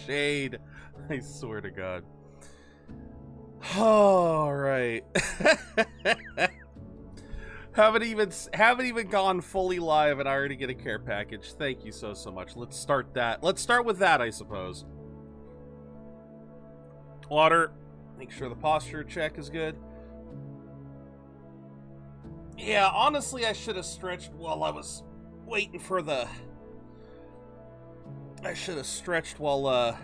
Shade. I swear to God. All right. haven't even gone fully live and I already get a care package. Thank you so much. Let's start that. Let's start with that, I suppose. Water. Make sure the posture check is good. Yeah, honestly, I should have stretched while I was waiting for the... I should have stretched while,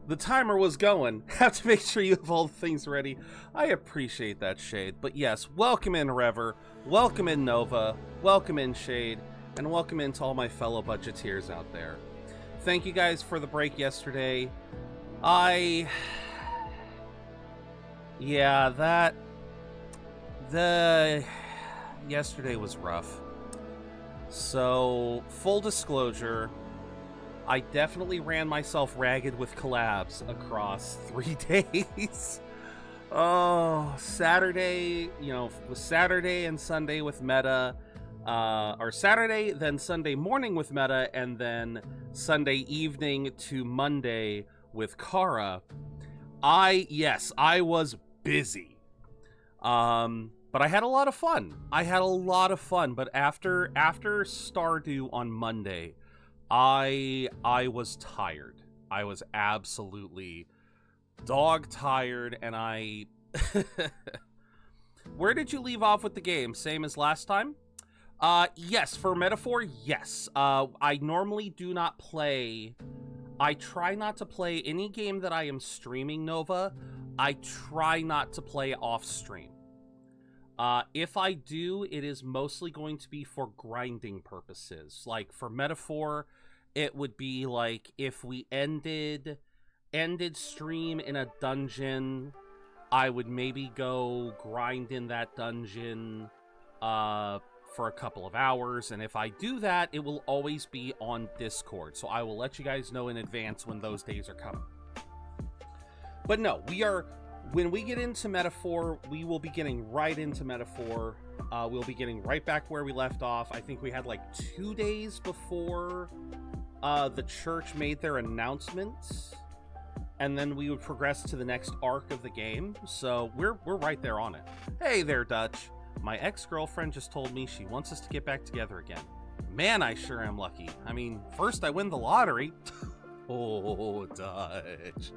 the timer was going. Have to make sure you have all the things ready. I appreciate that, Shade. But yes, welcome in, Rever. Welcome in, Nova. Welcome in, Shade. And welcome in to all my fellow budgeteers out there. Thank you guys for the break yesterday. Yeah, yesterday was rough. So, full disclosure, I definitely ran myself ragged with collabs across 3 days. Oh, Saturday, was Saturday and Sunday with Meta, or Saturday, then Sunday morning with Meta, and then Sunday evening to Monday with Kara. I was busy. But I had a lot of fun. But after Stardew on Monday, I was tired. I was absolutely dog tired, and I... Where did you leave off with the game? Same as last time? Yes, for Metaphor, yes. I normally do not play... I try not to play any game that I am streaming, Nova. I try not to play off stream. If I do, it is mostly going to be for grinding purposes. Like, for Metaphor, it would be like if we ended stream in a dungeon, I would maybe go grind in that dungeon for a couple of hours. And if I do that, it will always be on Discord. So I will let you guys know in advance when those days are coming. But no, when we get into Metaphor, we will be getting right into Metaphor. We'll be getting right back where we left off. I think we had like 2 days before the church made their announcements, and then we would progress to the next arc of the game. So we're right there on it. Hey there, Dutch. My ex-girlfriend just told me she wants us to get back together again. Man, I sure am lucky. I mean, first I win the lottery. Oh, Dutch.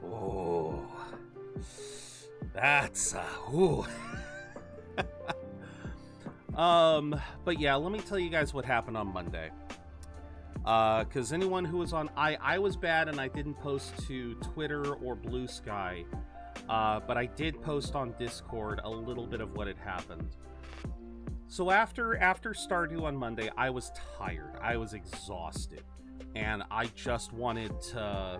Oh, that's ooh. But yeah, let me tell you guys what happened on Monday. Because anyone who was on, I was bad and I didn't post to Twitter or Blue Sky, but I did post on Discord a little bit of what had happened. So after Stardew on Monday, I was tired, I was exhausted, and I just wanted to.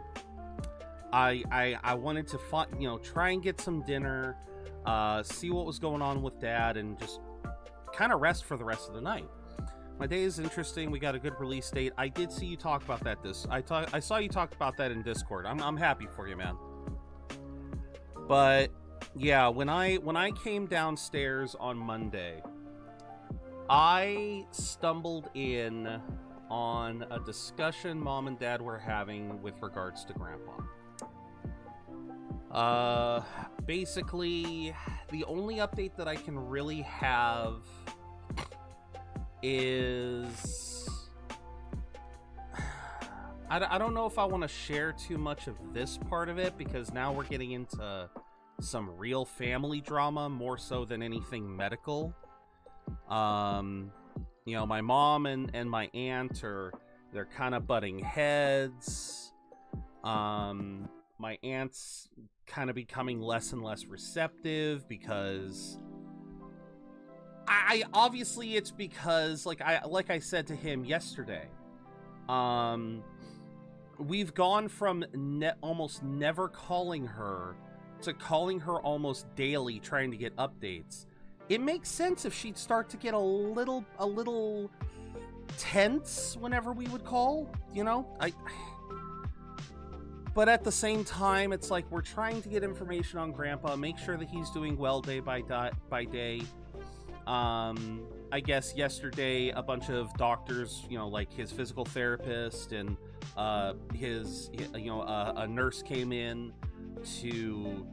I wanted to try and get some dinner, see what was going on with Dad, and just kind of rest for the rest of the night. My day is interesting. We got a good release date. I did see you talk about that. I saw you talk about that in Discord. I'm happy for you, man. But yeah, when I came downstairs on Monday, I stumbled in on a discussion Mom and Dad were having with regards to Grandpa. Basically, the only update that I can really have is... I don't know if I want to share too much of this part of it, because now we're getting into some real family drama, more so than anything medical. My mom and my aunt they're kind of butting heads. My aunt's kind of becoming less and less receptive because obviously it's because like I said to him yesterday, we've gone from almost never calling her to calling her almost daily trying to get updates. It makes sense if she'd start to get a little tense whenever we would call, But at the same time, it's like we're trying to get information on Grandpa, make sure that he's doing well day by day. I I guess yesterday a bunch of doctors, you know, like his physical therapist and a nurse came in to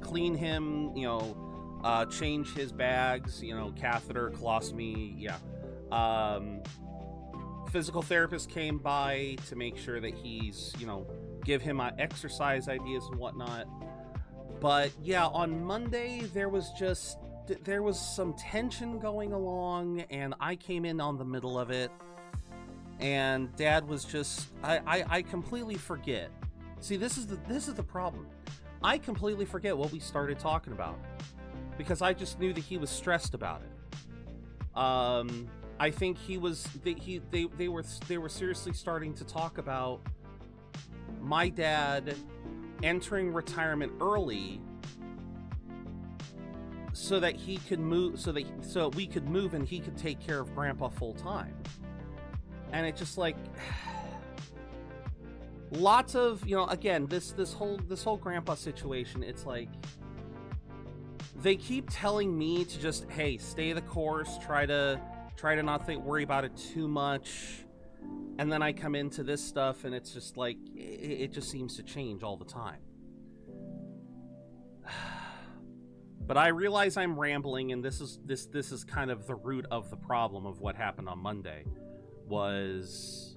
clean him, you know, change his bags, you know, catheter, colostomy, yeah. Physical therapist came by to make sure that he's, you know, give him exercise ideas and whatnot. But yeah, on Monday there was some tension going along, and I came in on the middle of it, and Dad was just I completely forget. See, this is the problem. I completely forget what we started talking about because I just knew that he was stressed about it. I think they were seriously starting to talk about my dad entering retirement early so that he could move, so we could move and he could take care of Grandpa full time. And it just like lots of, you know, again, this whole Grandpa situation, it's like they keep telling me to just, hey, stay the course, try to not worry about it too much. And then I come into this stuff and it's just like it just seems to change all the time. But I realize I'm rambling, and this is kind of the root of the problem of what happened on Monday. Was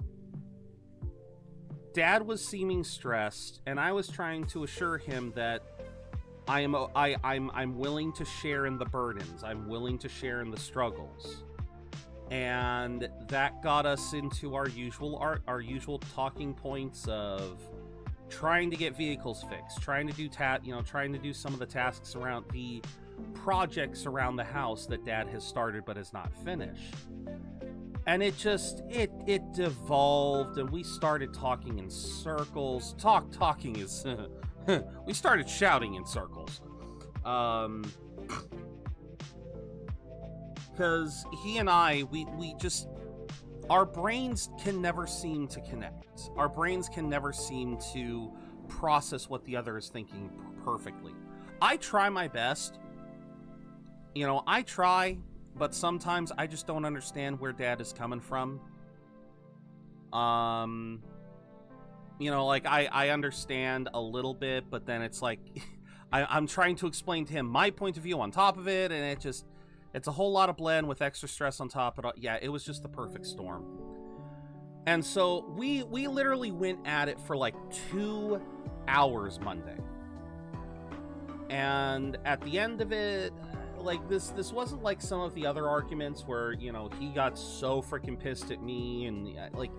Dad was seeming stressed, and I was trying to assure him that I'm willing to share in the burdens. I'm willing to share in the struggles. And that got us into our usual talking points of trying to get vehicles fixed, trying to do some of the tasks around the projects around the house that Dad has started but has not finished. And it devolved, and we started talking in circles. Talking is we started shouting in circles. Because he and I, we just, our brains can never seem to connect. Our brains can never seem to process what the other is thinking perfectly. I try my best. You know, I try, but sometimes I just don't understand where Dad is coming from. You know, like, I understand a little bit, but then it's like, I'm trying to explain to him my point of view on top of it, and it's a whole lot of blend with extra stress on top of it. Yeah, it was just the perfect storm. And so we literally went at it for like 2 hours Monday. And at the end of it, like this wasn't like some of the other arguments where, you know, he got so freaking pissed at me and like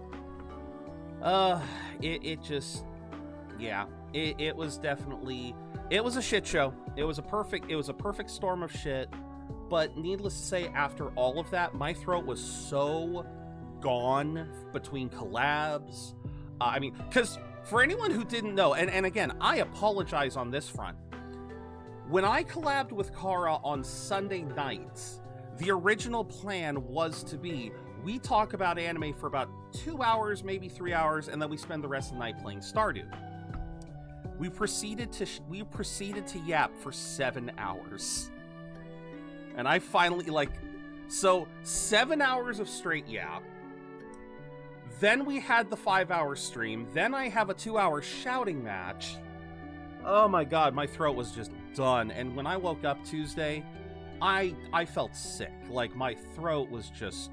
it just, yeah, it was definitely, it was a shit show. It was a perfect storm of shit. But needless to say, after all of that, my throat was so gone between collabs. I mean, because for anyone who didn't know, and again, I apologize on this front. When I collabed with Kara on Sunday nights, the original plan was to be, we talk about anime for about 2 hours, maybe 3 hours, and then we spend the rest of the night playing Stardew. We proceeded to yap for 7 hours. And I finally, like, so 7 hours of straight yap. Then we had the 5-hour stream. Then I have a 2-hour shouting match. Oh my god, my throat was just done. And when I woke up Tuesday, I felt sick. Like, my throat was just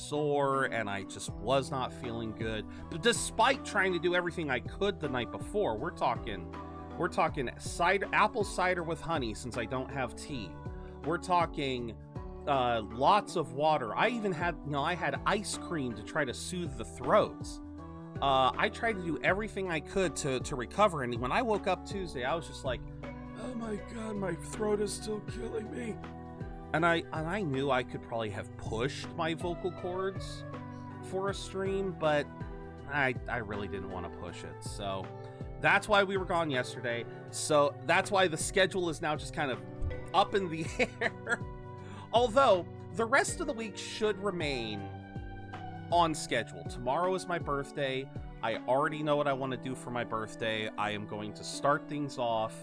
sore, and I just was not feeling good. But despite trying to do everything I could the night before, we're talking apple cider with honey since I don't have tea. We're talking lots of water. I even had, I had ice cream to try to soothe the throats. I tried to do everything I could to recover, and when I woke up Tuesday, I was just like, oh my god, my throat is still killing me. And I knew I could probably have pushed my vocal cords for a stream, but I really didn't want to push it. So that's why we were gone yesterday. So that's why the schedule is now just kind of up in the air. Although the rest of the week should remain on schedule. Tomorrow is my birthday. I already know what I want to do for my birthday. I am going to start things off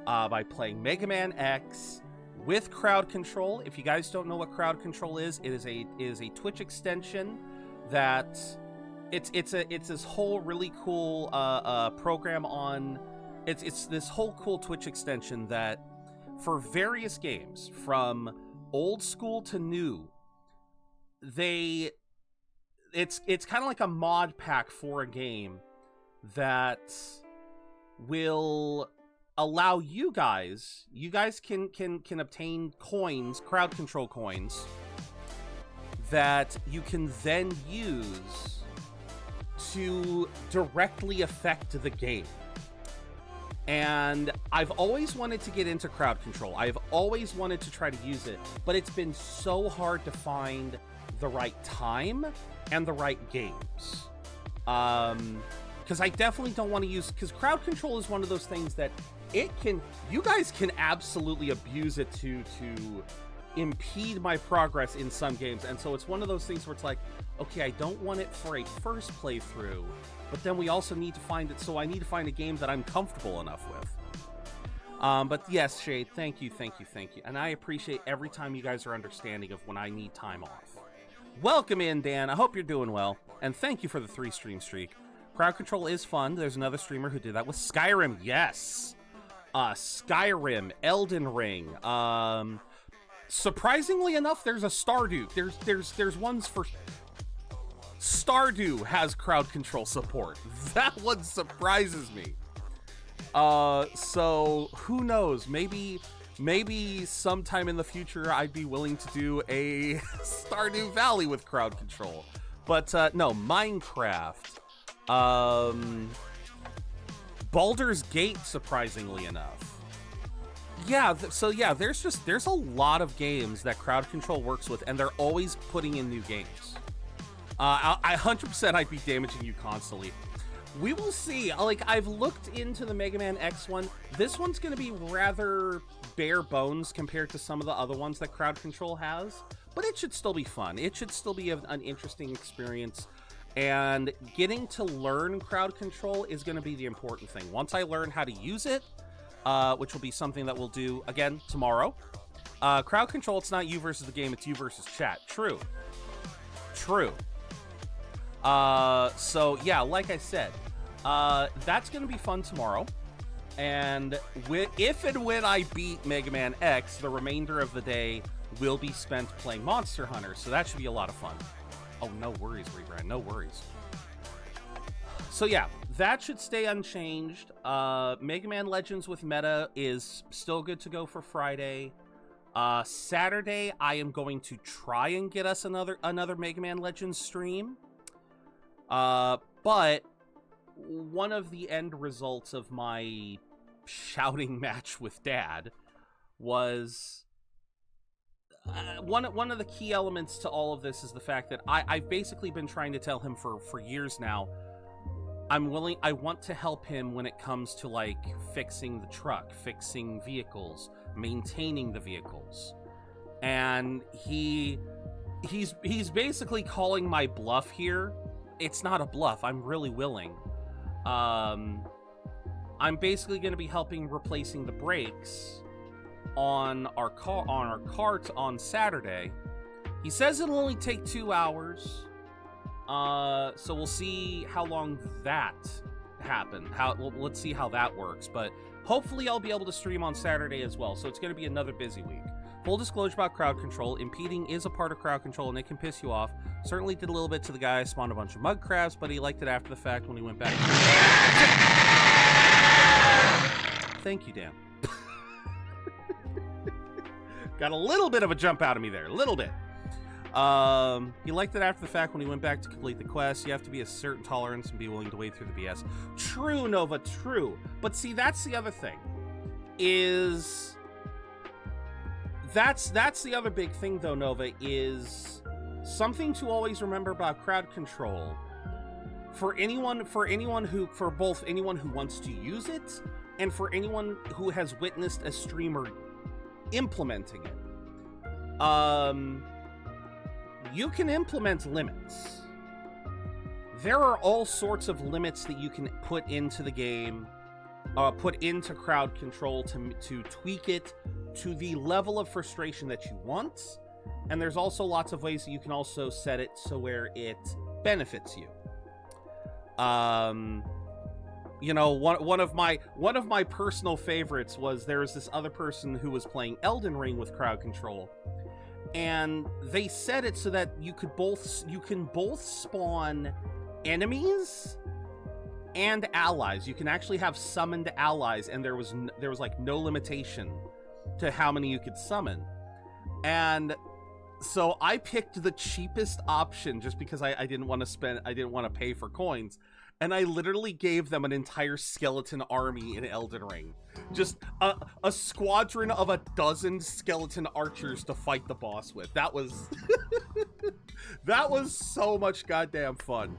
by playing Mega Man X, with crowd control. If you guys don't know what crowd control is, it is a Twitch extension that it's this whole really cool program on. It's this whole cool Twitch extension that for various games from old school to new, it's kind of like a mod pack for a game that will allow you guys can obtain coins, crowd control coins, that you can then use to directly affect the game. And I've always wanted to get into crowd control. I've always wanted to try to use it, but it's been so hard to find the right time and the right games. Because I definitely don't want to use, because crowd control is one of those things that you guys can absolutely abuse it to impede my progress in some games. And so it's one of those things where it's like, okay, I don't want it for a first playthrough, but then we also need to find it, so I need to find a game that I'm comfortable enough with. But yes, Shade, thank you. And I appreciate every time you guys are understanding of when I need time off. Welcome in, Dan. I hope you're doing well. And thank you for the 3-stream streak. Crowd control is fun. There's another streamer who did that with Skyrim. Yes. Skyrim, Elden Ring. Surprisingly enough, there's a Stardew. There's ones for Stardew has crowd control support. That one surprises me. So who knows? Maybe sometime in the future I'd be willing to do a Stardew Valley with crowd control. But no, Minecraft. Baldur's Gate, surprisingly enough. Yeah, there's a lot of games that crowd control works with, and they're always putting in new games. I 100% I'd be damaging you constantly. We will see. Like, I've looked into the Mega Man X one. This one's going to be rather bare bones compared to some of the other ones that crowd control has, but it should still be fun. It should still be an interesting experience. And getting to learn crowd control is going to be the important thing. Once I learn how to use it, which will be something that we'll do, again, tomorrow. Crowd control, it's not you versus the game, it's you versus chat. True. So, yeah, like I said, that's going to be fun tomorrow. And if and when I beat Mega Man X, the remainder of the day will be spent playing Monster Hunter. So that should be a lot of fun. Oh, no worries, Rebrand. No worries. So yeah, that should stay unchanged. Mega Man Legends with Meta is still good to go for Friday. Saturday, I am going to try and get us another Mega Man Legends stream. But one of the end results of my shouting match with Dad was... one of the key elements to all of this is the fact that I've basically been trying to tell him for years now, I want to help him when it comes to, like, fixing the truck, fixing vehicles, maintaining the vehicles. And he's basically calling my bluff here. It's not a bluff. I'm really willing. I'm basically going to be helping replacing the brakes on our cart on Saturday. He says it'll only take 2 hours. So we'll see how long that happens. Let's see how that works. But hopefully I'll be able to stream on Saturday as well. So it's going to be another busy week. Full disclosure about crowd control. Impeding is a part of crowd control, and it can piss you off. Certainly did a little bit to the guy, spawned a bunch of mud crabs, but he liked it after the fact when he went back. Thank you, Dan. Got a little bit of a jump out of me there. A little bit. He liked it after the fact when he went back to complete the quest. You have to be a certain tolerance and be willing to wade through the BS. True, Nova, true. But see, that's the other thing. That's the other big thing, though, Nova, is something to always remember about crowd control. For both anyone who wants to use it and for anyone who has witnessed a streamer implementing it. You can implement limits. There are all sorts of limits that you can put into the game put into crowd control to tweak it to the level of frustration that you want. And there's also lots of ways that you can also set it so where it benefits you. You know, one of my personal favorites was there was this other person who was playing Elden Ring with crowd control, and they set it so that you can both spawn enemies and allies. You can actually have summoned allies, and there was like no limitation to how many you could summon. And so I picked the cheapest option just because I didn't want to pay for coins. And I literally gave them an entire skeleton army in Elden Ring. Just a squadron of 12 skeleton archers to fight the boss with. That was that was so much goddamn fun.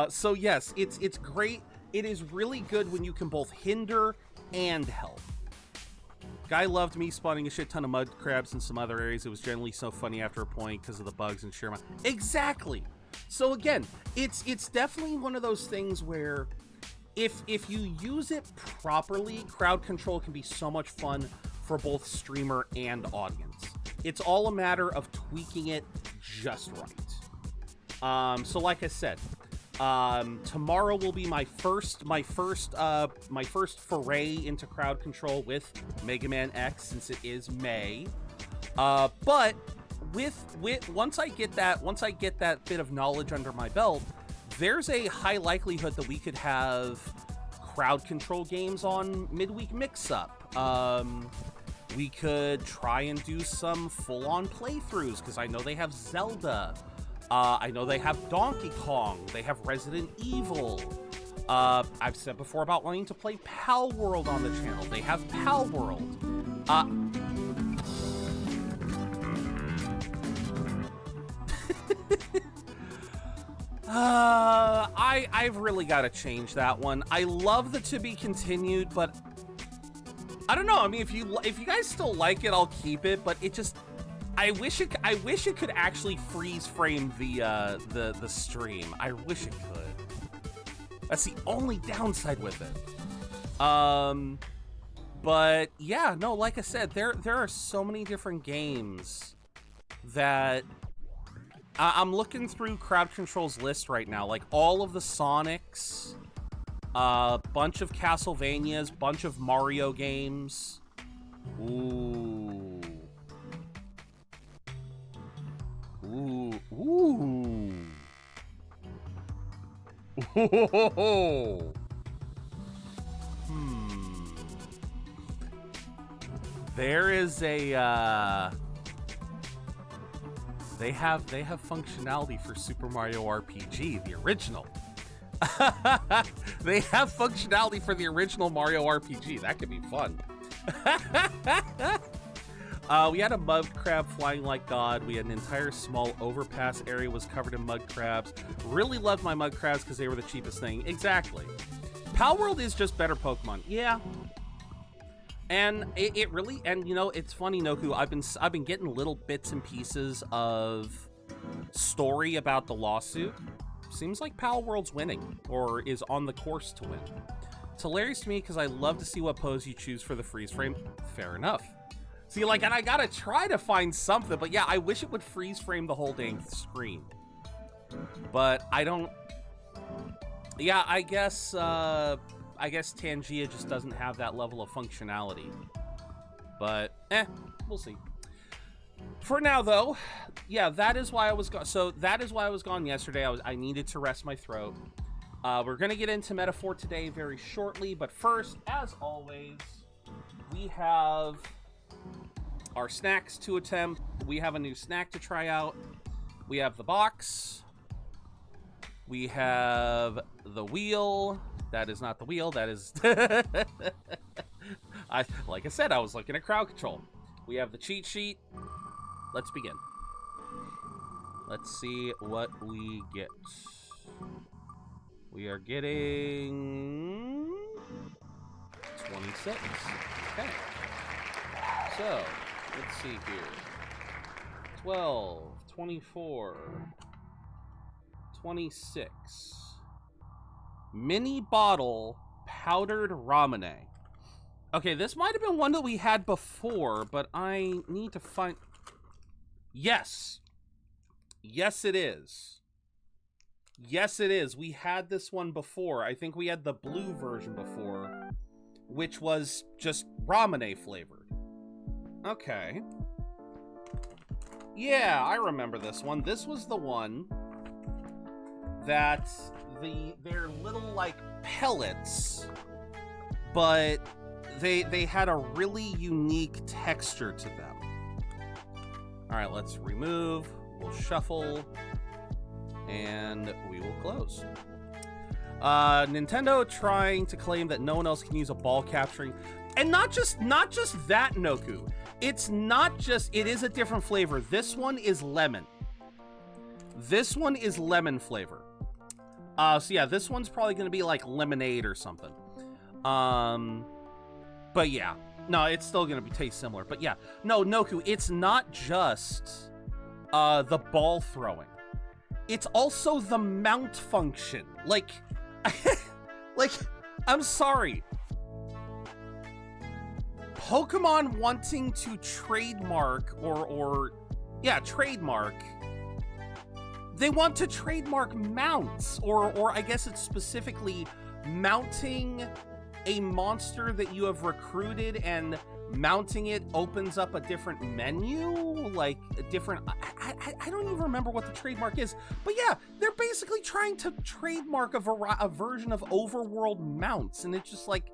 So yes, it's great. It is really good when you can both hinder and help. Guy loved me spawning a shit ton of mud crabs in some other areas. It was generally so funny after a point because of the bugs and sheer amount. Exactly. So again, it's definitely one of those things where if you use it properly, crowd control can be so much fun for both streamer and audience. It's all a matter of tweaking it just right. So like I said, tomorrow will be my first foray into crowd control with Mega Man X, since it is May. But once I get that bit of knowledge under my belt, there's a high likelihood that we could have crowd control games on midweek mix-up. We could try and do some full-on playthroughs, because I know they have Zelda. I know they have Donkey Kong. They have Resident Evil. I've said before about wanting to play Pal World on the channel. They have Pal World. I've really got to change that one. I love the to be continued, but I don't know. I mean, if you guys still like it, I'll keep it. But it just, I wish it could actually freeze frame the stream. I wish it could. That's the only downside with it. But yeah, no, like I said, there are so many different games that I'm looking through crowd control's list right now, like all of the Sonics, bunch of Castlevanias, bunch of Mario games. Ooh. Ooh. Ooh. There is a they have functionality for Super Mario RPG, the original. They have functionality for the original Mario RPG. That could be fun. We had a mud crab flying like God. We had an entire small overpass area was covered in mud crabs. Really loved my mud crabs because they were the cheapest thing. Exactly. Pal World is just better Pokemon. Yeah. And it really, and you know, it's funny, Noku, I've been getting little bits and pieces of story about the lawsuit. Seems like Pal World's winning, or is on the course to win. It's hilarious to me because I love to see what pose you choose for the freeze frame. Fair enough. See, like, and I gotta try to find something, but yeah, I wish it would freeze frame the whole dang screen. But I don't. Yeah, I guess Tangia just doesn't have that level of functionality. But, we'll see. For now, though, yeah, that is why I was gone. So that is why I was gone yesterday. I needed to rest my throat. We're gonna get into Metaphor today very shortly, but first, as always, we have our snacks to attempt. We have a new snack to try out. We have the box. We have the wheel. That is not the wheel. That is... like I said, I was looking at crowd control. We have the cheat sheet. Let's begin. Let's see what we get. We are getting 26. Okay. So, let's see here. 12, 24, 26. Mini bottle powdered ramune. Okay, this might have been one that we had before, but I need to find... Yes. Yes, it is. Yes, it is. We had this one before. I think we had the blue version before, which was just ramune flavored. Okay. Yeah, I remember this one. This was the one that they're little, like, pellets, but they had a really unique texture to them. All right, let's remove. We'll shuffle. And we will close. Nintendo trying to claim that no one else can use a ball capturing, and not just that, Noku. It's not just, it is a different flavor. This one is lemon. This one is lemon flavor. So yeah, this one's probably gonna be like lemonade or something. But yeah, no, it's still gonna taste similar. But yeah, no, Noku, it's not just the ball throwing. It's also the mount function. Like, like, I'm sorry. Pokemon wanting to trademark trademark. They want to trademark mounts, or I guess it's specifically mounting a monster that you have recruited, and mounting it opens up a different menu, like a different... I don't even remember what the trademark is, but yeah, they're basically trying to trademark a version of overworld mounts, and it's just like,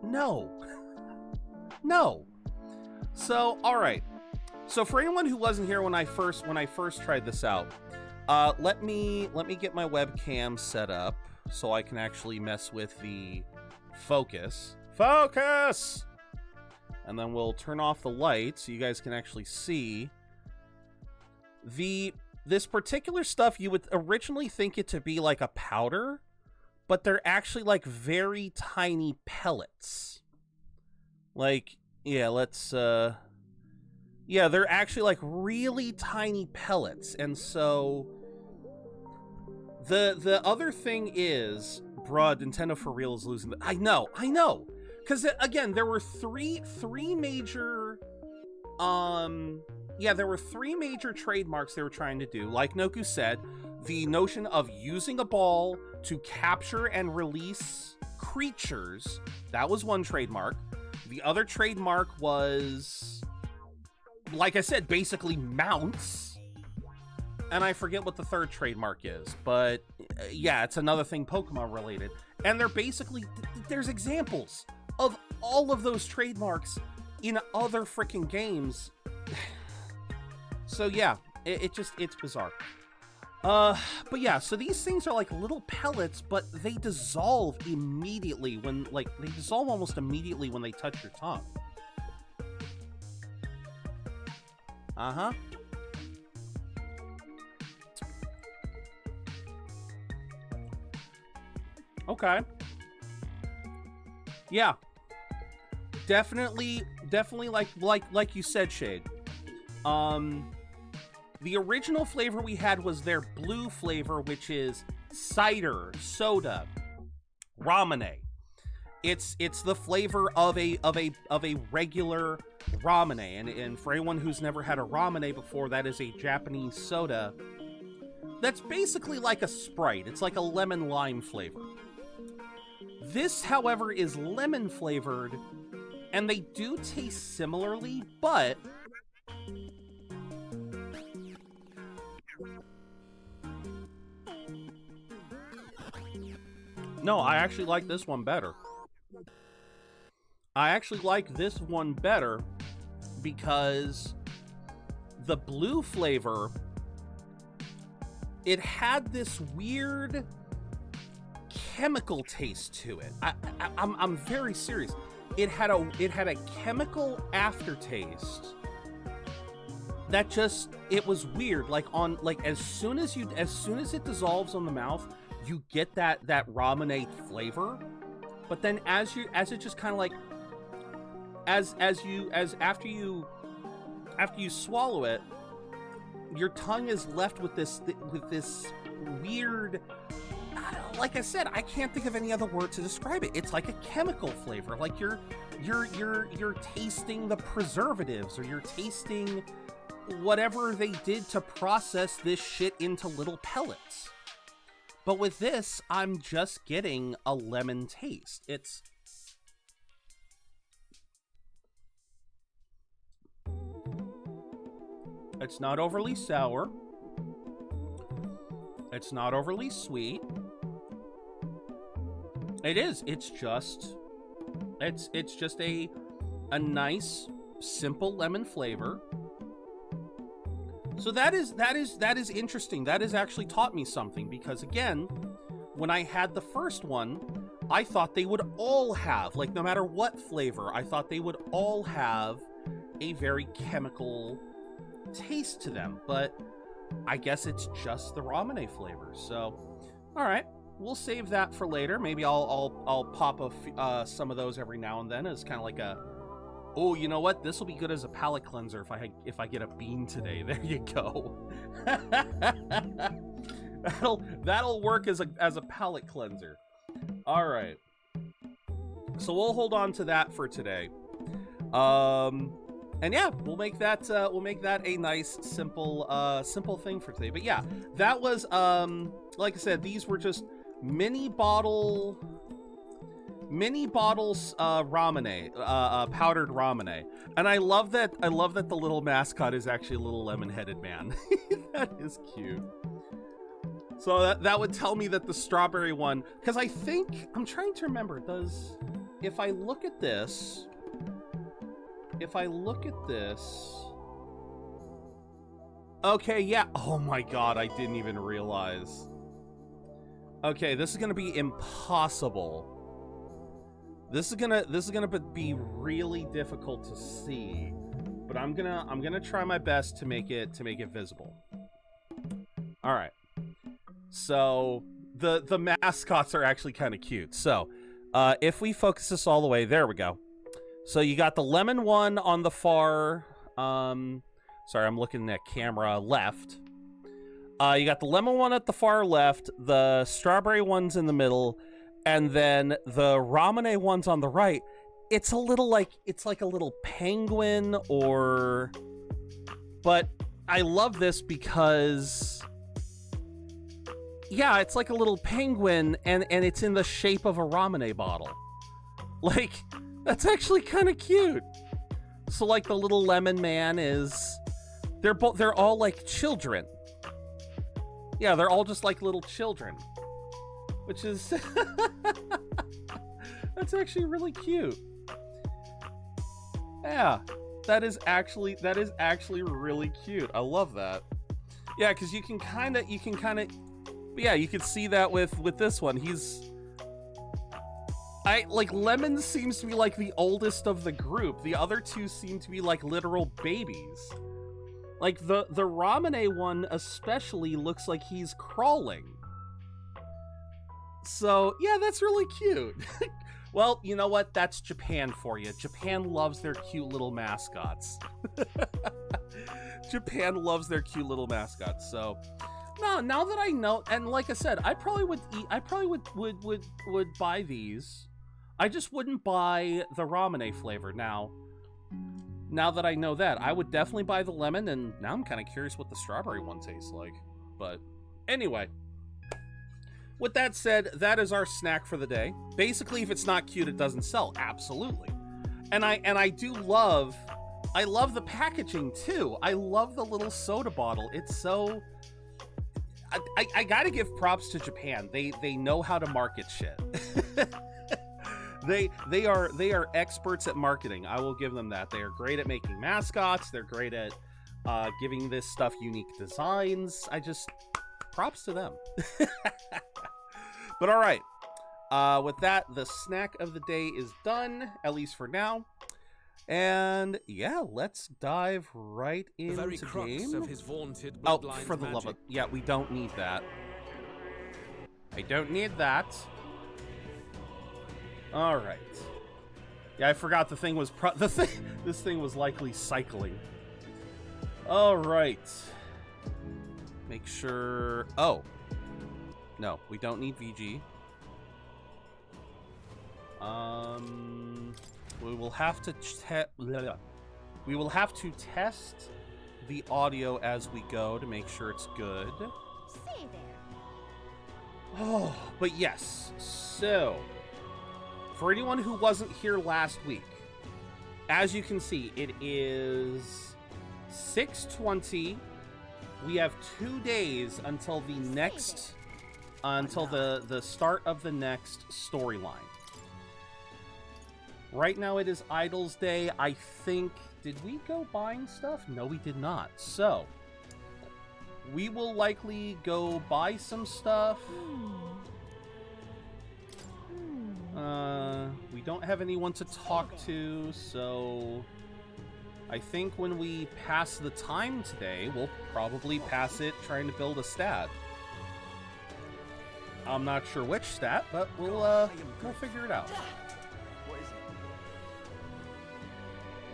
no. No. So, all right. So for anyone who wasn't here when I first tried this out, let me get my webcam set up so I can actually mess with the focus. Focus! And then we'll turn off the light so you guys can actually see. This particular stuff, you would originally think it to be like a powder, but they're actually like very tiny pellets. Like, yeah, let's, yeah, they're actually like really tiny pellets. And so the other thing is, bruh, Nintendo for real is losing. I know. Because, again, there were three major, there were three major trademarks they were trying to do. Like Noku said, the notion of using a ball to capture and release creatures, that was one trademark. The other trademark was, like I said, basically mounts. And I forget what the third trademark is, but yeah, it's another thing Pokemon related. And they're basically, there's examples of all of those trademarks in other freaking games. So yeah, it's bizarre. But yeah, so these things are like little pellets, but they dissolve immediately when, like, they dissolve almost immediately when they touch your tongue. Uh-huh. Okay. Yeah. Definitely like you said, Shade. The original flavor we had was their blue flavor, which is cider, soda, ramune. It's the flavor of a regular ramune, and for anyone who's never had a ramune before, that is a Japanese soda that's basically like a Sprite. It's like a lemon lime flavor. This, however, is lemon flavored, and they do taste similarly, but no, I actually like this one better. I actually like this one better because the blue flavor, it had this weird chemical taste to it. I'm very serious. It had a chemical aftertaste that just, it was weird. Like as soon as it dissolves on the mouth, you get that ramune flavor, but then as it just kind of like after you swallow it, your tongue is left with this weird, I don't like I said, I can't think of any other word to describe it. It's like a chemical flavor. Like you're tasting the preservatives, or you're tasting whatever they did to process this shit into little pellets. But with this, I'm just getting a lemon taste. It's not overly sour. It's not overly sweet. It is. It's just a nice, simple lemon flavor. So that is interesting. That has actually taught me something, because again, when I had the first one, I thought they would all have, like, no matter what flavor, I thought they would all have a very chemical taste to them. But I guess it's just the ramune flavor. So, all right, we'll save that for later. Maybe I'll pop some of those every now and then as kind of like a, oh, you know what? This will be good as a palate cleanser if I get a bean today. There you go. that'll work as a palate cleanser. All right. So we'll hold on to that for today. And yeah, we'll make that a nice simple thing for today. But yeah, that was like I said, these were just mini bottles ramune, powdered ramune. And I love that the little mascot is actually a little lemon-headed man. That is cute. So that would tell me that the strawberry one, because I think, I'm trying to remember, if I look at this, okay, yeah, oh my god, I didn't even realize. Okay, this is gonna be impossible. This is gonna be really difficult to see, but I'm gonna try my best to make it visible. All right. So the mascots are actually kind of cute. So if we focus this all the way, there we go. So you got the lemon one on the far, sorry, I'm looking at camera left. You got the lemon one at the far left, the strawberry one's in the middle, and then the ramune one's on the right. It's like a little penguin, but I love this because, yeah, it's like a little penguin, and it's in the shape of a ramune bottle. Like, that's actually kind of cute. So like the little lemon man they're all like children. Yeah, they're all just like little children, which is that's actually really cute. Yeah, that is actually really cute. I love that. Yeah, because you can kind of, yeah, you can see that with this one. Lemon seems to be like the oldest of the group. The other two seem to be like literal babies. Like the ramune one especially looks like he's crawling. So yeah, that's really cute. Well, you know what? That's Japan for you. Japan loves their cute little mascots. Japan loves their cute little mascots. So no, now that I know, and like I said, I probably would buy these. I just wouldn't buy the ramune flavor now. Now that I know that, I would definitely buy the lemon, and now I'm kind of curious what the strawberry one tastes like. But anyway, with that said, that is our snack for the day. Basically, if it's not cute, it doesn't sell. Absolutely. And I do love, I love the packaging too. I love the little soda bottle. It's so, I gotta give props to Japan. They know how to market shit. They are experts at marketing. I will give them that. They are great at making mascots. They're great at giving this stuff unique designs. Props to them. But all right, with that, the snack of the day is done, at least for now. And yeah, let's dive right into the very crux of his vaunted for the love of, yeah, we don't need that. I don't need that. All right. Yeah, I forgot the thing was this thing was likely cycling. All right. Make sure. Oh, No, we don't need VG. We will have to test the audio as we go to make sure it's good. Say there. Oh, but yes. So, for anyone who wasn't here last week, as you can see, it is 6:20. We have 2 days until the next, until the start of the next storyline. Right now it is Idol's Day. I think, did we go buying stuff? No, we did not. So, we will likely go buy some stuff. We don't have anyone to talk to, so I think when we pass the time today, we'll probably pass it trying to build a stat. I'm not sure which stat, but we'll figure it out.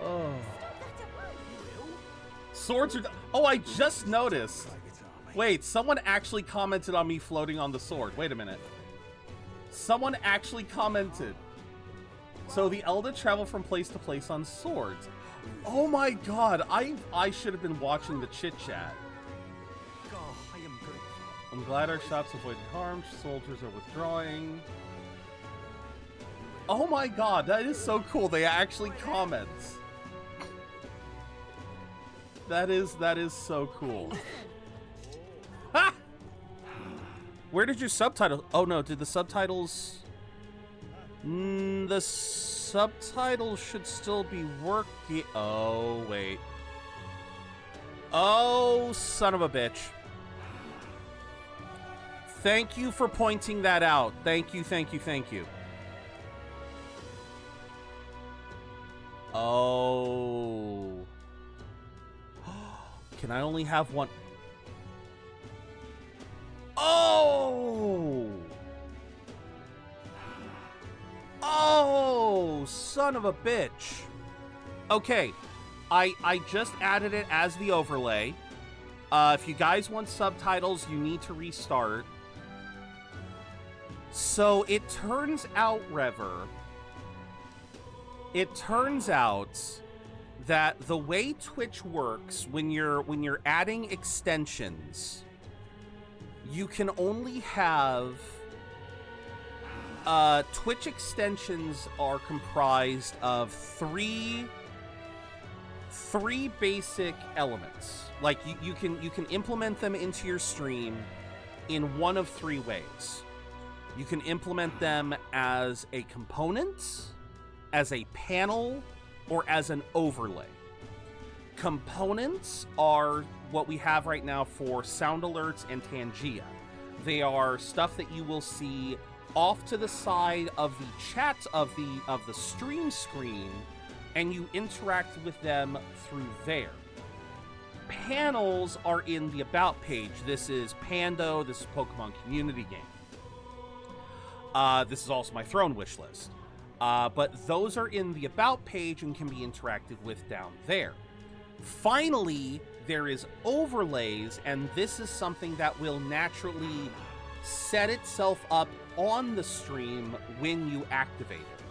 Oh. Swords are... Oh, I just noticed. Wait, someone actually commented on me floating on the sword. Wait a minute. Someone actually commented. So the Elda travel from place to place on swords. Oh my god, I should have been watching the chit chat. I'm glad our shops avoided harm. Soldiers are withdrawing. Oh my god, that is so cool. They actually comment. That is so cool. Ha! Where did your subtitle? Oh no, did the subtitles? The subtitles should still be working. Oh wait. Oh, son of a bitch. Thank you for pointing that out. Thank you, thank you, thank you. Oh. Can I only have one? Oh! Oh, son of a bitch. Okay, I just added it as the overlay. If you guys want subtitles, you need to restart. So it turns out, Rever, it turns out that the way Twitch works when you're adding extensions, you can only have Twitch extensions are comprised of three basic elements. Like you can implement them into your stream in one of 3 ways. You can implement them as a component, as a panel, or as an overlay. Components are what we have right now for sound alerts and Tangia. They are stuff that you will see off to the side of the chat of the stream screen, and you interact with them through there. Panels are in the About page. This is Pando, this is Pokemon Community Game. This is also my Throne wish list. But those are in the About page and can be interacted with down there. Finally, there is overlays, and this is something that will naturally set itself up on the stream when you activate it.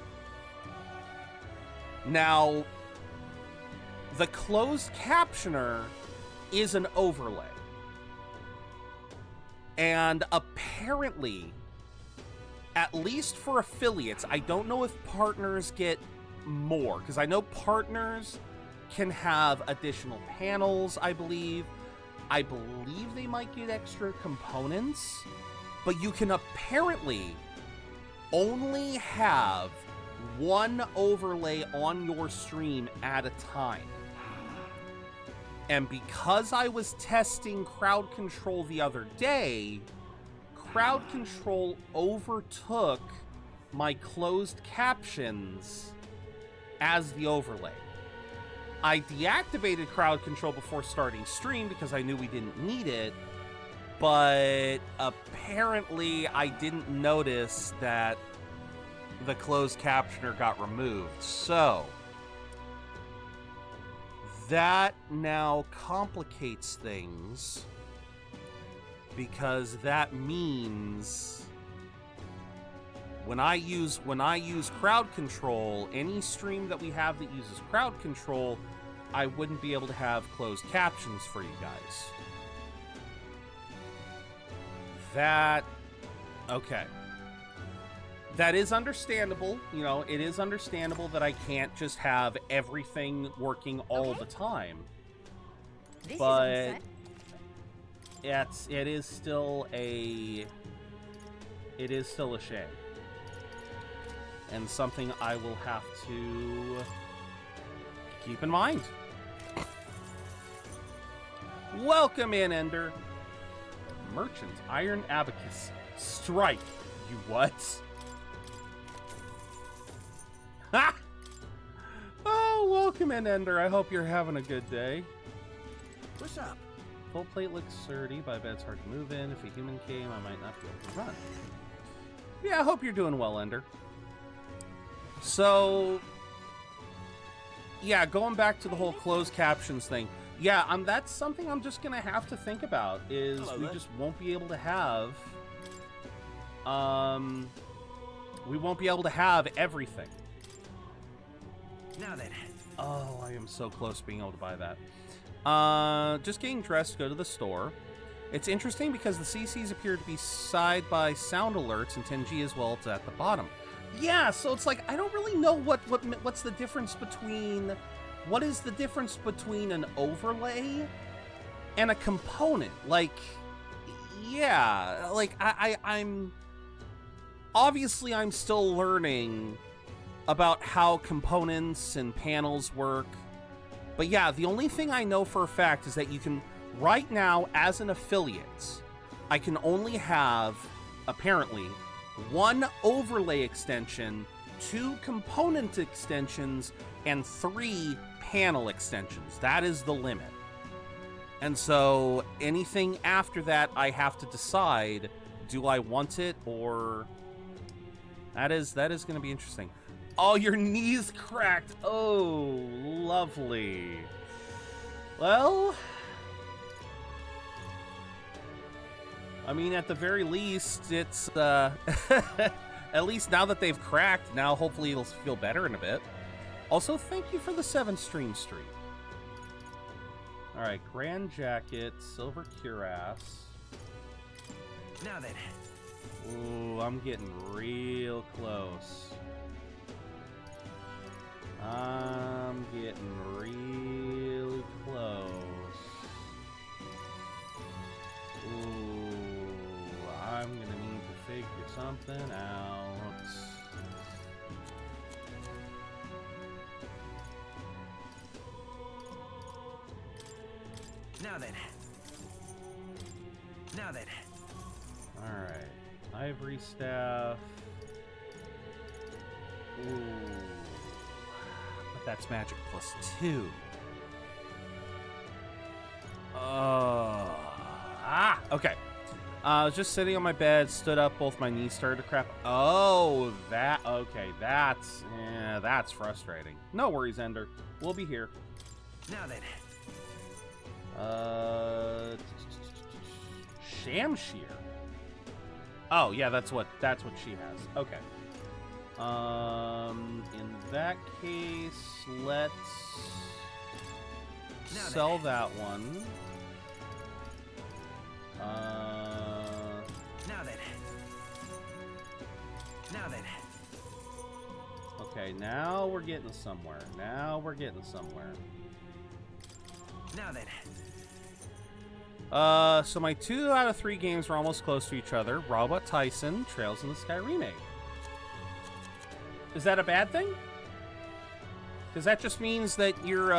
Now, the closed captioner is an overlay. And apparently, at least for affiliates, I don't know if partners get more, because I know partners can have additional panels, I believe. I believe they might get extra components, but you can apparently only have one overlay on your stream at a time. And because I was testing crowd control the other day, crowd control overtook my closed captions as the overlay. I deactivated crowd control before starting stream because I knew we didn't need it, but apparently I didn't notice that the closed captioner got removed. So that now complicates things because that means when I use crowd control, any stream that we have that uses crowd control, I wouldn't be able to have closed captions for you guys. Okay. That is understandable. You know, it is understandable that I can't just have everything working all the time. But it is still a shame. And something I will have to keep in mind. Welcome in, Ender. Merchant, Iron Abacus, Strike. You what? Ha! Oh, welcome in, Ender. I hope you're having a good day. What's up? Full plate looks sturdy, but I bet it's hard to move in. If a human came, I might not be able to run. Yeah, I hope you're doing well, Ender. So, yeah, going back to the whole closed captions thing. Yeah, that's something I'm just gonna have to think about. Is we just won't be able to have, we won't be able to have everything. Now then. Oh, I am so close to being able to buy that. Just getting dressed to go to the store. It's interesting because the CCs appear to be side by sound alerts and 10G as well. It's at the bottom. Yeah, so it's like I don't really know what's the difference between. What is the difference between an overlay and a component? Like, yeah, like I'm obviously I'm still learning about how components and panels work. But yeah, the only thing I know for a fact is that you can, right now as an affiliate, I can only have, apparently, 1 overlay extension, 2 component extensions, and 3 panel extensions. That is the limit. And so anything after that, I have to decide, do I want it or... That is going to be interesting. Oh, your knees cracked. Oh, lovely. Well, I mean, at the very least, it's, at least now that they've cracked, now hopefully it'll feel better in a bit. Also, thank you for the 7 stream streak. Alright, Grand Jacket, Silver Cuirass. Now then. Ooh, I'm getting real close. I'm getting really close. Ooh, I'm gonna need to figure something out. Now then. Now then. Alright. Ivory Staff. Ooh. But that's magic +2. Okay. I was just sitting on my bed, stood up, both my knees started to crack. Oh, okay, that's frustrating. No worries, Ender. We'll be here. Now then. Shamshir. Oh, yeah, that's what she has. Okay. In that case, let's sell that one. Now then. Now then. Okay, now we're getting somewhere. Now then. So my 2 out of 3 games were almost close to each other. Robot Tyson, Trails in the Sky remake. Is that a bad thing? Because that just means that you'll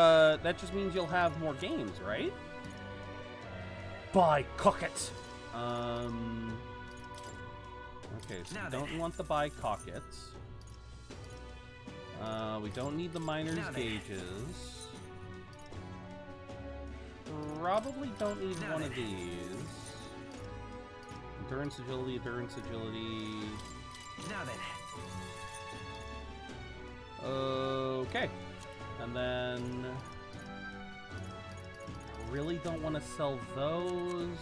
have more games, right? Buy Cocket. Okay, so we don't want the buy Cockets. We don't need the miner's gauges. Probably don't need one of these. Endurance agility. Now then. Okay. And then really don't want to sell those.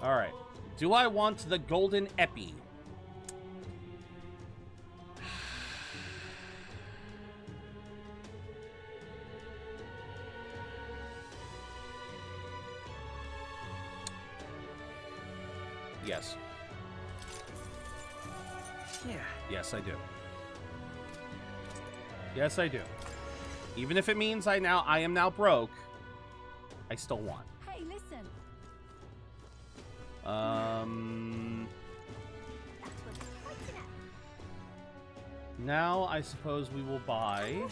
All right. Do I want the golden epi? Yes. Yeah. Yes, I do. Yes, I do. Even if it means I am now broke, I still want. Hey, listen. Now I suppose we will buy.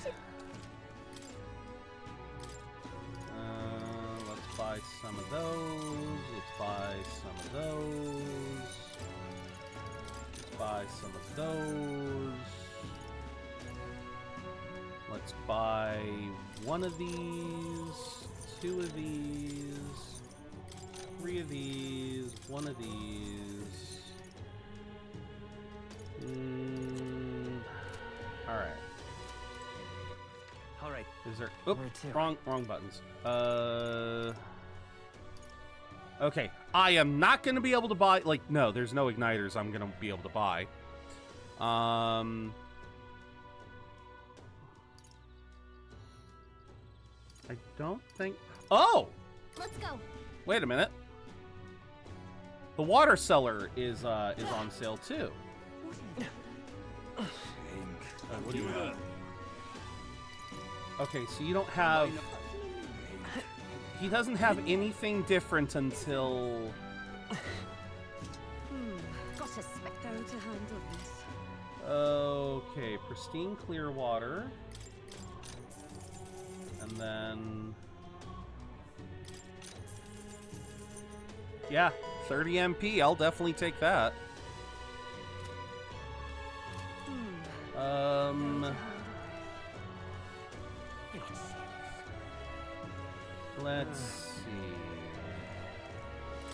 Let's buy some of those. Let's buy some of those. Let's buy some of those. Let's buy one of these, two of these, three of these, one of these. All right. All right. Is there? Where Oops, to? wrong buttons. Okay. I am not going to be able to buy. Like, no, there's no igniters I'm going to be able to buy. I don't think. Oh, Let's go. wait a minute. The water cellar is on sale too. What do you have? Okay, so you don't have. He doesn't have anything different until. Got a spectre to handle this. Okay, pristine clear water. And then. Yeah, 30 MP. I'll definitely take that. Let's see.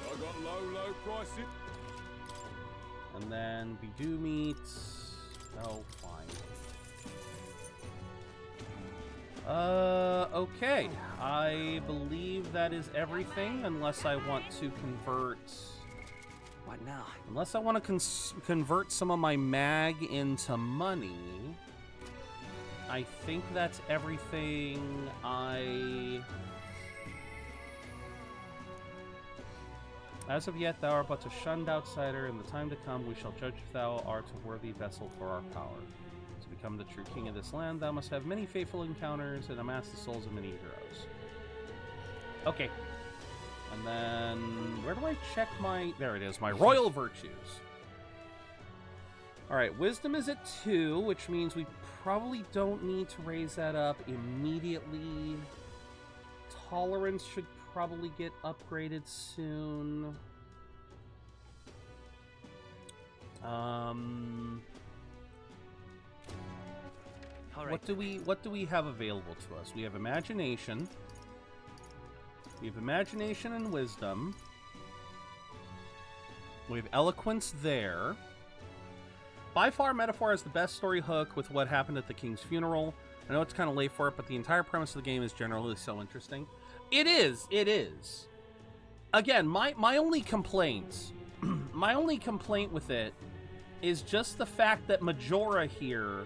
I got low prices. And then Bidoo meat. Oh, fine. Okay. I believe that is everything, unless I want to convert. What now? Unless I want to convert some of my mag into money. I think that's everything As of yet, thou art but a shunned outsider. In the time to come, we shall judge if thou art a worthy vessel for our power. To become the true king of this land, thou must have many faithful encounters and amass the souls of many heroes. Okay. And then, where do I check my... There it is, my royal virtues. Alright, wisdom is at 2, which means we probably don't need to raise that up immediately. Tolerance should probably get upgraded soon. All right. What do we have available to us? We have imagination. We have imagination and wisdom. We have eloquence there. By far, Metaphor has the best story hook with what happened at the king's funeral. I know it's kind of late for it, but the entire premise of the game is generally so interesting. It is. It is. Again, my only complaint, my only complaint with it is just the fact that Majora here.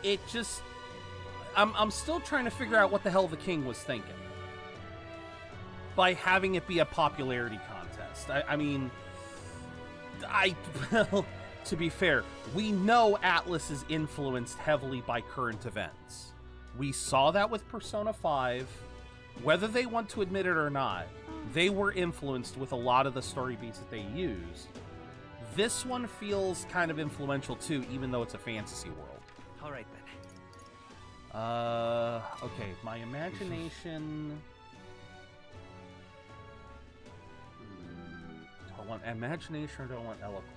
It just, I'm still trying to figure out what the hell the king was thinking by having it be a popularity contest. I mean, well, to be fair, we know Atlas is influenced heavily by current events. We saw that with Persona 5. Whether they want to admit it or not, they were influenced with a lot of the story beats that they used. This one feels kind of influential too, even though it's a fantasy world. All right then. Okay, my imagination. Do I want imagination or do I want eloquence?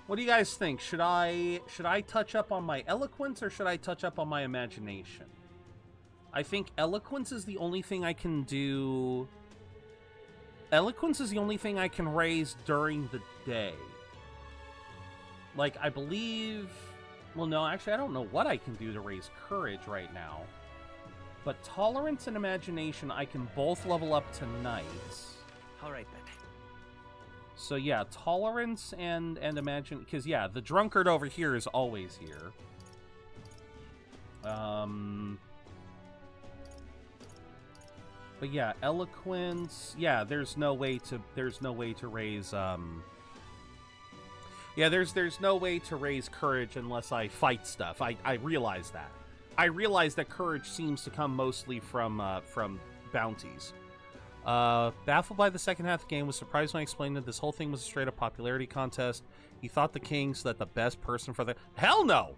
What do you guys think? Should I touch up on my eloquence or should I touch up on my imagination? I think eloquence is the only thing I can do. Eloquence is the only thing I can raise during the day. Like, I believe... Well, no, actually, I don't know what I can do to raise courage right now. But tolerance and imagination, I can both level up tonight. All right then. So yeah, tolerance and imagine, because yeah, the drunkard over here is always here. But yeah, eloquence. Yeah, there's no way to raise yeah, there's no way to raise courage unless I fight stuff. I realize that. I realize that courage seems to come mostly from bounties. Baffled by the second half of the game, was surprised when I explained that this whole thing was a straight up popularity contest. He thought the king so that the best person for the hell no.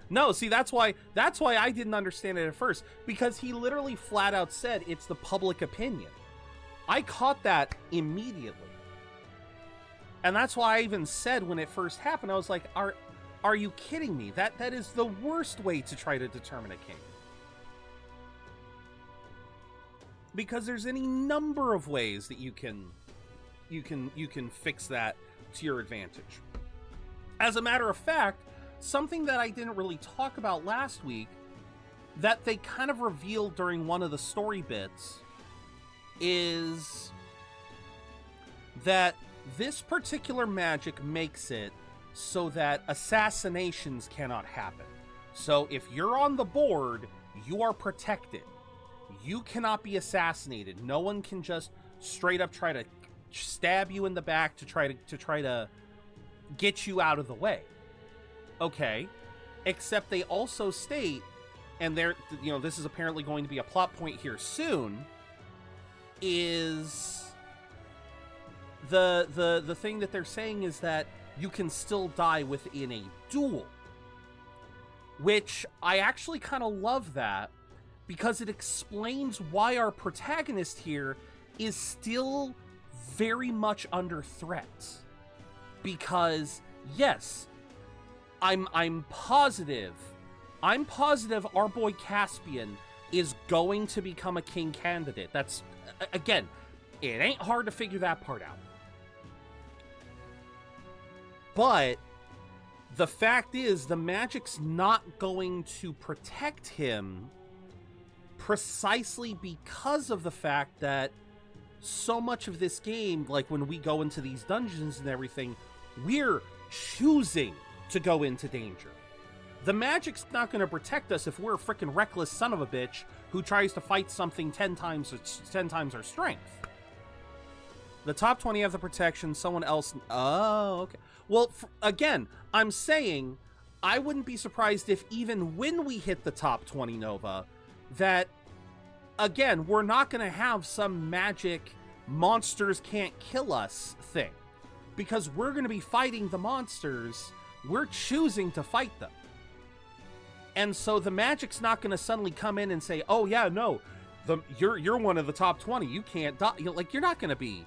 No, see, that's why I didn't understand it at first, because he literally flat out said it's the public opinion. I caught that immediately. And that's why I even said when it first happened, I was like, are you kidding me? That is the worst way to try to determine a king. Because there's any number of ways that you can fix that to your advantage. As a matter of fact, something that I didn't really talk about last week that they kind of revealed during one of the story bits is that this particular magic makes it so that assassinations cannot happen. So if you're on the board, you are protected. You cannot be assassinated. No one can just straight up try to stab you in the back to try to get you out of the way. Okay, except they also state, and they're, you know, this is apparently going to be a plot point here soon, is the thing that they're saying is that you can still die within a duel, which I actually kind of love that, because it explains why our protagonist here is still very much under threat. Because yes, I'm positive our boy Caspian is going to become a king candidate. That's, again, it ain't hard to figure that part out. But the fact is, the magic's not going to protect him precisely because of the fact that so much of this game, like when we go into these dungeons and everything, we're choosing to go into danger. The magic's not going to protect us if we're a freaking reckless son of a bitch who tries to fight something 10 times our strength. The top 20 have the protection, someone else... Oh, okay. Well, again, I'm saying I wouldn't be surprised if even when we hit the top 20, Nova, that, again, we're not going to have some magic monsters can't kill us thing. Because we're going to be fighting the monsters, we're choosing to fight them. And so the magic's not going to suddenly come in and say, oh yeah, no, you're one of the top 20, you can't die. You know, like, you're not going to be...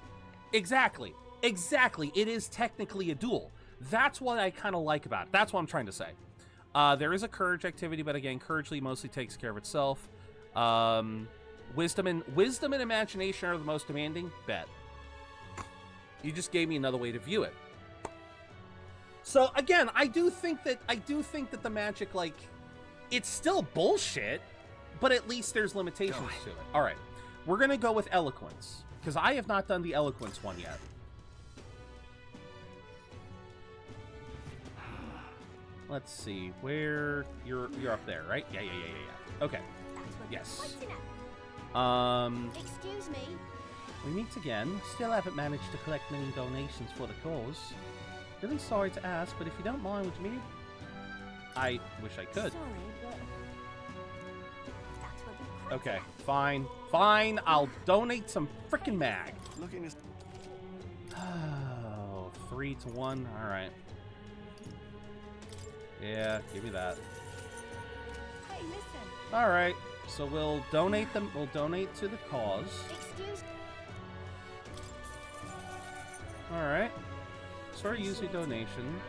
Exactly. It is technically a duel. That's what I kind of like about it. That's what I'm trying to say. There is a courage activity, but again, courage mostly takes care of itself. Wisdom and imagination are the most demanding. Bet. You just gave me another way to view it. So again, I do think that the magic, like, it's still bullshit, but at least there's limitations to it. All right, we're gonna go with eloquence because I have not done the eloquence one yet. Let's see where you're up there, right? Yeah. Okay. Yes. Excuse me. We meet again. Still haven't managed to collect many donations for the cause. Really sorry to ask, but if you don't mind, would you meet? I wish I could. Sorry, but that's what the Okay, fine. I'll donate some frickin' mag. Looking as... Oh, 3-1. All right. Yeah, give me that. Hey, listen. All right. So we'll donate them. We'll donate to the cause. Excuse. All right. Sorry, use your donation.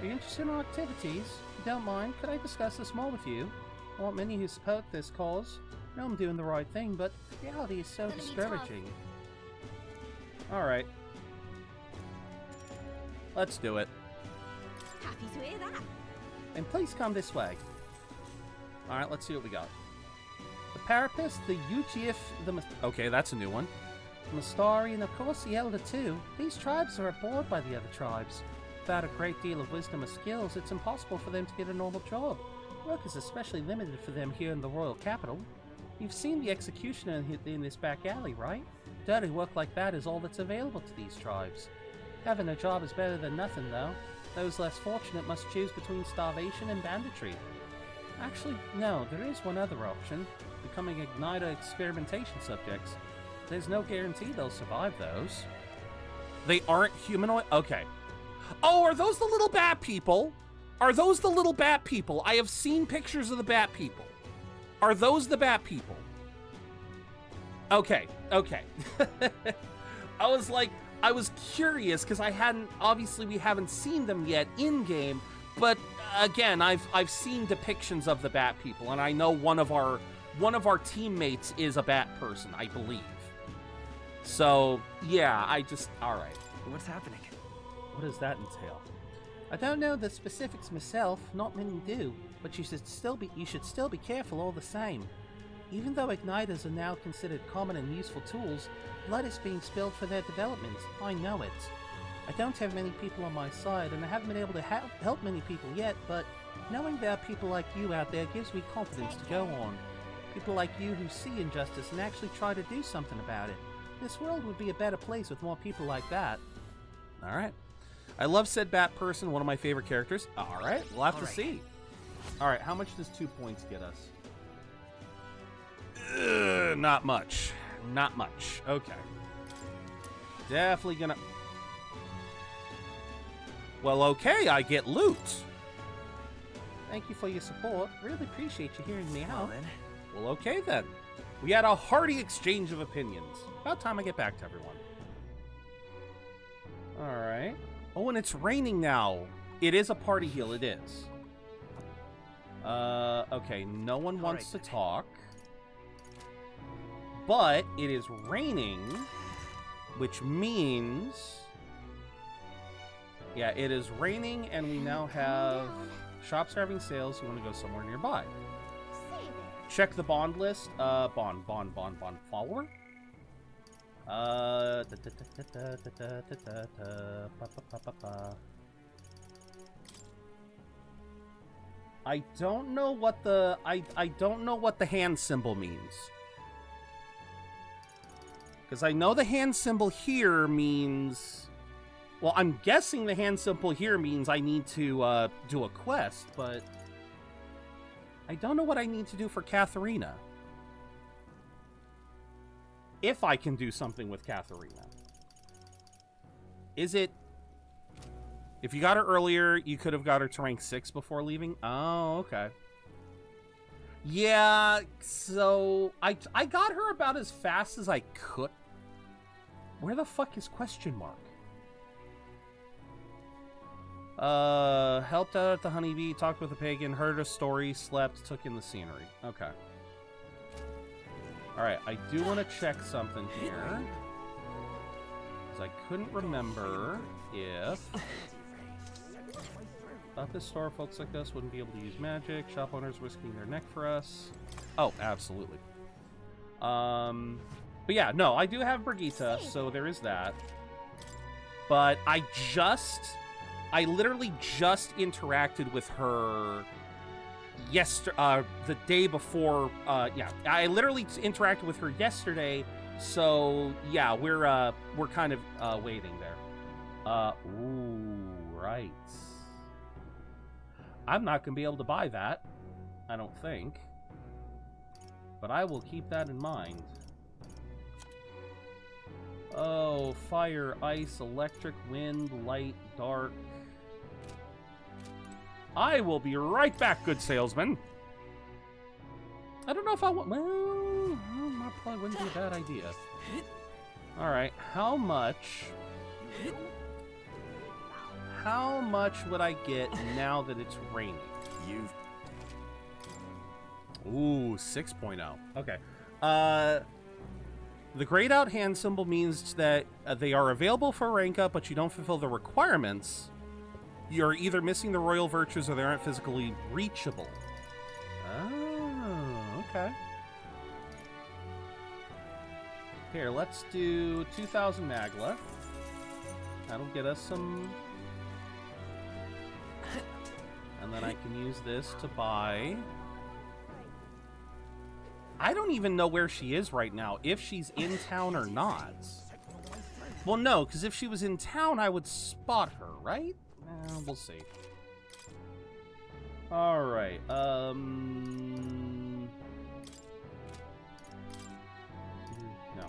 Are you interested in our activities? If you don't mind, could I discuss this more with you? I want many who support this cause. I know I'm doing the right thing, but reality is so discouraging. All right. Let's do it. Happy to hear that. And please come this way. All right, let's see what we got. The Parapus, the Ujif, okay, that's a new one. The Mastari, and of course the Elder too. These tribes are abhorred by the other tribes. Without a great deal of wisdom or skills, it's impossible for them to get a normal job. Work is especially limited for them here in the royal capital. You've seen the executioner in this back alley, right? Dirty work like that is all that's available to these tribes. Having a job is better than nothing, though. Those less fortunate must choose between starvation and banditry. Actually, no, there is one other option. Becoming Igniter experimentation subjects. There's no guarantee they'll survive those. They aren't humanoid? Okay. Oh, are those the little bat people? Are those the little bat people? I have seen pictures of the bat people. Are those the bat people? Okay, okay. I was curious because obviously we haven't seen them yet in game, but again, I've seen depictions of the bat people, and I know one of our teammates is a bat person, I believe. So yeah, all right. What's happening? What does that entail? I don't know the specifics myself, not many do, but you should still be careful all the same. Even though igniters are now considered common and useful tools, blood is being spilled for their development. I know it. I don't have many people on my side, and I haven't been able to help many people yet, but knowing there are people like you out there gives me confidence to go on. People like you who see injustice and actually try to do something about it. This world would be a better place with more people like that. Alright. I love said bat person, one of my favorite characters. Alright, we'll have to see. Alright, how much does 2 points get us? Not much. Not much. Okay. Definitely gonna... Well, okay, I get loot. Thank you for your support. Really appreciate you hearing me out. Well, okay then. We had a hearty exchange of opinions. About time I get back to everyone. Alright. Oh, and it's raining now. It is a party heal, it is. Okay, no one wants to talk. But it is raining, which means... Yeah, it is raining, and we now have shops are having sales. You want to go somewhere nearby. Check the bond list. Bond follower. I don't know what the I don't know what the hand symbol means. Because I know the hand symbol here means... Well, I'm guessing the hand symbol here means I need to do a quest, but... I don't know what I need to do for Katharina. If I can do something with Katharina. Is it... If you got her earlier, you could have got her to rank 6 before leaving? Oh, okay. Yeah, so... I got her about as fast as I could. Where the fuck is question mark? Helped out at the honeybee, talked with the pagan, heard a story, slept, took in the scenery. Okay. Alright, I do want to check something here. Because I couldn't remember if... Thought this store, folks like us wouldn't be able to use magic. Shop owners risking their neck for us. Oh, absolutely. But yeah, no, I do have Brigitte, so there is that. But I literally just interacted with her the day before. Yeah, I literally interacted with her yesterday. So yeah, we're kind of waiting there. Ooh, right. I'm not gonna be able to buy that, I don't think. But I will keep that in mind. Oh, fire, ice, electric, wind, light, dark. I will be right back, good salesman. I don't know if I want... Well, that probably wouldn't be a bad idea. Alright, how much would I get now that it's raining? Ooh, 6.0. Okay. The grayed out hand symbol means that they are available for rank up, but you don't fulfill the requirements. You're either missing the royal virtues or they aren't physically reachable. Oh, okay. Here, let's do 2,000 Magla. That'll get us some... And then I can use this to buy... I don't even know where she is right now, if she's in town or not. Well, no, because if she was in town, I would spot her, right? We'll see. Alright, No. 2,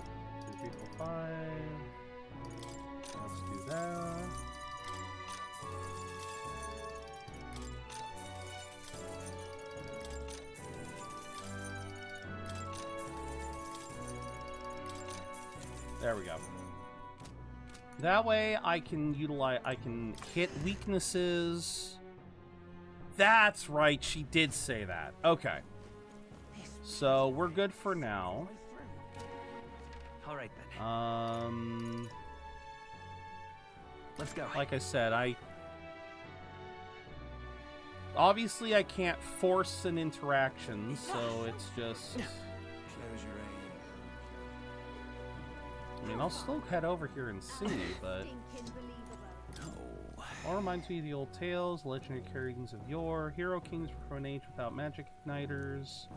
3, 4, 5. Let's do that. There we go. That way I can hit weaknesses. That's right, she did say that. Okay. So we're good for now. All right then. Let's go. Like I said, obviously I can't force an interaction, so it's just... Close your eyes. I mean, I'll still head over here and see, but... All reminds me of the old tales, legendary kings of yore, hero kings from an age without magic igniters.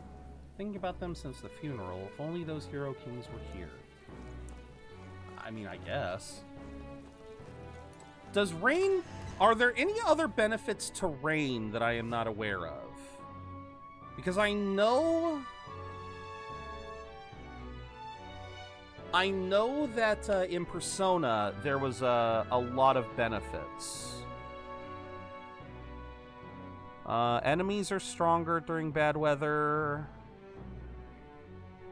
Thinking about them since the funeral, if only those hero kings were here. I mean, I guess. Does rain... Are there any other benefits to rain that I am not aware of? Because I know that in Persona there was a lot of benefits. Enemies are stronger during bad weather.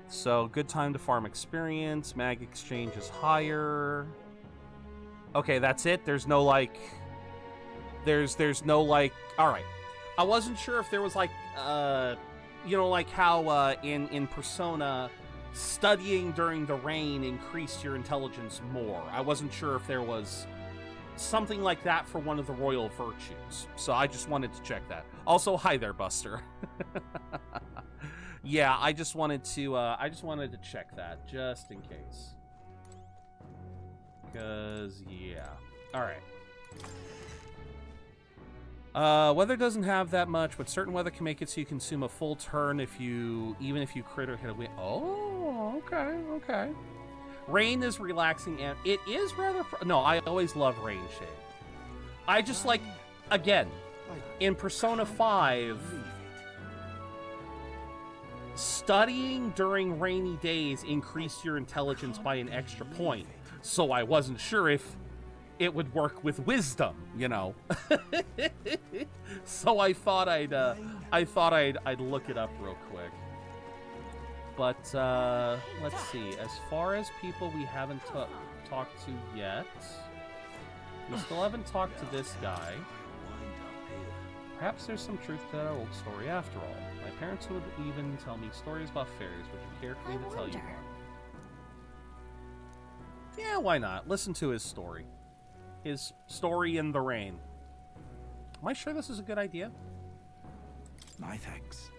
So, good time to farm experience. Mag exchange is higher. Okay, that's it? There's no, like... There's no, like... Alright. I wasn't sure if there was, like, you know, like how, in Persona, studying during the rain increased your intelligence more. I wasn't sure if there was something like that for one of the royal virtues. So I just wanted to check that. Also, hi there, Buster. Yeah, I just wanted to check that, just in case. Because, yeah. Alright. Weather doesn't have that much, but certain weather can make it so you consume a full turn even if you crit or hit a win. Oh, okay, okay. Rain is relaxing, and it is rather... No, I always love rain shade. I just like, again, in Persona 5... Studying during rainy days increased your intelligence by an extra point, so I wasn't sure if it would work with wisdom, you know. So I thought I'd look it up real quick. But let's see. As far as people we haven't talked to yet, we still haven't talked to this guy. Perhaps there's some truth to that old story after all. My parents would even tell me stories about fairies. Would you care for me to tell you one? Yeah, why not? Listen to his story. His story in the rain. Am I sure this is a good idea? My thanks.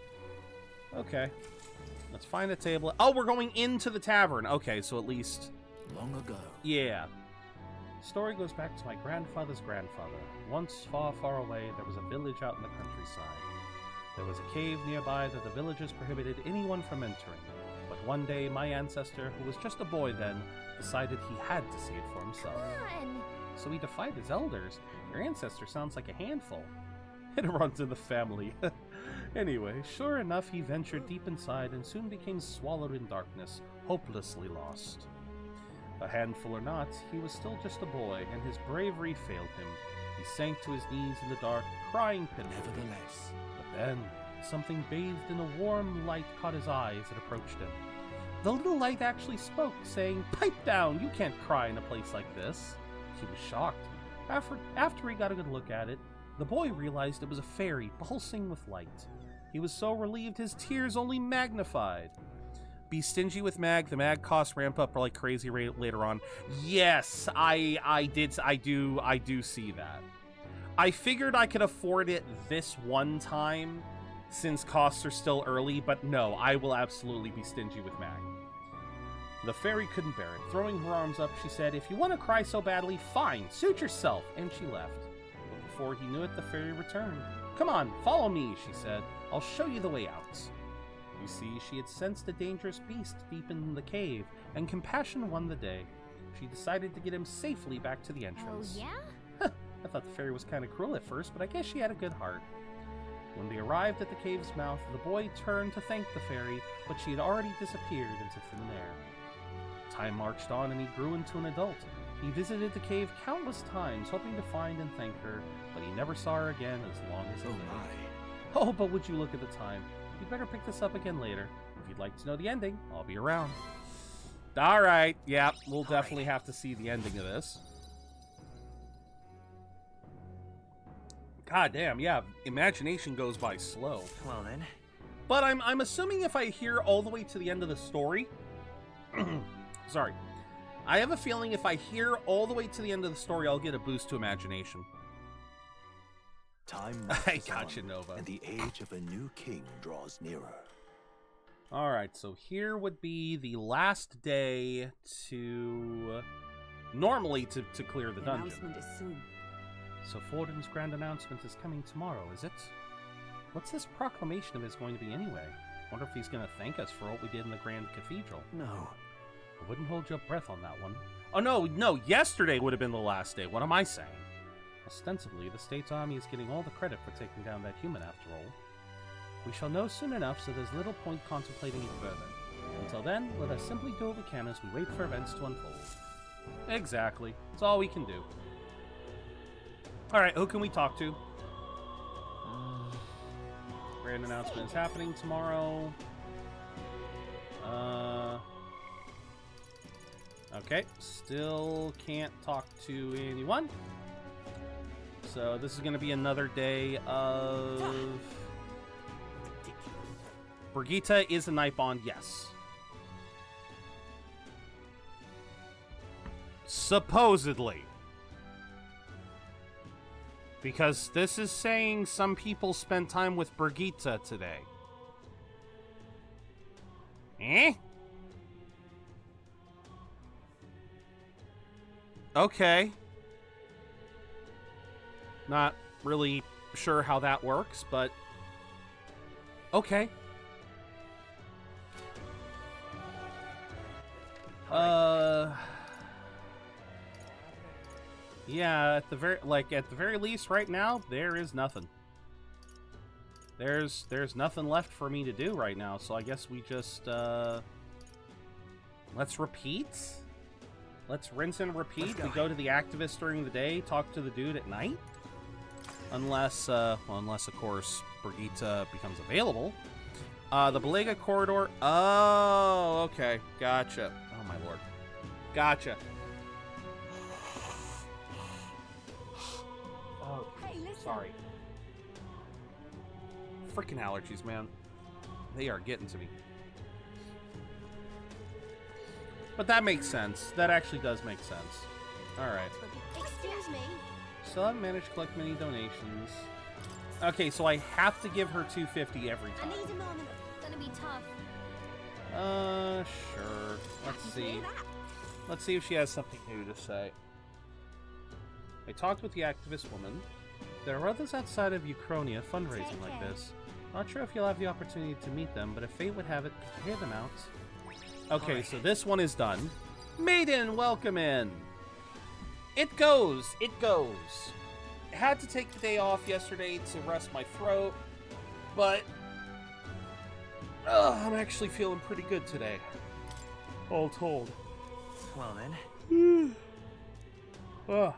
Okay. Let's find a table. Oh, we're going into the tavern. Okay, so at least... Long ago. Yeah. Story goes back to my grandfather's grandfather. Once, far, far away, there was a village out in the countryside. There was a cave nearby that the villagers prohibited anyone from entering. But one day, my ancestor, who was just a boy then, decided he had to see it for himself. So he defied his elders. Your ancestor sounds like a handful. It runs in the family. Anyway, sure enough, he ventured deep inside and soon became swallowed in darkness, hopelessly lost. A handful or not, he was still just a boy, and his bravery failed him. He sank to his knees in the dark, crying pitifully. Nevertheless. But then, something bathed in a warm light caught his eye as it approached him. The little light actually spoke, saying, "Pipe down, you can't cry in a place like this." He was shocked. After he got a good look at it, the boy realized it was a fairy pulsing with light. He was so relieved his tears only magnified. Be stingy with mag. The mag costs ramp up like crazy later on. Yes, I do see that. I figured I could afford it this one time since costs are still early, but no, I will absolutely be stingy with mag. The fairy couldn't bear it. Throwing her arms up, she said, "If you want to cry so badly, fine, suit yourself," and she left. But before he knew it, the fairy returned. "Come on, follow me," she said. "I'll show you the way out." You see, she had sensed a dangerous beast deep in the cave, and compassion won the day. She decided to get him safely back to the entrance. Oh, yeah? I thought the fairy was kind of cruel at first, but I guess she had a good heart. When they arrived at the cave's mouth, the boy turned to thank the fairy, but she had already disappeared into thin air. Time marched on and he grew into an adult. He visited the cave countless times, hoping to find and thank her, but he never saw her again as long as he lived. Oh, but would you look at the time? You'd better pick this up again later. If you'd like to know the ending, I'll be around. Alright, yeah, we'll definitely have to see the ending of this. God damn, yeah, imagination goes by slow. Well then. But I'm assuming if I hear all the way to the end of the story... Sorry. I have a feeling if I hear all the way to the end of the story, I'll get a boost to imagination. Time I gotcha, Nova. And the age of a new king draws nearer. Alright, so here would be the last day to... Normally to clear the dungeon. Announcement is soon. So Forden's grand announcement is coming tomorrow, is it? What's this proclamation of his going to be anyway? Wonder if he's going to thank us for what we did in the Grand Cathedral. No. I wouldn't hold your breath on that one. Oh, no, yesterday would have been the last day. What am I saying? Ostensibly, the state's army is getting all the credit for taking down that human, after all. We shall know soon enough, so there's little point contemplating it further. Until then, let us simply do what we can as we wait for events to unfold. Exactly. It's all we can do. Alright, who can we talk to? Grand announcement is happening tomorrow. Okay, still can't talk to anyone. So this is going to be another day of... Brigitte is a Nightbond, yes. Supposedly. Because this is saying some people spent time with Brigitte today. Eh? Okay. Not really sure how that works, but... Okay. Yeah, at the very least right now, there is nothing. There's nothing left for me to do right now, so I guess we just let's repeat. Let's rinse and repeat. We go to the activist during the day, talk to the dude at night. Unless of course Brigitte becomes available. The Belega corridor. Oh, okay. Gotcha. Oh my lord. Gotcha. Oh, Hey, listen. sorry. Freaking allergies, man. They are getting to me. But that makes sense. That actually does make sense. Alright. Excuse me. Still haven't managed to collect many donations. Okay, so I have to give her $250 every I time. need a moment. It's gonna be tough. Sure. Let's see. Let's see if she has something new to say. I talked with the activist woman. There are others outside of Uchronia fundraising like this. Not sure if you'll have the opportunity to meet them, but if fate would have it, hear them out. Okay, so this one is done. Maiden, welcome in. It goes. Had to take the day off yesterday to rest my throat, but I'm actually feeling pretty good today. All told. Well then. Ugh.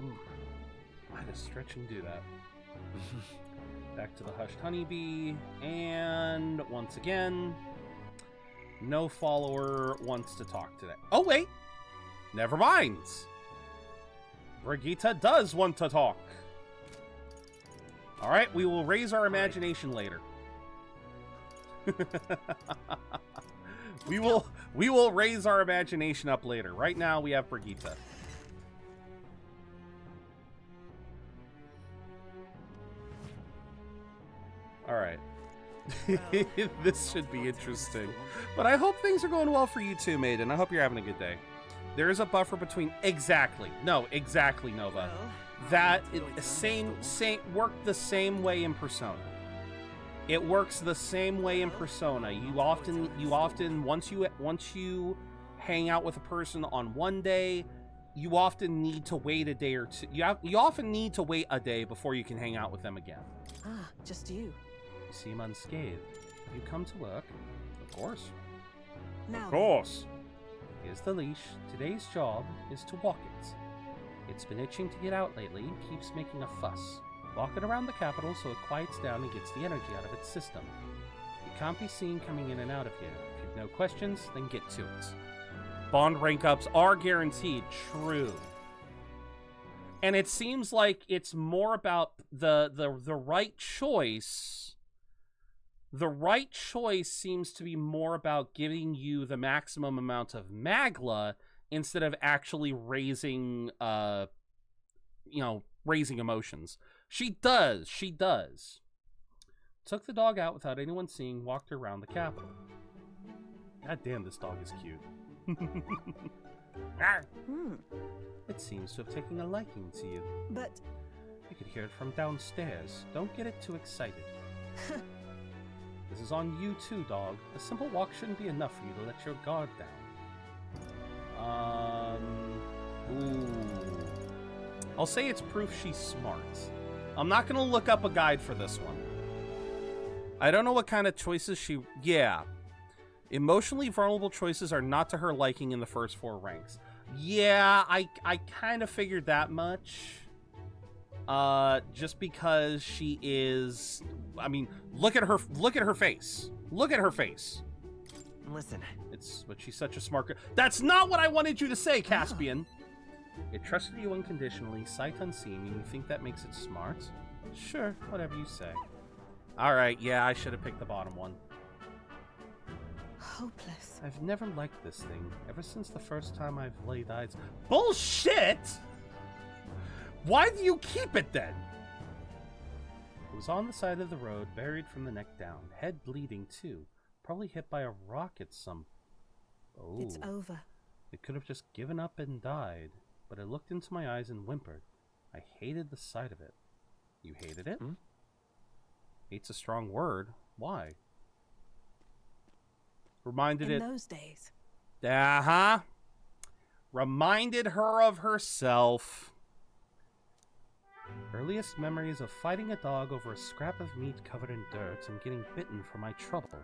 Ooh. Why does stretching do that? Back to the hushed honeybee, and once again, no follower wants to talk today. Oh wait, never mind. Brigitte does want to talk. All right, we will raise our imagination later. We will raise our imagination up later. Right now, we have Brigitte. All right. This should be interesting. But I hope things are going well for you too, Maiden. I hope you're having a good day. There is a buffer between... Exactly, Nova. Well, That worked the same way in Persona. It works the same way in Persona. You often once you hang out with a person on one day, you often need to wait a day or two. You often need to wait a day before you can hang out with them again. Ah, just you. You seem unscathed. Have you come to work? Of course. Now, Of course. Here's the leash. Today's job is to walk it. It's been itching to get out lately and keeps making a fuss. Walk it around the capital so it quiets down and gets the energy out of its system. You can't be seen coming in and out of here. If you've no questions, then get to it. Bond rank ups are guaranteed. True. And it seems like it's more about the right choice. The right choice seems to be more about giving you the maximum amount of magla instead of actually raising raising emotions. She does. Took the dog out without anyone seeing, walked her around the capital. God damn, this dog is cute. It seems to have taken a liking to you. but I could hear it from downstairs. Don't get it too excited. This is on you too, dog. A simple walk shouldn't be enough for you to let your guard down. Ooh. I'll say it's proof she's smart. I'm not gonna look up a guide for this one. I don't know what kind of choices she... Yeah. Emotionally vulnerable choices are not to her liking in the first 4 ranks. Yeah, I kind of figured that much. Just because she is... I mean, look at her face. Look at her face. listen. But she's such a smart girl. That's not what I wanted you to say, Caspian. It trusted you unconditionally, sight unseen, and you think that makes it smart? Sure, whatever you say. Alright, yeah, I should have picked the bottom one. hopeless. I've never liked this thing, ever since the first time I've laid eyes... Bullshit! Why do you keep it, then? It was on the side of the road, buried from the neck down, head bleeding, too. Probably hit by a rock at some... Oh. It's over. It could have just given up and died, but it looked into my eyes and whimpered. I hated the sight of it. You hated it? Hmm? Hate's a strong word. Why? Reminded In it... those days. Uh-huh. Reminded her of herself. Earliest memories of fighting a dog over a scrap of meat covered in dirt and getting bitten for my trouble.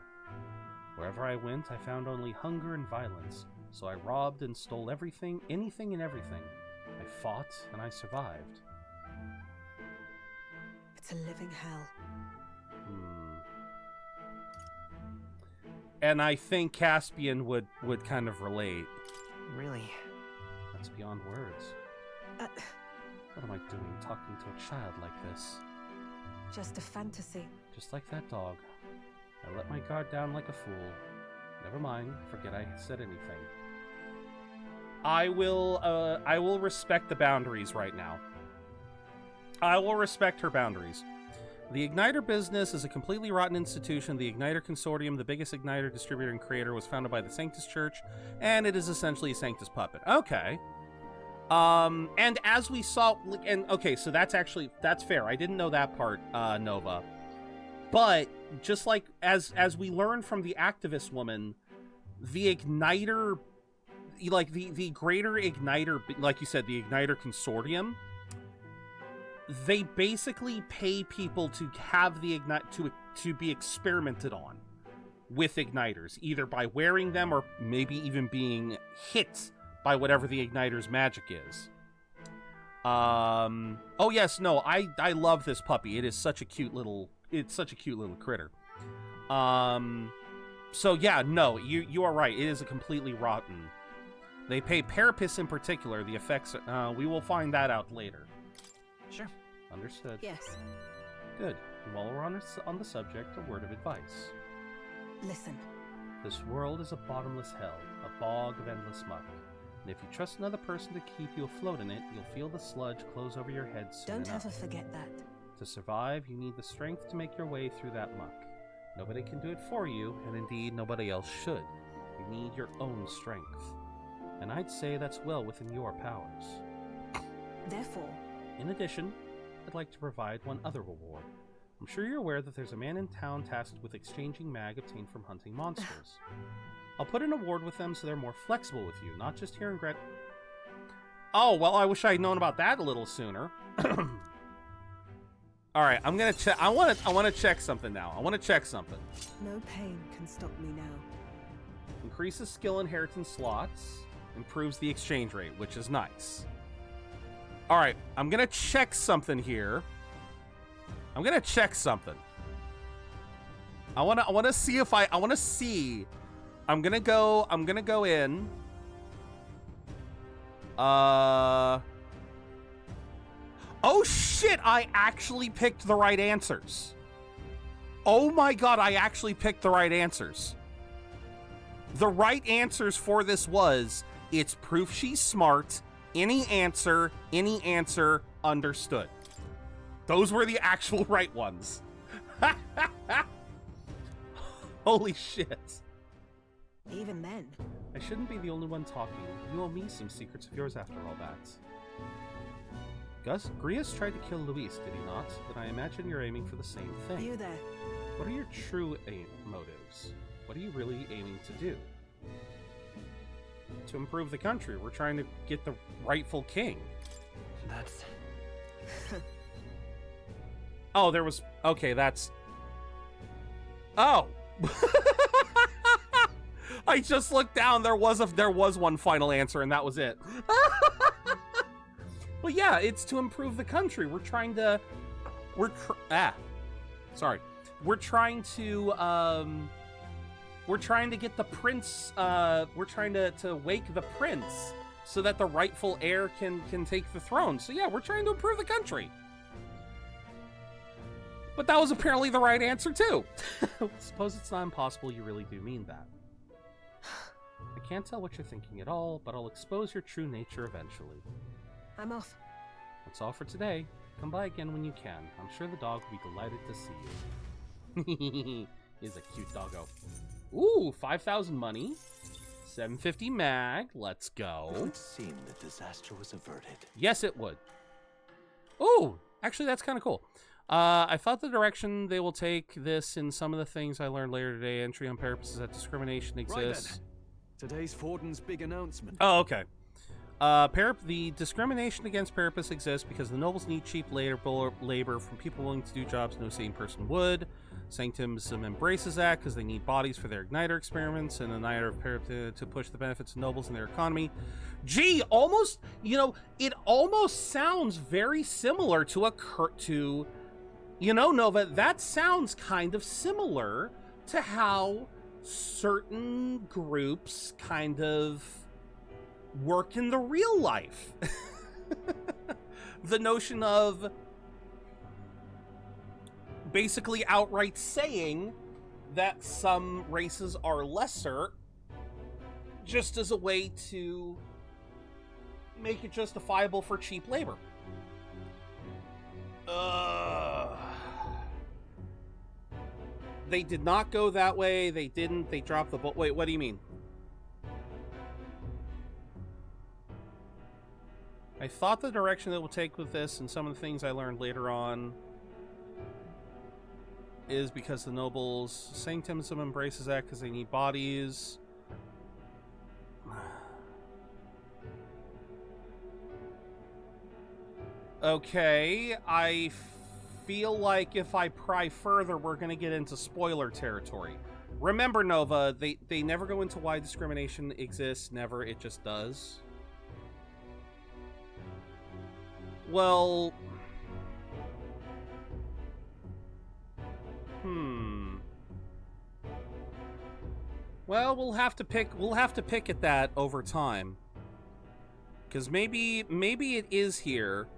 Wherever I went, I found only hunger and violence, so I robbed and stole everything, anything and everything. I fought, and I survived. It's a living hell. And I think Caspian would kind of relate. Really? That's beyond words. What am I doing talking to a child like this? Just a fantasy. Just like that dog. I let my guard down like a fool. Never mind, forget I said anything. I will respect the boundaries right now. I will respect her boundaries. The Igniter business is a completely rotten institution. The Igniter Consortium, the biggest Igniter distributor and creator, was founded by the Sanctus Church, and it is essentially a Sanctus puppet. Okay. And as we saw, and okay, so that's fair. I didn't know that part, Nova. But just like as we learned from the activist woman, the Igniter, like the greater Igniter, like you said, the Igniter Consortium, they basically pay people to have the to be experimented on with Igniters, either by wearing them or maybe even being hit by whatever the Igniter's magic is. Oh yes, no, I love this puppy. It is such a cute little critter. So yeah, no, you are right. It is a completely rotten. They pay Parapis in particular. The effects, we will find that out later. Sure. Understood. Yes. Good. And while we're on the subject, a word of advice. Listen. This world is a bottomless hell, a bog of endless muck. And if you trust another person to keep you afloat in it, you'll feel the sludge close over your head soon Don't enough. ever forget that. To survive, you need the strength to make your way through that muck. Nobody can do it for you, and indeed nobody else should. You need your own strength. And I'd say that's well within your powers. Therefore, In addition, I'd like to provide one other reward. I'm sure you're aware that there's a man in town tasked with exchanging mag obtained from hunting monsters. I'll put an award with them so they're more flexible with you, not just here in Oh, well, I wish I'd known about that a little sooner. All right, I'm gonna check. I want to check something now. I want to check something. no pain can stop me now. Increases skill inheritance slots. Improves the exchange rate, which is nice. All right, I'm gonna check something here. I'm gonna check something. I wanna see if I wanna see. I'm gonna go in. Oh shit, I actually picked the right answers. Oh my god, I actually picked the right answers. The right answers for this was, it's proof she's smart, any answer, understood. Those were the actual right ones. Holy shit. Even then, I shouldn't be the only one talking. You owe me some secrets of yours after all that. Grius tried to kill Luis, did he not? But I imagine you're aiming for the same thing. you there. What are your true motives? What are you really aiming to do? To improve the country. We're trying to get the rightful king. That's... Oh, there was... Okay, that's... Oh! I just looked down. There was one final answer, and that was it. Well, yeah, it's to improve the country. We're trying to... We're trying to get the prince... we're trying to wake the prince so that the rightful heir can take the throne. So yeah, we're trying to improve the country. But that was apparently the right answer, too. Suppose it's not impossible you really do mean that. I can't tell what you're thinking at all, but I'll expose your true nature eventually. I'm off. That's all for today. Come by again when you can. I'm sure the dog will be delighted to see you. He's a cute doggo. Ooh, 5,000 money. 750 mag. Let's go. It would seem the disaster was averted. Yes, it would. Ooh, actually, that's kind of cool. I thought the direction they will take this in some of the things I learned later today. Entry on purpose is that discrimination exists. Right then. Today's Forden's big announcement. Oh, okay. The discrimination against purpose exists because the nobles need cheap labor from people willing to do jobs no sane person would. Sanctimism embraces that because they need bodies for their igniter experiments and igniter of purpose to push the benefits of nobles in their economy. Gee, almost, it almost sounds very similar to Nova, that sounds kind of similar to how certain groups kind of work in the real life. The notion of basically outright saying that some races are lesser just as a way to make it justifiable for cheap labor. They did not go that way. They didn't. They dropped the ball. Wait, what do you mean? I thought the direction that we'll take with this and some of the things I learned later on is because the nobles, Sanctimism embraces that because they need bodies. Okay, I feel like if I pry further, we're going to get into spoiler territory. Remember, Nova, they never go into why discrimination exists. Never, it just does. Well... Well, we'll have to pick at that over time. Because maybe it is here.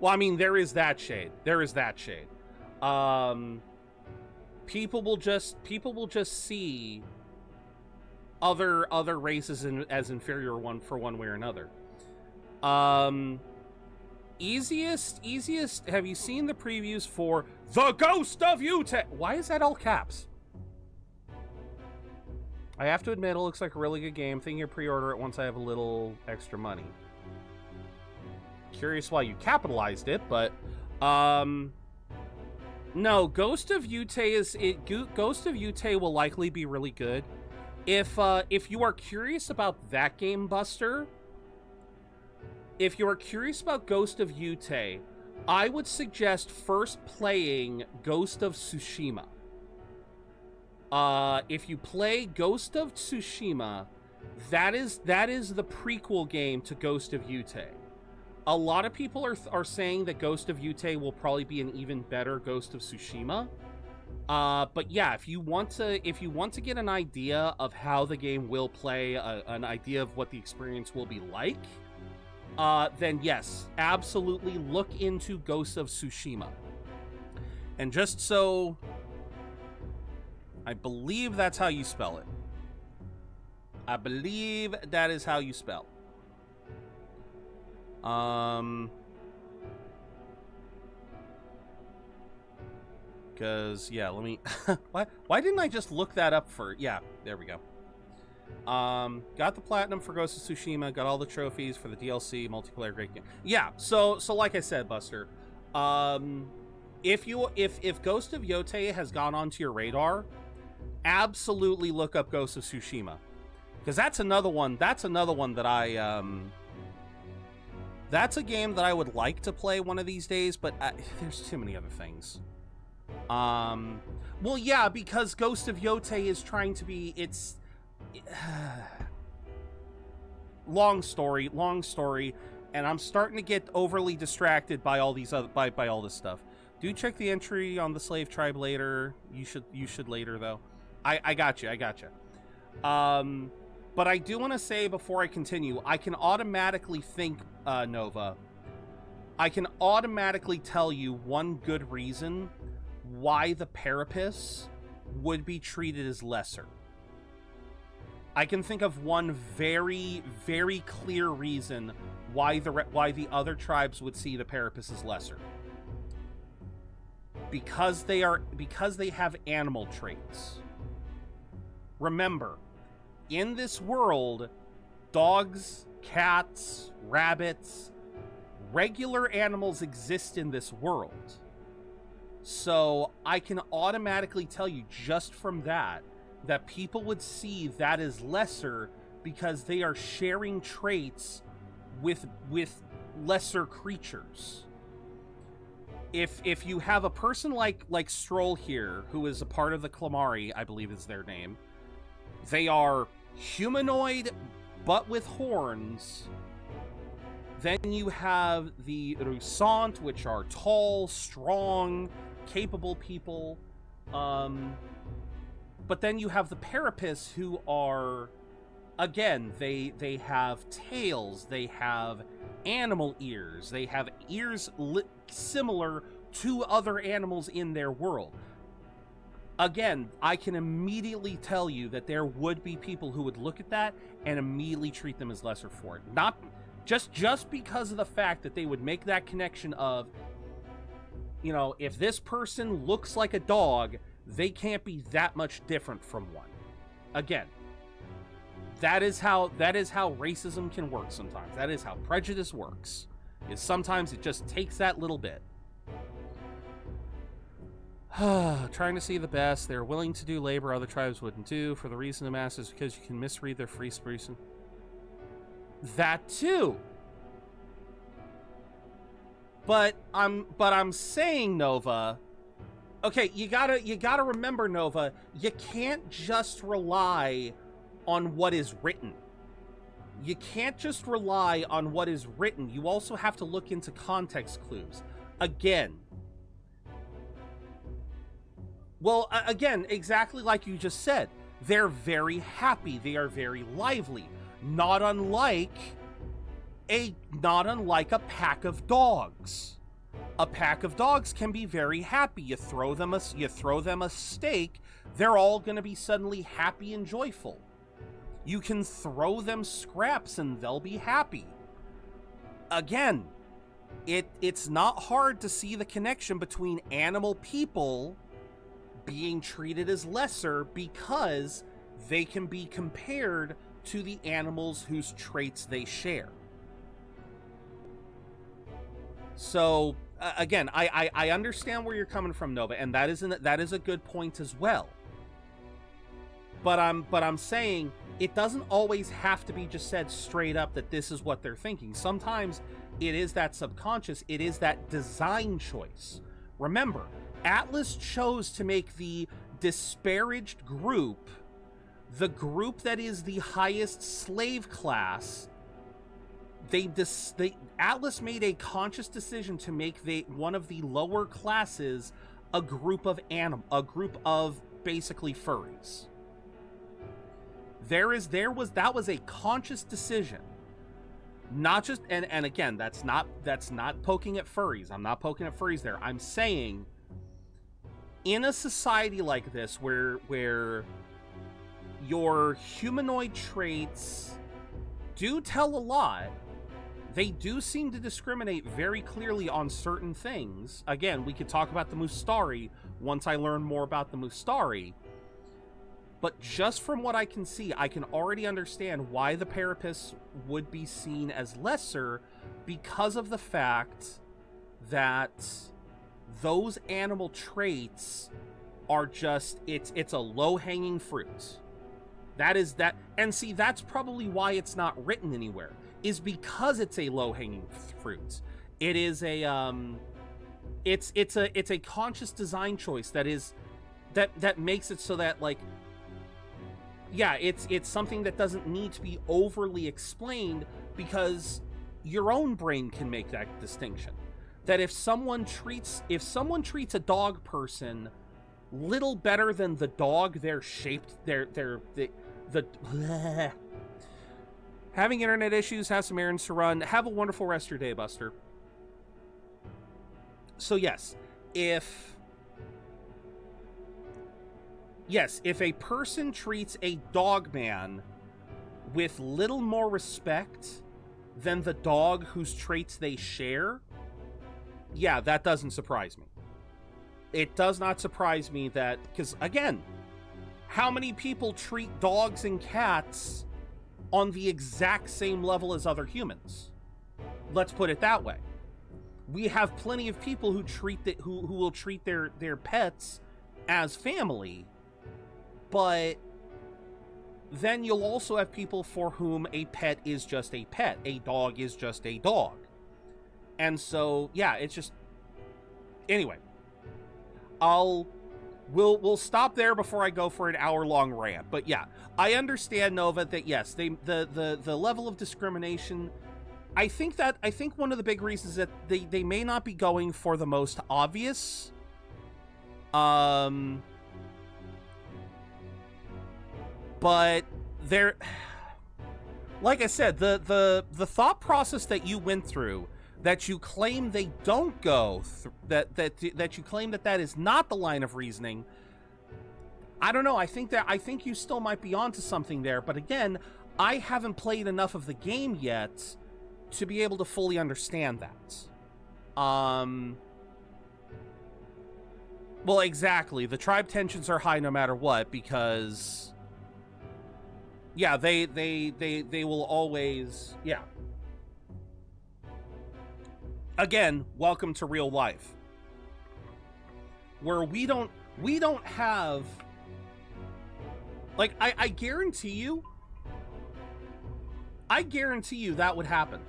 Well, I mean, there is that shade. People will just see other races as inferior for one way or another. Easiest. Have you seen the previews for The Ghost of Yutei? Why is that all caps? I have to admit, it looks like a really good game. Thinking of pre-order it once I have a little extra money. Curious why you capitalized it, but no, Ghost of Yutei Ghost of Yutei will likely be really good. If you are curious about that game, Buster, if you are curious about Ghost of Yutei, I would suggest first playing Ghost of Tsushima. If you play Ghost of Tsushima, that is the prequel game to Ghost of Yutei. A lot of people are saying that Ghost of Yutei will probably be an even better Ghost of Tsushima. But yeah, if you want to get an idea of how the game will play, an idea of what the experience will be like, then yes, absolutely look into Ghost of Tsushima. And just so, I believe that's how you spell it. I believe that is how you spell. Because, yeah, let me... why didn't I just look that up for... Yeah, there we go. Got the platinum for Ghost of Tsushima, got all the trophies for the DLC, multiplayer, great game. Yeah, so like I said, Buster, if Ghost of Yutei has gone onto your radar, absolutely look up Ghost of Tsushima. Because that's another one that I, that's a game that I would like to play one of these days, but there's too many other things. Well, yeah, because Ghost of Yutei is trying to be, long story, and I'm starting to get overly distracted by all these other, by all this stuff. Do check the entry on the slave tribe later. You should later, though. I got you. But I do want to say before I continue, I can automatically think, Nova, I can automatically tell you one good reason why the Parapus would be treated as lesser. I can think of one very, very clear reason why the other tribes would see the Parapus as lesser. Because they have animal traits. Remember, in this world, dogs, cats, rabbits, regular animals exist in this world. So I can automatically tell you just from that people would see that as lesser because they are sharing traits with lesser creatures. If you have a person like Stroll here, who is a part of the Klamari, I believe is their name, they are humanoid but with horns. Then you have the Rusant, which are tall, strong, capable people. But then you have the Parapus, who are, again, they have tails, they have animal ears, they have ears similar to other animals in their world. Again, I can immediately tell you that there would be people who would look at that and immediately treat them as lesser for it. Not just because of the fact that they would make that connection of, you know, if this person looks like a dog, they can't be that much different from one. Again, that is how racism can work sometimes. That is how prejudice works. Is sometimes it just takes that little bit. Trying to see the best. They're willing to do labor other tribes wouldn't do. For the reason I'm asked is because you can misread their free reason. That too. But I'm saying, Nova. Okay, you gotta remember, Nova. You can't just rely on what is written. You can't just rely on what is written. You also have to look into context clues. Again. Well, again, exactly like you just said. They're very happy. They are very lively. Not unlike a pack of dogs. A pack of dogs can be very happy. You throw them a steak, they're all going to be suddenly happy and joyful. You can throw them scraps and they'll be happy. Again, it's not hard to see the connection between animal people being treated as lesser because they can be compared to the animals whose traits they share. So again, I understand where you're coming from, Nova, and that is a good point as well. But I'm saying it doesn't always have to be just said straight up that this is what they're thinking. Sometimes it is that subconscious, it is that design choice. Remember, Atlas chose to make the disparaged group the group that is the highest slave class. Atlas made a conscious decision to make one of the lower classes a group of basically furries. That was a conscious decision. Not just and again, that's not poking at furries. I'm not poking at furries there. I'm saying in a society like this where your humanoid traits do tell a lot, they do seem to discriminate very clearly on certain things. Again, we could talk about the Mustari once I learn more about the Mustari. But just from what I can see, I can already understand why the Parapists would be seen as lesser because of the fact that those animal traits are just, it's a low-hanging fruit. That is that, and see, that's probably why it's not written anywhere, is because it's a low-hanging fruit. It is a, it's a conscious design choice that makes it so that, like, yeah, it's something that doesn't need to be overly explained because your own brain can make that distinction. That if someone treats a dog person little better than the dog they're shaped, having internet issues, have some errands to run. Have a wonderful rest of your day, Buster. So yes, if a person treats a dog man with little more respect than the dog whose traits they share, yeah, that doesn't surprise me. It does not surprise me that, because again, how many people treat dogs and cats on the exact same level as other humans? Let's put it that way. We have plenty of people who will treat their pets as family. But then you'll also have people for whom a pet is just a pet. A dog is just a dog. And so, yeah, it's just... Anyway. We'll stop there before I go for an hour-long rant. But yeah, I understand, Nova, that yes, the level of discrimination... I think one of the big reasons is that they may not be going for the most obvious. But they're, like I said, the thought process that you went through, that you claim they don't go that you claim that is not the line of reasoning. I don't know. I think you still might be onto something there. But again, I haven't played enough of the game yet to be able to fully understand that. Well, exactly. The tribe tensions are high no matter what, because yeah, they will always, yeah. Again, welcome to real life, where we don't have, like, I guarantee you that would happen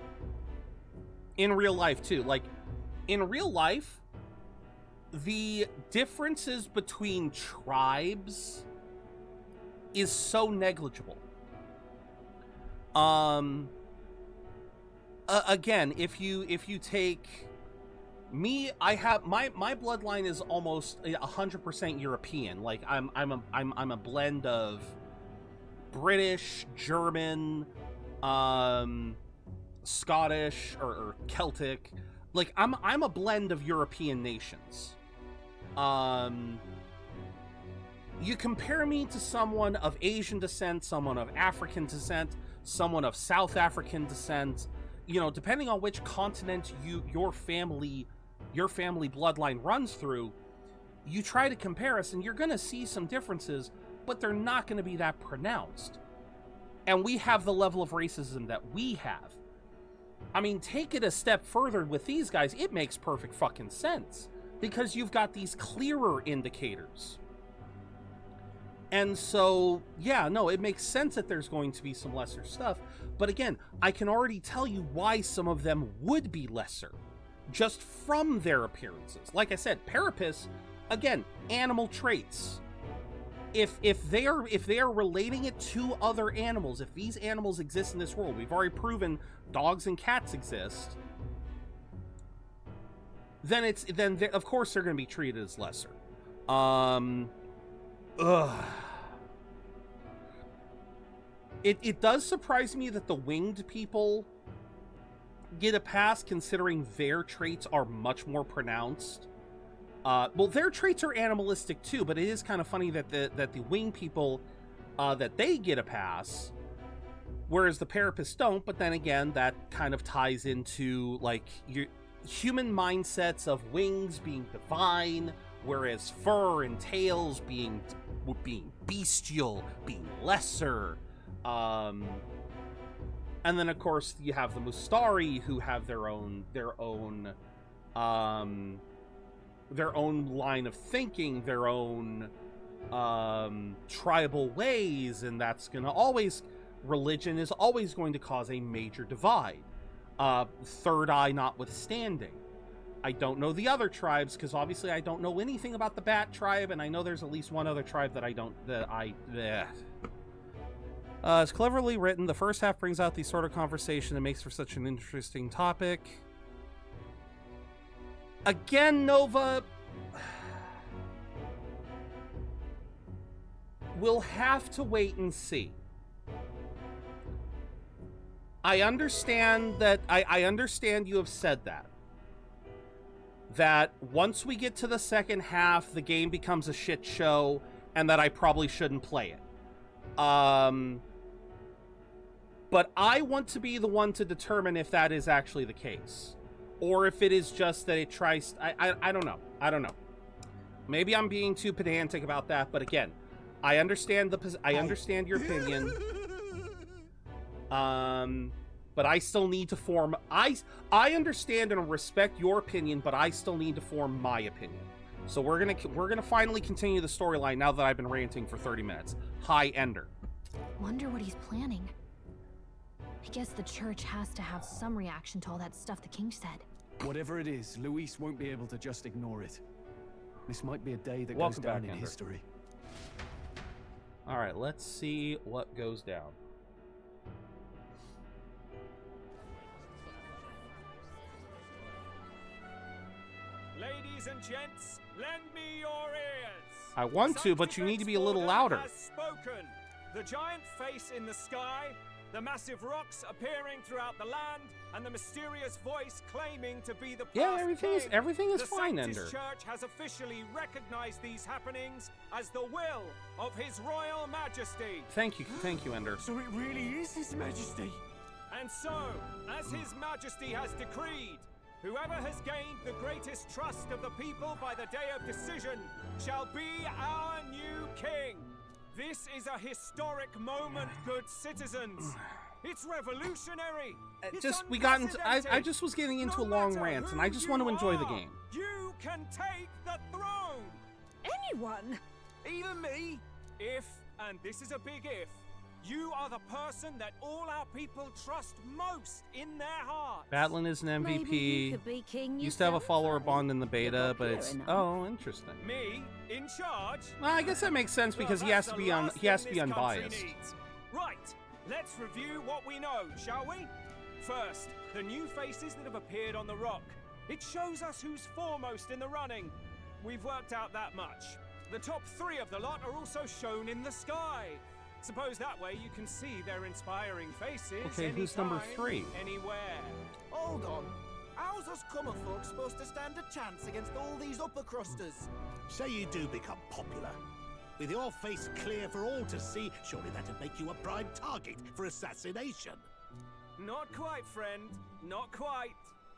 in real life too. Like, in real life, the differences between tribes is so negligible. Again, if you take me, I have my bloodline is almost 100% European. Like, I'm a blend of British, German, Scottish, or Celtic. Like, I'm a blend of European nations. You compare me to someone of Asian descent, someone of African descent, someone of South African descent, you know, depending on which continent your family bloodline runs through, you try to compare us, and you're going to see some differences, but they're not going to be that pronounced. And we have the level of racism that we have. I mean, take it a step further with these guys, it makes perfect fucking sense, because you've got these clearer indicators. And so, yeah, no, it makes sense that there's going to be some lesser stuff. But again, I can already tell you why some of them would be lesser, just from their appearances. Like I said, Parapus, again, animal traits. If they are relating it to other animals, if these animals exist in this world, we've already proven dogs and cats exist, then of course they're going to be treated as lesser. It does surprise me that the winged people get a pass, considering their traits are much more pronounced. Well, their traits are animalistic too, but it is kind of funny that the winged people that they get a pass, whereas the Parapus don't. But then again, that kind of ties into like your human mindsets of wings being divine, whereas fur and tails being bestial, being lesser. And then of course you have the Mustari, who have their own line of thinking, their own tribal ways, and that's gonna always, religion is always going to cause a major divide. Third Eye notwithstanding. I don't know the other tribes, because obviously I don't know anything about the Bat tribe, and I know there's at least one other tribe that it's cleverly written. The first half brings out the sort of conversation that makes for such an interesting topic. Again, Nova, we'll have to wait and see. I understand that, I understand you have said that once we get to the second half, the game becomes a shit show, and that I probably shouldn't play it. But I want to be the one to determine if that is actually the case. Or if it is just that it tries... I don't know. I don't know. Maybe I'm being too pedantic about that, but again, I understand your opinion. But I still need to form... I understand and respect your opinion, but I still need to form my opinion. So we're gonna finally continue the storyline now that I've been ranting for 30 minutes. Hi, Ender. Wonder what he's planning. I guess the church has to have some reaction to all that stuff the king said. Whatever it is, Luis won't be able to just ignore it. This might be a day that Welcome goes down back, in Ender. history. All right, let's see what goes down. Ladies and gents, lend me your ears. I want to, but you need to be a little louder. Has spoken. The giant face in the sky, the massive rocks appearing throughout the land, and the mysterious voice claiming to be the Yeah, past everything is the fine, Sanctus Ender. Church has officially recognized these happenings as the will of His Royal Majesty. Thank you, Ender. So it really is His Majesty. And so, as His Majesty has decreed, whoever has gained the greatest trust of the people by the day of decision shall be our new king. This is a historic moment, good citizens. It's revolutionary. I just was getting into a long rant, and I just want to enjoy the game. You can take the throne. Anyone? Even me. If, and this is a big if, you are the person that all our people trust most in their hearts. Batlin is an Maybe you MVP. could be king Used to have a yourself, follower though. bond in the beta, You're but it's popular enough. interesting. Me in charge. Well, I guess that makes sense because Well, he has that's to the be last thing this country unbiased. needs. Right, let's review what we know, shall we? First, the new faces that have appeared on the rock. It shows us who's foremost in the running. We've worked out that much. The top 3 of the lot are also shown in the sky. Suppose that way you can see their inspiring faces. Okay, who's number anytime, 3? Anywhere. Hold on. How's us common folk supposed to stand a chance against all these upper crusters? Say you do become popular. With your face clear for all to see, surely that'd make you a prime target for assassination. Not quite, friend. Not quite.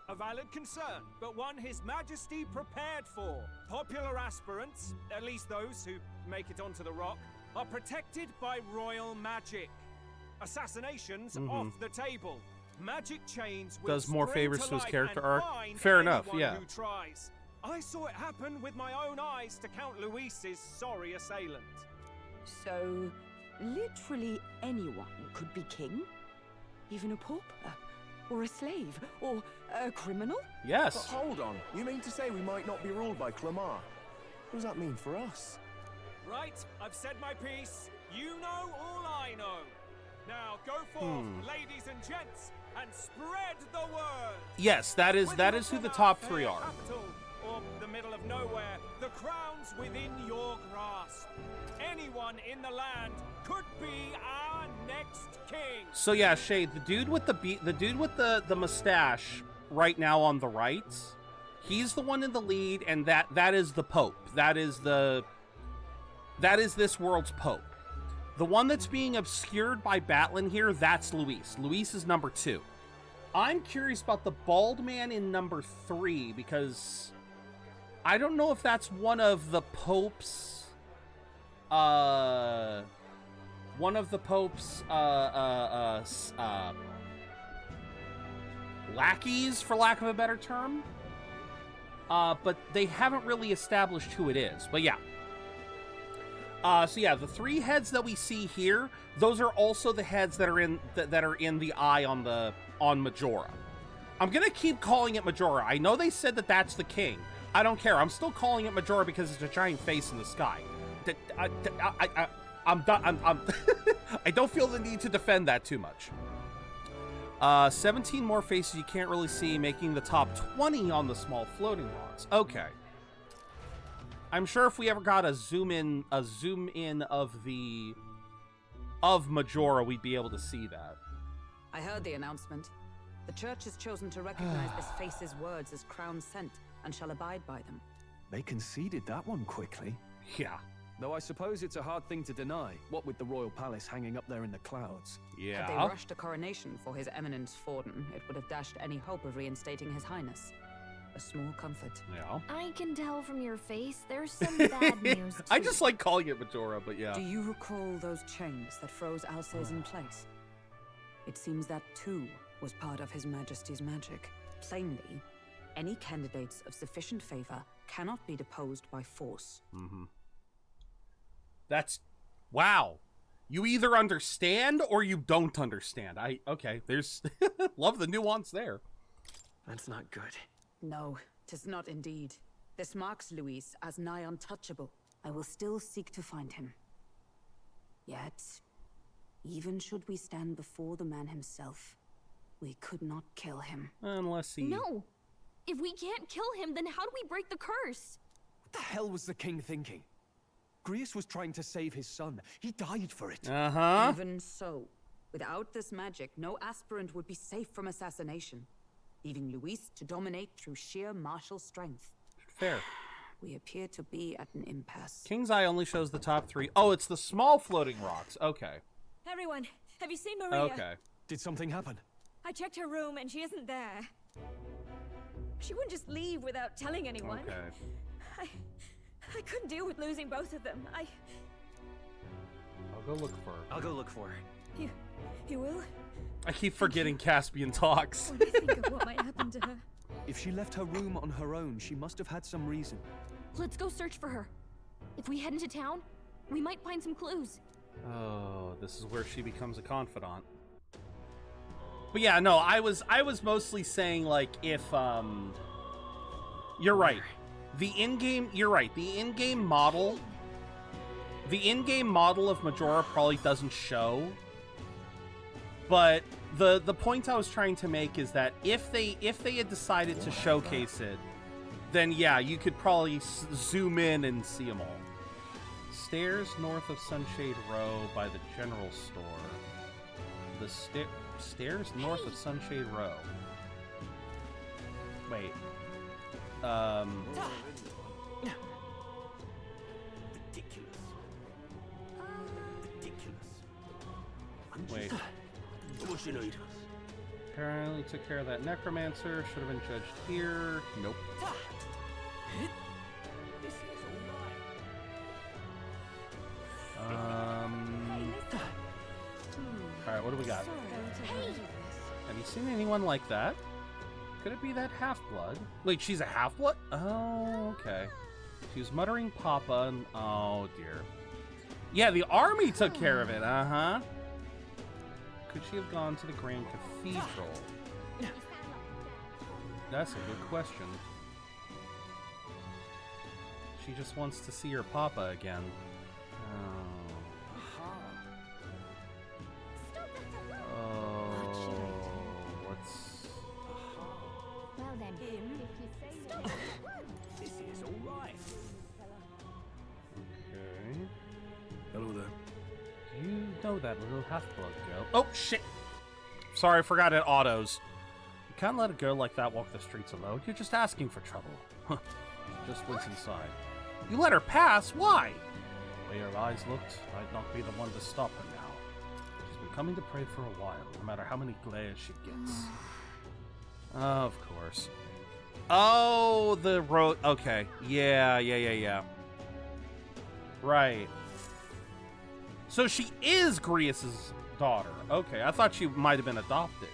A valid concern, but one His Majesty prepared for. Popular aspirants, at least those who make it onto the rock, are protected by royal magic. Assassinations off the table. Magic chains will Does more spring favors to his life character and arc. bind Fair enough, anyone yeah. who tries. I saw it happen with my own eyes to Count Luis's sorry assailant. So, literally anyone could be king? Even a pauper? Or a slave? Or a criminal? Yes. But hold on, you mean to say we might not be ruled by Clamar? What does that mean for us? Right, I've said my piece. You know all I know. Now go forth, ladies and gents, and spread the word. Yes, that is who the top three are. Capital, or the middle of nowhere, the crown's within your grasp. Anyone in the land could be our next king. So yeah, Shade, the dude with the mustache right now on the right, he's the one in the lead, and that is the Pope. That is this world's Pope. The one that's being obscured by Batlin here, that's Luis. Luis is number 2. I'm curious about the bald man in number 3, because I don't know if that's one of the Pope's lackeys, for lack of a better term. But they haven't really established who it is. But yeah. So yeah, the 3 heads that we see here, those are also the heads that are in the eye on Majora. I'm gonna keep calling it Majora. I know they said that that's the king. I don't care. I'm still calling it Majora because it's a giant face in the sky. I'm done. I don't feel the need to defend that too much. 17 more faces you can't really see, making the top 20 on the small floating rods. Okay. I'm sure if we ever got a zoom in of Majora, we'd be able to see that. I heard the announcement. The church has chosen to recognize this face's words as crown sent and shall abide by them. They conceded that one quickly. Yeah. Though I suppose it's a hard thing to deny, what with the royal palace hanging up there in the clouds. Yeah. Had they rushed a coronation for His Eminence Forden, it would have dashed any hope of reinstating His Highness. A small comfort. Yeah. I can tell from your face there's some bad news too. I just like calling it Majora, but yeah. Do you recall those chains that froze Alces in place? It seems that too was part of His Majesty's magic. Plainly, any candidates of sufficient favor cannot be deposed by force. That's... Wow. You either understand or you don't understand. Okay, there's... Love the nuance there. That's not good. No, 'tis not indeed. This marks Luis as nigh untouchable. I will still seek to find him. Yet, even should we stand before the man himself, we could not kill him. Unless he... No! If we can't kill him, then how do we break the curse? What the hell was the king thinking? Grius was trying to save his son. He died for it. Uh-huh. Even so, without this magic, no aspirant would be safe from assassination, leaving Luis to dominate through sheer martial strength. Fair. We appear to be at an impasse. King's Eye only shows the top 3. Oh, it's the small floating rocks. Okay. Everyone, have you seen Maria? Okay. Did something happen? I checked her room and she isn't there. She wouldn't just leave without telling anyone. Okay. I couldn't deal with losing both of them. I'll go look for her. I'll go look for her. You will? I keep forgetting Caspian talks. When I think of what might happen to her. If she left her room on her own, she must have had some reason. Let's go search for her. If we head into town, we might find some clues. Oh, this is where she becomes a confidant. But yeah, no, I was mostly saying, like, if you're right. You're right. The in-game model of Majora probably doesn't show. But the point I was trying to make is that if they had decided to showcase it, then yeah, you could probably zoom in and see them all. Stairs north of Sunshade Row by the general store. The stairs north of Sunshade Row. Wait. Ridiculous. Wait. What you need? Apparently took care of that necromancer. Should have been judged here. Nope. Alright, what do we got? Have you seen anyone like that? Could it be that half-blood? Wait, she's a half-blood? Oh, okay. She was muttering Papa and... Oh, dear. Yeah, the army took care of it, uh-huh. Could she have gone to the Grand Cathedral? That's a good question. She just wants to see her Papa again. What's... Well then, if you say so. This is all right. Okay. Hello there. You know that little half-blood girl. Oh, shit! Sorry, I forgot it autos. You can't let a girl like that walk the streets alone. You're just asking for trouble. She just went inside. You let her pass? Why? The way her eyes looked, I'd not be the one to stop her now. She's been coming to pray for a while, no matter how many glares she gets. Of course. Oh, the road. Okay. Yeah. Right. So she is Grius's daughter. Okay, I thought she might have been adopted.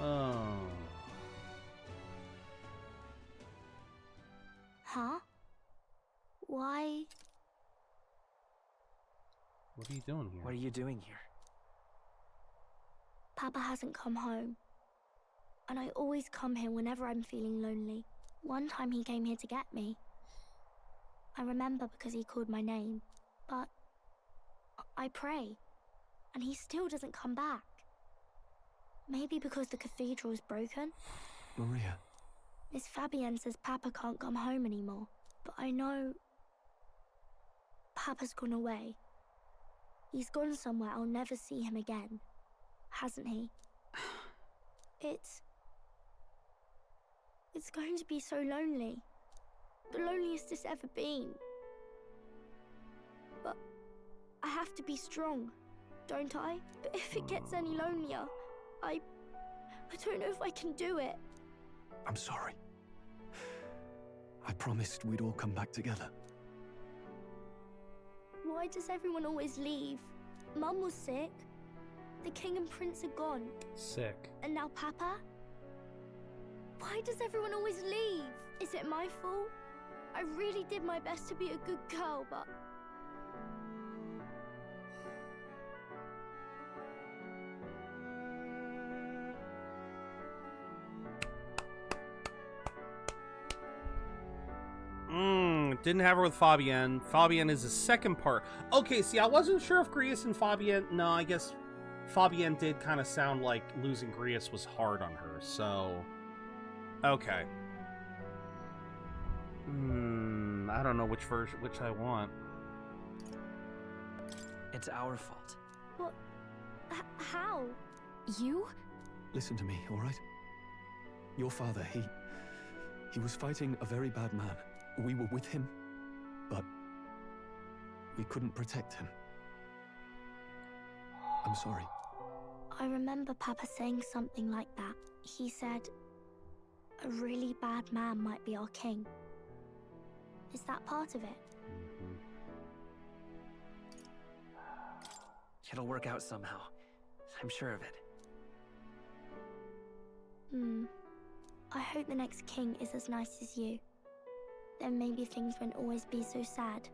Oh. Huh? Why? What are you doing here? What are you doing here? Papa hasn't come home. And I always come here whenever I'm feeling lonely. One time he came here to get me. I remember because he called my name. But I pray, and he still doesn't come back. Maybe because the cathedral's broken? Maria. Miss Fabienne says Papa can't come home anymore, but I know Papa's gone away. He's gone somewhere I'll never see him again, hasn't he? It's going to be so lonely. The loneliest it's ever been. But I have to be strong, don't I? But if it gets any lonelier, I don't know if I can do it. I'm sorry. I promised we'd all come back together. Why does everyone always leave? Mum was sick. The king and prince are gone. Sick. And now Papa? Why does everyone always leave? Is it my fault? I really did my best to be a good girl, but... Didn't have her with Fabienne. Fabienne is the second part. Okay, see, I wasn't sure if Grius and Fabienne... No, I guess Fabienne did kind of sound like losing Grius was hard on her, so... Okay. I don't know which version, which I want. It's our fault. What? How? You? Listen to me, all right? Your father, he was fighting a very bad man. We were with him, but we couldn't protect him. I'm sorry. I remember Papa saying something like that. He said, a really bad man might be our king. Is that part of it? It'll work out somehow. I'm sure of it. I hope the next king is as nice as you. Then maybe things won't always be so sad.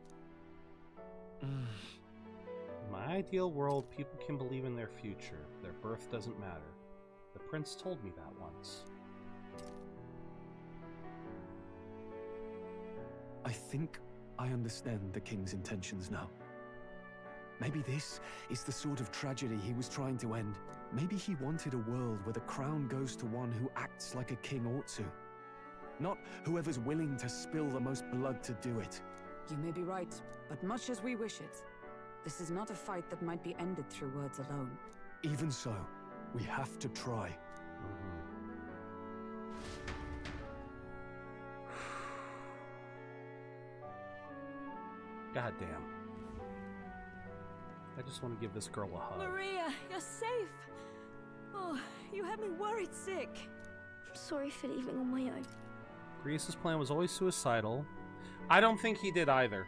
In my ideal world, people can believe in their future. Their birth doesn't matter. The prince told me that once. I think I understand the king's intentions now. Maybe this is the sort of tragedy he was trying to end. Maybe he wanted a world where the crown goes to one who acts like a king ought to. Not whoever's willing to spill the most blood to do it. You may be right, but much as we wish it, this is not a fight that might be ended through words alone. Even so, we have to try. God damn. I just want to give this girl a hug. Maria, you're safe. Oh, you had me worried sick. I'm sorry for leaving on my own. Grievous' plan was always suicidal. I don't think he did either.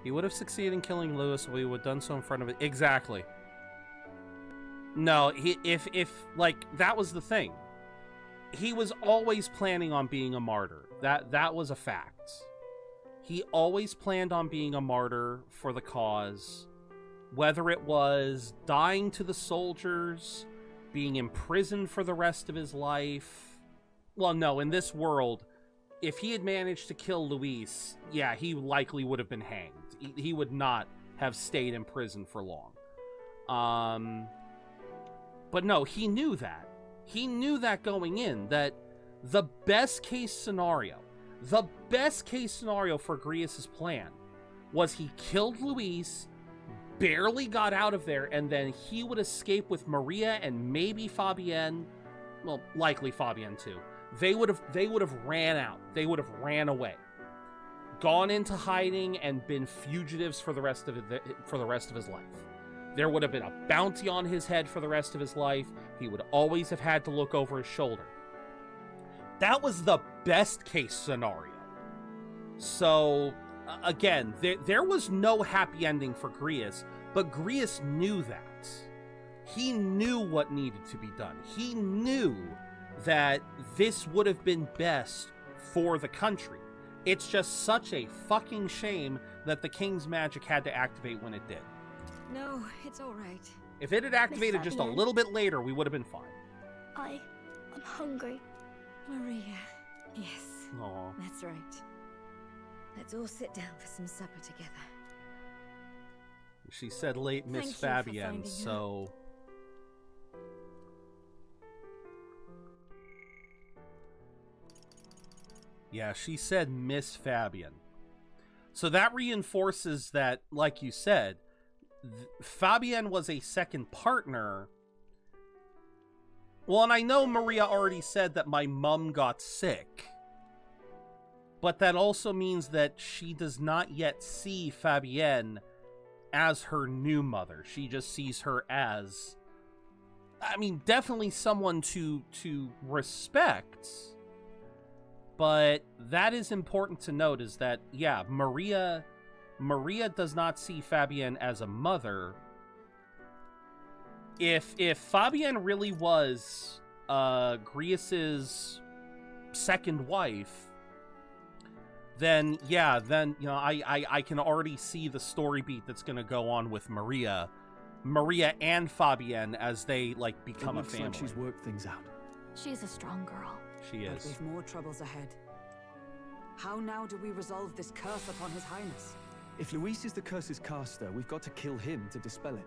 He would have succeeded in killing Lewis, but he would have done so in front of it. Exactly. No, if like, that was the thing. He was always planning on being a martyr. That was a fact. He always planned on being a martyr for the cause. Whether it was dying to the soldiers, being imprisoned for the rest of his life. Well, no, in this world, if he had managed to kill Luis, yeah, he likely would have been hanged. He would not have stayed in prison for long. But no, he knew that. He knew that going in, that the best case scenario for Grievous' plan was he killed Luis, barely got out of there, and then he would escape with Maria and maybe Fabienne. Well, likely Fabienne too. They would have ran out. They would have ran away, gone into hiding, and been fugitives for the rest of his life. There would have been a bounty on his head for the rest of his life. He would always have had to look over his shoulder. That was the best case scenario. So, again, there was no happy ending for Grievous, but Grievous knew that. He knew what needed to be done. He knew that this would have been best for the country. It's just such a fucking shame that the King's magic had to activate when it did. No, it's all right. If it had activated just a little bit later, we would have been fine. I'm hungry. Maria. Yes. Aw. That's right. Let's all sit down for some supper together. She said late Miss Thank you for Fabienne, finding her. so... Yeah, she said Miss Fabienne. So that reinforces that, like you said, Fabienne was a second partner. Well, and I know Maria already said that my mum got sick. But that also means that she does not yet see Fabienne as her new mother. She just sees her as, I mean, definitely someone to respect. But that is important to note, is that, yeah, Maria does not see Fabienne as a mother. If Fabienne really was Grievous' second wife, then yeah, then you know I can already see the story beat that's gonna go on with Maria and Fabienne as they like become a family. Like she's worked things out. She's a strong girl. She But is. we've more troubles ahead. How now do we resolve this curse upon His Highness? If Luis is the curse's caster, we've got to kill him to dispel it.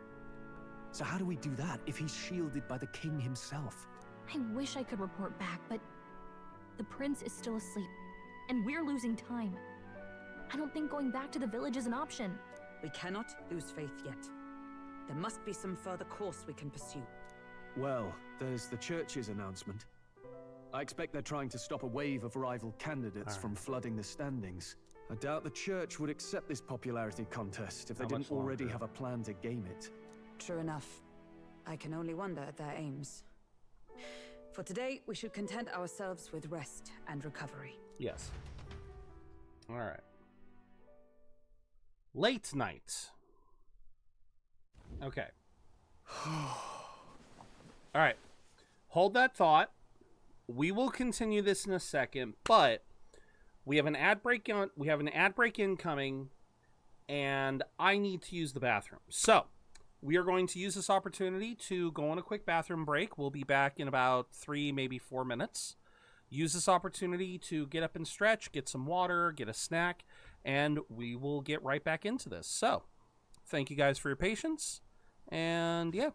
So how do we do that if he's shielded by the king himself? I wish I could report back, but the prince is still asleep, and we're losing time. I don't think going back to the village is an option. We cannot lose faith yet. There must be some further course we can pursue. Well, there's the church's announcement. I expect they're trying to stop a wave of rival candidates from flooding the standings. I doubt the church would accept this popularity contest if they didn't already have a plan to game it. True enough. I can only wonder at their aims. For today, we should content ourselves with rest and recovery. Yes. All right. Late night. Okay. All right. Hold that thought. We will continue this in a second, but we have an ad break on. We have an ad break incoming, and I need to use the bathroom. So we are going to use this opportunity to go on a quick bathroom break. We'll be back in about 3, maybe 4 minutes. Use this opportunity to get up and stretch, get some water, get a snack, and we will get right back into this. So thank you guys for your patience, and yeah.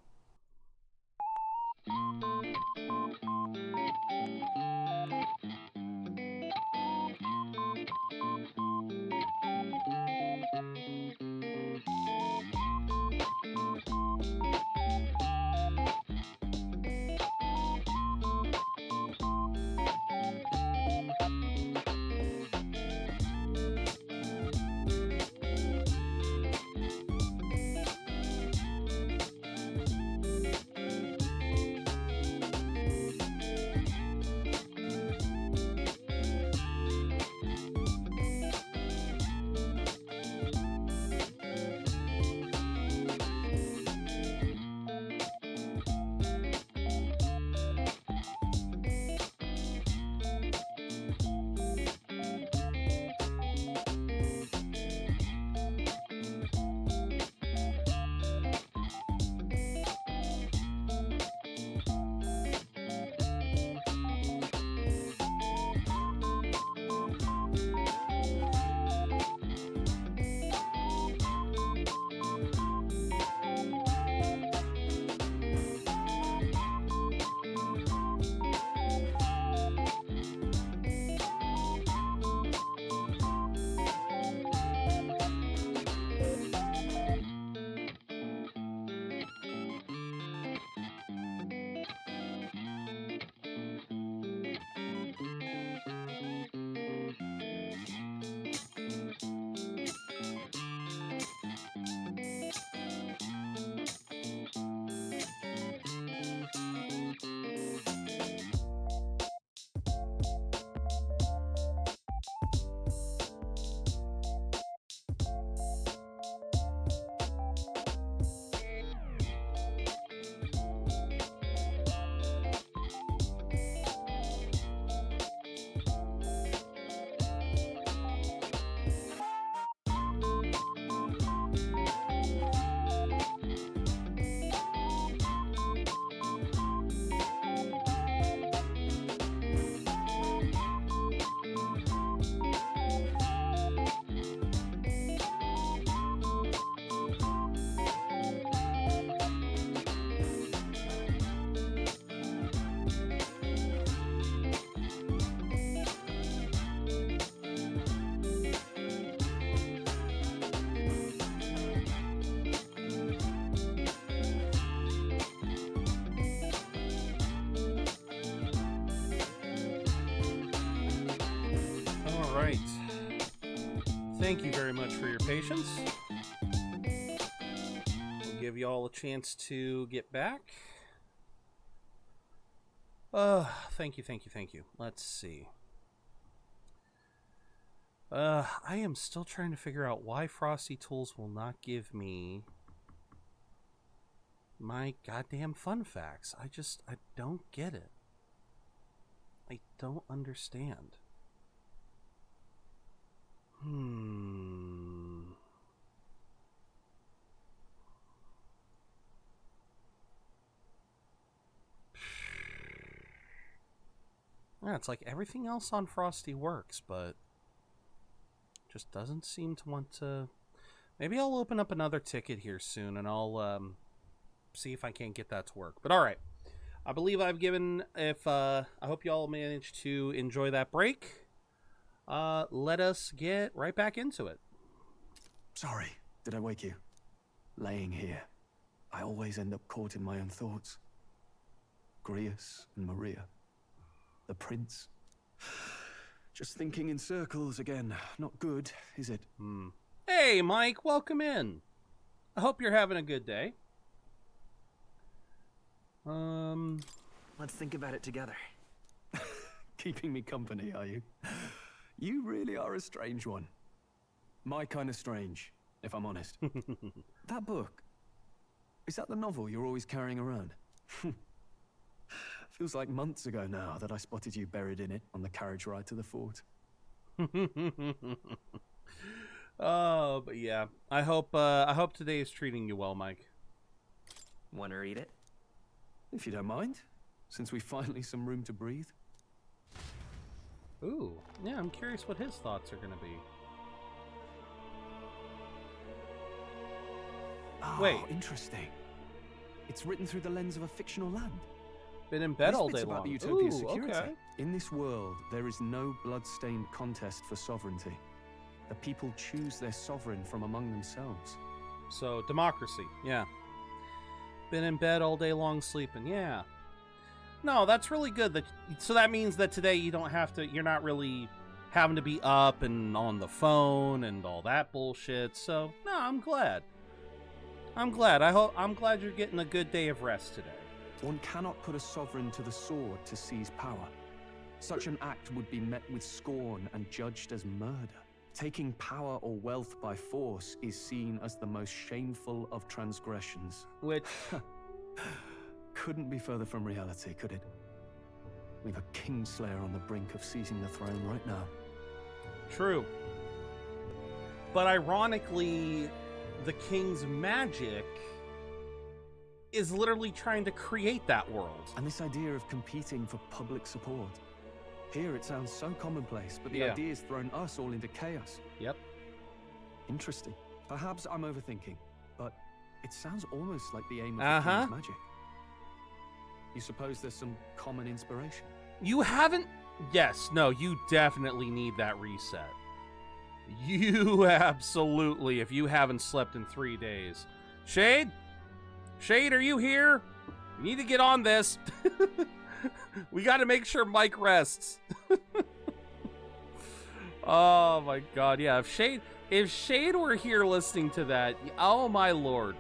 right. Thank you very much for your patience. We'll give you all a chance to get back. Thank you. Let's see. I am still trying to figure out why Frosty Tools will not give me my goddamn fun facts. I don't get it. I don't understand. Yeah, it's like everything else on Frosty works, but just doesn't seem to want to. Maybe I'll open up another ticket here soon, and I'll see if I can't get that to work. But all right, I believe I've given. I hope you all managed to enjoy that break. Let us get right back into it. Sorry, did I wake you? Laying here, I always end up caught in my own thoughts. Grius and Maria. The prince. Just thinking in circles again. Not good, is it? Hey, Mike, welcome in. I hope you're having a good day. Let's think about it together. Keeping me company, are you? You really are a strange one. My kind of strange, if I'm honest. That book, is that the novel you're always carrying around? Feels like months ago now that I spotted you buried in it on the carriage ride to the fort. Oh, but yeah. I hope today is treating you well, Mike. Want to read it? If you don't mind, since we finally some room to breathe. Ooh, yeah, I'm curious what his thoughts are going to be. Oh, wait. Interesting. It's written through the lens of a fictional land. Been in bed This all bit's day about long. the utopia's Ooh, security. okay. In this world, there is no blood-stained contest for sovereignty. The people choose their sovereign from among themselves. So, democracy, yeah. Been in bed all day long sleeping, yeah. No, that's really good. So that means that today you don't have to, you're not really having to be up and on the phone and all that bullshit. So, no, I'm glad. I'm glad you're getting a good day of rest today. One cannot put a sovereign to the sword to seize power. Such an act would be met with scorn and judged as murder. Taking power or wealth by force is seen as the most shameful of transgressions. Which couldn't be further from reality, could it? We've a Kingslayer on the brink of seizing the throne right now. True. But ironically, the king's magic is literally trying to create that world. And this idea of competing for public support. Here it sounds so commonplace, but the idea's thrown us all into chaos. Yep. Interesting. Perhaps I'm overthinking, but it sounds almost like the aim of the king's magic. You suppose there's some common inspiration? You haven't... Yes, no, you definitely need that reset. You absolutely, if you haven't slept in 3 days. Shade? Shade, are you here? You need to get on this. We got to make sure Mike rests. Oh my god, yeah. If Shade were here listening to that, oh my lord.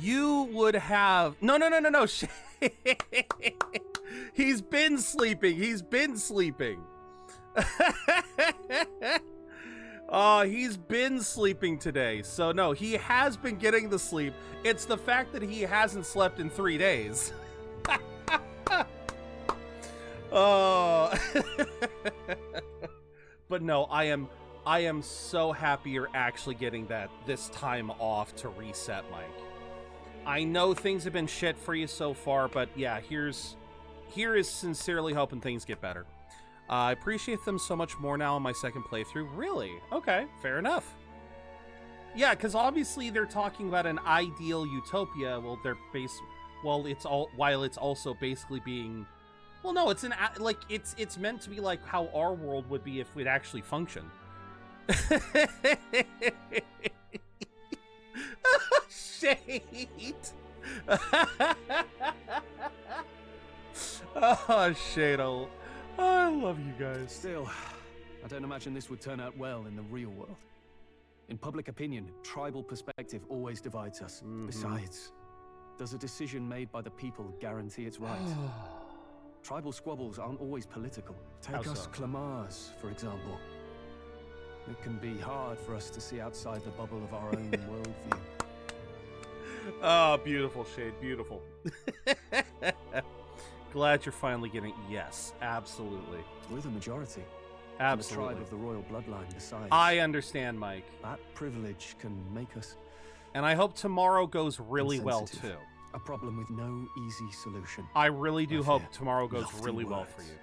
You would have... No. Shade. He's been sleeping. He's been sleeping. He's been sleeping today. So no, he has been getting the sleep. It's the fact that he hasn't slept in 3 days. Oh. But no, I am so happy you're actually getting this time off to reset, Mike. I know things have been shit for you so far, but yeah, here is sincerely hoping things get better. I appreciate them so much more now on my second playthrough. Really? Okay, fair enough. Yeah, because obviously they're talking about an ideal utopia. Well, while it's also basically being, well, no, it's it's meant to be like how our world would be if it actually functioned. Shade. Oh, Shade. I love you guys. Still, I don't imagine this would turn out well in the real world. In public opinion, tribal perspective always divides us. Besides, does a decision made by the people guarantee its right? Tribal squabbles aren't always political. Take us Clamars, for example. It can be hard for us to see outside the bubble of our own worldview. Oh, beautiful, Shade, beautiful. Glad you're finally getting... Yes, absolutely. We're the majority. Absolutely. And the tribe of the royal bloodline besides. I understand, Mike. That privilege can make us... And I hope tomorrow goes really well, too. A problem with no easy solution. I really do hope tomorrow goes really well for you.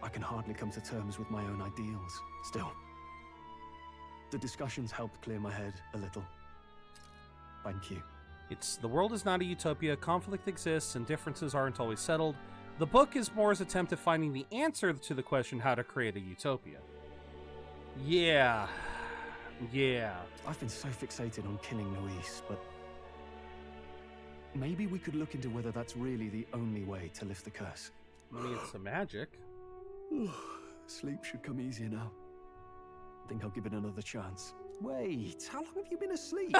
I can hardly come to terms with my own ideals. Still, the discussions helped clear my head a little. Thank you. The world is not a utopia. Conflict exists and differences aren't always settled. The book is Moore's attempt at finding the answer to the question how to create a utopia. Yeah. I've been so fixated on killing Luis, but maybe we could look into whether that's really the only way to lift the curse. I mean, it's a magic. Sleep should come easier now. I think I'll give it another chance. Wait, how long have you been asleep?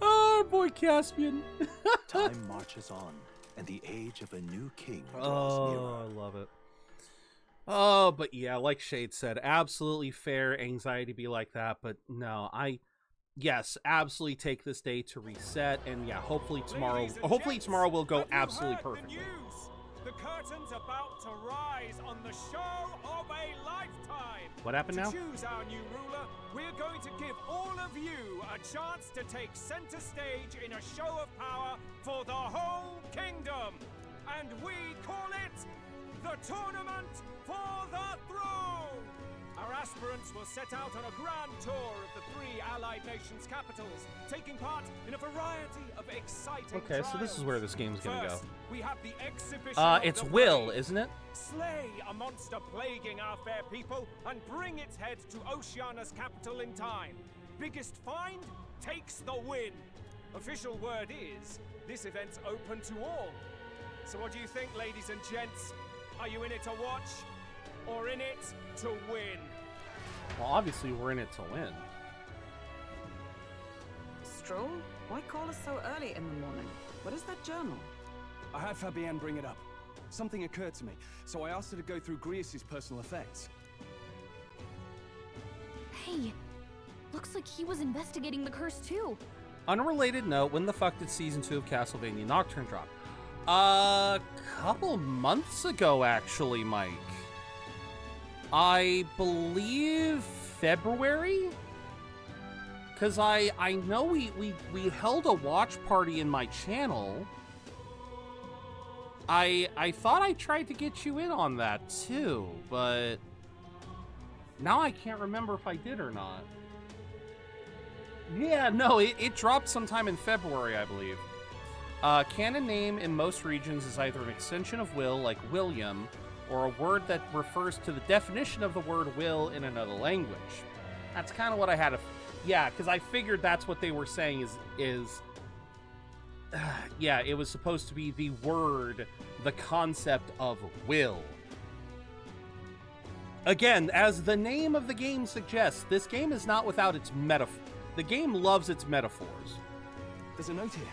Oh, boy, Caspian. Time marches on, and the age of a new king draws nearer. Oh, I love it. Oh, but yeah, like Shade said, absolutely fair anxiety be like that, but no, yes, absolutely take this day to reset, and yeah, hopefully tomorrow will go absolutely perfectly. The curtain's about to rise on the show of a lifetime. What happened now? To choose our new ruler, we're going to give all of you a chance to take center stage in a show of power for the whole kingdom. And we call it the Tournament for the Throne. Our aspirants will set out on a grand tour of the 3 allied nations' capitals, taking part in a variety of exciting Okay, so this is where this game's gonna go. We have the exhibition it's of the Will, brave. isn't it? Slay a monster plaguing our fair people and bring its head to Oceania's capital in time. Biggest find takes the win. Official word is, this event's open to all. So what do you think, ladies and gents? Are you in it to watch, or in it to win? Well, obviously we're in it to win. Stroll? Why call us so early in the morning? What is that journal? I had Fabienne bring it up. Something occurred to me, so I asked her to go through Grius' personal effects. Hey, looks like he was investigating the curse too. Unrelated note, when the fuck did Season 2 of Castlevania Nocturne drop? A couple months ago, actually, Mike. I believe February? Because I know we held a watch party in my channel. I thought I tried to get you in on that too, but now I can't remember if I did or not. Yeah, no, it dropped sometime in February, I believe. Canon name in most regions is either an extension of will, like William, or a word that refers to the definition of the word will in another language. That's kind of what I had to... Yeah, because I figured that's what they were saying is yeah, it was supposed to be the word, the concept of will. Again, as the name of the game suggests, this game is not without its metaphor. The game loves its metaphors. There's a note here.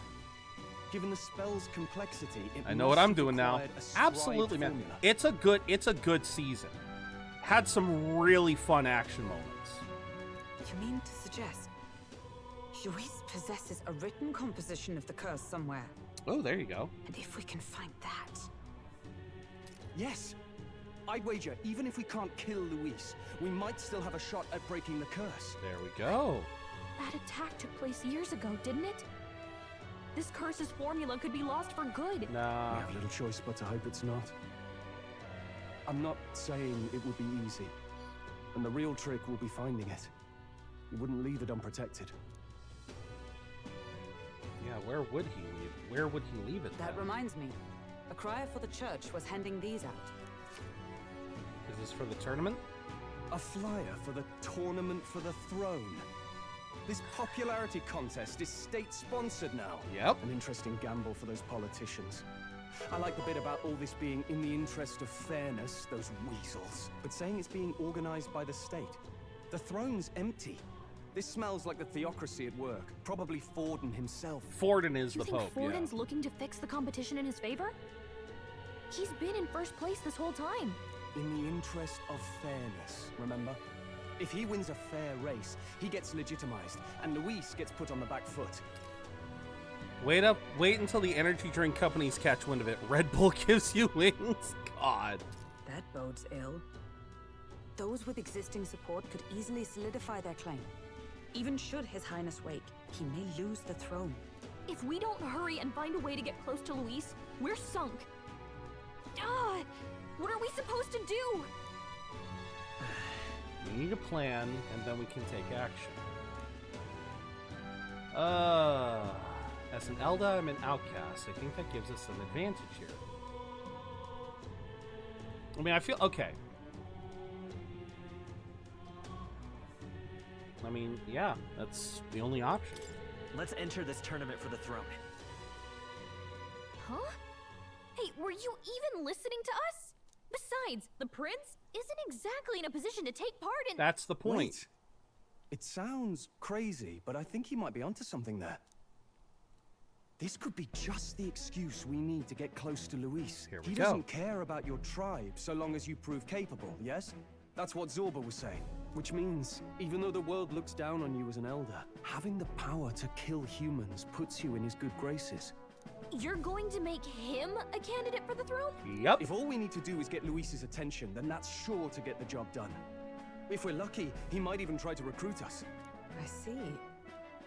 Given the spell's complexity, I know what I'm doing now. Absolutely, man. It's a good season. Had some really fun action moments. You mean to suggest Luis possesses a written composition of the curse somewhere? Oh, there you go. And if we can find that... Yes! I'd wager, even if we can't kill Luis, we might still have a shot at breaking the curse. There we go. That attack took place years ago, didn't it? This curse's formula could be lost for good. Nah. We have little choice but to hope it's not. I'm not saying it would be easy. And the real trick will be finding it. We wouldn't leave it unprotected. Yeah, where would he leave? Where would he leave it then? That reminds me. A crier for the church was handing these out. Is this for the tournament? A flyer for the Tournament for the Throne. This popularity contest is state-sponsored now. Yep. An interesting gamble for those politicians. I like the bit about all this being in the interest of fairness, those weasels. But saying it's being organized by the state. The throne's empty. This smells like the theocracy at work. Probably Forden himself. Forden is You the think Pope, Forden's looking to fix the competition in his favor? He's been in first place this whole time. In the interest of fairness, remember? If he wins a fair race, he gets legitimized, and Luis gets put on the back foot. Wait until the energy drink companies catch wind of it. Red Bull gives you wings? God. That bodes ill. Those with existing support could easily solidify their claim. Even should His Highness wake, he may lose the throne. If we don't hurry and find a way to get close to Luis, we're sunk. What are we supposed to do? We need a plan, and then we can take action. As an Elda, I'm an outcast. I think that gives us an advantage here. I mean, I feel... Okay. I mean, yeah, that's the only option. Let's enter this tournament for the throne. Huh? Hey, were you even listening to us? Besides, the prince isn't exactly in a position to take part in... That's the point. Wait. It sounds crazy, but I think he might be onto something there. This could be just the excuse we need to get close to Luis. Here we He go. doesn't care about your tribe so long as you prove capable, yes? That's what Zorba was saying. Which means, even though the world looks down on you as an elder, having the power to kill humans puts you in his good graces. You're going to make him a candidate for the throne? Yep. If all we need to do is get Luis's attention, then that's sure to get the job done. If we're lucky, he might even try to recruit us. I see.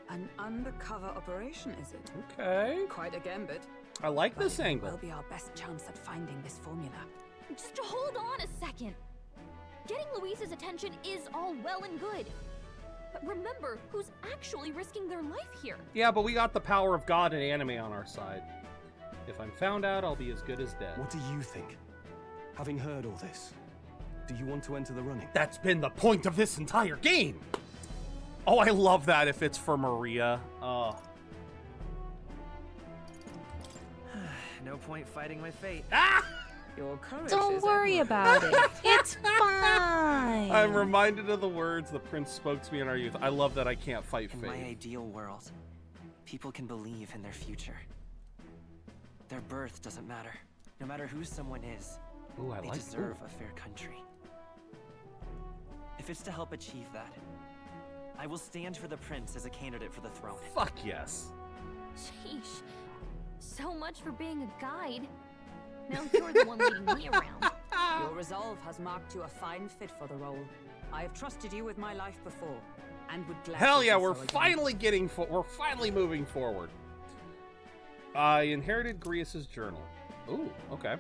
An undercover operation, is it? Okay. Quite a gambit. I like But this it angle. will be our best chance at finding this formula. Just hold on a second. Getting Luis's attention is all well and good. But remember who's actually risking their life here. Yeah, but we got the power of God and anime on our side. If I'm found out, I'll be as good as dead. What do you think? Having heard all this, do you want to enter the running? That's been the point of this entire game! Oh, I love that if it's for Maria. No point fighting my fate. Ah! Your courage Don't is worry about it. It's fine. I'm reminded of the words the prince spoke to me in our youth. I love that I can't fight In fate. my ideal world, people can believe in their future. Their birth doesn't matter. No matter who someone is, Ooh, they deserve a fair country. If it's to help achieve that, I will stand for the prince as a candidate for the throne. Fuck yes. Sheesh. So much for being a guide. Now you're the one leading me around. Your resolve has marked you a fine fit for the role. I have trusted you with my life before, and would gladly Hell yeah, do we're so again. finally we're finally moving forward. I inherited Grius's journal. Ooh, okay.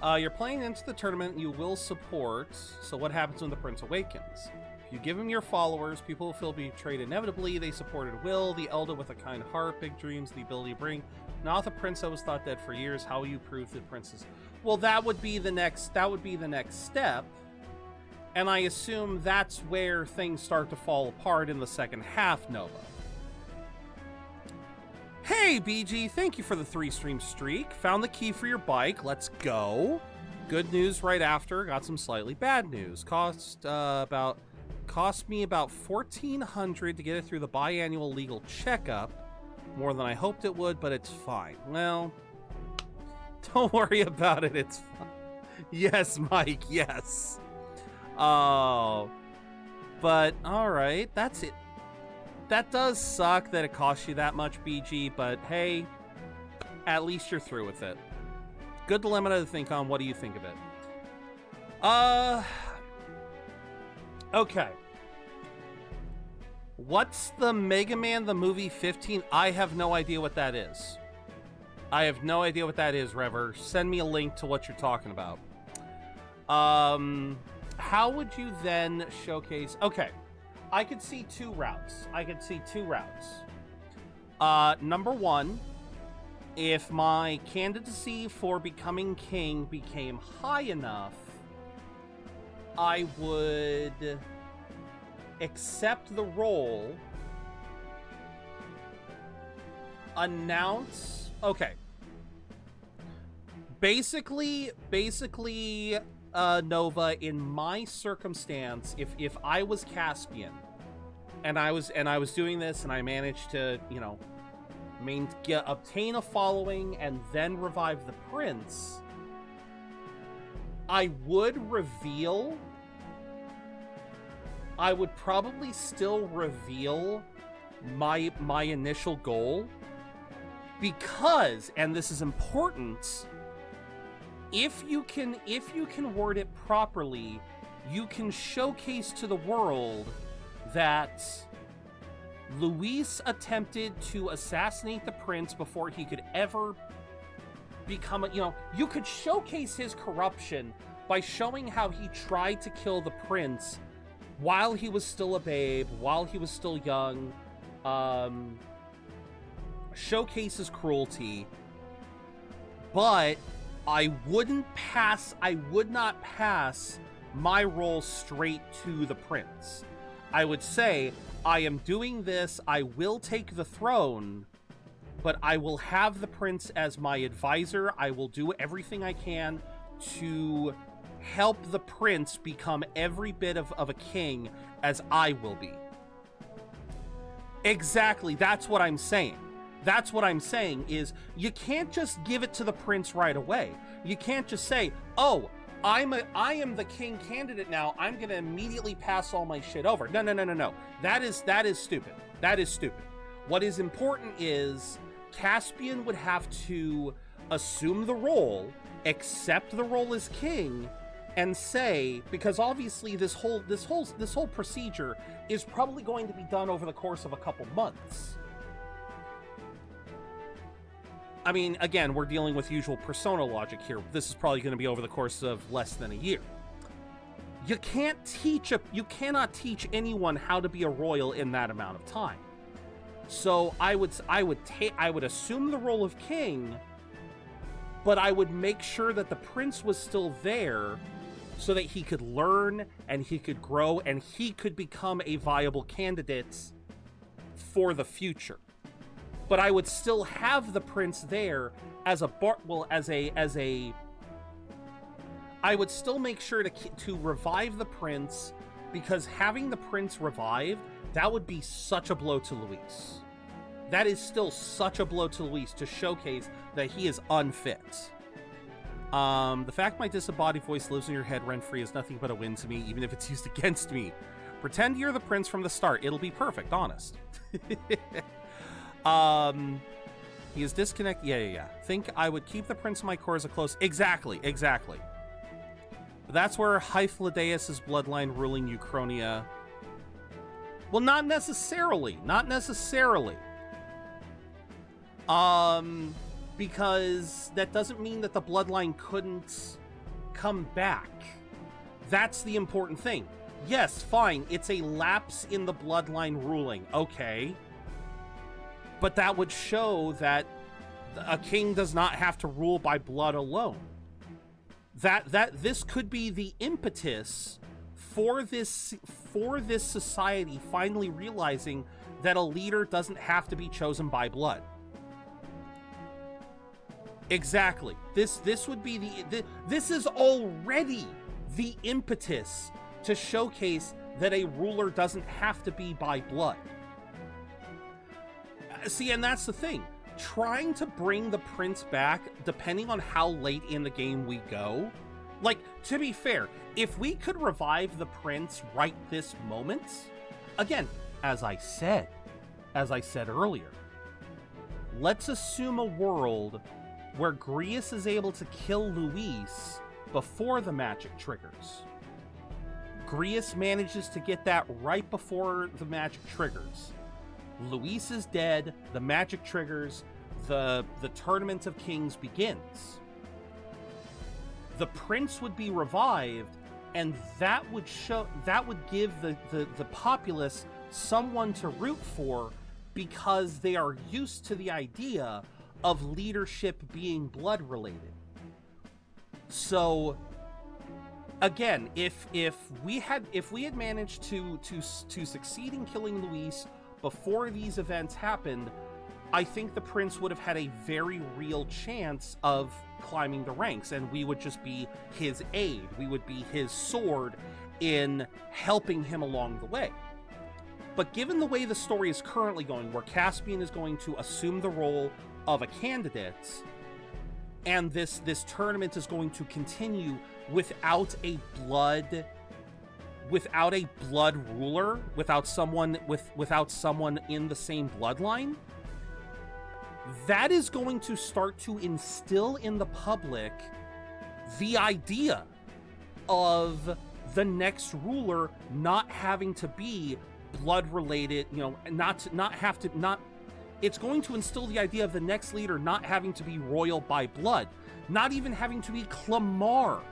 You're playing into the tournament you will support, so what happens when the prince awakens? If you give him your followers, people will feel betrayed inevitably. They supported Will, the elder with a kind heart, big dreams, the ability to bring. Now the prince that was thought dead for years, how will you prove the prince's... Well, that would be the next step. And I assume that's where things start to fall apart in the second half, Nova. Hey, BG, thank you for the 3-stream streak. Found the key for your bike. Let's go. Good news right after. Got some slightly bad news. Cost me about $1,400 to get it through the biannual legal checkup. More than I hoped it would, but it's fine. Well, don't worry about it. It's fine. Yes, Mike, yes. Oh, but all right. That's it. That does suck that it costs you that much, BG, but hey, at least you're through with it. Good dilemma to think on. What do you think of it? Okay. What's the Mega Man the Movie 15? I have no idea what that is. I have no idea what that is, Rever. Send me a link to what you're talking about. How would you then showcase... Okay. I could see two routes. Number one, if my candidacy for becoming king became high enough, I would accept the role, announce... Okay. Basically, Nova, in my circumstance, if I was Caspian and I was doing this and I managed to, you know, obtain a following and then revive the prince, I would probably still reveal my initial goal, because, and this is important, if you can word it properly, you can showcase to the world that Luis attempted to assassinate the prince before he could ever become a, you know, you could showcase his corruption by showing how he tried to kill the prince while he was still a babe, while he was still young, showcase his cruelty, but I would not pass my role straight to the prince. I would say, I am doing this, I will take the throne, but I will have the prince as my advisor. I will do everything I can to help the prince become every bit of a king as I will be. Exactly, that's what I'm saying. That's what I'm saying is, you can't just give it to the prince right away. You can't just say, oh, I am the king candidate now, I'm gonna immediately pass all my shit over. No. That is stupid. That is stupid. What is important is, Caspian would have to assume the role, accept the role as king, and say, because obviously this whole procedure is probably going to be done over the course of a couple months. I mean, again, we're dealing with usual Persona logic here. This is probably going to be over the course of less than a year. You cannot teach anyone how to be a royal in that amount of time. So I would assume the role of king, but I would make sure that the prince was still there so that he could learn and he could grow and he could become a viable candidate for the future. But I would still have the prince there as I would still make sure to revive the prince, because having the prince revived, that would be such a blow to Luis. That is still such a blow to Luis, to showcase that he is unfit. The fact my disembodied voice lives in your head rent-free is nothing but a win to me, even if it's used against me. Pretend you're the prince from the start. It'll be perfect, honest. He is disconnected. Yeah. Think I would keep the prince in my core as a close... Exactly. But that's where Hythlodaeus' bloodline ruling Uchronia... Well, not necessarily. Because that doesn't mean that the bloodline couldn't come back. That's the important thing. Yes, fine, it's a lapse in the bloodline ruling. Okay. But that would show that a king does not have to rule by blood alone. That this could be the impetus for this society finally realizing that a leader doesn't have to be chosen by blood. Exactly. This would be this is already the impetus to showcase that a ruler doesn't have to be by blood. See, and that's the thing. Trying to bring the prince back, depending on how late in the game we go, like, to be fair, if we could revive the prince right this moment, again, as I said earlier, let's assume a world where Grius is able to kill Luis before the magic triggers. Grius manages to get that right before the magic triggers. Luis is dead, the magic triggers, the Tournament of Kings begins. The prince would be revived, and that would give the populace someone to root for, because they are used to the idea of leadership being blood related. So again, if we had managed to succeed in killing Luis before these events happened, I think the prince would have had a very real chance of climbing the ranks, and we would just be his aid. We would be his sword in helping him along the way. But given the way the story is currently going, where Caspian is going to assume the role of a candidate, and this tournament is going to continue without a blood ruler, without someone in the same bloodline, that is going to start to instill in the public the idea of the next ruler not having to be blood related, it's going to instill the idea of the next leader not having to be royal by blood, not even having to be Clamar.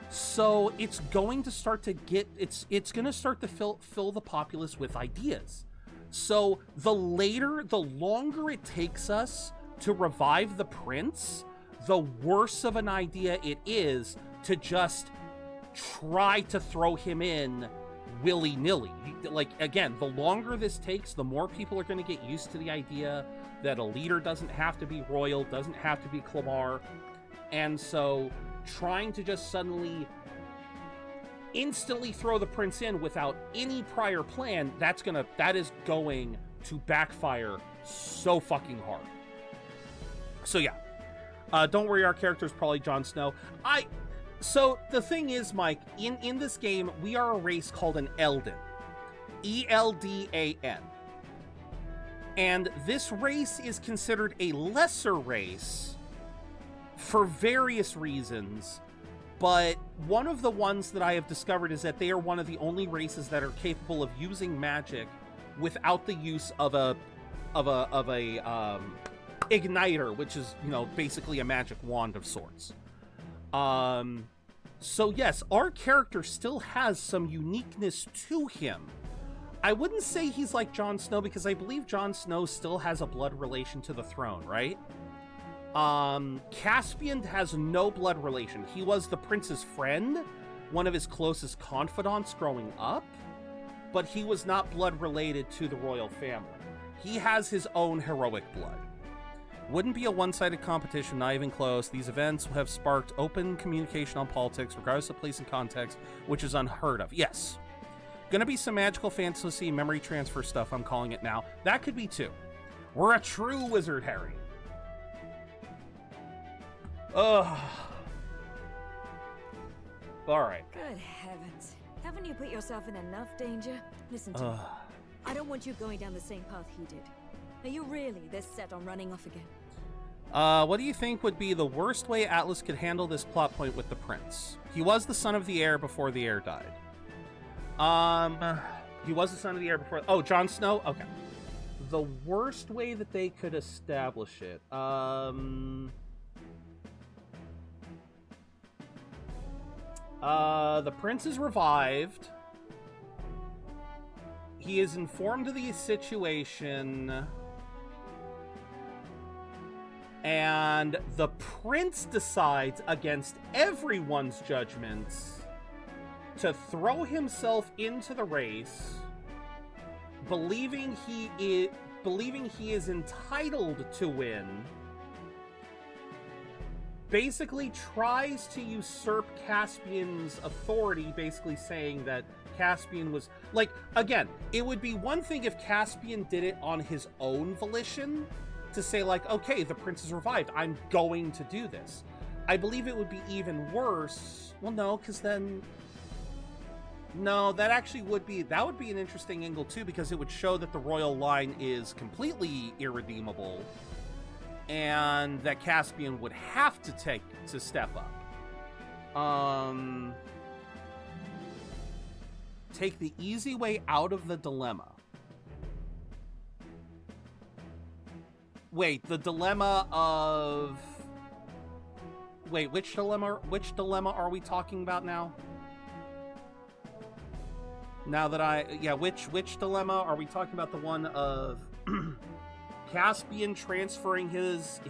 So it's going to start to it's going to start to fill the populace with ideas. So the longer it takes us to revive the prince, the worse of an idea it is to just try to throw him in willy-nilly. Like, again, the longer this takes, the more people are going to get used to the idea that a leader doesn't have to be royal, doesn't have to be Clamar. And so trying to just suddenly instantly throw the prince in without any prior plan, that is going to backfire so fucking hard. So yeah, don't worry, our character is probably Jon Snow. So the thing is, Mike, in this game, we are a race called an Eldan. Eldan. And this race is considered a lesser race for various reasons, but one of the ones that I have discovered is that they are one of the only races that are capable of using magic without the use of a igniter, which is, basically a magic wand of sorts. So yes, our character still has some uniqueness to him. I wouldn't say he's like Jon Snow, because I believe Jon Snow still has a blood relation to the throne, right? Caspian has no blood relation. He was the prince's friend, one of his closest confidants growing up, but he was not blood related to the royal family. He has his own heroic blood. Wouldn't be a one-sided competition, not even close. These events have sparked open communication on politics, regardless of place and context, which is unheard of. Yes. Gonna be some magical fantasy memory transfer stuff, I'm calling it now. That could be too. We're a true wizard, Harry. Ugh. Alright. Good heavens. Haven't you put yourself in enough danger? Listen to me. I don't want you going down the same path he did. Are you really this set on running off again? What do you think would be the worst way Atlas could handle this plot point with the prince? He was the son of the heir before the heir died. He was the son of the heir before... Oh, Jon Snow? Okay. The worst way that they could establish it... the prince is revived. He is informed of the situation... And the prince decides, against everyone's judgments, to throw himself into the race, believing he is entitled to win, basically tries to usurp Caspian's authority, basically saying that Caspian was... Like, again, it would be one thing if Caspian did it on his own volition, to say, like, okay, the prince is revived, I'm going to do this. I believe it would be even worse. Well, no, because then... No, that actually would be... That would be an interesting angle, too, because it would show that the royal line is completely irredeemable, and that Caspian would have to step up. Take the easy way out of the dilemma. Wait, the dilemma of... Wait, which dilemma are we talking about now? Now that yeah, which dilemma are we talking about? The one of Caspian transferring his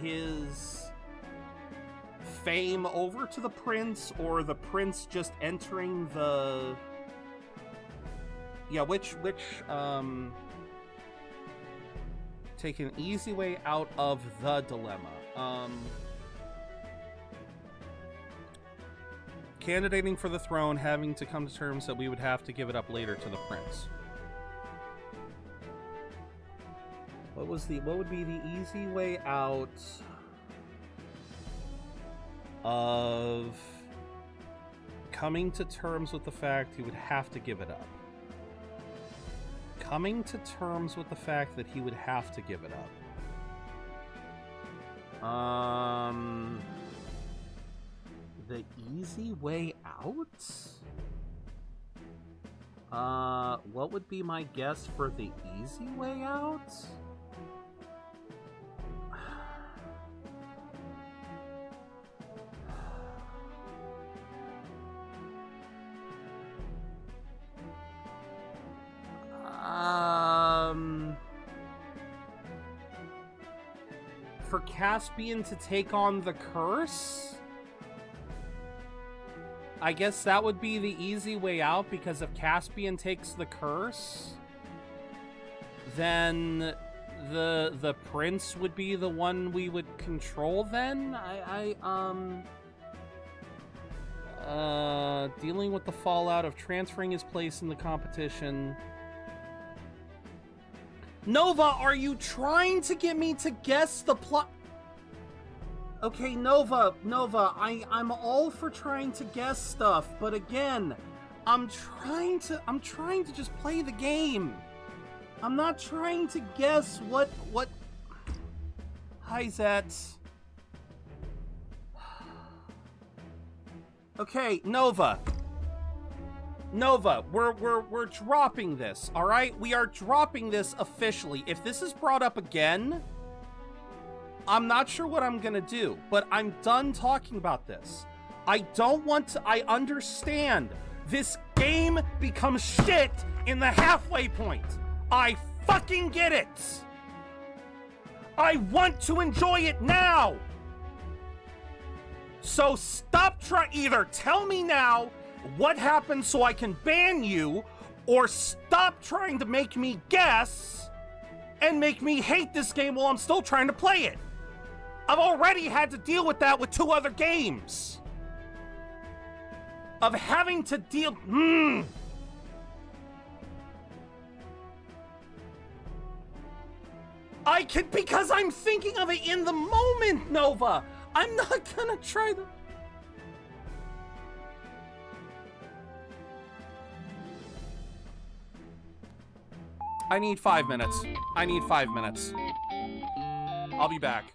fame over to the prince, or the prince just entering the... Yeah, which take an easy way out of the dilemma. Candidating for the throne, having to come to terms that we would have to give it up later to the prince. What would be the easy way out of coming to terms with the fact he would have to give it up? Coming to terms with the fact that he would have to give it up. The easy way out? What would be my guess for the easy way out? For Caspian to take on the curse? I guess that would be the easy way out, because if Caspian takes the curse, then the prince would be the one we would control then? Dealing with the fallout of transferring his place in the competition. Nova, are you trying to get me to guess the plot? Okay, Nova, I'm all for trying to guess stuff, but again, I'm trying to just play the game. I'm not trying to guess what... Hi, Zet. Okay, Nova, we're dropping this, all right? We are dropping this officially. If this is brought up again, I'm not sure what I'm gonna do, but I'm done talking about this. I don't want to... I understand. This game becomes shit in the halfway point. I fucking get it. I want to enjoy it now. So stop trying... Either tell me now what happened so I can ban you, or stop trying to make me guess and make me hate this game while I'm still trying to play it. I've already had to deal with that with 2 other games. Of having to deal... I can... Because I'm thinking of it in the moment, Nova. I'm not gonna try to... I need 5 minutes. I need 5 minutes. I'll be back.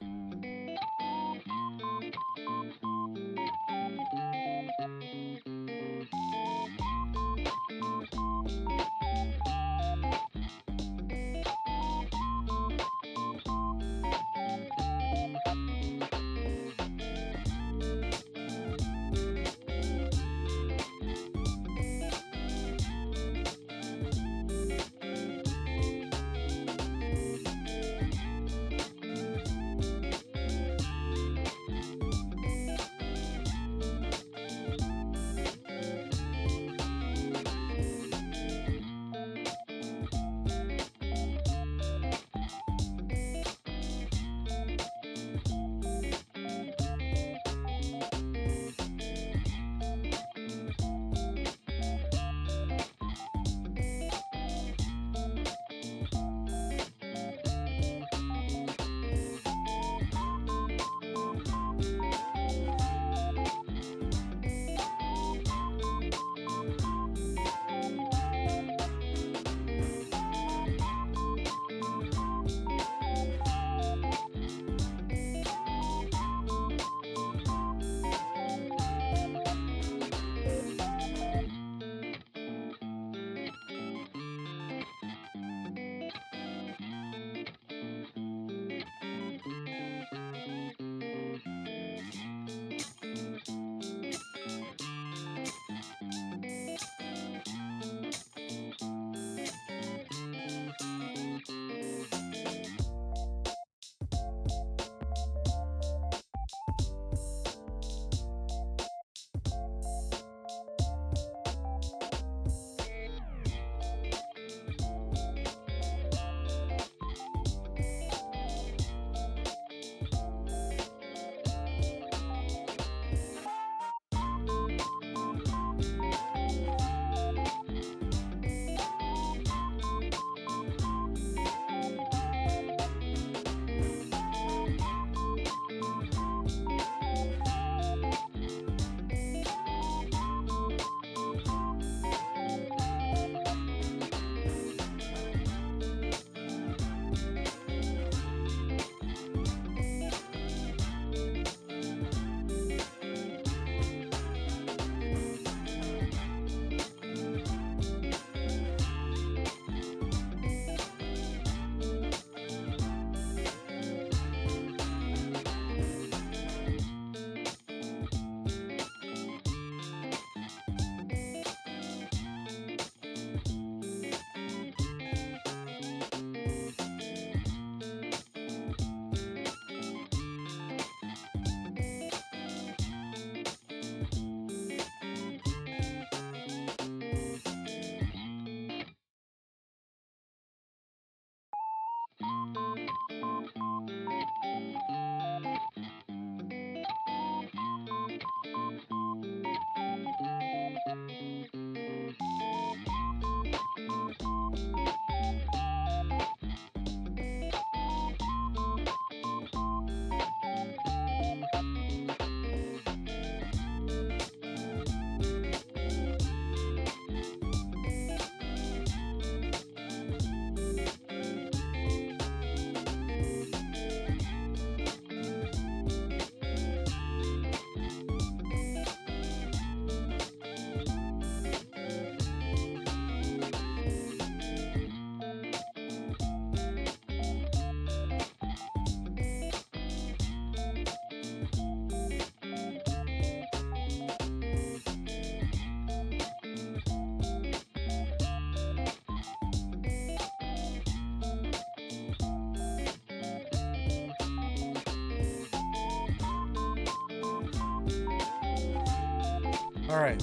All right.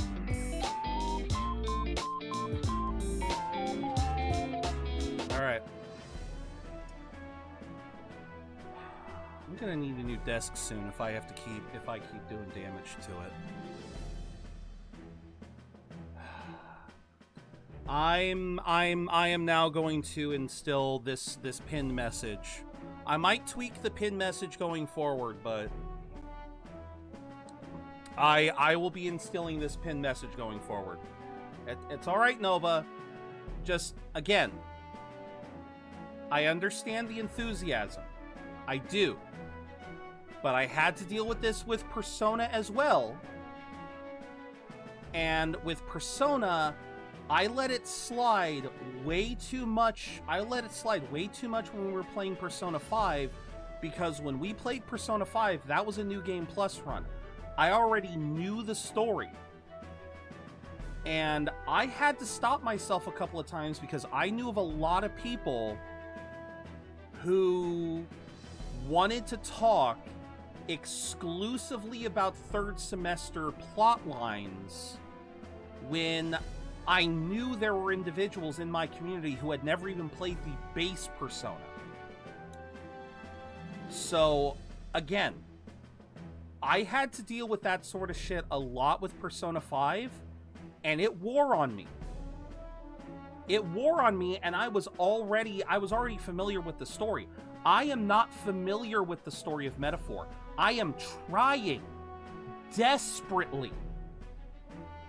All right. I'm gonna need a new desk soon if I keep doing damage to it. I am now going to instill this pinned message. I might tweak the pinned message going forward, but I will be instilling this pinned message going forward. It's all right, Nova. Just again, I understand the enthusiasm. I do. But I had to deal with this with Persona as well. And with Persona, I let it slide way too much. I let it slide way too much when we were playing Persona 5, because when we played Persona 5, that was a New Game Plus run. I already knew the story. And I had to stop myself a couple of times because I knew of a lot of people who wanted to talk exclusively about third semester plot lines when I knew there were individuals in my community who had never even played the base Persona. So, again, I had to deal with that sort of shit a lot with Persona 5, and it wore on me. It wore on me, and I was already familiar with the story. I am not familiar with the story of Metaphor. I am trying desperately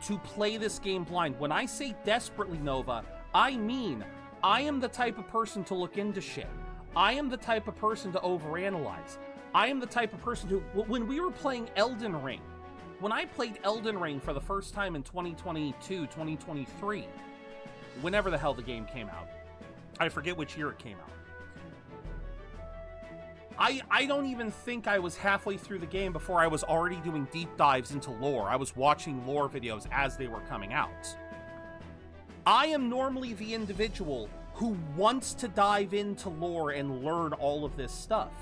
to play this game blind. When I say desperately, Nova, I mean I am the type of person to look into shit. I am the type of person to overanalyze. I am the type of person who, when we were playing Elden Ring, when I played Elden Ring for the first time in 2022, 2023, whenever the hell the game came out, I forget which year it came out. I don't even think I was halfway through the game before I was already doing deep dives into lore. I was watching lore videos as they were coming out. I am normally the individual who wants to dive into lore and learn all of this stuff.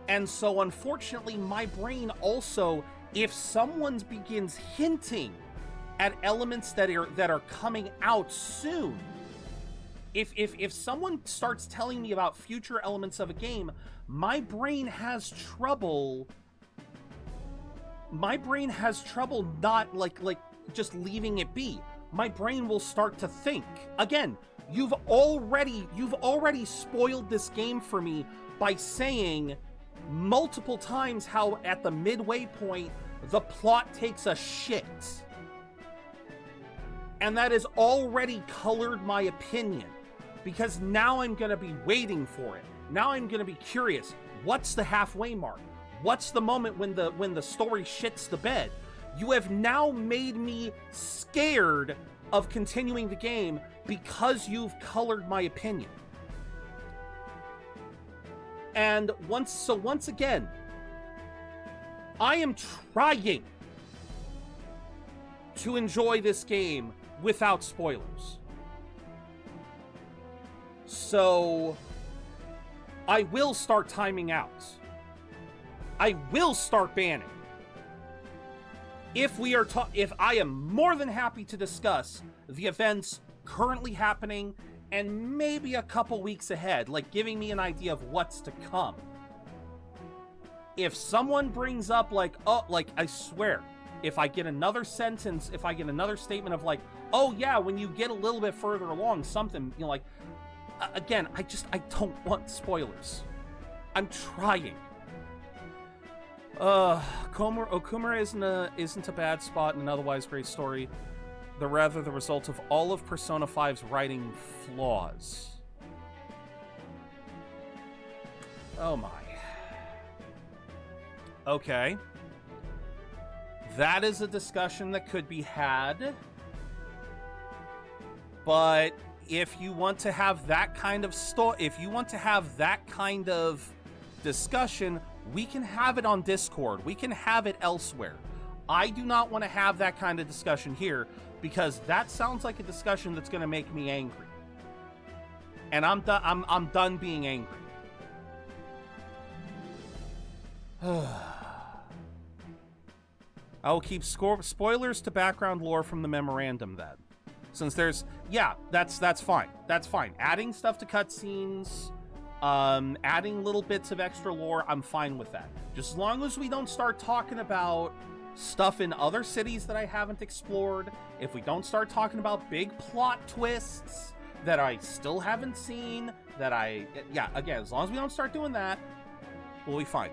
And so, unfortunately, my brain also, if someone begins hinting at elements that are coming out soon, if someone starts telling me about future elements of a game, my brain has trouble not like just leaving it be. My brain will start to think. Again, you've already spoiled this game for me by saying multiple times how at the midway point the plot takes a shit. And that has already colored my opinion, because now I'm going to be waiting for it. Now I'm going to be curious. What's the halfway mark? What's the moment when the story shits the bed? You have now made me scared of continuing the game because you've colored my opinion. And once again, I am trying to enjoy this game without spoilers. So I will start timing out. I will start banning. If I am more than happy to discuss the events currently happening and maybe a couple weeks ahead, like giving me an idea of what's to come. If someone brings up I swear, if I get another sentence, if I get another statement of oh yeah, when you get a little bit further along, something, again, I don't want spoilers. I'm trying. Okumura isn't a bad spot in an otherwise great story. They're rather the result of all of Persona 5's writing flaws. Oh my. Okay. That is a discussion that could be had. But if you want to have that kind of discussion, we can have it on Discord. We can have it elsewhere. I do not want to have that kind of discussion here because that sounds like a discussion that's going to make me angry. And I'm done being angry. I will keep spoilers to background lore from the memorandum then. Since there's, yeah, that's fine. That's fine. Adding stuff to cutscenes, adding little bits of extra lore, I'm fine with that. Just as long as we don't start talking about stuff in other cities that I haven't explored, if we don't start talking about big plot twists that I still haven't seen, yeah, again, as long as we don't start doing that, we'll be fine.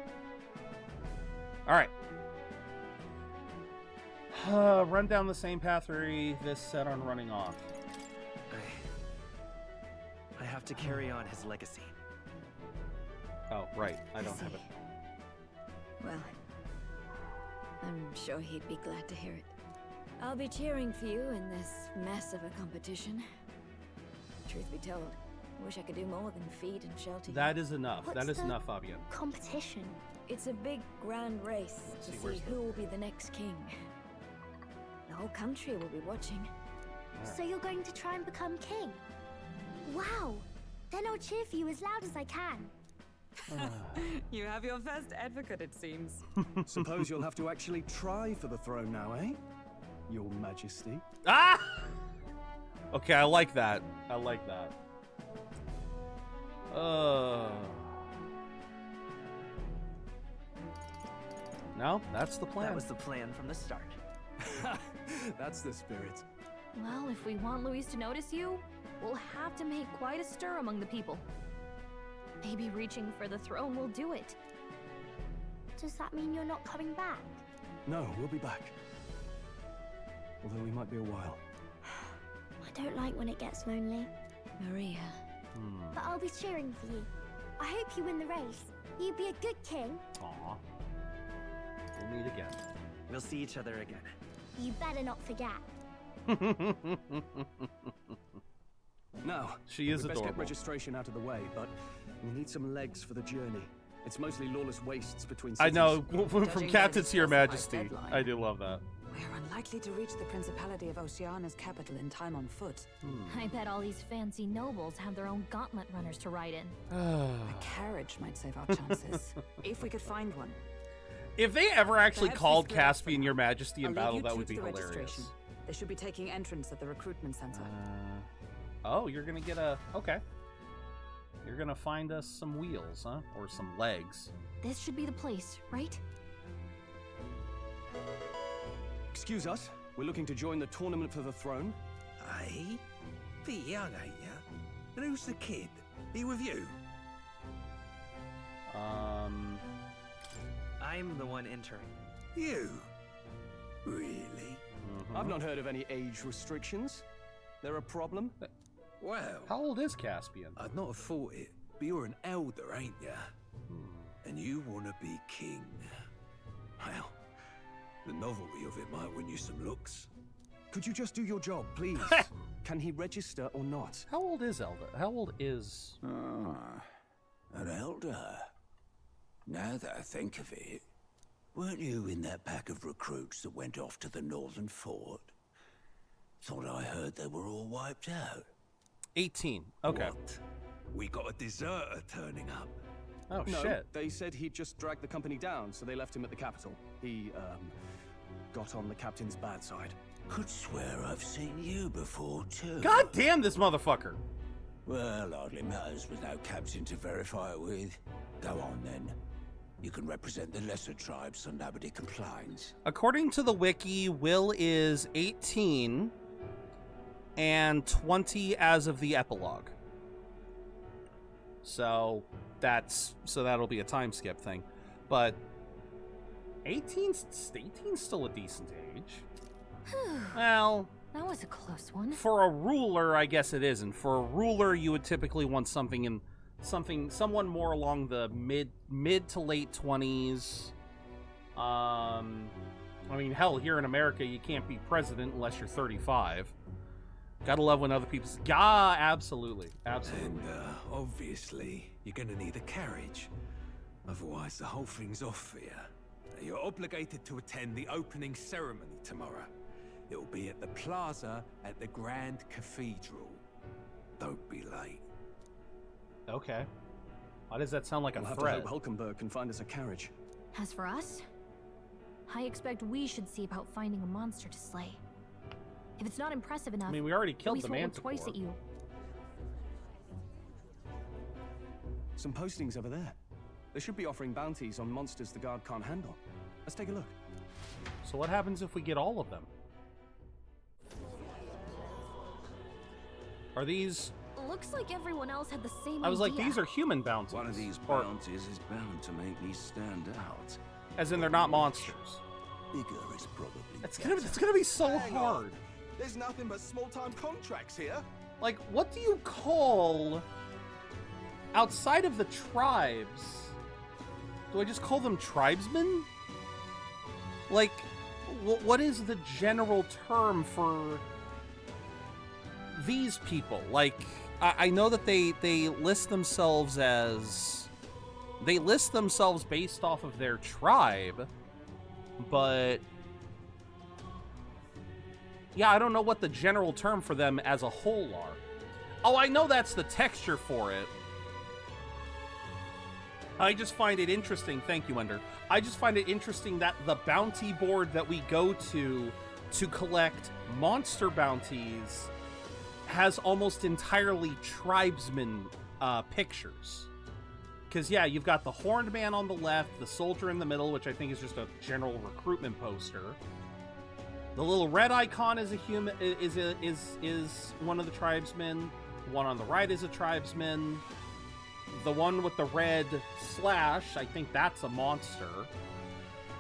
All right. Run down the same path this set on running off. I have to carry on his legacy. Oh, right. I don't have it. Well, I'm sure he'd be glad to hear it. I'll be cheering for you in this mess of a competition. Truth be told, I wish I could do more than feed and shelter you. That is enough. What's that is the enough, Fabian. Competition. It's a big grand race to see who will be the next king. The whole country will be watching. So you're going to try and become king? Wow! Then I'll cheer for you as loud as I can. You have your first advocate, it seems. Suppose you'll have to actually try for the throne now, eh? Your Majesty. Ah! Okay, I like that. I like that. No, that's the plan. That was the plan from the start. That's the spirit. Well, if we want Luis to notice you, we'll have to make quite a stir among the people. Maybe reaching for the throne will do it. Does that mean you're not coming back? No, we'll be back. Although we might be a while. I don't like when it gets lonely. Maria. But I'll be cheering for you. I hope you win the race. You'd be a good king. Aw. We'll meet again. We'll see each other again. You better not forget. Now, she is we best adorable. get registration out of the way, but we need some legs for the journey. It's mostly lawless wastes between cities. I know, from Captain to Your Majesty. I do love that. We're unlikely to reach the Principality of Oceana's capital in time on foot. I bet all these fancy nobles have their own gauntlet runners to ride in. A carriage might save our chances, if we could find one. If they ever actually Perhaps called we split up Caspian Your Majesty in I'll leave battle, you that two would to be the hilarious. registration. They should be taking entrance at the recruitment center. Oh, you're gonna get a... Okay. You're gonna find us some wheels, huh? Or some legs. This should be the place, right? Excuse us, we're looking to join the tournament for the throne. Aye? Bit young, ain't ya? And who's the kid? He with you? I'm the one entering. You? Really? I've not heard of any age restrictions. There a problem? Well... How old is Caspian? I'd not have thought it, but you're an elder, ain't ya? And you want to be king. Well, the novelty of it might win you some looks. Could you just do your job, please? Can he register or not? How old is Elder? How old is... An elder? Now that I think of it, weren't you in that pack of recruits that went off to the northern fort? Thought I heard they were all wiped out. 18. Okay. What? We got a deserter turning up. Oh, no, shit. They said he'd just dragged the company down, so they left him at the capital. He, got on the captain's bad side. Could swear I've seen you before, too. God damn this motherfucker. Well, hardly matters without captain to verify it with. Go on, then. You can represent the lesser tribes so nobody complains. According to the wiki, Will is 18 and 20 as of the epilogue. So that'll be a time skip thing. But 18's still a decent age. Well, that was a close one. For a ruler, I guess it isn't. For a ruler, you would typically want someone more along the mid to late 20s. I mean, hell, here in America, you can't be president unless you're 35. Gotta love when other people's... Yeah, absolutely. Absolutely. And, obviously, you're gonna need a carriage. Otherwise, the whole thing's off for you. You're obligated to attend the opening ceremony tomorrow. It'll be at the plaza at the Grand Cathedral. Don't be late. Okay. Why does that sound like a we'll threat? have to hope Hulkenberg can find us a carriage. As for us, I expect we should see about finding a monster to slay. If it's not impressive enough, I mean, we already at killed least the we'll look manticore. twice at you. Some postings over there. They should be offering bounties on monsters the guard can't handle. Let's take a look. So what happens if we get all of them? Are these... Looks like everyone else had the same I was like, idea. these are human bounties. One of these Or- bounties is bound to make me stand out. As in, they're not monsters. Bigger is probably It's gonna be so Hang hard. on. There's nothing but small-time contracts here. Like, what do you call... outside of the tribes? Do I just call them tribesmen? Like, what is the general term for these people? Like, I know that they list themselves as... They list themselves based off of their tribe, but... Yeah, I don't know what the general term for them as a whole are. Oh, I know that's the texture for it. I just find it interesting. Thank you, Ender. I just find it interesting that the bounty board that we go to collect monster bounties has almost entirely tribesmen pictures. Because, yeah, you've got the horned man on the left, the soldier in the middle, which I think is just a general recruitment poster. The little red icon is a human, is one of the tribesmen. The one on the right is a tribesman. The one with the red slash, I think that's a monster.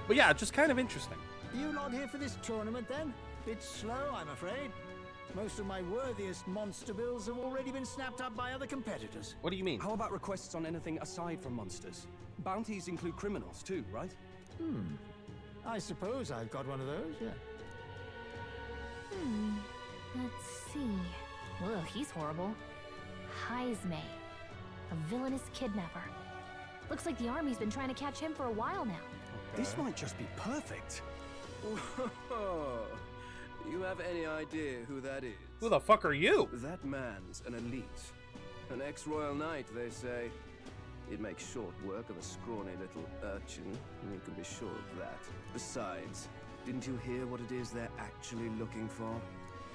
But yeah, just kind of interesting. You lot here for this tournament then? Bit slow, I'm afraid. Most of my worthiest monster bills have already been snapped up by other competitors. What do you mean? How about requests on anything aside from monsters? Bounties include criminals too, right? I suppose I've got one of those, yeah. Let's see. Ugh, he's horrible. Heisme, a villainous kidnapper. Looks like the army's been trying to catch him for a while now. This might just be perfect. Whoa. You have any idea who that is? Who the fuck are you? That man's an elite. An ex-royal knight, they say. He'd make short work of a scrawny little urchin, you can be sure of that. Besides, didn't you hear what it is they're actually looking for?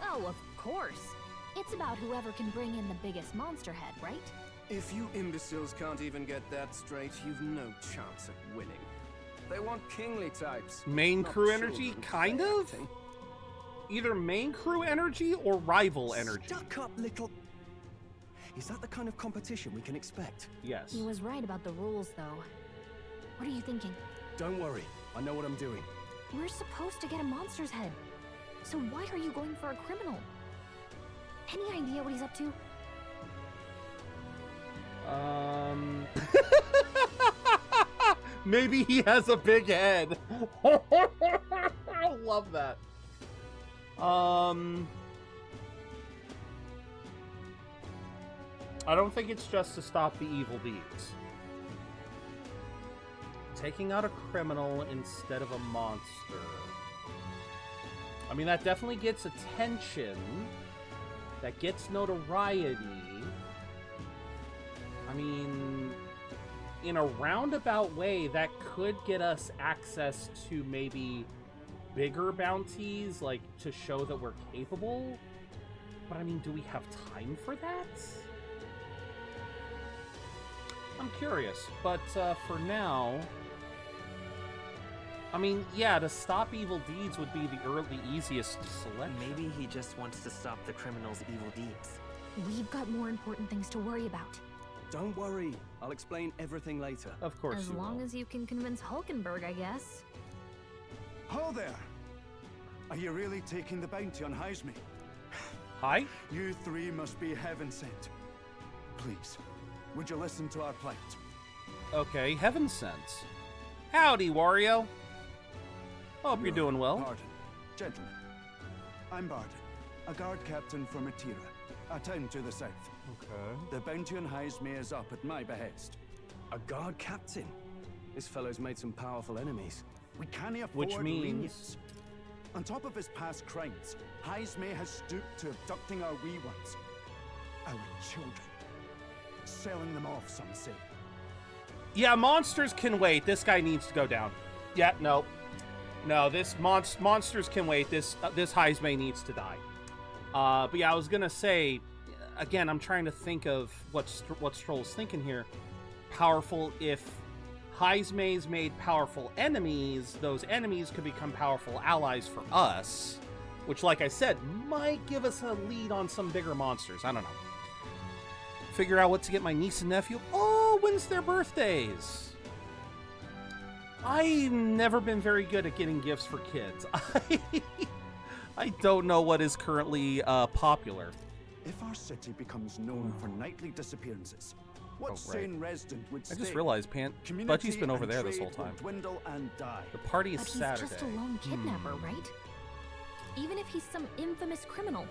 Oh, of course. It's about whoever can bring in the biggest monster head, right? If you imbeciles can't even get that straight, you've no chance at winning. They want kingly types. Main not crew children energy, kind of? acting. Either main crew energy or rival energy. Stuck up little... Is that the kind of competition we can expect? Yes. He was right about the rules, though. What are you thinking? Don't worry, I know what I'm doing. We're supposed to get a monster's head. So why are you going for a criminal? Any idea what he's up to? Maybe he has a big head. I love that. I don't think it's just to stop the evil deeds. Taking out a criminal instead of a monster. I mean, that definitely gets attention. That gets notoriety. I mean, in a roundabout way, that could get us access to maybe bigger bounties, like, to show that we're capable. But I mean, do we have time for that? I'm curious, but for now... I mean, yeah, to stop evil deeds would be the easiest selection. Maybe he just wants to stop the criminal's evil deeds. We've got more important things to worry about. Don't worry, I'll explain everything later. Of course As long as you can convince Hulkenberg, I guess. Ho there! Are you really taking the bounty on Heisme? Hi? You three must be heaven sent. Please, would you listen to our plight? Okay, heaven sent. Howdy, Wario. Hope you're doing well. Pardon. Gentlemen, I'm Barden, a guard captain for Matira, a town to the south. Okay. The bounty on Heisme is up at my behest. A guard captain? This fellow's made some powerful enemies. We can't afford Which means... lenience. On top of his past crimes, Heisme has stooped to abducting our wee ones. Our children. Selling them off, some say. Yeah, monsters can wait. This guy needs to go down. Yeah, no. No, this monsters can wait. This Heismay needs to die. But yeah, I was gonna say, again, I'm trying to think of what Stroll's thinking here. Powerful. If Heismays made powerful enemies, those enemies could become powerful allies for us, which, like I said, might give us a lead on some bigger monsters. I don't know. Figure out what to get my niece and nephew. Oh, when's their birthdays? I've never been very good at getting gifts for kids. I don't know what is currently popular. If our city becomes known for nightly disappearances, what right. sane resident would I just stay? realized Budgie's been over there this whole time. Dwindle and die. The party is But Saturday. he's just a lone kidnapper, right? Even if he's some infamous criminal.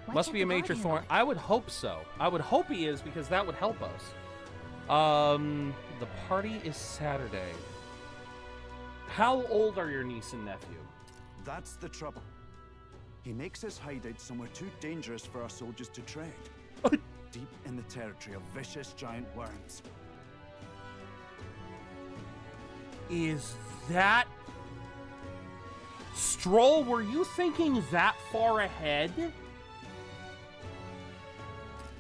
Why Must can't be a the guard major handle thorn. it? I would hope so. I would hope he is, because that would help us. The party is Saturday. How old are your niece and nephew? That's the trouble. He makes his hideout somewhere too dangerous for our soldiers to tread. Deep in the territory of vicious giant worms. Is that... Stroll, were you thinking that far ahead?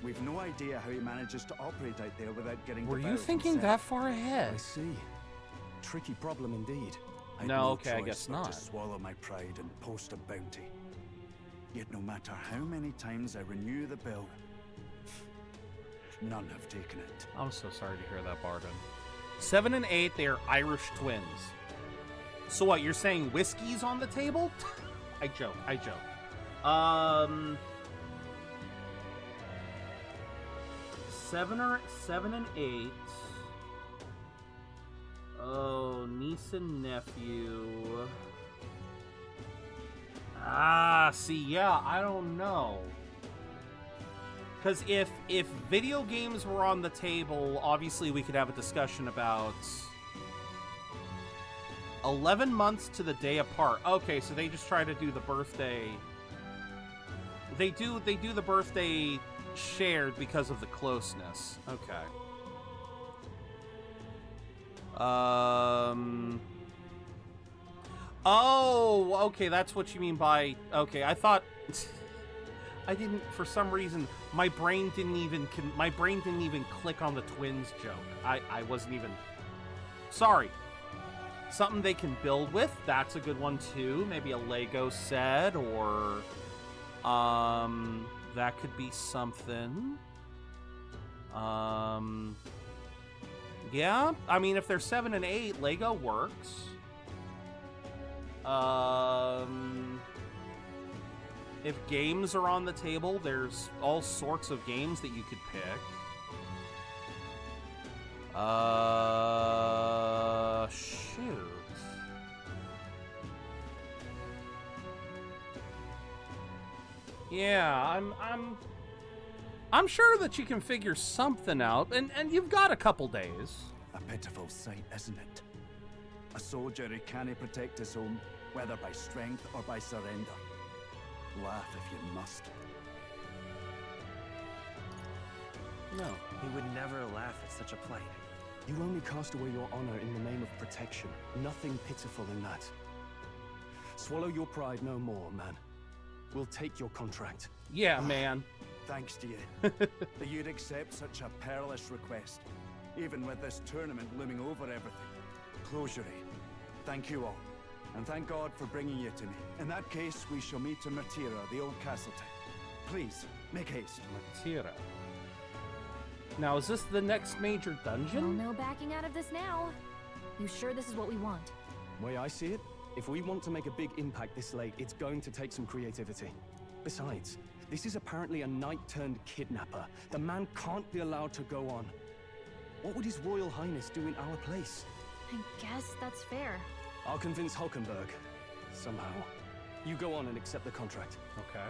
We've no idea how he manages to operate out there without getting Were you devoured thinking himself. that far ahead? I see. Tricky problem indeed. I'd No, okay, I choice guess but not. to swallow my pride and post a bounty. Yet no matter how many times I renew the bill, none have taken it. I'm so sorry to hear that, Barden. 7 and 8, they are Irish twins. So what, you're saying whiskey's on the table? I joke. 7 and 8. Oh, niece and nephew. See, yeah, I don't know. Because if video games were on the table, obviously we could have a discussion about 11 months to the day apart. Okay, so they just try to do the birthday. They do the birthday shared because of the closeness. Okay. Oh, okay, that's what you mean by... Okay, I thought... I didn't... For some reason, my brain didn't even click on the twins joke. I wasn't even... Sorry. Something they can build with, that's a good one too. Maybe a Lego set, or... that could be something. Yeah, I mean, if they're 7 and 8, Lego works. If games are on the table, there's all sorts of games that you could pick. Shoot. Yeah, I'm sure that you can figure something out, and you've got a couple days. A pitiful sight, isn't it? A soldier who can't protect his home, whether by strength or by surrender. Laugh if you must. No, he would never laugh at such a plight. You only cast away your honor in the name of protection. Nothing pitiful in that. Swallow your pride no more, man. We'll take your contract. Yeah, man. Thanks to you. That you'd accept such a perilous request, even with this tournament looming over everything. Closure. Thank you all. And thank God for bringing you to me. In that case, we shall meet in Matira, the old castle town. Please, make haste. Matira. Now, is this the next major dungeon? Well, no backing out of this now. You sure this is what we want? Way I see it, if we want to make a big impact this late, it's going to take some creativity. Besides, this is apparently a knight-turned-kidnapper. The man can't be allowed to go on. What would His Royal Highness do in our place? I guess that's fair. I'll convince Hulkenberg. Somehow. You go on and accept the contract. Okay.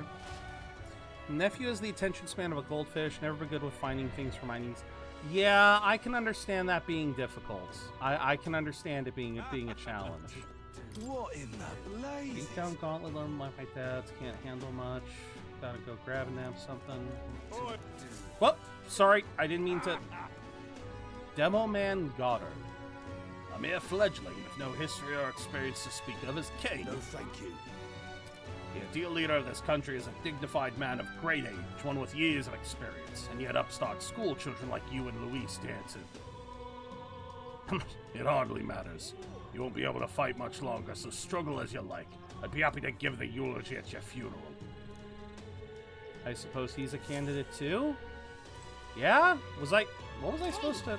Nephew has the attention span of a goldfish. Never been good with finding things for my niece. Yeah, I can understand that being difficult. I can understand it being a challenge. What in the blazes? Beat down gauntlet on my dads. Can't handle much. Gotta go grab a nap something. Well, sorry, I didn't mean to. Demo Man Goddard. A mere fledgling with no history or experience to speak of is king. No, thank you. The ideal leader of this country is a dignified man of great age, one with years of experience, and yet upstart school children like you and Luis dance it. It hardly matters. You won't be able to fight much longer, so struggle as you like. I'd be happy to give the eulogy at your funeral. I suppose he's a candidate too? Yeah? What was I supposed to...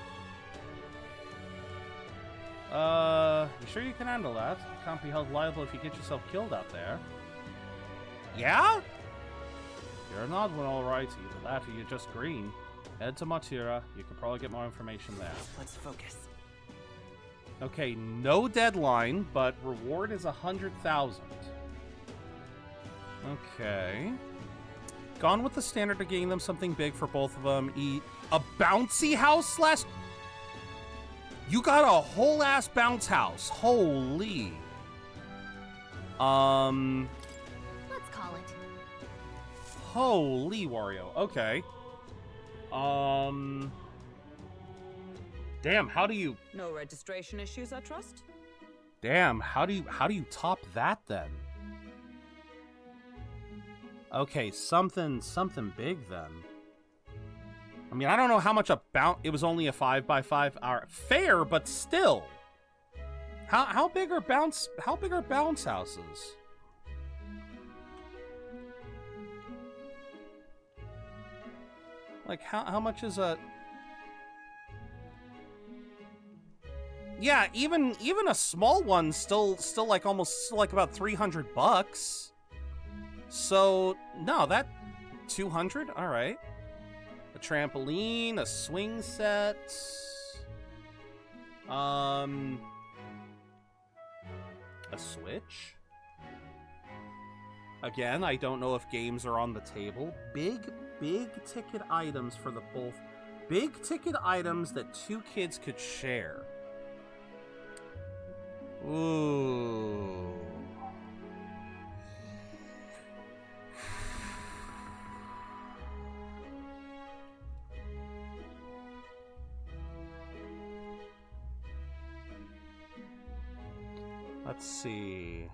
You sure you can handle that? You can't be held liable if you get yourself killed out there. Yeah? You're an odd one, alright. Either that or you're just green. Head to Matira. You can probably get more information there. Let's focus. Okay, no deadline, but reward is 100,000. Okay. Gone with the standard to getting them something big for both of them. Eat a bouncy house last... You got a whole ass bounce house. Holy. Let's call it. Holy Wario. Okay. Damn, how do you... No registration issues, I trust? Damn, how do you top that then? Okay, something big then. I mean, I don't know how much a bounce... It was only a 5x5 hour. Fair, but still. How big are bounce houses? Like how much is a... Yeah, even a small one still like almost like about $300. So, no, that 200, all right. A trampoline, a swing set. A Switch. Again, I don't know if games are on the table. Big ticket items for the both. Big ticket items that two kids could share. Ooh. Let's see.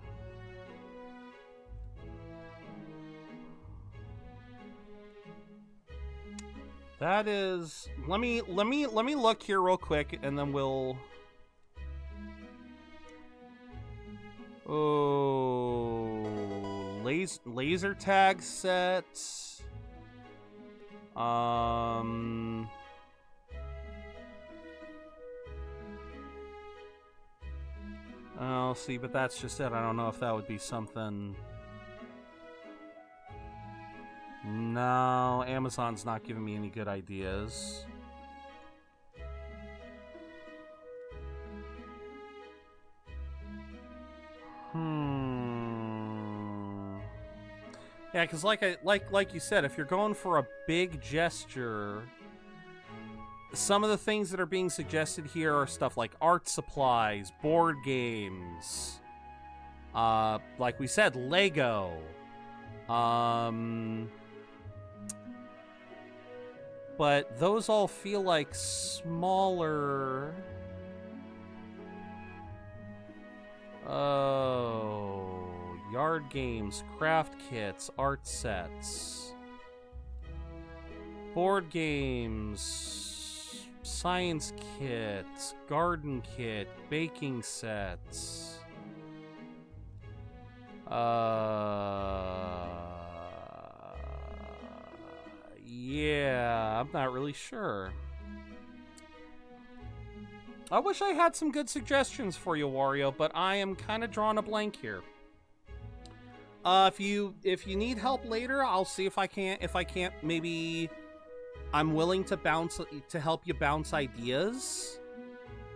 That is... Let me look here real quick, and then we'll... Oh, laser tag set. I'll see, but that's just it. I don't know if that would be something. No, Amazon's not giving me any good ideas. Yeah, because like you said, if you're going for a big gesture, some of the things that are being suggested here are stuff like art supplies, board games, like we said, Lego, but those all feel like smaller. Oh, yard games, craft kits, art sets, board games, science kits, garden kit, baking sets. Yeah, I'm not really sure. I wish I had some good suggestions for you, Wario, but I am kind of drawing a blank here. If you need help later, I'll see if I can't. If I can't, maybe I'm willing to help you bounce ideas.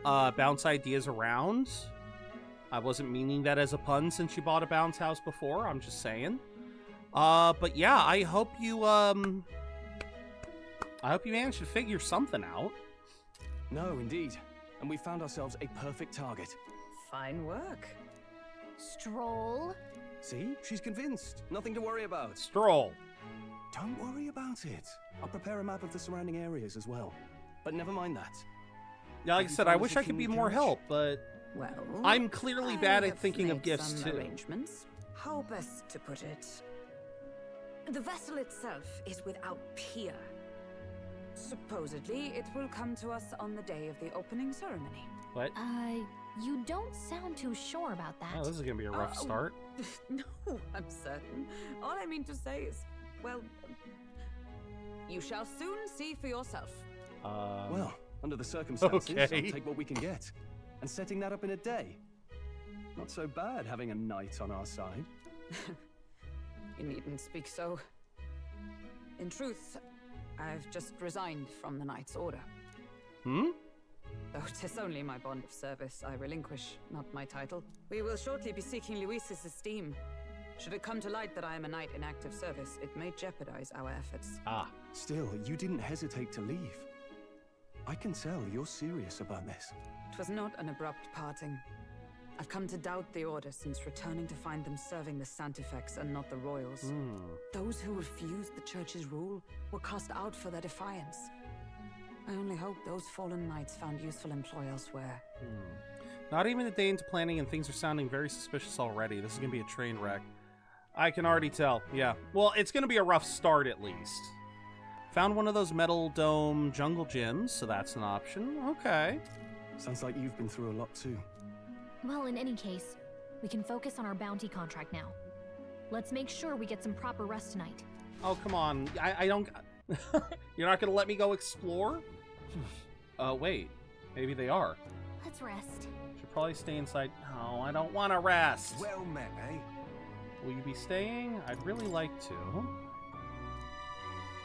Bounce ideas around. I wasn't meaning that as a pun since you bought a bounce house before. I'm just saying. But yeah, I hope you managed to figure something out. No, indeed. And we found ourselves a perfect target. Fine work. Stroll. See? She's convinced. Nothing to worry about. Stroll. Don't worry about it. I'll prepare a map of the surrounding areas as well. But never mind that. Yeah, like I said, I wish I could be more help, but Well, I'm clearly bad at thinking of made gifts some too. Arrangements. How best to put it? The vessel itself is without peer. Supposedly, it will come to us on the day of the opening ceremony. What? You don't sound too sure about that. Oh, this is gonna be a rough start. No, I'm certain. All I mean to say is, well, you shall soon see for yourself. Well, under the circumstances, okay. I'll take what we can get. And setting that up in a day. Not so bad having a knight on our side. You needn't speak so. In truth, I've just resigned from the Knight's Order. Hmm? Though 'tis only my bond of service I relinquish, not my title. We will shortly be seeking Luis's esteem. Should it come to light that I am a knight in active service, it may jeopardize our efforts. Ah. Still, you didn't hesitate to leave. I can tell you're serious about this. It was not an abrupt parting. I've come to doubt the Order since returning to find them serving the Santifex and not the Royals. Those who refused the Church's rule were cast out for their defiance. I only hope those fallen knights found useful employ elsewhere. Not even a day into planning and things are sounding very suspicious already. This is gonna be a train wreck. I can already tell, yeah. Well, it's gonna be a rough start at least. Found one of those metal dome jungle gyms, so that's an option. Okay. Sounds like you've been through a lot too. Well, in any case, we can focus on our bounty contract now. Let's make sure we get some proper rest tonight. Oh, come on. I don't... You're not gonna let me go explore? Wait. Maybe they are. Let's rest. Should probably stay inside. No, I don't want to rest. Well met, eh? Will you be staying? I'd really like to.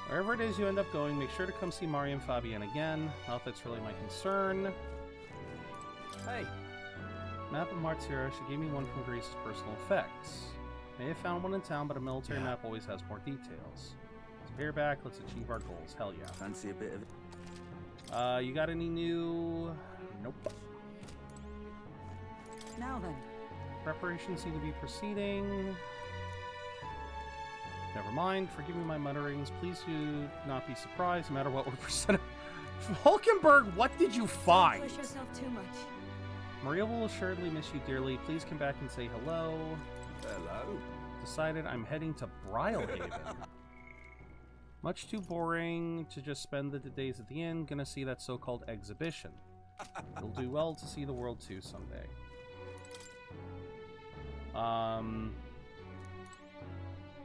Wherever it is you end up going, make sure to come see Mari and Fabienne again. Not that that's really my concern. Hey! Map of Martyra. She gave me one from Greece's personal effects. May have found one in town, but a military map always has more details. So here back, let's achieve our goals. Hell yeah. Fancy a bit of it? You got any new... Nope. Now then. Preparations seem to be proceeding. Never mind. Forgive me my mutterings. Please do not be surprised, no matter what we're presenting. Hulkenberg, what did you find? Don't push yourself too much. Maria will assuredly miss you dearly. Please come back and say hello. Hello. Decided I'm heading to Brylehaven. Much too boring to just spend the days at the inn. Gonna see that so-called exhibition. You'll do well to see the world too someday.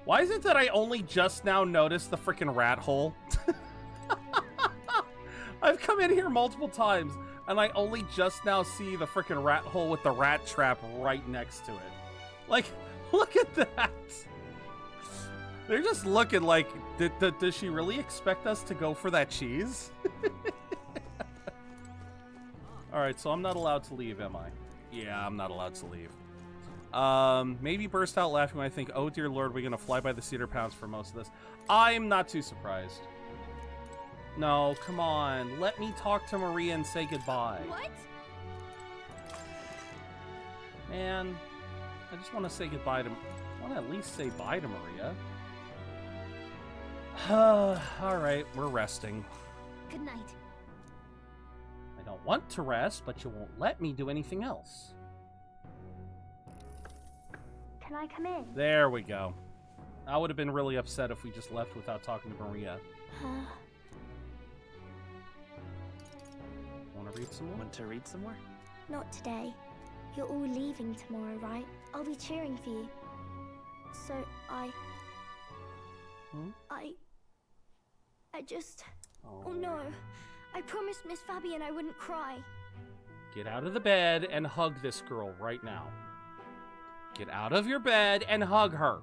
Why is it that I only just now noticed the frickin' rat hole? I've come in here multiple times, and I only just now see the frickin' rat hole with the rat trap right next to it. Like, look at that! They're just looking like, does she really expect us to go for that cheese? Alright, so I'm not allowed to leave, am I? Yeah, I'm not allowed to leave. Maybe burst out laughing when I think, oh dear lord, we're gonna fly by the Cedar Pounds for most of this. I'm not too surprised. No, come on. Let me talk to Maria and say goodbye. What? Man, I just want to say goodbye to... I want to at least say bye to Maria. Alright, we're resting. Good night. I don't want to rest, but you won't let me do anything else. Can I come in? There we go. I would have been really upset if we just left without talking to Maria. Want to read some more? Want to read some more? Not today. You're all leaving tomorrow, right? I'll be cheering for you. So I just... Oh no. I promised Miss Fabienne I wouldn't cry. Get out of the bed and hug this girl right now. Get out of your bed and hug her.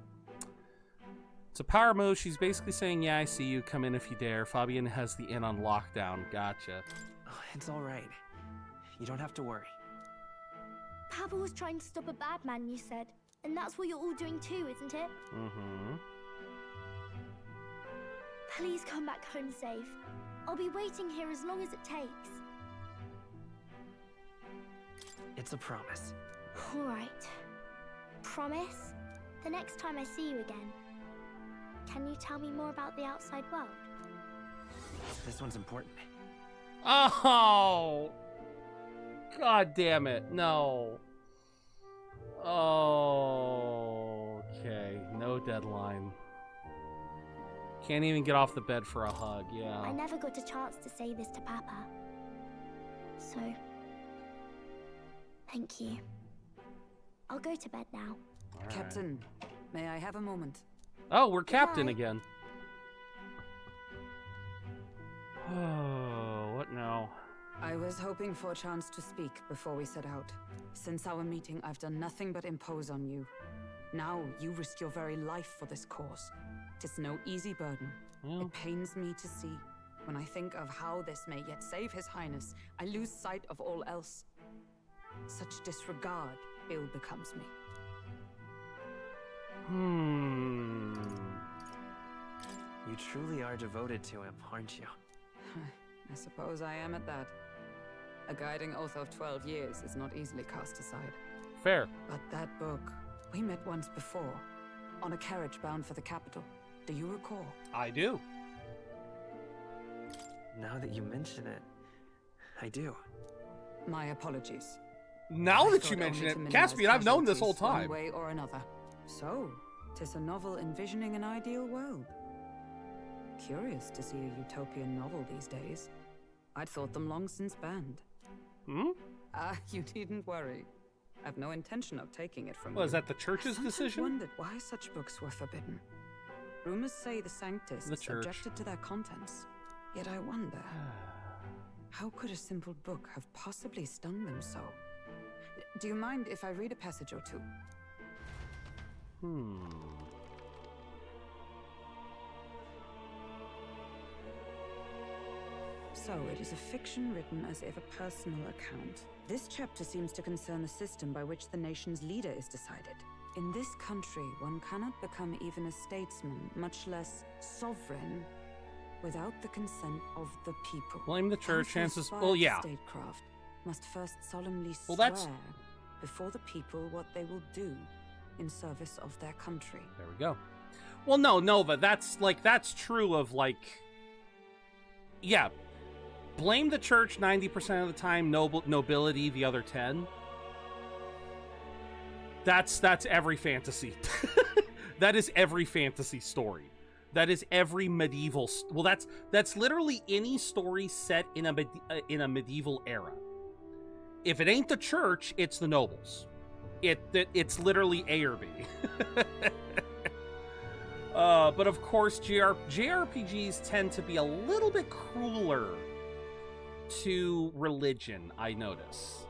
It's a power move. She's basically saying, yeah, I see you. Come in if you dare. Fabienne has the inn on lockdown. Gotcha. Oh, it's all right. You don't have to worry. Pavel was trying to stop a bad man, you said. And that's what you're all doing too, isn't it? Mm-hmm. Please come back home safe. I'll be waiting here as long as it takes. It's a promise. All right. Promise? The next time I see you again, can you tell me more about the outside world? This one's important. Oh! God damn it. No. Oh, okay. No deadline. Can't even get off the bed for a hug, yeah. I never got a chance to say this to Papa. So, thank you. I'll go to bed now. All Captain, may I have a moment? Oh, we're Captain again. Oh, what now? I was hoping for a chance to speak before we set out. Since our meeting, I've done nothing but impose on you. Now you risk your very life for this cause. 'Tis no easy burden. It pains me to see. When I think of how this may yet save His Highness, I lose sight of all else. Such disregard ill becomes me. You truly are devoted to him, aren't you? I suppose I am at that. A guiding oath of 12 years is not easily cast aside. Fair. But that book, we met once before, on a carriage bound for the capital. Do you recall? I do. Now that you mention it, I do. My apologies. Now that you mention it, Caspian, I've known this whole time. One way or another. So, 'tis a novel envisioning an ideal world. Curious to see a utopian novel these days. I'd thought them long since banned. You needn't worry. I've no intention of taking it from you. Well, is that the church's decision? I wondered why such books were forbidden. Rumors say the Sanctists objected to their contents. Yet I wonder, how could a simple book have possibly stung them so? Do you mind if I read a passage or two? So, it is a fiction written as if a personal account. This chapter seems to concern the system by which the nation's leader is decided. In this country, one cannot become even a statesman, much less sovereign, without the consent of the people. Blame the church, chances... Well, Well, yeah. Statecraft must first solemnly Well, swear that's... before the people what they will do in service of their country. There we go. Well, no, Nova, that's true of, yeah. Blame the church 90% of the time, nobility the other 10. That's every fantasy. That is every fantasy story. That is every medieval... Well, that's literally any story set in a medieval era. If it ain't the church, it's the nobles. It's literally A or B. But of course, JRPGs tend to be a little bit crueler to religion, I notice.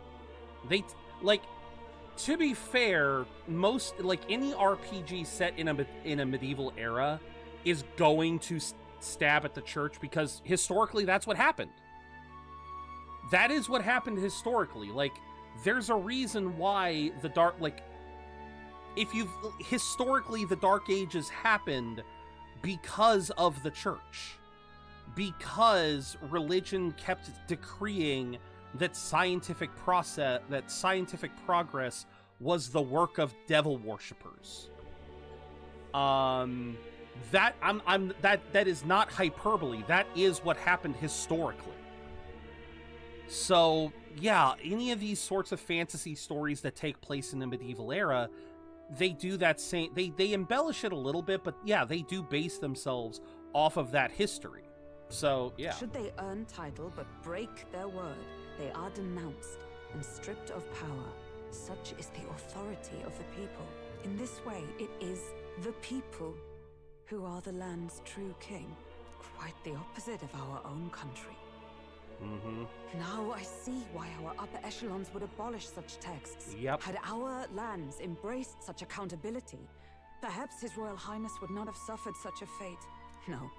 To be fair, any RPG set in a medieval era is going to stab at the church because historically that's what happened. That is what happened historically. There's a reason why historically the Dark Ages happened because of the church. Because religion kept decreeing that scientific progress was the work of devil worshippers. That is not hyperbole. That is what happened historically. So, yeah, any of these sorts of fantasy stories that take place in the medieval era, they do that same... They embellish it a little bit, but yeah, they do base themselves off of that history. So, yeah. Should they earn title but break their word, they are denounced and stripped of power. Such is the authority of the people. In this way, it is the people who are the land's true king. Quite the opposite of our own country. Now I see why our upper echelons would abolish such texts. Yep. Had our lands embraced such accountability, perhaps His Royal Highness would not have suffered such a fate. No.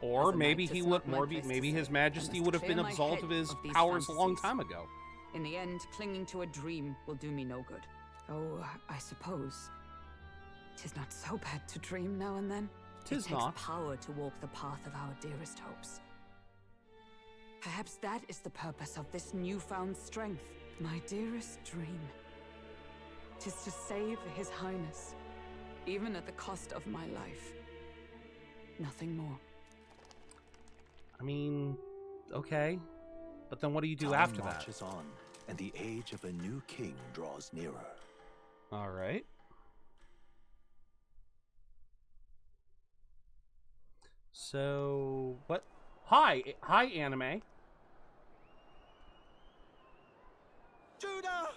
Or maybe he would, maybe His Majesty would have been absolved of his powers a long time ago. In the end, clinging to a dream will do me no good. Oh, I suppose 'tis not so bad to dream now and then. It takes power to walk the path of our dearest hopes. Perhaps that is the purpose of this newfound strength. My dearest dream. 'Tis to save His Highness, even at the cost of my life. Nothing more. I mean, okay. But then what do you do after that? On, and the age of a new king draws nearer. All right. So, what? Hi, anime. Juna!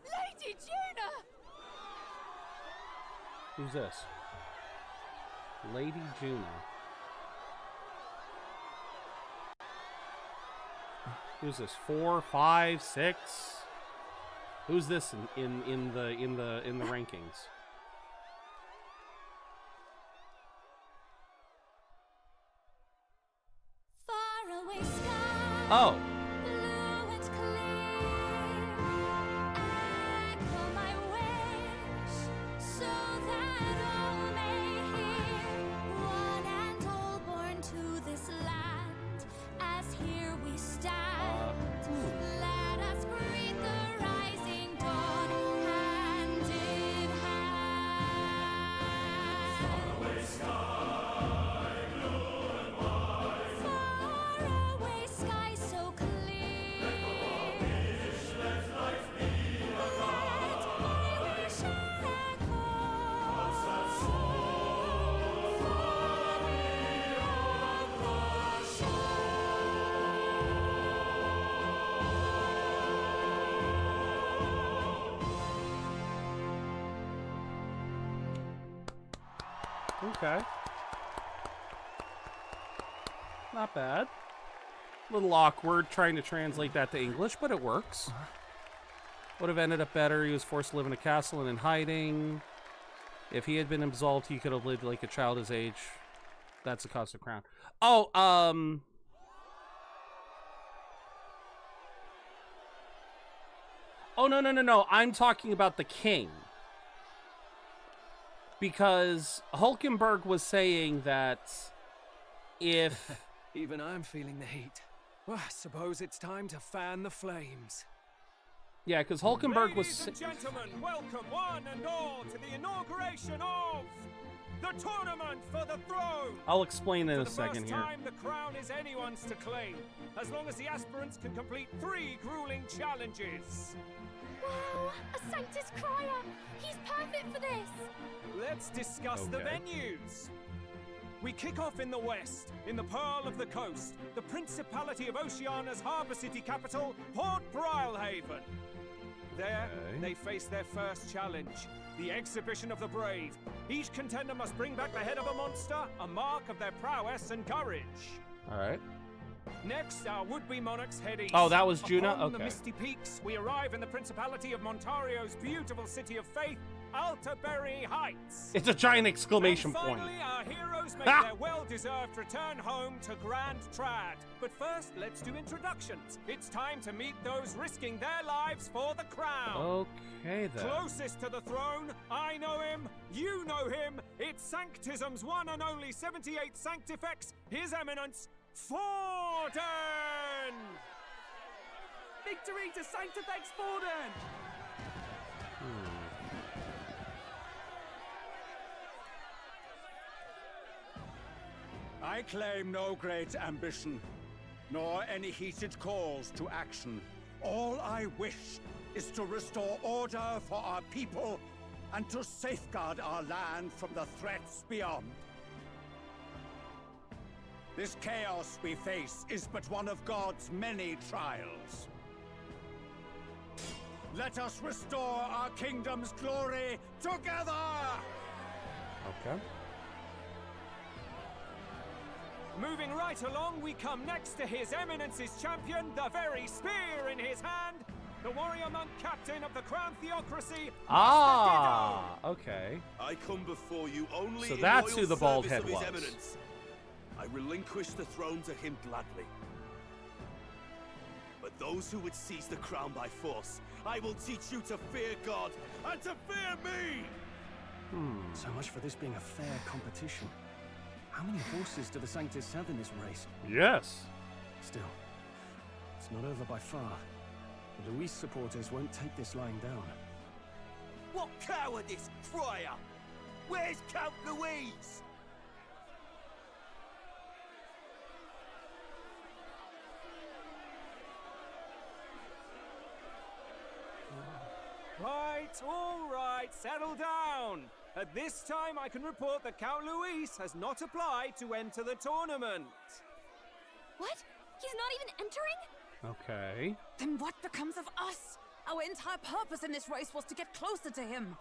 Lady Juna! Who's this? Lady Juna. Who's this? 4, 5, 6? Who's this in the rankings? Far away sky. Oh. Blue and clear. Echo my wish, so that all may hear. One and all born to this land, as here we stand. Let us greet the rising dawn, hand in hand. Far away sky, blue and white. Far away sky so clear. Let life be a light. Let my wish echo. Once that soul far beyond the shore. Okay. Not bad. A little awkward trying to translate that to English, but it works. Would have ended up better. He was forced to live in a castle and in hiding. If he had been absolved, he could have lived like a child his age. That's the cost of crown. Oh, Oh, no. I'm talking about the king. Because Hulkenberg was saying that if... Even I'm feeling the heat. Well, I suppose it's time to fan the flames. Yeah, because Hulkenberg was... Ladies and gentlemen, welcome one and all to the inauguration of the tournament for the throne. I'll explain in a second here. For the first time, the crown is anyone's to claim, as long as the aspirants can complete 3 grueling challenges. Wow, a Sanctus Crier! He's perfect for this! Let's discuss the Okay. venues. We kick off in the west, in the Pearl of the Coast, the Principality of Oceania's harbour city capital, Port Brilehaven. There, they face their first challenge, the Exhibition of the Brave. Each contender must bring back the head of a monster, a mark of their prowess and courage. All right. Next, our would-be monarchs head east. Oh, that was Juna? Upon the Okay. misty peaks, we arrive in the Principality of Montario's beautiful city of faith, Altaberry Heights. It's a giant exclamation And point. finally, our heroes make Ah! their well-deserved return home to Grand Trad. But first, let's do introductions. It's time to meet those risking their lives for the crown. Okay, then. Closest to the throne, I know him, you know him. It's Sanctism's one and only 78 Sanctifex, His Eminence, Forden! Victory to Sanctifex Forden! I claim no great ambition, nor any heated calls to action. All I wish is to restore order for our people and to safeguard our land from the threats beyond. This chaos we face is but one of God's many trials. Let us restore our kingdom's glory together! Okay. Moving right along, we come next to His Eminence's champion, the very spear in his hand, the warrior monk captain of the Crown Theocracy, Ah, okay. I come before you only So in that's loyal who the bald service head of His was. Eminence. I relinquish the throne to him gladly. But those who would seize the crown by force, I will teach you to fear God and to fear me! So much for this being a fair competition. How many horses do the Sanctus have in this race? Yes. Still, it's not over by far. The Luis supporters won't take this lying down. What cowardice, Friar! Where's Count Louise? settle down. At this time, I can report that Count Luis has not applied to enter the tournament. What? He's not even entering? Okay. Then what becomes of us? Our entire purpose in this race was to get closer to him.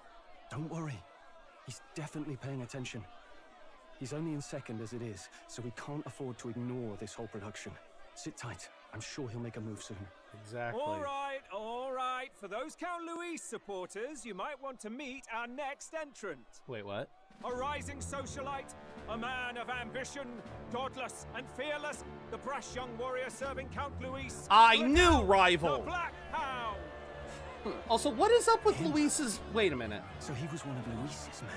Don't worry. He's definitely paying attention. He's only in second as it is, so we can't afford to ignore this whole production. Sit tight. I'm sure he'll make a move soon. Exactly. All right. For those Count Luis supporters, you might want to meet our next entrant. Wait, what? A rising socialite, a man of ambition, godless and fearless, the brash young warrior serving Count Luis. I knew rival. The Black Hound. Also, what is up with Luis's... Wait a minute. So he was one of Luis's men.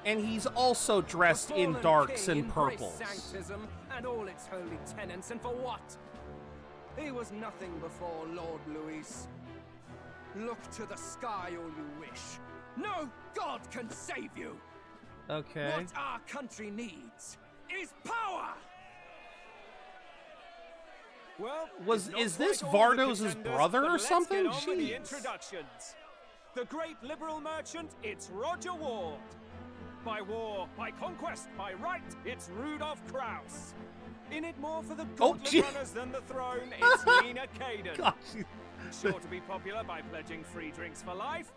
And he's also dressed in darks and purples. Sanctism and all its holy tenets, and for what? He was nothing before Lord Luis. Look to the sky all you wish. No god can save you. Okay. What our country needs is power. Well, is this Vardos's brother or something? Let's get on with the introductions. The great liberal merchant, it's Roger Ward. By war, by conquest, by right, it's Rudolph Kraus. In it more for the gauntlet runners than the throne, it's Lena Caden. Sure to be popular by pledging free drinks for life,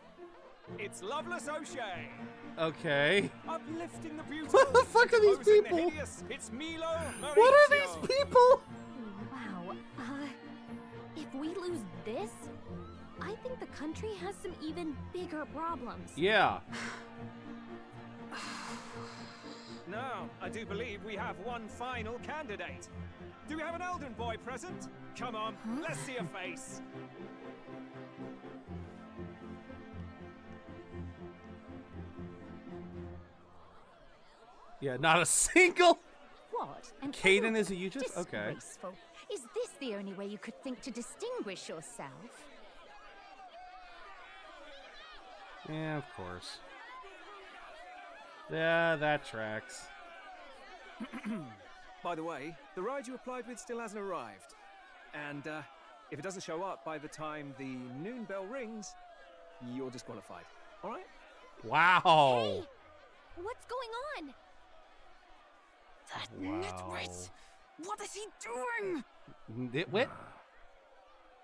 it's Loveless O'Shea. Okay. Uplifting the beautiful. What the fuck are these people? The hideous, it's Milo Maurizio. What are these people? Wow. If we lose this, I think the country has some even bigger problems. Yeah. Now, I do believe we have one final candidate. Do we have an Elden boy present? Come on, let's see a face. Yeah, not a single. What? And Caden is a Aegis? Okay. Disgraceful. Is this the only way you could think to distinguish yourself? Yeah, of course. Yeah, that tracks. By the way, the ride you applied with still hasn't arrived. And if it doesn't show up by the time the noon bell rings, you're disqualified. All right? Wow. Hey, what's going on? That nitwit! What is he doing? Nitwit?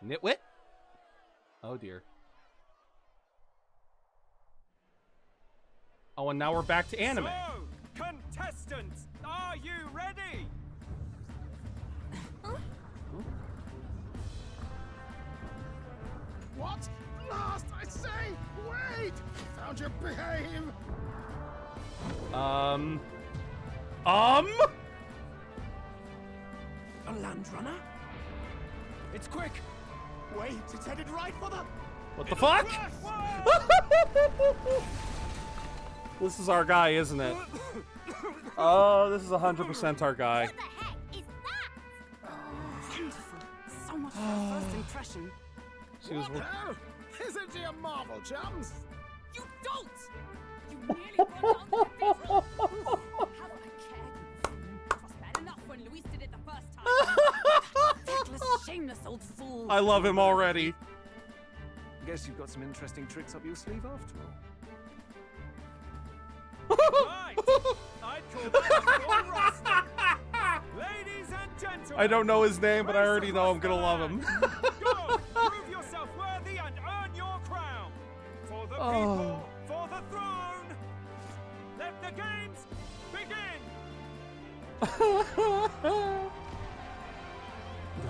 Nitwit? Oh dear. Oh, and now we're back to anime. So, contestants, are you ready? What? Last, I say! Wait! Found your behave! A land runner? It's quick! Wait, it's headed right for the... What the fuck? This is our guy, isn't it? Oh, this is 100% our guy. What the heck is that? Wonderful. So much for a first impression. She was... What the hell? Isn't he a marvel, chums? You don't! You nearly brought down the cathedral! Have I cared? It was bad enough when Luis did it the first time. Feckless, shameless old fool. I love him already. Guess you've got some interesting tricks up your sleeve after all. Right! I'd call that a full roster. Ladies and gentlemen, I don't know his name, but I already know I'm gonna love him. Go! Prove yourself worthy and earn your crown. For the people, for the throne. Let the games begin.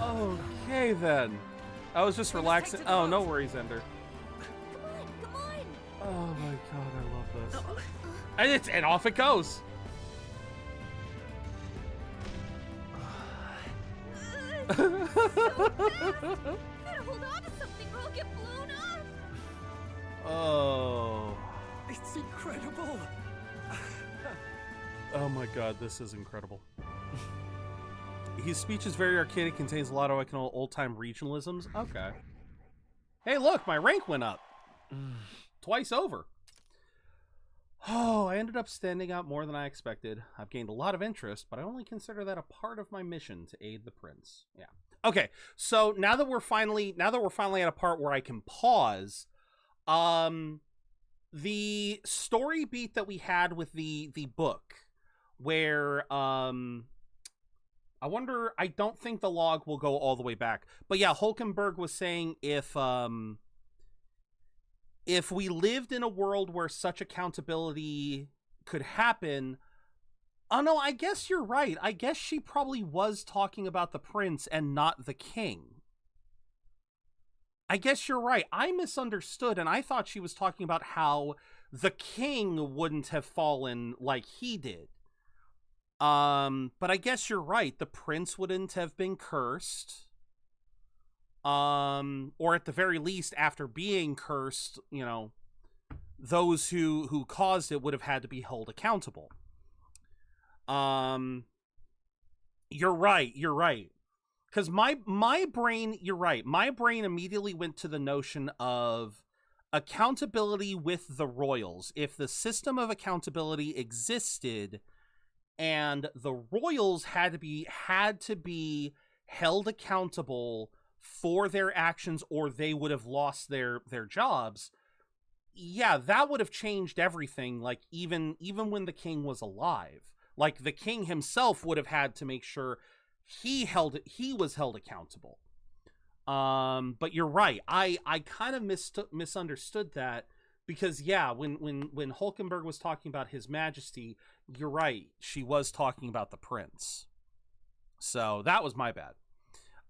Okay then. I was just relaxing. Oh, no worries, Ender. Come on. Oh my god, I love this. And off it goes. So fast. Gotta hold on to something or I'll get blown up. Oh. It's incredible. Oh my god, this is incredible. His speech is very archaic, contains a lot of old-time regionalisms. Okay. Hey, look, my rank went up. Twice over. Oh, I ended up standing out more than I expected. I've gained a lot of interest, but I only consider that a part of my mission to aid the prince. Yeah. Okay, so now that we're finally at a part where I can pause, the story beat that we had with the book, where I wonder, I don't think the log will go all the way back, but yeah, Hulkenberg was saying if we lived in a world where such accountability could happen. Oh no, I guess you're right. I guess she probably was talking about the prince and not the king. I guess you're right. I misunderstood, and I thought she was talking about how the king wouldn't have fallen like he did. But I guess you're right. The prince wouldn't have been cursed. Or at the very least, after being cursed, you know, those who caused it would have had to be held accountable. You're right. Because my brain, you're right. My brain immediately went to the notion of accountability with the royals. If the system of accountability existed and the royals had to be held accountable for their actions, or they would have lost their jobs, yeah, that would have changed everything. Like even when the king was alive, like the king himself would have had to make sure he was held accountable. But you're right. I kind of misunderstood that, because yeah, when Hulkenberg was talking about His Majesty, you're right. She was talking about the prince. So that was my bad.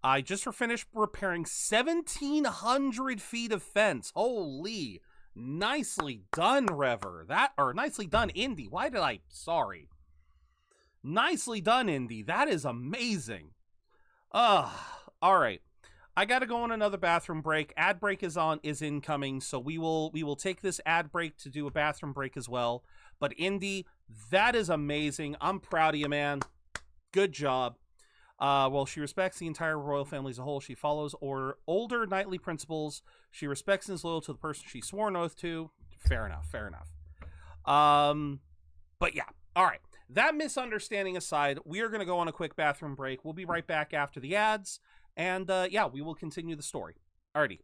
I just finished repairing 1,700 feet of fence. Holy, nicely done, Rever. Nicely done, Indy. Sorry. Nicely done, Indy. That is amazing. All right. I gotta go on another bathroom break. Ad break is incoming, so we will take this ad break to do a bathroom break as well. But Indy, that is amazing. I'm proud of you, man. Good job. Well, she respects the entire royal family as a whole. She follows older knightly principles. She respects and is loyal to the person she swore an oath to. Fair enough. But yeah. All right. That misunderstanding aside, we are going to go on a quick bathroom break. We'll be right back after the ads. And yeah, we will continue the story. Alrighty.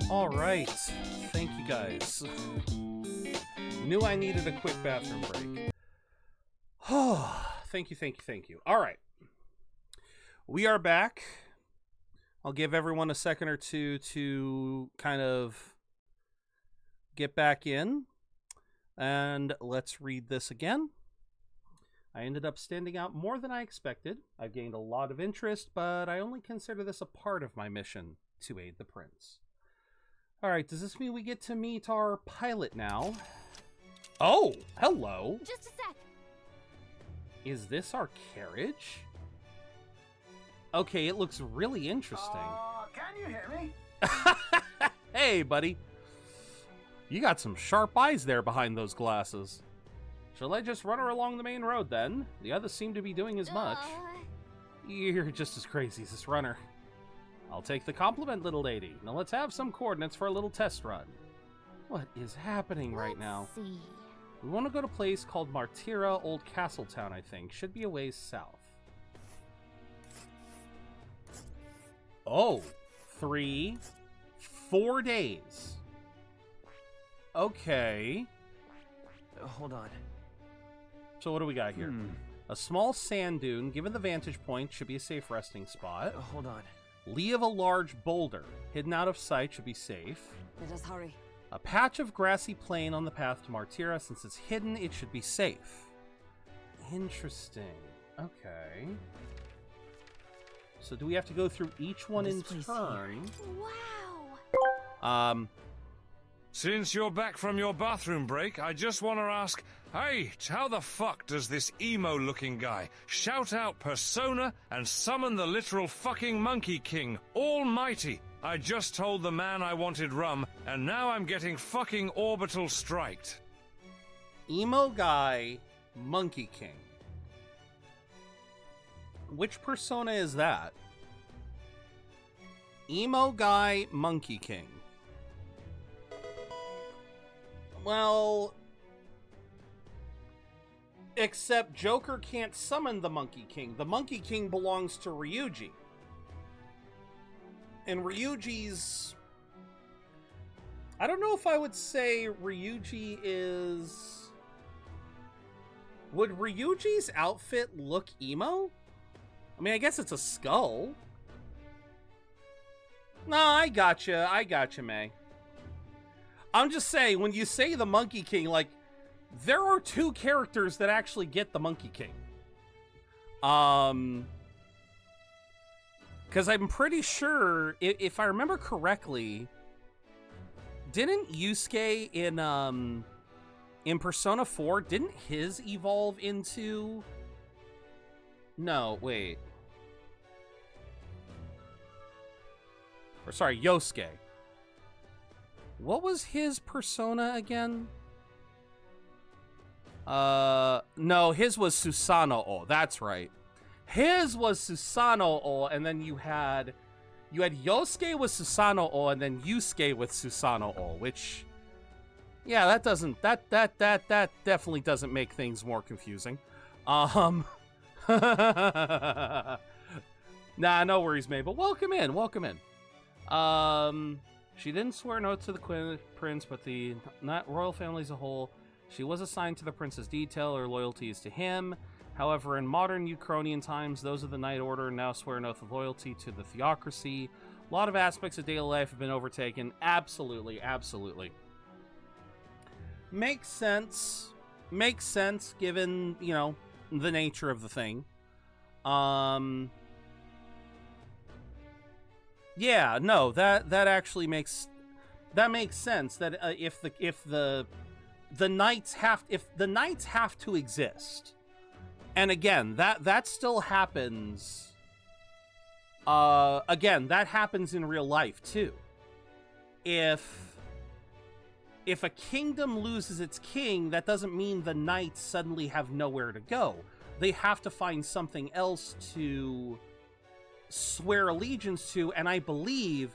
All right. Thank you, guys. Knew I needed a quick bathroom break. Thank you, thank you, thank you. All right. We are back. I'll give everyone a second or two to kind of get back in. And let's read this again. I ended up standing out more than I expected. I've gained a lot of interest, but I only consider this a part of my mission to aid the prince. All right, does this mean we get to meet our pilot now? Oh, hello. Just a sec. Is this our carriage? Okay, it looks really interesting. Can you hear me? Hey, buddy. You got some sharp eyes there behind those glasses. Shall I just run her along the main road then? The others seem to be doing as much. You're just as crazy as this runner. I'll take the compliment, little lady. Now let's have some coordinates for a little test run. What is happening right now? Let's see. We want to go to a place called Martira, Old Castletown, I think. Should be a ways south. Oh, 4 days. Okay. Hold on. So what do we got here? A small sand dune, given the vantage point, should be a safe resting spot. Hold on. Lee of a large boulder, hidden out of sight, should be safe. Let us hurry. A patch of grassy plain on the path to Martira. Since it's hidden, it should be safe. Interesting. Okay. So do we have to go through each one in turn? Wow. Since you're back from your bathroom break, I just want to ask, hey, how the fuck does this emo-looking guy shout out persona and summon the literal fucking Monkey King, almighty? I just told the man I wanted rum, and now I'm getting fucking orbital striked. Emo guy, Monkey King. Which persona is that? Emo guy, Monkey King. Well, except Joker can't summon the Monkey King. The Monkey King belongs to Ryuji. And Ryuji's... I don't know if I would say Ryuji is... Would Ryuji's outfit look emo? I mean, I guess it's a skull. No, I gotcha, May. I'm just saying, when you say the Monkey King, like, there are 2 characters that actually get the Monkey King. Because I'm pretty sure, if I remember correctly, didn't Yusuke in Persona 4, didn't his evolve into... No, wait. Or sorry, Yosuke. What was his persona again? No, his was Susanoo. That's right. His was Susanoo, and then you had Yosuke with Susanoo, and then Yusuke with Susanoo, which, yeah, that definitely doesn't make things more confusing. Nah, no worries, May. But welcome in. She didn't swear an oath to the prince, but the royal family as a whole. She was assigned to the prince's detail. Her loyalty is to him. However, in modern Ukrainian times, those of the Knight Order now swear an oath of loyalty to the theocracy. A lot of aspects of daily life have been overtaken. Absolutely. Makes sense, given, you know, the nature of the thing. Yeah, no, that actually makes sense. That if the knights have to exist, and again that still happens. Again, that happens in real life too. If a kingdom loses its king, that doesn't mean the knights suddenly have nowhere to go. They have to find something else to swear allegiance to, and I believe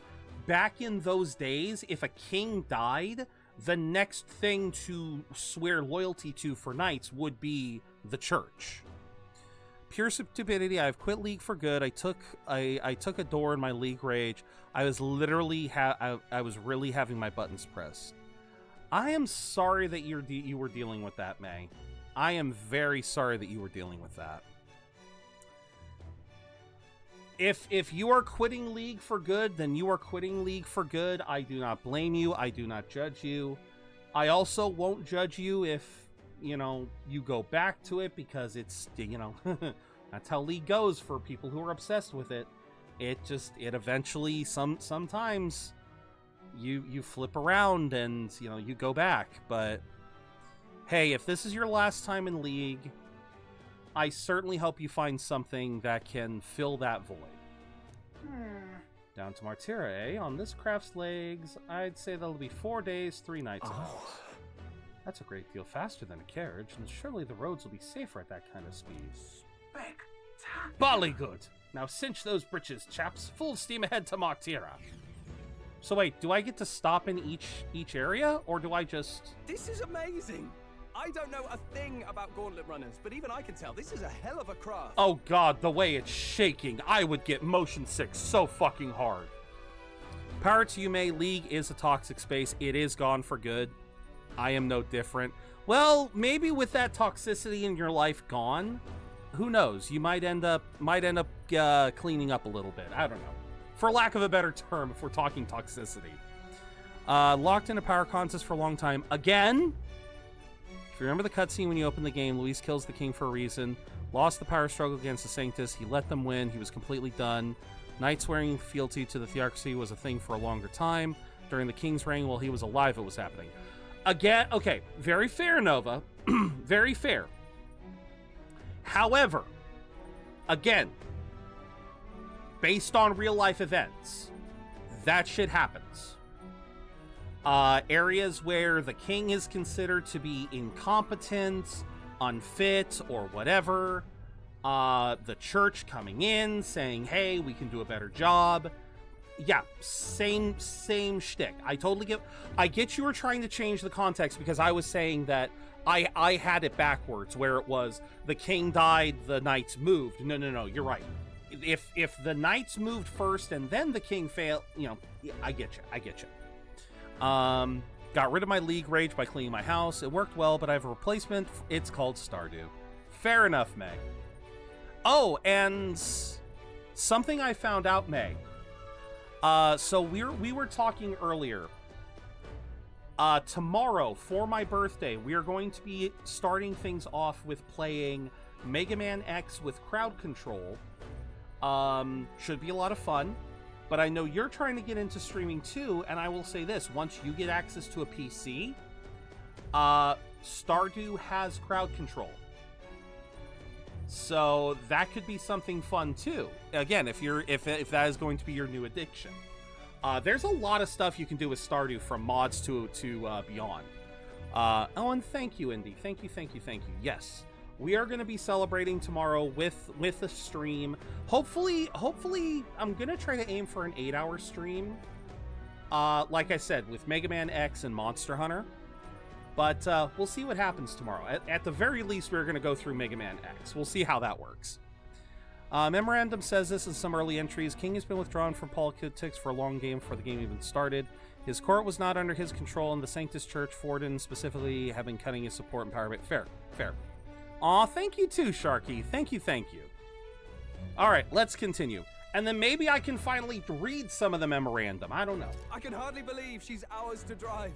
back in those days, if a king died, the next thing to swear loyalty to for knights would be the church. Pure stupidity. I've quit League for good. I took a door in my League rage. I was literally I was really having my buttons pressed. I am sorry that you were dealing with that, May. I am very sorry that you were dealing with that. If you are quitting League for good, then you are quitting League for good. I do not blame you. I do not judge you. I also won't judge you if, you know, you go back to it, because it's, you know, that's how League goes for people who are obsessed with it. It eventually, sometimes you flip around and, you know, you go back. But hey, if this is your last time in League, I certainly hope you find something that can fill that void. Down to Martyra, eh? On this craft's legs, I'd say that'll be 4 days, 3 nights. That's a great deal faster than a carriage, and surely the roads will be safer at that kind of speed. Bally good! Now cinch those britches, chaps. Full steam ahead to Martyra. So wait, do I get to stop in each area, or do I just... This is amazing! I don't know a thing about gauntlet runners, but even I can tell this is a hell of a craft. Oh god, the way it's shaking, I would get motion sick so fucking hard. Power to you, May. League is a toxic space. It is gone for good. I am no different. Well, maybe with that toxicity in your life gone, who knows? You might end up cleaning up a little bit. I don't know. For lack of a better term, if we're talking toxicity. Locked in a power contest for a long time. Again? If you remember the cutscene when you open the game, Luis kills the king for a reason. Lost the power struggle against the Sanctus. He let them win. He was completely done. Knight swearing fealty to the theocracy was a thing for a longer time. During the king's reign, while he was alive, it was happening. Again, okay, very fair, Nova. Very fair. However, again, based on real-life events, that shit happens. Areas where the king is considered to be incompetent, unfit, or whatever. The church coming in, saying, hey, we can do a better job. Yeah, same shtick. I get you were trying to change the context, because I was saying that I had it backwards, where it was the king died, the knights moved. No, you're right. If the knights moved first and then the king failed, you know, I get you. Got rid of my League rage by cleaning my house. It worked well, but I have a replacement. It's called Stardew. Fair enough, May. Oh, and something I found out, May. So we were talking earlier. Tomorrow, for my birthday, we are going to be starting things off with playing Mega Man X with crowd control. Should be a lot of fun. But I know you're trying to get into streaming too, and I will say this. Once you get access to a PC, Stardew has crowd control. So that could be something fun too. Again, if that is going to be your new addiction. There's a lot of stuff you can do with Stardew, from mods to beyond. Oh, and thank you, Indy. Thank you. Yes. We are going to be celebrating tomorrow with a stream. Hopefully, I'm going to try to aim for an 8-hour stream. Like I said, with Mega Man X and Monster Hunter. But we'll see what happens tomorrow. At the very least, we're going to go through Mega Man X. We'll see how that works. Memorandum says this in some early entries. King has been withdrawn from politics for a long game before the game even started. His court was not under his control, and the Sanctus Church, Forden specifically, have been cutting his support and power. Fair. Aw, thank you too, Sharky. Thank you. All right, let's continue. And then maybe I can finally read some of the memorandum. I don't know. I can hardly believe she's ours to drive.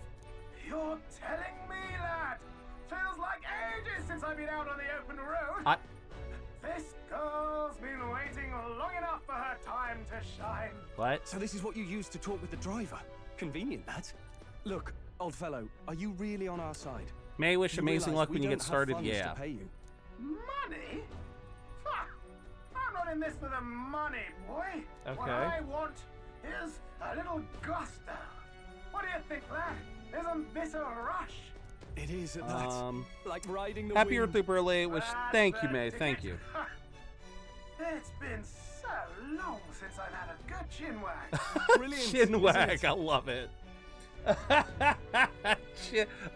You're telling me that? Feels like ages since I've been out on the open road. This girl's been waiting long enough for her time to shine. What? So this is what you used to talk with the driver? Convenient, that. Look, old fellow, are you really on our side? May wish amazing luck when you get started. Yeah. To pay you. Money? I'm not in this for the money, boy. Okay. What I want is a little gusto. What do you think, lad? Isn't this a rush? It is at that. Like riding the Happy wind. birthday, Burley. Wish. Thank you, May. Thank you. It's been so long since I've had a good chin wag. Brilliant. Chin wag. I love it.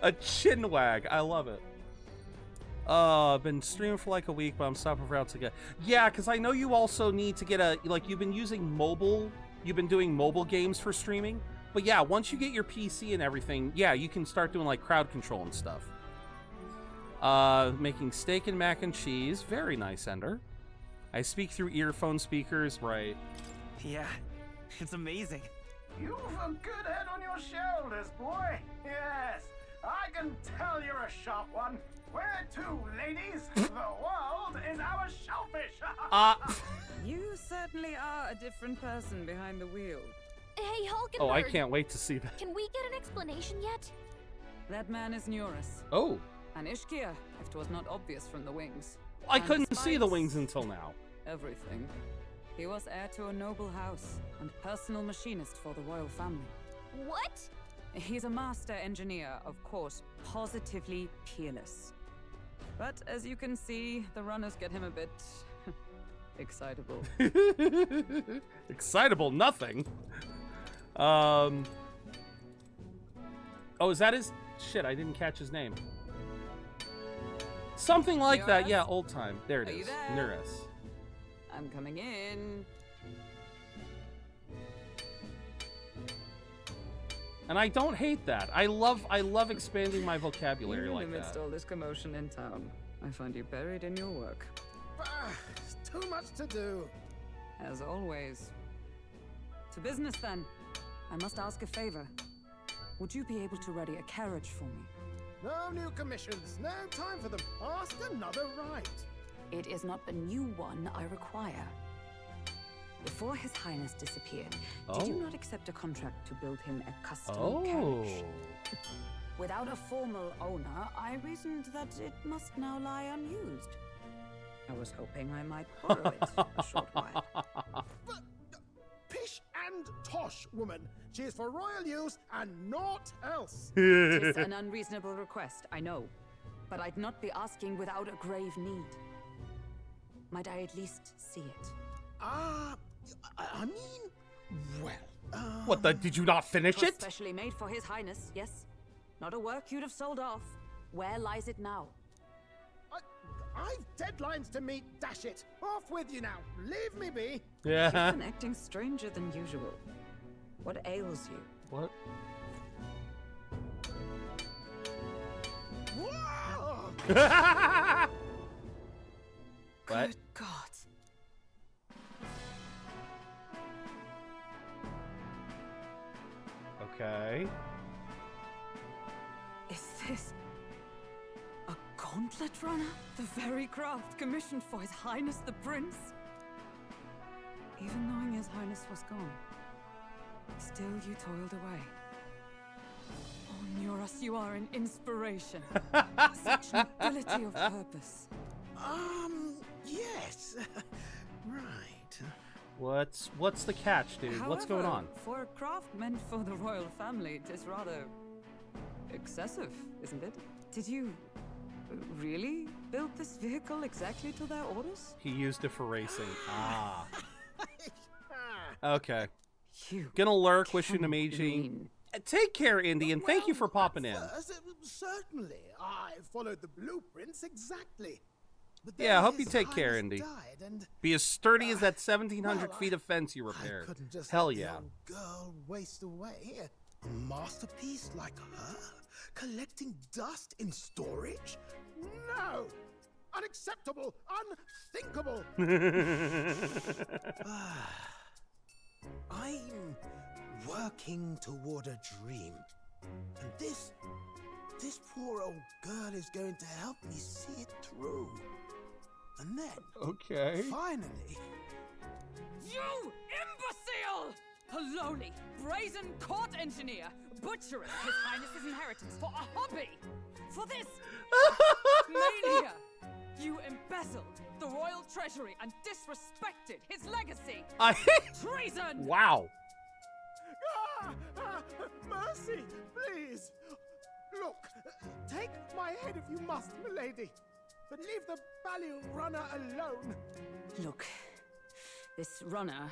A chin wag. I love it. I've been streaming for like a week, but I'm stopping for outs again. Yeah, because I know you also need to get a, like, you've been using mobile, you've been doing mobile games for streaming. But yeah, once you get your PC and everything, yeah, you can start doing like crowd control and stuff. Making steak and mac and cheese. Very nice, Ender. I speak through earphone speakers, right? Yeah, it's amazing. You've a good head on your shoulders, boy. Yes, I can tell you're a sharp one. Where to, ladies? The world is our shellfish. You certainly are a different person behind the wheel. Hey, Hulkenberg! Oh, I can't wait to see that. Can we get an explanation yet? That man is Neurus. Oh. An Ishkia, if 'twas not obvious from the wings. I And couldn't see the despite wings until now. Everything. He was heir to a noble house and personal machinist for the royal family. What? He's a master engineer, of course, positively peerless. But as you can see, the runners get him a bit excitable. Excitable nothing. Oh, is that his? Shit, I didn't catch his name. Something like that, yeah, old time. There it is. Neurus. I'm coming in. And I don't hate that. I love expanding my vocabulary like Amidst that. all this commotion in town, I find you buried in your work. It's too much to do. As always. To business then. I must ask a favor. Would you be able to ready a carriage for me? No new commissions, no time for them. Ask another right. It is not a new one I require. Before His Highness disappeared, did you not accept a contract to build him a custom carriage? Without a formal owner, I reasoned that it must now lie unused. I was hoping I might borrow it a short while. But, pish and tosh, woman. She is for royal use and naught else. Tis an unreasonable request, I know. But I'd not be asking without a grave need. Might I at least see it? I mean, well, What the? Did you not finish it? Specially made for His Highness, yes. Not a work you'd have sold off. Where lies it now? I've deadlines to meet, dash it. Off with you now. Leave me be. Yeah. You've been acting stranger than usual. What ails you? What? Whoa! What? Good God. Okay. Is this a gauntlet runner? The very craft commissioned for His Highness the Prince? Even knowing His Highness was gone, still you toiled away. Oh, Neurus, you are an inspiration. Such nobility of purpose. Yes. Right. What's the catch, dude? However, What's going on? For a craft meant for the royal family, it is rather excessive, isn't it? Did you really build this vehicle exactly to their orders? He used it for racing. Ah. Okay. Gonna lurk, wish you an amazing. Take care, Indy, and thank you for popping in. Certainly, I followed the blueprints exactly. But Yeah, I hope then you His take care, Highness Indy. died, and Be as sturdy as that 1,700 feet of fence you repaired. couldn't just Hell let the yeah. young girl waste away. A masterpiece like her, collecting dust in storage? No! Unacceptable! Unthinkable! I'm working toward a dream. And this poor old girl is going to help me see it through. And then, Okay. finally, You imbecile! A lowly, brazen court engineer, butchering His Highness's inheritance for a hobby! For this mania! You embezzled the royal treasury and disrespected his legacy! Treason! Wow. Mercy, please! Look, take my head if you must, milady, but leave the Ballion runner alone. Look, this runner...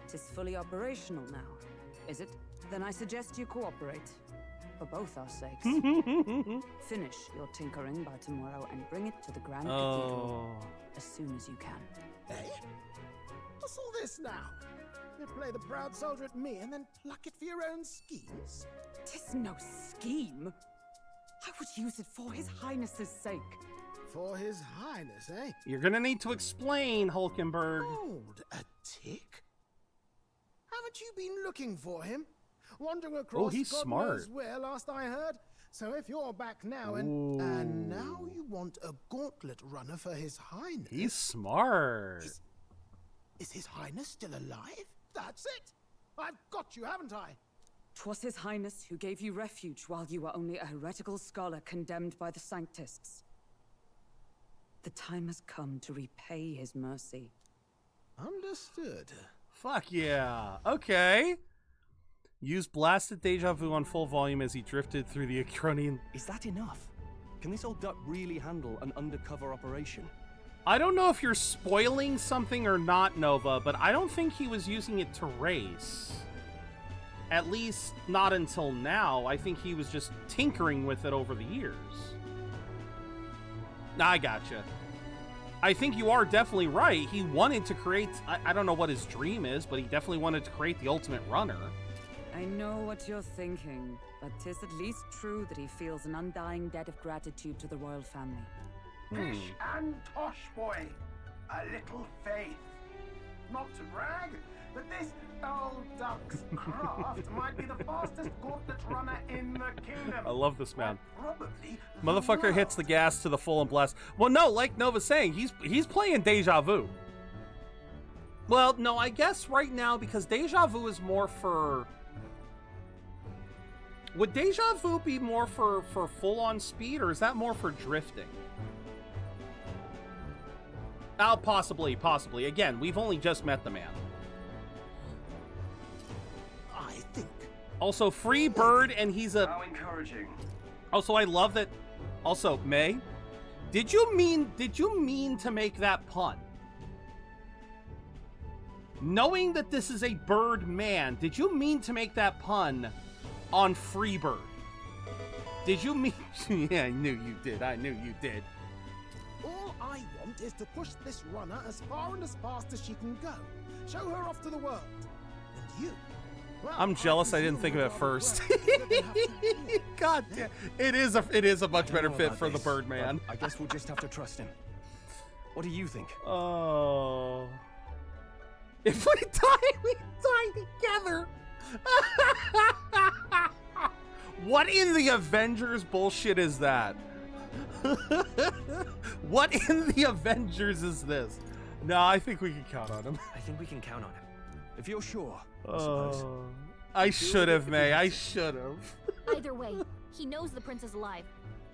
It is fully operational now, is it? Then I suggest you cooperate. for both our sakes. Finish your tinkering by tomorrow and bring it to the Grand Cathedral as soon as you can. Eh? What's all this now? You play the proud soldier at me and then pluck it for your own schemes? 'Tis no scheme. I would use it for His Highness's sake. For His Highness, eh? You're gonna need to explain, Hulkenberg. Hold a tick. Haven't you been looking for him? Wandering across he's God smart. knows where, last I heard. So if you're back now and now you want a gauntlet runner for His Highness. He's smart. Is His Highness still alive? That's it. I've got you, haven't I? 'Twas His Highness who gave you refuge while you were only a heretical scholar condemned by the Sanctists. The time has come to repay His mercy. Understood. Fuck yeah. Okay. Use blasted deja vu on full volume as he drifted through the Acronian. Is that enough? Can this old duck really handle an undercover operation? I don't know if you're spoiling something or not, Nova, but I don't think he was using it to race. At least not until now. I think he was just tinkering with it over the years. I gotcha. I think you are definitely right. He wanted to create, I don't know what his dream is, but he definitely wanted to create the ultimate runner. I know what you're thinking, but 'tis at least true that he feels an undying debt of gratitude to the royal family. Fish and Tosh boy, a little faith. Not to brag, but this old duck's craft might be the fastest gauntlet runner in the kingdom. I love this man. Probably. Motherfucker hits the gas to the full and blast. Well, no, like Nova's saying, he's playing Deja Vu. Well, no, I guess right now, because Deja Vu is more for... Would Deja Vu be more for full-on speed, or is that more for drifting? Oh, possibly. Again, we've only just met the man. I think. Also, free bird, and he's a... How encouraging. Also, I love that... Also, May, did you mean to make that pun? Knowing that this is a bird man, did you mean to make that pun on Freebird? Did you mean... Yeah, I knew you did. All I want is to push this runner as far and as fast as she can go. Show her off to the world. And you... Well, I'm jealous I didn't think of it first. God damn. It is a much better fit for the Birdman. I guess we'll just have to trust him. What do you think? Oh. If we die together. What in the Avengers bullshit is that? What in the Avengers is this? No, I think we can count on him. I think we can count on him. If you're sure, I suppose. I should have, May. I should have. Either way, he knows the prince is alive,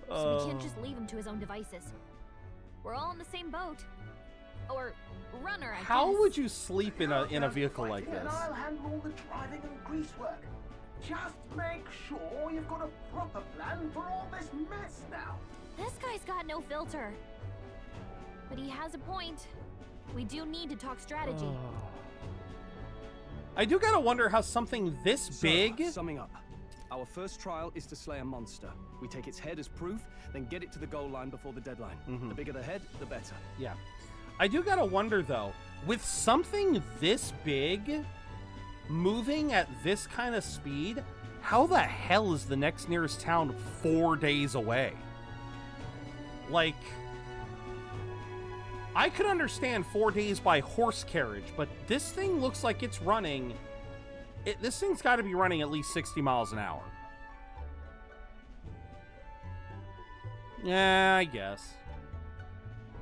so we can't just leave him to his own devices. We're all in the same boat. Or runner, I guess. How would you sleep in a vehicle like this? And I'll handle all the driving and grease work. Just make sure you've got a proper plan for all this mess now. This guy's got no filter. But he has a point. We do need to talk strategy. I do gotta wonder how something this big... Summing up, our first trial is to slay a monster. We take its head as proof, then get it to the goal line before the deadline. The bigger the head, the better. Yeah. I do gotta wonder, though, with something this big, moving at this kind of speed, how the hell is the next nearest town 4 days away? Like... I could understand 4 days by horse carriage, but this thing looks like it's running... This thing's got to be running at least 60 miles an hour. Yeah, I guess.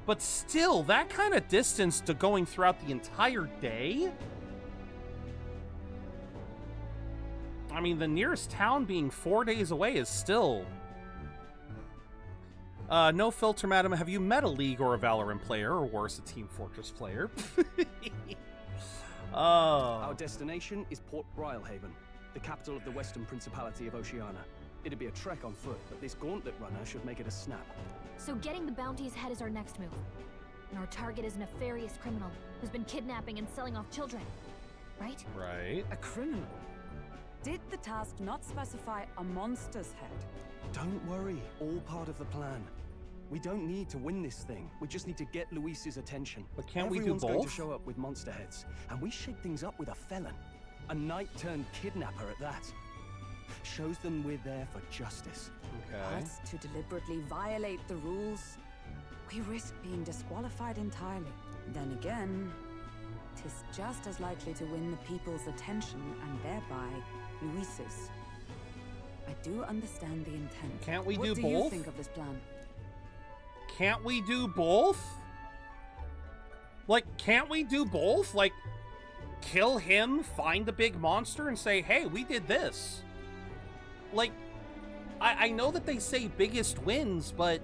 But still, that kind of distance to going throughout the entire day? I mean, the nearest town being 4 days away is still... no filter, madam. Have you met a League or a Valorant player, or worse, a Team Fortress player? Our destination is Port Brylehaven, the capital of the Western Principality of Oceania. It'd be a trek on foot, but this gauntlet runner should make it a snap. So getting the bounty's head is our next move. And our target is a nefarious criminal who's been kidnapping and selling off children. Right? Right. A criminal? Did the task not specify a monster's head? Don't worry, all part of the plan. We don't need to win this thing. We just need to get Luis's attention. But can't we do Everyone's going to both? show up with monster heads, and we shake things up with a felon. A knight-turned-kidnapper at that. Shows them we're there for justice. Okay. But to deliberately violate the rules, we risk being disqualified entirely. Then again, 'tis just as likely to win the people's attention and thereby Luis's. I do understand the intent. Can't we do What do both? you think of this plan? Can't we do both? Like, can't we do both? Like, kill him, find the big monster, and say, hey, we did this. Like, I know that they say biggest wins, but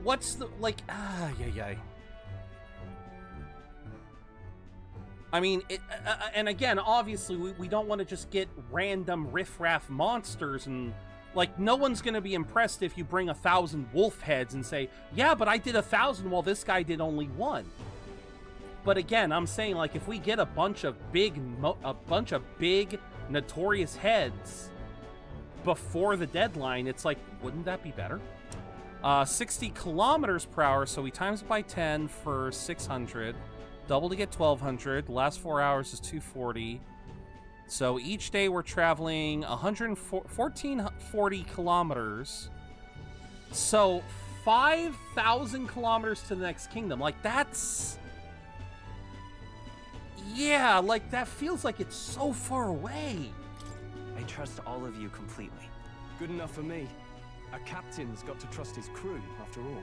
what's the, like, yeah. I mean, and again, obviously, we don't want to just get random riffraff monsters, and, like, no one's going to be impressed if you bring 1,000 wolf heads and say, yeah, but I did 1,000 while this guy did only 1. But again, I'm saying, like, if we get a bunch of big notorious heads before the deadline, it's like, wouldn't that be better? 60 kilometers per hour, so we times it by 10 for 600. Double to get 1,200. The last 4 hours is 240. So each day we're traveling 1,440 kilometers. So 5,000 kilometers to the next kingdom. Like, that's... Yeah, like, that feels like it's so far away. I trust all of you completely. Good enough for me. A captain's got to trust his crew, after all.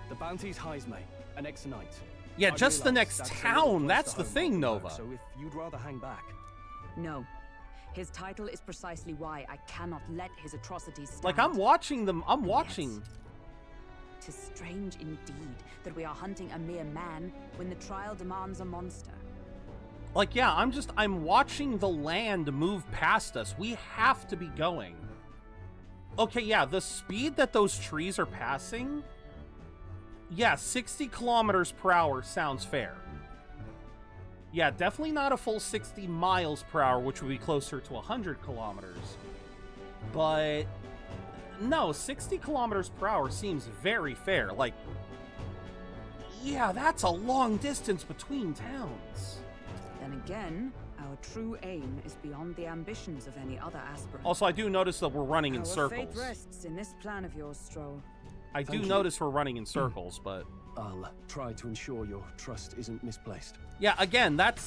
The bounty's Heisme, an ex-knight. Yeah, I just the realize next that's a little town. close That's to the home thing, after Nova. work, so if you'd rather hang back. No. His title is precisely why I cannot let his atrocities stand. Like, I'm watching them. I'm watching. Yes. 'Tis strange indeed that we are hunting a mere man when the trial demands a monster. Like, yeah, I'm watching the land move past us. We have to be going. Okay, yeah, the speed that those trees are passing, yeah, 60 kilometers per hour sounds fair. Yeah, definitely not a full 60 miles per hour, which would be closer to 100 kilometers. But, no, 60 kilometers per hour seems very fair. Like, yeah, that's a long distance between towns. Then again, our true aim is beyond the ambitions of any other aspirant. Also, I do notice that we're running in Our circles. fate rests in this plan of yours, Stroll. I do notice we're running in circles, but I'll try to ensure your trust isn't misplaced. yeah, again, that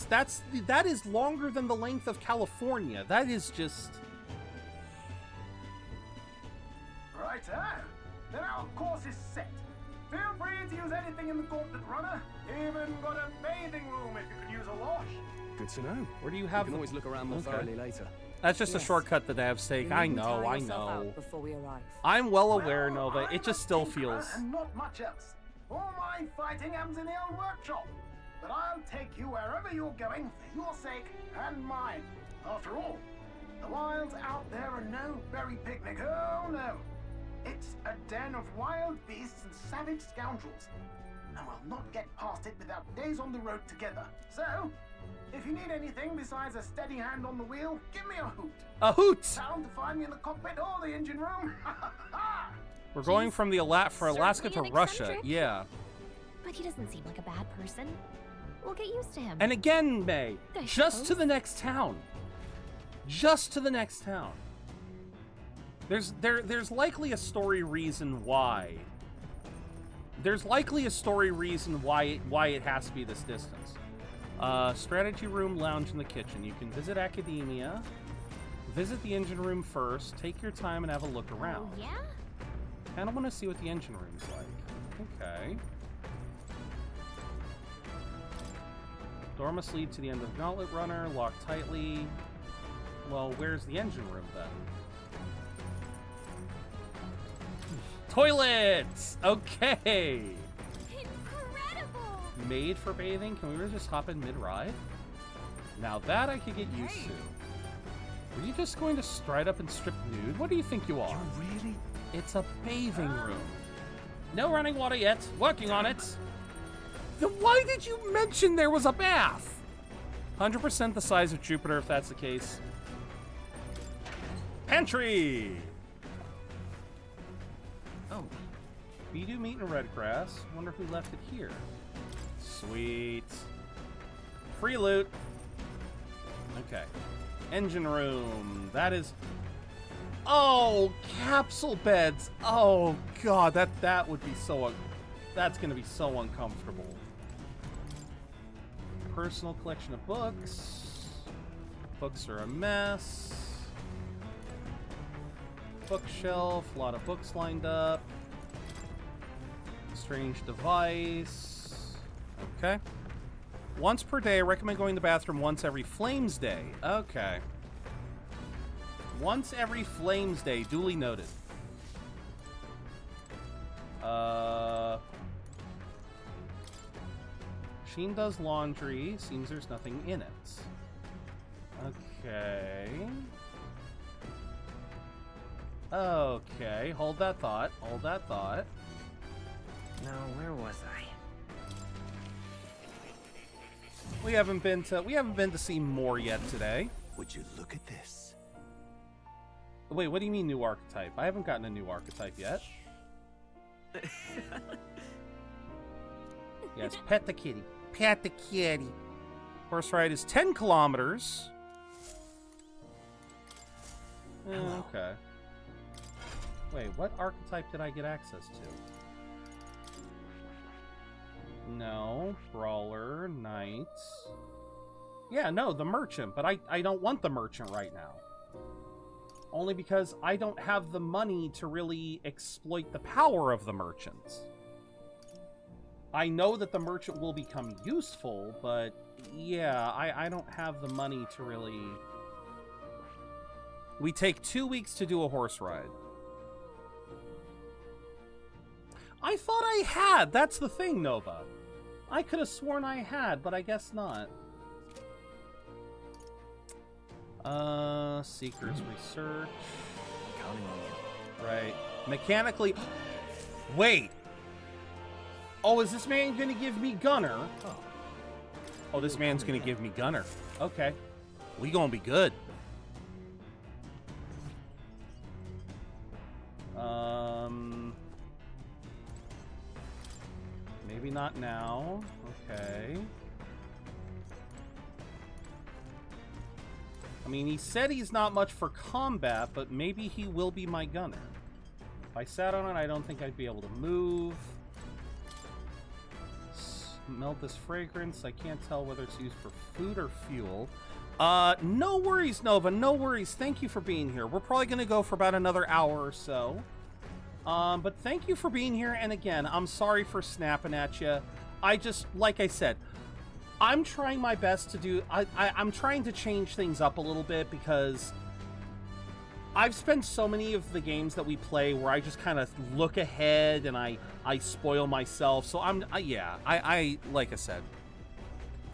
is longer than the length of California. That is just Righto. Then our course is set. Feel free to use anything in the gauntlet runner. Even got a bathing room if you could use a wash. Good to know. Where do you have We can the- always look around more Okay. thoroughly later. that's just a Yes. shortcut that devs take. You I needn't know, tire I yourself know. out before we arrive. I'm well aware, Well, Nova. I'm It just a still tinkerer feels. and not much else. All my fighting happens in the old workshop. But I'll take you wherever you're going for your sake and mine. After all, the wilds out there are no berry picnic. Oh no. It's a den of wild beasts and savage scoundrels. And we'll not get past it without days on the road together. So, if you need anything besides a steady hand on the wheel, give me a hoot. A hoot! Bound to find me in the cockpit or the engine room. We're going from the Alaska to certainly an Russia. eccentric. Yeah. But he doesn't seem like a bad person. We'll get used to him. And again, May, I just to suppose. the next town. Just to the next town. There's likely a story reason why. There's likely a story reason why it has to be this distance. Strategy room, lounge in the kitchen. You can visit academia. Visit the engine room first. Take your time and have a look around. Yeah? Kind of want to see what the engine room's like. Okay. Door must lead to the end of the gauntlet runner. Lock tightly. Well, where's the engine room then? Toilets! Okay. Incredible! Made for bathing. Can we really just hop in mid-ride? Now that I could get used to. Are you just going to stride up and strip nude? What do you think you are? You really? It's a bathing room. No running water yet. Working on it. Then why did you mention there was a bath? 100% the size of Jupiter, if that's the case. Pantry! Oh. Bidoo meat and red grass. Wonder if we left it here. Sweet. Free loot. Okay. Engine room. That is... Oh, capsule beds. Oh, God. That would be so... That's going to be so uncomfortable. Personal collection of books. Books are a mess. Bookshelf. A lot of books lined up. Strange device. Okay. Once per day. I recommend going to the bathroom once every Flames Day. Okay. Once every Flames Day. Duly noted. Sheen does laundry. Seems there's nothing in it. Okay. Okay. Hold that thought. Hold that thought. Now, where was I? We haven't been to see more yet today. Would you look at this? Wait, what do you mean new archetype? I haven't gotten a new archetype yet. Yes, pet the kitty. Pet the kitty. Horse ride is 10 kilometers. Okay. Wait, what archetype did I get access to? No, brawler, knight. Yeah, no, the merchant, but I don't want the merchant right now. Only because I don't have the money to really exploit the power of the merchant. I know that the merchant will become useful, but yeah, I don't have the money to really... We take 2 weeks to do a horse ride. I thought I had! That's the thing, Nova. I could have sworn I had, but I guess not. Seekers research. Counting on you. Right. Mechanically... Wait! Oh, is this man gonna give me Gunner? Oh, this man's gonna give me Gunner. Okay. We gonna be good. Maybe not now. Okay. I mean, he said he's not much for combat, but maybe he will be my gunner. If I sat on it, I don't think I'd be able to move. Smell this fragrance. I can't tell whether it's used for food or fuel. No worries, Nova. No worries. Thank you for being here. We're probably going to go for about another hour or so. But thank you for being here. And again, I'm sorry for snapping at you. I just, like I said, I'm trying my best to do... I'm trying to change things up a little bit because I've spent so many of the games that we play where I just kind of look ahead and I spoil myself. So I like I said,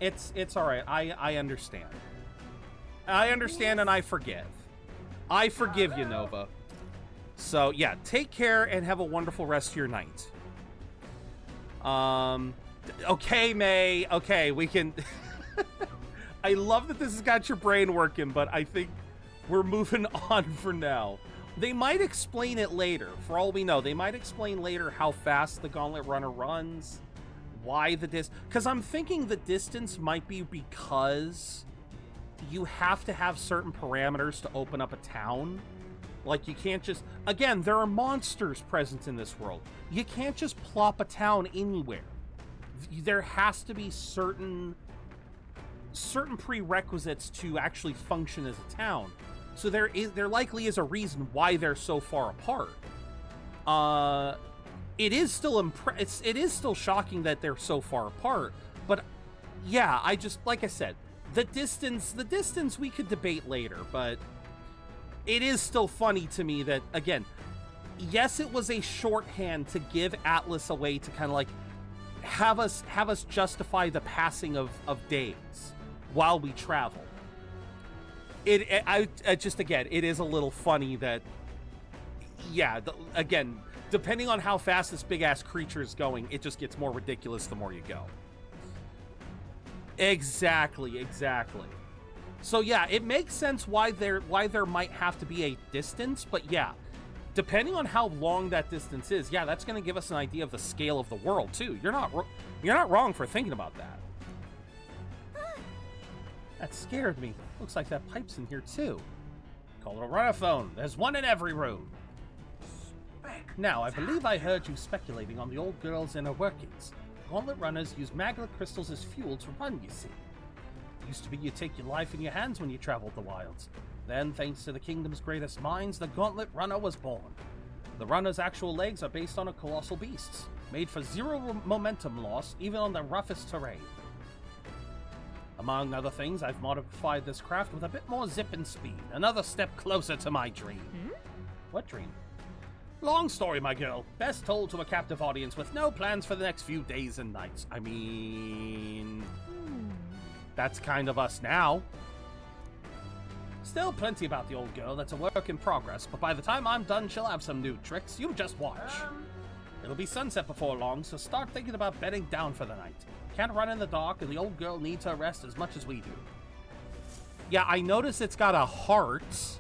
it's all right. I understand. I understand and I forgive. I forgive you, Nova. So yeah, take care and have a wonderful rest of your night. Okay, May. Okay, we can... I love that this has got your brain working, but I think we're moving on for now. They might explain it later. For all we know, they might explain later how fast the Gauntlet Runner runs, why the because I'm thinking the distance might be because you have to have certain parameters to open up a town. Like, you can't just... Again, there are monsters present in this world. You can't just plop a town anywhere. There has to be certain prerequisites to actually function as a town. So there likely is a reason why they're so far apart. It is still it is still shocking that they're so far apart. But yeah, I just, like I said, the distance we could debate later, but it is still funny to me that, again, yes, it was a shorthand to give Atlas a way to kind of like have us justify the passing of days while we travel. Again, it is a little funny that, yeah, again, depending on how fast this big-ass creature is going, it just gets more ridiculous the more you go. Exactly. So yeah, it makes sense why there might have to be a distance, but yeah, depending on how long that distance is, yeah, that's going to give us an idea of the scale of the world too. You're not wrong for thinking about that. That scared me. Looks like that pipe's in here too. Call it a runner phone. There's one in every room. Now, I believe I heard you speculating on the old girl's inner workings. Gauntlet runners use magma crystals as fuel to run, you see. It used to be you take your life in your hands when you traveled the wilds. Then, thanks to the kingdom's greatest minds, the Gauntlet Runner was born. The runner's actual legs are based on a colossal beast, made for zero momentum loss, even on the roughest terrain. Among other things, I've modified this craft with a bit more zip and speed, another step closer to my dream. What dream? Long story, my girl. Best told to a captive audience with no plans for the next few days and nights. I mean... that's kind of us now. Still plenty about the old girl that's a work in progress, but by the time I'm done, she'll have some new tricks. You just watch. It'll be sunset before long, so start thinking about bedding down for the night. Can't run in the dark, and the old girl needs her rest as much as we do. Yeah, I notice it's got a heart.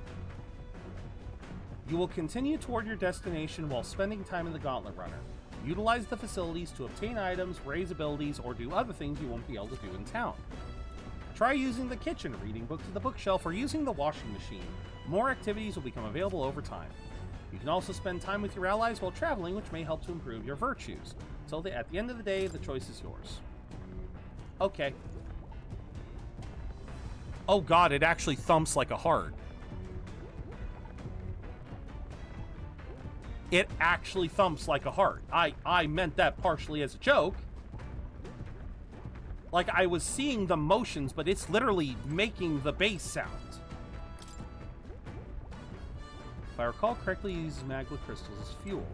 You will continue toward your destination while spending time in the Gauntlet Runner. Utilize the facilities to obtain items, raise abilities, or do other things you won't be able to do in town. Try using the kitchen, reading books at the bookshelf, or using the washing machine. More activities will become available over time. You can also spend time with your allies while traveling, which may help to improve your virtues. So at the end of the day, the choice is yours. Okay. Oh god, it actually thumps like a heart. It actually thumps like a heart. I meant that partially as a joke. Like, I was seeing the motions, but it's literally making the bass sound. If I recall correctly, use magma crystals as fuel.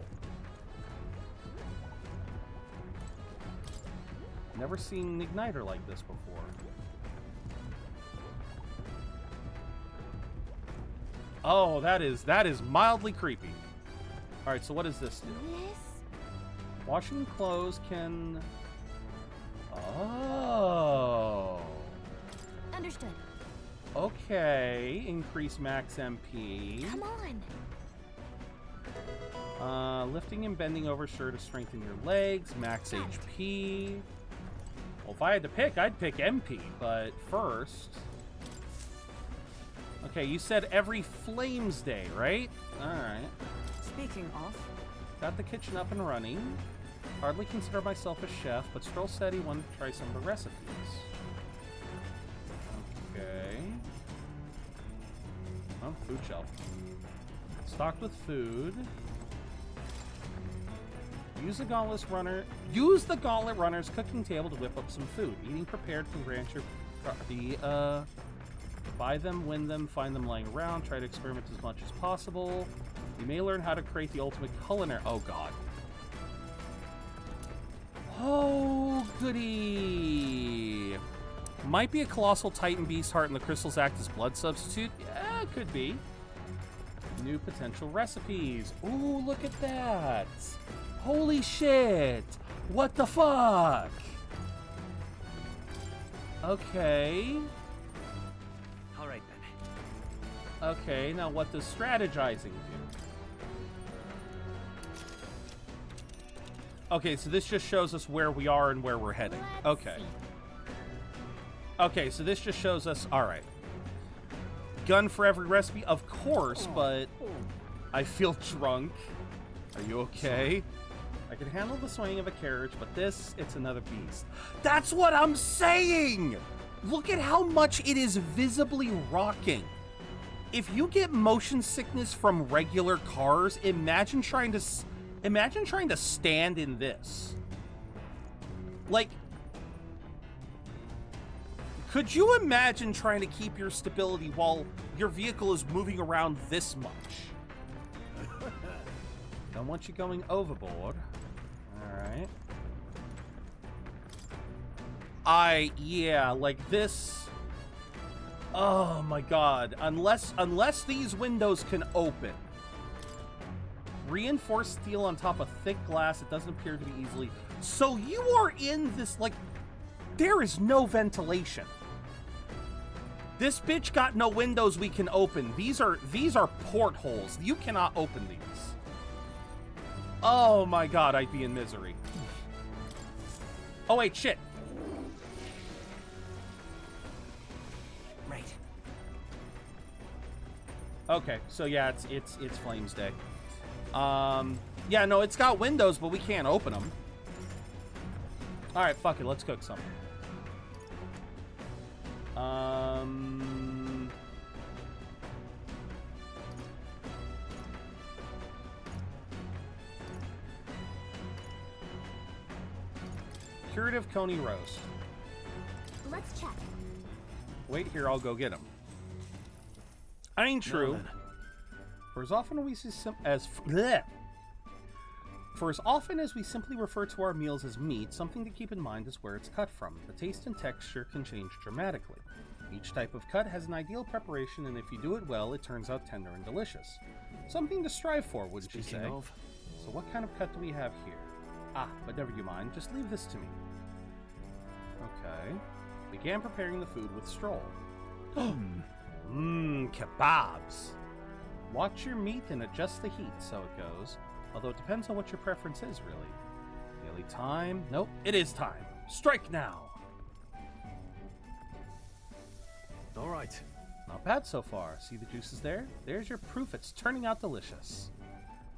Never seen an igniter like this before. Oh, that is mildly creepy. Alright, so what does this do? Washing clothes can... Oh. Understood. Okay. Increase max MP. Come on. Lifting and bending over sure to strengthen your legs. Max HP. Well, if I had to pick, I'd pick MP, but first... Okay, you said every Flames Day, right? Alright. Speaking of... Got the kitchen up and running. Hardly consider myself a chef, but Stroll said he wanted to try some of the recipes. Okay. Oh, food shelf. Stocked with food. Use the Gauntlet Runner's cooking table to whip up some food. Eating prepared can grant your buy them, win them, find them lying around. Try to experiment as much as possible. You may learn how to create the ultimate culinary. Oh god. Oh, goody. Might be a colossal titan beast heart and the crystals act as blood substitute. Yeah, it could be. New potential recipes. Ooh, look at that. Holy shit. What the fuck? Okay. All right, then. Okay, now what does strategizing do? Okay, so this just shows us where we are and where we're heading. Okay. Okay, so this just shows us... Alright. Gun for every recipe? Of course, but... I feel drunk. Are you okay? I can handle the swaying of a carriage, but this, it's another beast. That's what I'm saying! Look at how much it is visibly rocking. If you get motion sickness from regular cars, imagine trying to stand in this. Like, could you imagine trying to keep your stability while your vehicle is moving around this much? Don't want you going overboard. Alright. Yeah, like this. Oh my god. Unless these windows can open. Reinforced steel on top of thick glass. It doesn't appear to be easily. So you are in this, like, there is no ventilation. This bitch got no windows we can open. These are portholes. You cannot open these. Oh my god, I'd be in misery. Oh wait, shit. Right. Okay, so yeah, it's Flames Day. Yeah, no, it's got windows, but we can't open them. All right, fuck it, let's cook some. Curative Coney roast. Let's check. Wait here, I'll go get him. I ain't true. No, For as often as we simply refer to our meals as meat, something to keep in mind is where it's cut from. The taste and texture can change dramatically. Each type of cut has an ideal preparation, and if you do it well, it turns out tender and delicious. Something to strive for, wouldn't you say? So what kind of cut do we have here? Ah, but never you mind, just leave this to me. Okay. Began preparing the food with Stroll. Kebabs. Watch your meat and adjust the heat, so it goes. Although it depends on what your preference is, really. Daily time? Nope, it is time. Strike now! Alright. Not bad so far. See the juices there? There's your proof it's turning out delicious.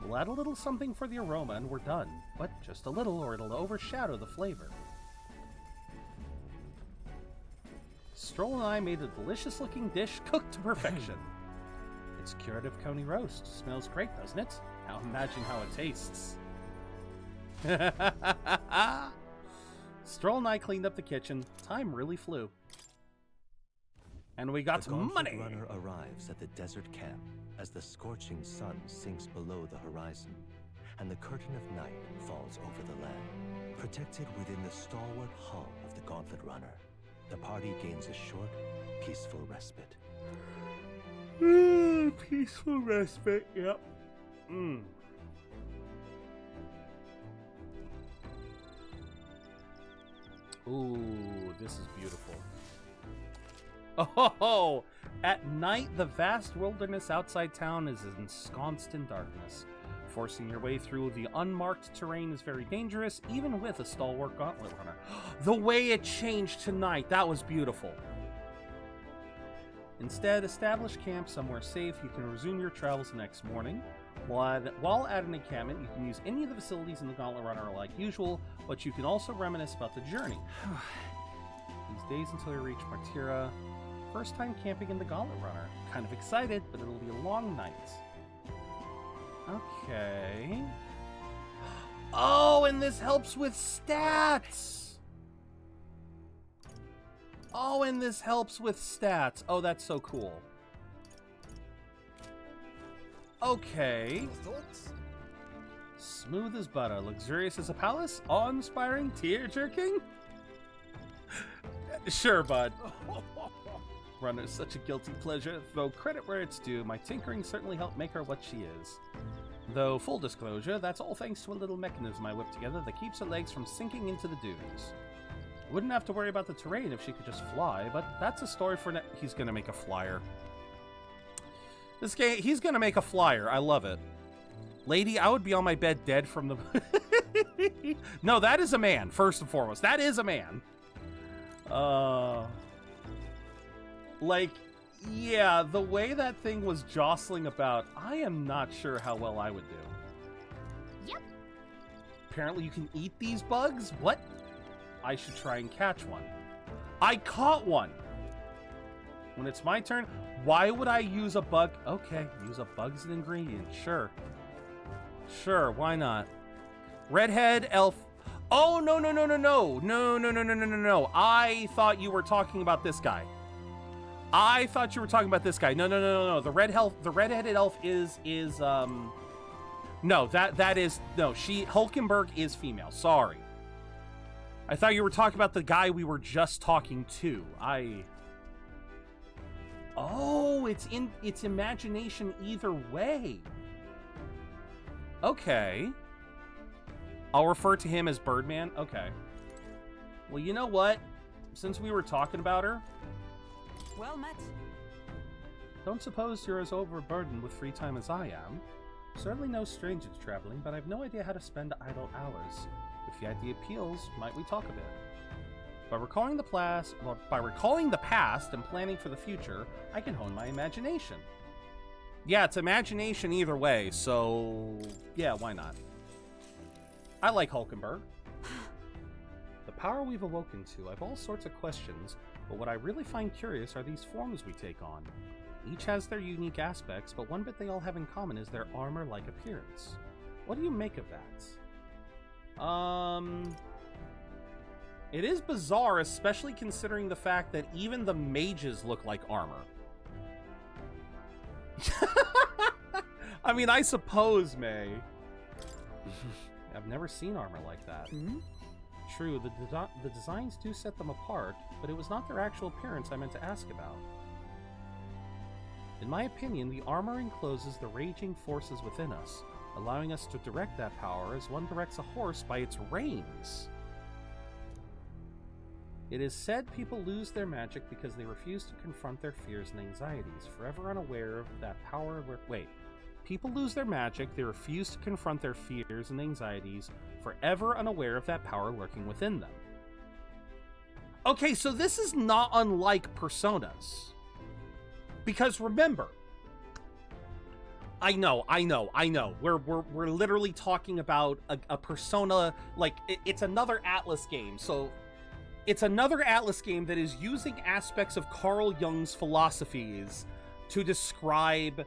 We'll add a little something for the aroma and we're done. But just a little or it'll overshadow the flavor. Stroll and I made a delicious looking dish cooked to perfection. It's curative Coney roast. Smells great, doesn't it? Now imagine how it tastes. Stroll and I cleaned up the kitchen. Time really flew. And we got some money. The runner arrives at the desert camp as the scorching sun sinks below the horizon, and the curtain of night falls over the land. Protected within the stalwart hull of the Gauntlet Runner, the party gains a short, peaceful respite. Peaceful respite, yep. Ooh, this is beautiful. Oh, at night, the vast wilderness outside town is ensconced in darkness. Forcing your way through the unmarked terrain is very dangerous, even with a stalwart gauntlet runner. The way it changed tonight, that was beautiful. Instead, establish camp somewhere safe. You can resume your travels the next morning. While at an encampment, you can use any of the facilities in the Gauntlet Runner like usual, but you can also reminisce about the journey. These days until you reach Martira. First time camping in the Gauntlet Runner. Kind of excited, but it'll be a long night. Okay. Oh, and this helps with stats! Oh, and this helps with stats. Oh, that's so cool. Okay. Smooth as butter, luxurious as a palace, awe-inspiring, tear-jerking? Sure, bud. Runner's such a guilty pleasure, though credit where it's due. My tinkering certainly helped make her what she is. Though, full disclosure, that's all thanks to a little mechanism I whipped together that keeps her legs from sinking into the dunes. Wouldn't have to worry about the terrain if she could just fly, but that's a story for he's gonna make a flyer. This game, he's gonna make a flyer. I love it. Lady, I would be on my bed dead from the... No, that is a man, first and foremost. That is a man. Like, yeah, the way that thing was jostling about, I am not sure how well I would do. Yep. Apparently you can eat these bugs? What? I should try and catch one. I caught one! When it's my turn, why would I use a bug? Okay, use a bug as an ingredient, sure. Sure, why not? Redhead, elf. Oh, no. No. I thought you were talking about this guy. No. The redheaded elf is no, that is, no, Hulkenberg is female, sorry. I thought you were talking about the guy we were just talking to. Oh, it's imagination either way. Okay. I'll refer to him as Birdman. Okay. Well, you know what? Since we were talking about her, Well met. Don't suppose you're as overburdened with free time as I am. Certainly no stranger to traveling, but I've no idea how to spend idle hours. If the idea appeals, might we talk a bit? By recalling the past and planning for the future, I can hone my imagination. Yeah, it's imagination either way, so yeah, why not? I like Hulkenberg. The power we've awoken to, I've all sorts of questions, but what I really find curious are these forms we take on. Each has their unique aspects, but one bit they all have in common is their armor-like appearance. What do you make of that? It is bizarre, especially considering the fact that even the mages look like armor. I mean, I suppose, May. I've never seen armor like that. True, the designs do set them apart, but it was not their actual appearance I meant to ask about. In my opinion, the armor encloses the raging forces within us, allowing us to direct that power as one directs a horse by its reins. It is said people lose their magic because they refuse to confront their fears and anxieties, forever unaware of that power. People lose their magic, they refuse to confront their fears and anxieties, forever unaware of that power lurking within them. Okay, so this is not unlike Personas. Because remember, I know. We're literally talking about a Persona, like, it's another Atlas game, so it's another Atlas game that is using aspects of Carl Jung's philosophies to describe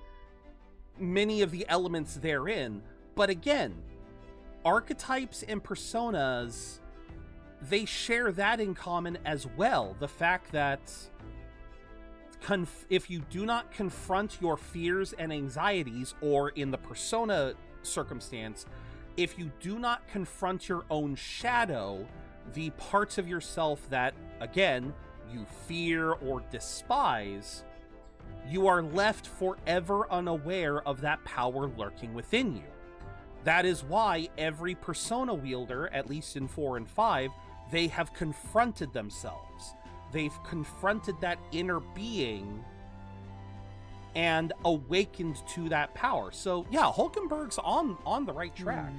many of the elements therein. But again, archetypes and personas, they share that in common as well. The fact that if you do not confront your fears and anxieties, or in the persona circumstance, if you do not confront your own shadow, the parts of yourself that, again, you fear or despise, you are left forever unaware of that power lurking within you. That is why every persona wielder, at least in 4 and 5, they have confronted themselves. They've confronted that inner being and awakened to that power. So yeah, Hulkenberg's on the right track.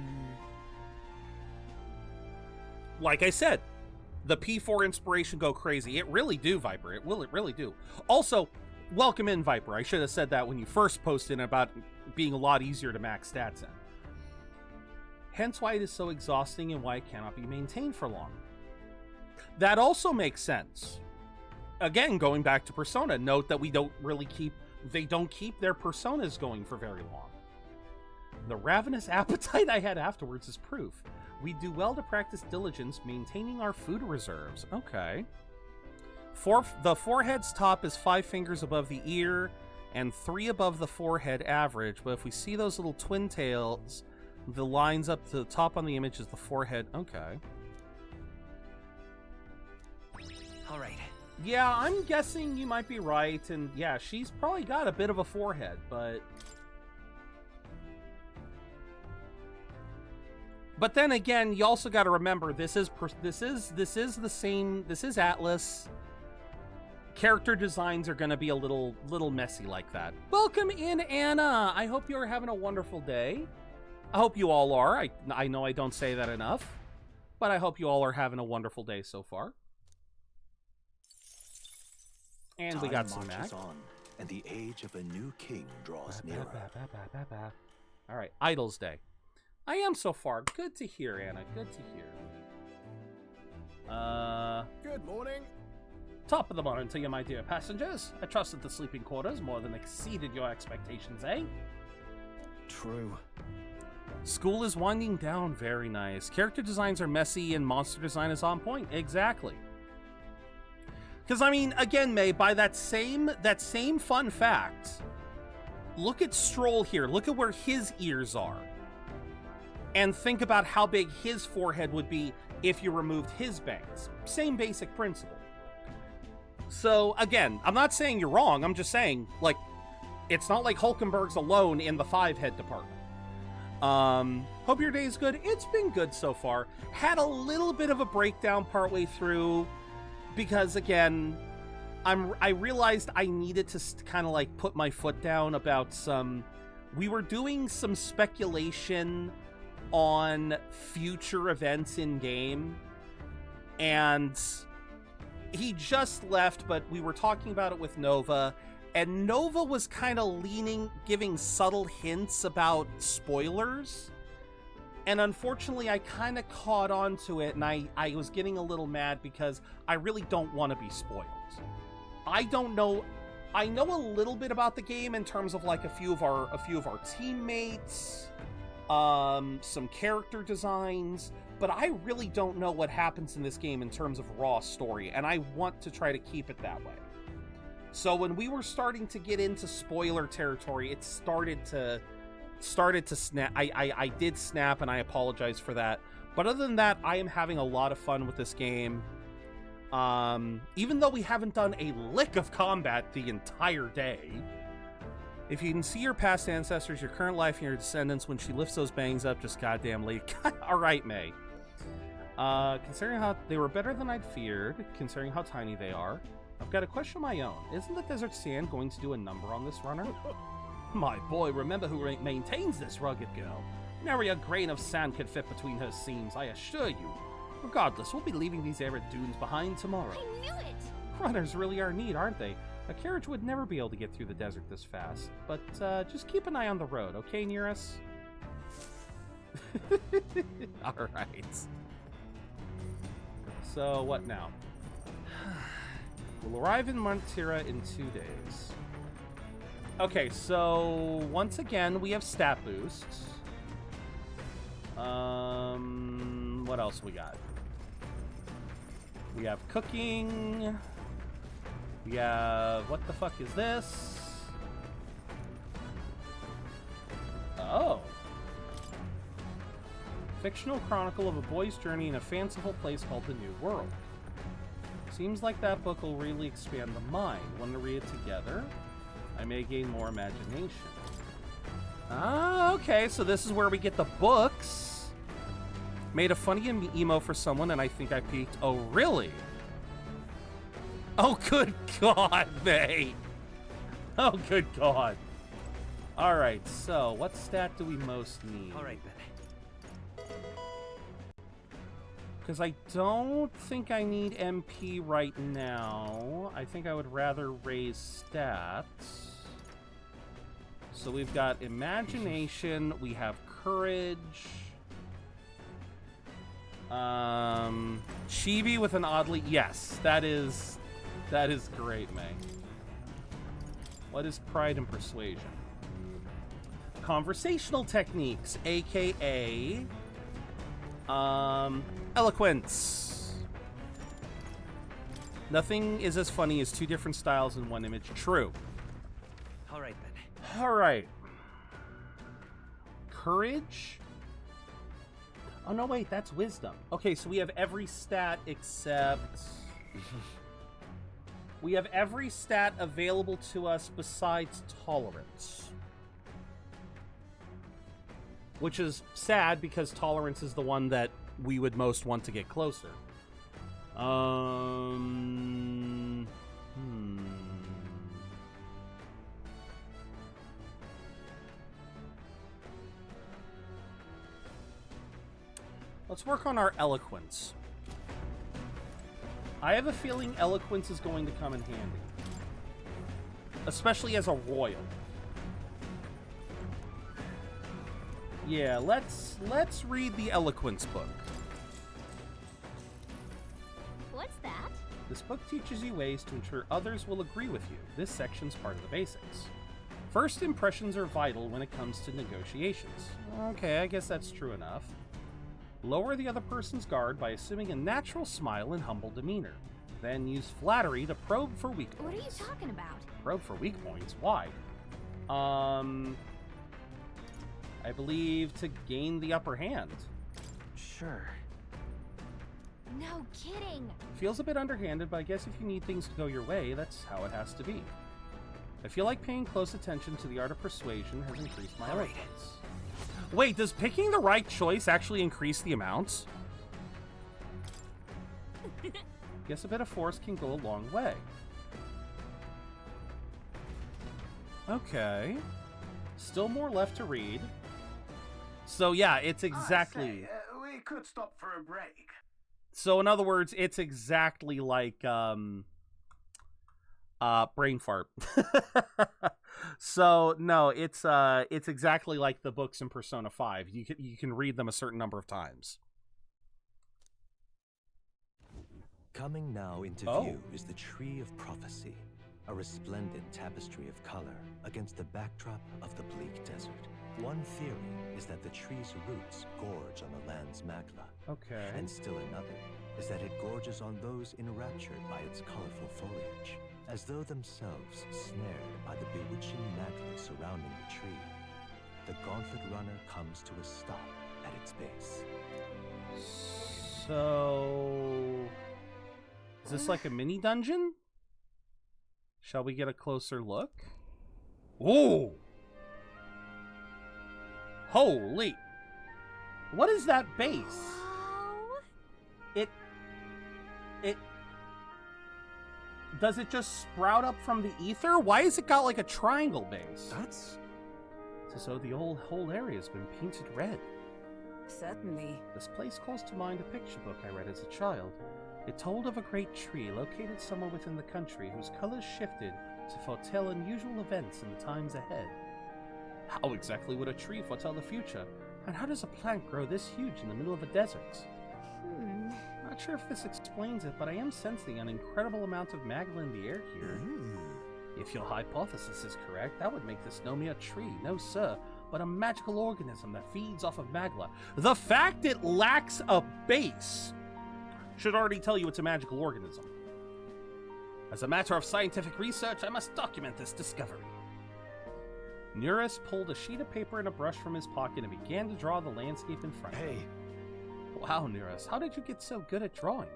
Like I said, the P4 inspiration go crazy. It really do, Viper. It really do. Also, welcome in, Viper. I should have said that when you first posted about being a lot easier to max stats in. Hence why it is so exhausting and why it cannot be maintained for long. That also makes sense. Again, going back to Persona, note that they don't keep their personas going for very long. The ravenous appetite I had afterwards is proof. We do well to practice diligence, maintaining our food reserves. Okay. The forehead's top is 5 fingers above the ear and 3 above the forehead average, but if we see those little twin tails, the lines up to the top on the image is the forehead. Okay. All right. Yeah, I'm guessing you might be right, and yeah, she's probably got a bit of a forehead, but then again, you also got to remember this is Atlas. Character designs are going to be a little messy like that. Welcome in, Anna. I hope you're having a wonderful day. I hope you all are. I know I don't say that enough, but I hope you all are having a wonderful day so far. And we got some Mac. On, and the age of a new king draws nearer. All right, Idols Day. I am so far. Good to hear, Anna. Good to hear. Good morning. Top of the morning to you, my dear passengers. I trust that the sleeping quarters more than exceeded your expectations, eh? True. School is winding down. Very nice. Character designs are messy and monster design is on point. Exactly. Because, I mean, again, May, by that same fun fact, look at Stroll here. Look at where his ears are. And think about how big his forehead would be if you removed his bangs. Same basic principle. So, again, I'm not saying you're wrong. I'm just saying, like, it's not like Hulkenberg's alone in the 5-head department. Hope your day's good. It's been good so far. Had a little bit of a breakdown partway through. Because, again, I realized I needed to kind of like put my foot down about some. We were doing some speculation on future events in game, and he just left, but we were talking about it with Nova, and Nova was kind of giving subtle hints about spoilers. And unfortunately, I kind of caught on to it, and I was getting a little mad because I really don't want to be spoiled. I don't know. I know a little bit about the game in terms of like a few of our teammates, some character designs, but I really don't know what happens in this game in terms of raw story, and I want to try to keep it that way. So when we were starting to get into spoiler territory, it started to snap. I did snap, and I apologize for that. But other than that, I am having a lot of fun with this game. Even though we haven't done a lick of combat the entire day. If you can see your past ancestors, your current life, and your descendants, when she lifts those bangs up, just goddamn leave. All right, May. Considering how they were better than I'd feared, considering how tiny they are, I've got a question of my own. Isn't the desert sand going to do a number on this runner? My boy, remember who maintains this rugged girl. Nary a grain of sand could fit between her seams, I assure you. Regardless, we'll be leaving these arid dunes behind tomorrow. I knew it! Runners really are neat, aren't they? A carriage would never be able to get through the desert this fast. But just keep an eye on the road, okay, Nearus? Alright. So, what now? We'll arrive in Montira in 2 days. Okay, so once again, we have stat boosts. What else we got? We have cooking. We have... What the fuck is this? Oh. Fictional chronicle of a boy's journey in a fanciful place called the New World. Seems like that book will really expand the mind. Want to read it together? I may gain more imagination. Ah, okay, so this is where we get the books. Made a funny emo for someone, and I think I peaked. Oh, really? Oh, good God, May. Oh, good God. All right, so what stat do we most need? All right, then. Because I don't think I need MP right now. I think I would rather raise stats. So we've got imagination, we have courage. Chibi with an oddly... Yes, that is great, May. What is pride and persuasion? Conversational techniques, aka... eloquence. Nothing is as funny as two different styles in one image. True. All right, then. All right. Courage? Oh, no, wait, that's wisdom. Okay, so we have every stat except... we have every stat available to us besides tolerance. Which is sad, because tolerance is the one that we would most want to get closer. Let's work on our eloquence. I have a feeling eloquence is going to come in handy. Especially as a royal. Yeah, let's read the eloquence book. What's that? This book teaches you ways to ensure others will agree with you. This section's part of the basics. First impressions are vital when it comes to negotiations. Okay, I guess that's true enough. Lower the other person's guard by assuming a natural smile and humble demeanor. Then use flattery to probe for weak points. What are you talking about? Probe for weak points? Why? I believe to gain the upper hand. Sure. No kidding. Feels a bit underhanded, but I guess if you need things to go your way, that's how it has to be. I feel like paying close attention to the art of persuasion has increased my eloquence. Wait, does picking the right choice actually increase the amounts? Guess a bit of force can go a long way. Okay. Still more left to read. So yeah, it's exactly... we could stop for a break. So in other words, it's exactly like brain fart. So no, it's exactly like the books in Persona 5. You can read them a certain number of times. Coming now into view is the Tree of Prophecy, a resplendent tapestry of color against the backdrop of the bleak desert. One theory is that the tree's roots gorge on the land's magla. Okay. And still another is that it gorges on those enraptured by its colorful foliage, as though themselves snared by the bewitching magla surrounding the tree. The Gauntlet Runner comes to a stop at its base. So... is this like a mini dungeon? Shall we get a closer look? Ooh! Holy! What is that base? Does it just sprout up from the ether? Why has it got like a triangle base? That's... It's as though the whole area has been painted red. Certainly. This place calls to mind a picture book I read as a child. It told of a great tree located somewhere within the country whose colors shifted to foretell unusual events in the times ahead. How exactly would a tree foretell the future? And how does a plant grow this huge in the middle of a desert? Not sure if this explains it, but I am sensing an incredible amount of magma in the air here. If your hypothesis is correct, that would make this no mere tree, no sir, but a magical organism that feeds off of magma. The fact it lacks a base should already tell you it's a magical organism. As a matter of scientific research, I must document this discovery. Neurus pulled a sheet of paper and a brush from his pocket and began to draw the landscape in front of him. Wow, Neurus, how did you get so good at drawing?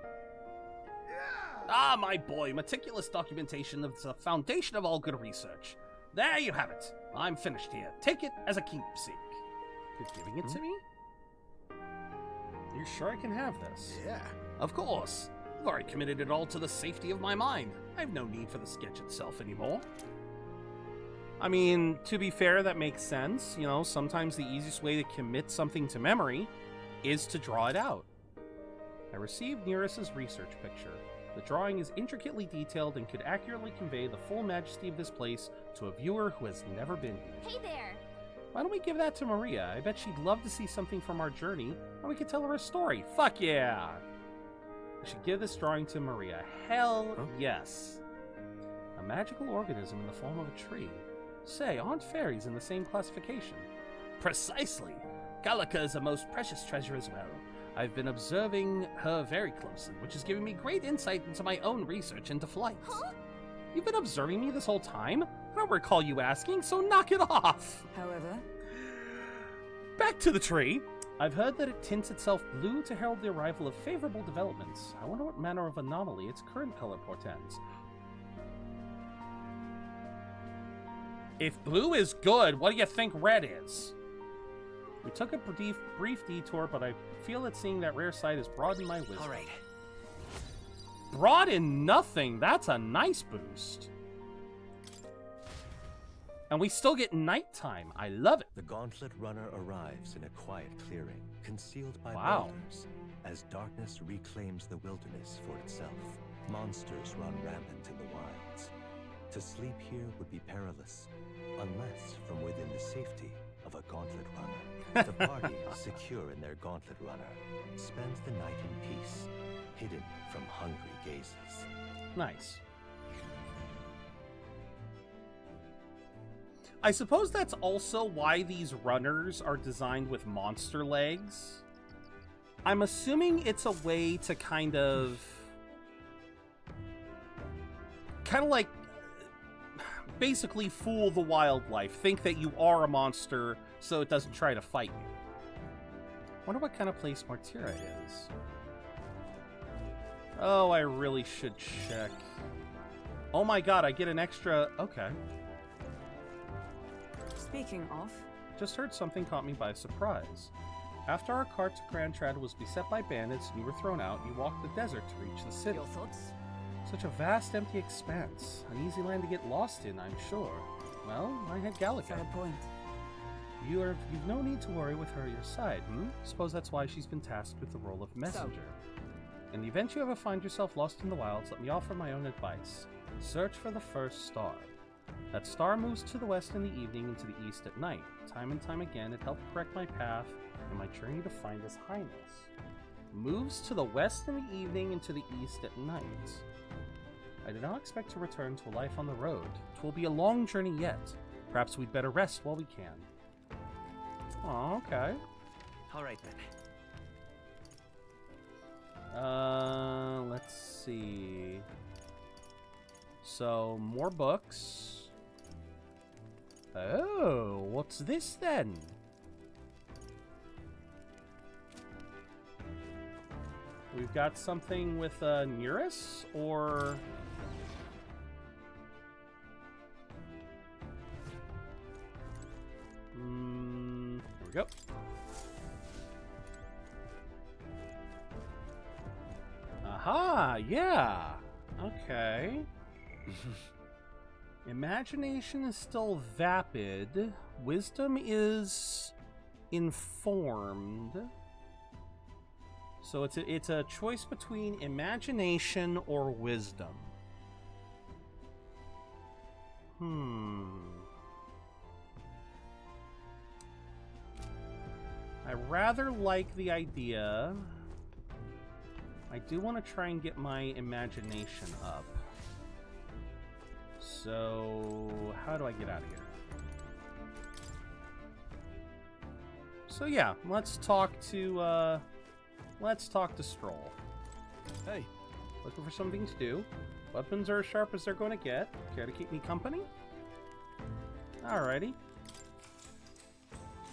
Ah, my boy, meticulous documentation is the foundation of all good research. There you have it. I'm finished here. Take it as a keepsake. You're giving it to me? You're sure I can have this? Yeah. Of course. I've already committed it all to the safety of my mind. I have no need for the sketch itself anymore. I mean, to be fair, that makes sense. You know, sometimes the easiest way to commit something to memory is to draw it out. I received Neurus's research picture. The drawing is intricately detailed and could accurately convey the full majesty of this place to a viewer who has never been here. Hey there! Why don't we give that to Maria? I bet she'd love to see something from our journey, and we could tell her a story. Fuck yeah! I should give this drawing to Maria. Hell yes. A magical organism in the form of a tree. Say, aren't fairies in the same classification? Precisely. Gallica is a most precious treasure as well. I've been observing her very closely, which is giving me great insight into my own research into flight. Huh? You've been observing me this whole time? I don't recall you asking, so knock it off! However... Back to the tree. I've heard that it tints itself blue to herald the arrival of favorable developments. I wonder what manner of anomaly its current color portends. If blue is good, what do you think red is? We took a brief detour, but I feel that seeing that rare sight has broadened my wisdom. All right. Broaden nothing. That's a nice boost. And we still get nighttime. I love it. The Gauntlet Runner arrives in a quiet clearing, concealed by Wow. boulders, as darkness reclaims the wilderness for itself. Monsters run rampant in the wilds. To sleep here would be perilous, unless from within the safety of a Gauntlet Runner. The party, secure in their Gauntlet Runner, spends the night in peace, hidden from hungry gazes. Nice. I suppose that's also why these runners are designed with monster legs. I'm assuming it's a way to kind of like basically fool the wildlife. Think that you are a monster so it doesn't try to fight you. Wonder what kind of place Martyra is. Oh, I really should check. Oh my god, I get an extra... Okay. Speaking of... Just heard something caught me by surprise. After our cart to Grand Trad was beset by bandits and you were thrown out, you walked the desert to reach the city. Your thoughts? Such a vast, empty expanse. An easy land to get lost in, I'm sure. Well, I had Gallica. Fair point. You've no need to worry with her at your side, Suppose that's why she's been tasked with the role of messenger. In the event you ever find yourself lost in the wilds, let me offer my own advice. Search for the first star. That star moves to the west in the evening and to the east at night. Time and time again, it helped correct my path in my journey to find His Highness. Moves to the west in the evening and to the east at night. I do not expect to return to a life on the road. 'Twill be a long journey yet. Perhaps we'd better rest while we can. Oh, okay. All right then. Let's see. So, more books. Oh, what's this then? We've got something with Nearus, or... Here we go. Aha, yeah. Okay. Imagination is still vapid. Wisdom is informed. So it's a choice between imagination or wisdom. I rather like the idea. I do want to try and get my imagination up. So, how do I get out of here? So yeah, let's talk to Stroll. Hey, looking for something to do. Weapons are as sharp as they're going to get. Care to keep me company? Alrighty.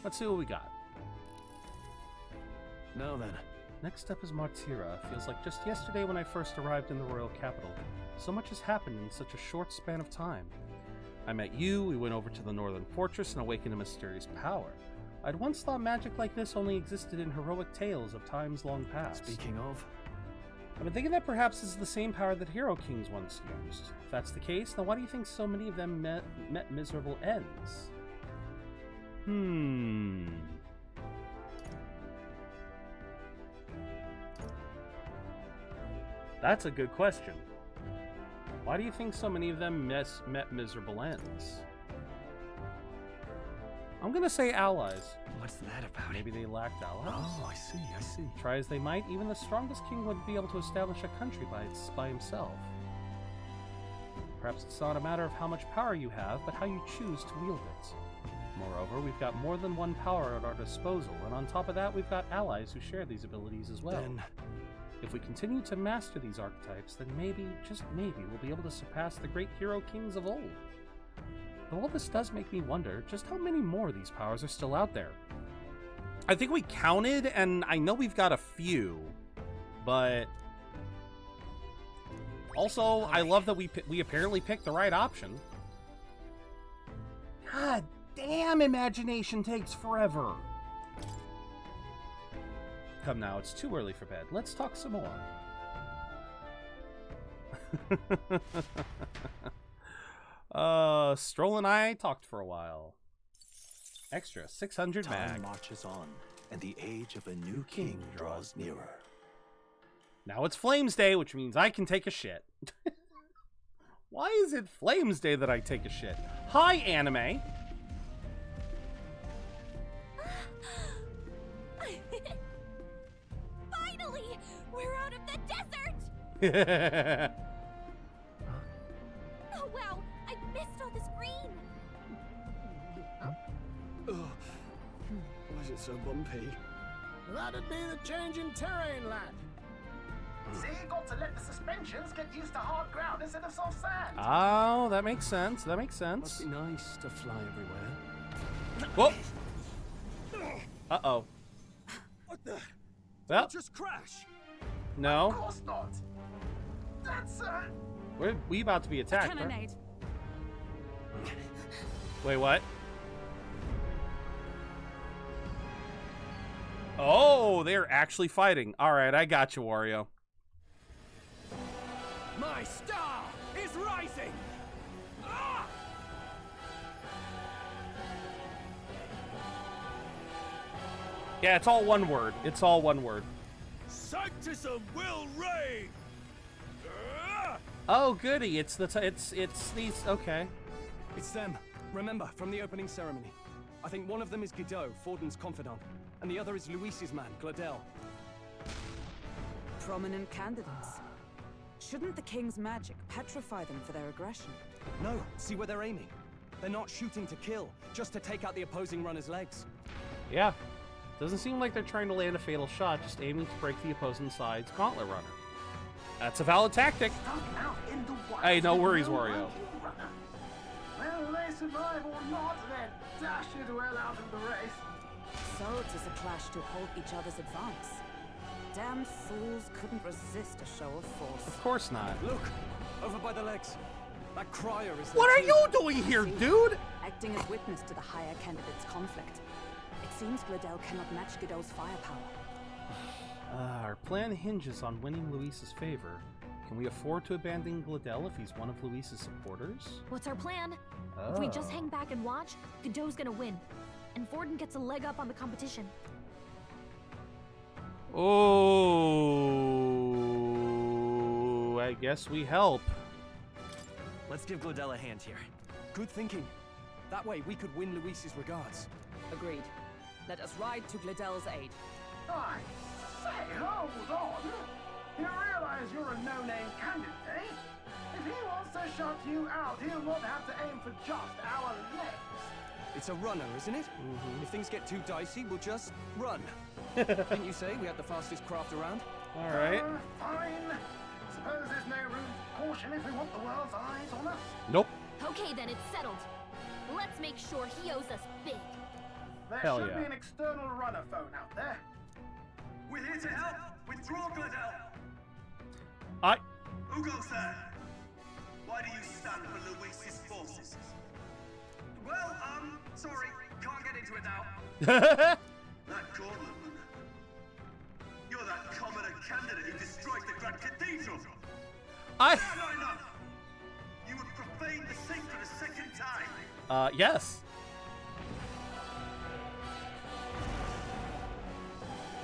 Let's see what we got. Now then. Next up is Martira. Feels like just yesterday when I first arrived in the royal capital. So much has happened in such a short span of time. I met you, we went over to the northern fortress and awakened a mysterious power. I'd once thought magic like this only existed in heroic tales of times long past. Speaking of... I've been thinking that perhaps this is the same power that hero kings once used. If that's the case, then why do you think so many of them met miserable ends? That's a good question. Why do you think so many of them met miserable ends? I'm gonna say allies. What's that about? Maybe they lacked allies? Oh, I see. Try as they might, even the strongest king wouldn't be able to establish a country by himself. Perhaps it's not a matter of how much power you have, but how you choose to wield it. Moreover, we've got more than one power at our disposal, and on top of that, we've got allies who share these abilities as well. Then... if we continue to master these archetypes, then maybe, just maybe, we'll be able to surpass the great hero kings of old. Though all this does make me wonder just how many more of these powers are still out there. I think we counted, and I know we've got a few, but... also, I love that we apparently picked the right option. God damn, imagination takes forever. Come now, it's too early for bed. Let's talk some more. Stroll and I talked for a while. Extra 600 mag. Time marches on, and the age of a new king draws nearer. Now it's Flames Day, which means I can take a shit. Why is it Flames Day that I take a shit? Hi, anime. Finally! We're out of the desert! Oh wow, I missed all this green! Was it so bumpy? That'd be the change in terrain, lad. See, you got to let the suspensions get used to hard ground instead of soft sand. Oh, that makes sense. That makes sense. Must be nice to fly everywhere. Whoa! Uh-oh. What the? Well, Did it just crash? No. Of course not. That's We about to be attacked, right? Cannonade. Wait, what? Oh, they're actually fighting. All right, I got you, Wario. My star is rising! Yeah, it's all one word. It's all one word. Sanctism will reign. Oh, goody! It's these. Okay. It's them. Remember from the opening ceremony. I think one of them is Godot, Forden's confidant, and the other is Luis's man, Gladel. Prominent candidates. Shouldn't the king's magic petrify them for their aggression? No, see where they're aiming. They're not shooting to kill, just to take out the opposing runner's legs. Yeah. Doesn't seem like they're trying to land a fatal shot, just aiming to break the opposing side's gauntlet runner. That's a valid tactic. Hey, no worries, Wario. Whether they survive or not, they're dashed well out of the race. So it is a clash to halt each other's advance. Damn fools couldn't resist a show of force. Of course not. Look, over by the legs. That crier is What are you doing here, dude? Acting as witness to the higher candidate's conflict. It seems Gladel cannot match Godot's firepower. Our plan hinges on winning Luis's favor. Can we afford to abandon Gladel if he's one of Luis's supporters? What's our plan? Oh. If we just hang back and watch, Godot's gonna win. And Forden gets a leg up on the competition. Oh, I guess we help. Let's give Gladel a hand here. Good thinking. That way we could win Luis's regards. Agreed. Let us ride to Gladel's aid. I say, hold on. You realize you're a no-name candidate, eh? If he wants to shut you out, he'll not have to aim for just our legs. It's a runner, isn't it? If things get too dicey, we'll just run. Didn't you say we had the fastest craft around? All right. Fine. Suppose there's no room for caution if we want the world's eyes on us. Nope. Okay, then it's settled. Let's make sure he owes us big. There Hell should yeah. be an external runner phone out there. We're here to help. Withdraw, Gladel. Who goes there? Why do you stand for Luis's forces? Well, sorry, can't get into it now. That gauntlet runner. You're that commoner candidate who destroyed the Grand Cathedral. Not enough. You would profane the sacred a second time. Yes.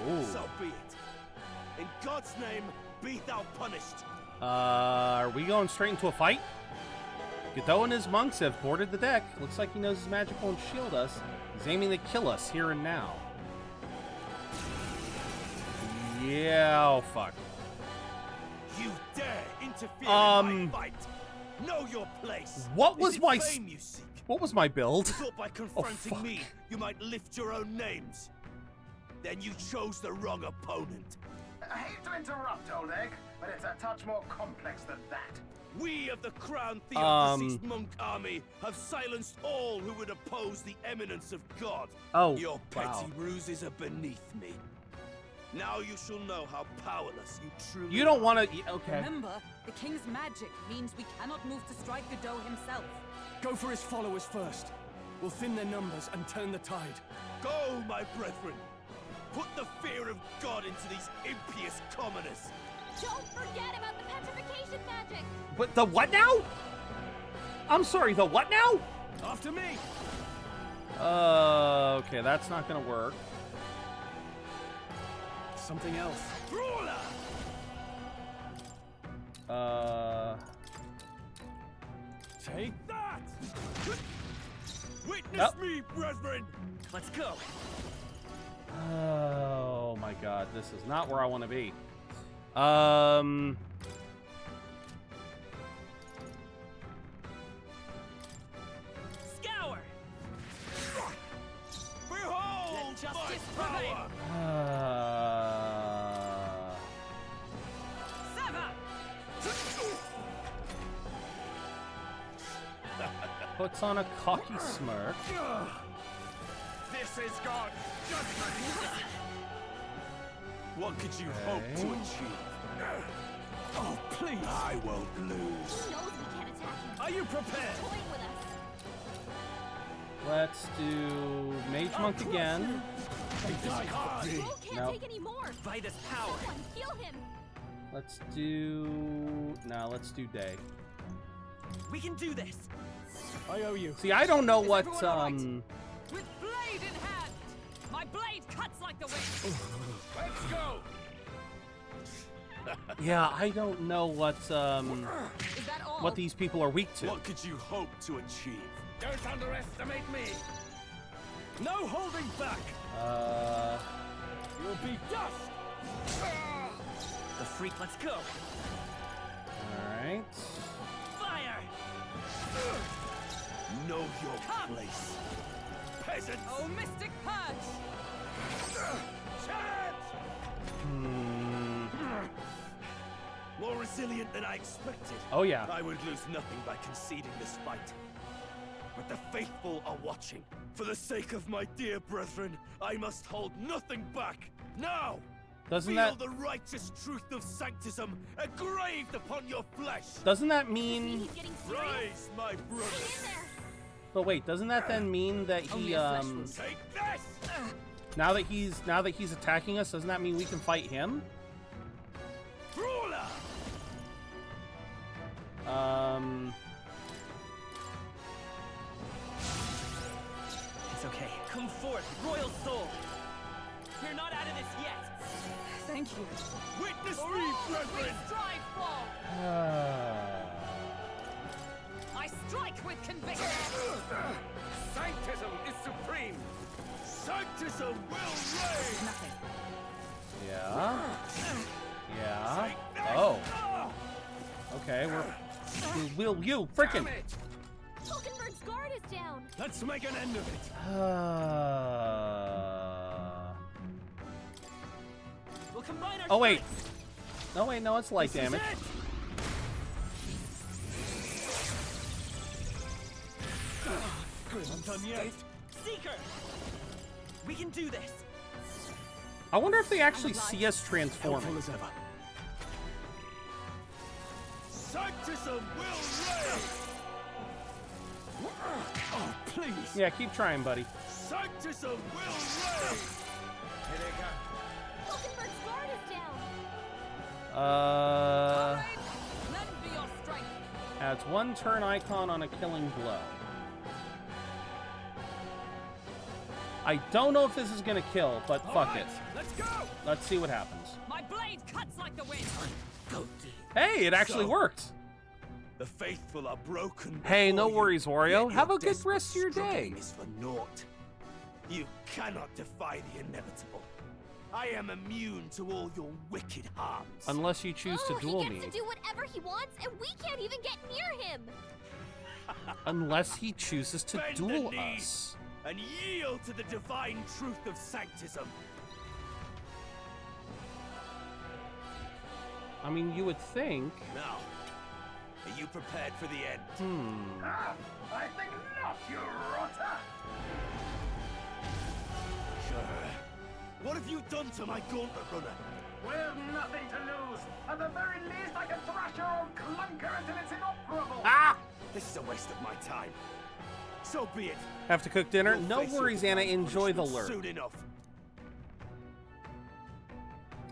Ooh. So be it. In God's name, be thou punished. Are we going straight into a fight? Godot and his monks have boarded the deck. Looks like he knows his magic won't shield us. He's aiming to kill us here and now. Yeah, oh fuck. You dare interfere in my fight. Know your place. What was my fame you seek? What was my build? You thought by confronting me, you might lift your own names. Then you chose the wrong opponent. I hate to interrupt, old egg, but it's a touch more complex than that. We of the Crown Theocracy's monk army have silenced all who would oppose the eminence of God. Oh, your petty wow. ruses are beneath me. Now you shall know how powerless you truly You don't are. want to. Okay. Remember, the king's magic means we cannot move to strike Godot himself. Go for his followers first. We'll thin their numbers and turn the tide. Go, my brethren. Put the fear of God into these impious commoners. Don't forget about the petrification magic! But the what now? I'm sorry, the what now? After me! Okay, that's not gonna work. Something else. Brawler! Take that! Witness me, brethren! Let's go. Oh my god, this is not where I want to be. Scour! Behold Let justice my prevail! power! Sever! Puts on a cocky smirk. This is God's judgment! What could you hope to achieve? Oh, please! I won't lose. He knows we can't attack him. Are you prepared? He's toying with us. Let's do Mage Monk again. Joel can't Nope. take any more. By this power. Someone heal him. Let's do. No, let's do Day. We can do this. I owe you. See, I don't know what. With blade in hand! My blade cuts like the wind. Let's go. Yeah, I don't know what these people are weak to. What could you hope to achieve? Don't underestimate me. No holding back. You'll be dust. The freak, let's go. All right. Fire. Know your place. Peasants. Oh, mystic purge. More resilient than I expected. Oh, yeah. I would lose nothing by conceding this fight. But the faithful are watching. For the sake of my dear brethren, I must hold nothing back. Now! Doesn't feel that... the righteous truth of sanctism engraved upon your flesh. Doesn't that mean... Rise, my brothers. But wait, doesn't that then mean that he Take this! now that he's attacking us, doesn't that mean we can fight him? Brawler! It's okay. Come forth, royal soul. We're not out of this yet. Thank you. Witness me, brethren! Strive fall. I strike with conviction. Sanctism is supreme. Sanctism will reign! Nothing. Yeah. Yeah. Oh. Okay, we'll you frickin'. Falkenberg's guard is down. Let's make an end of it. We'll combine our Oh wait. strength. No wait, no, it's light damage. I'm done yet. Seeker! We can do this. I wonder if they actually see us transforming. Helpful as ever. Sanctism will reign! Oh, please! Yeah, keep trying, buddy. Sanctism will reign! Here they come. Falkenberg's guard is down. Lend me your strength. Adds 1 turn icon on a killing blow. I don't know if this is gonna kill, but fuck it. Let's go. Let's see what happens. My blade cuts like the wind. Hey, it actually worked. The faithful are broken. Hey, no before worries, you, Wario. yet Have your a good desperate rest of your day. struggling is for naught. You cannot defy the inevitable. I am immune to all your wicked harms. Unless you choose to duel he me. gets to do whatever he wants, and we can't even get near him. Unless he chooses to Bend the duel knee us. and yield to the divine truth of sanctism. I mean, you would think. Now, are you prepared for the end? I think not, you rotter. What have you done to my gauntlet runner? We've nothing to lose. At the very least, I can thrash your old clunker until it's inoperable. Ah! This is a waste of my time. So be it. Have to cook dinner? You'll No face your worries, Anna. divine Enjoy the punishment lure. Soon enough.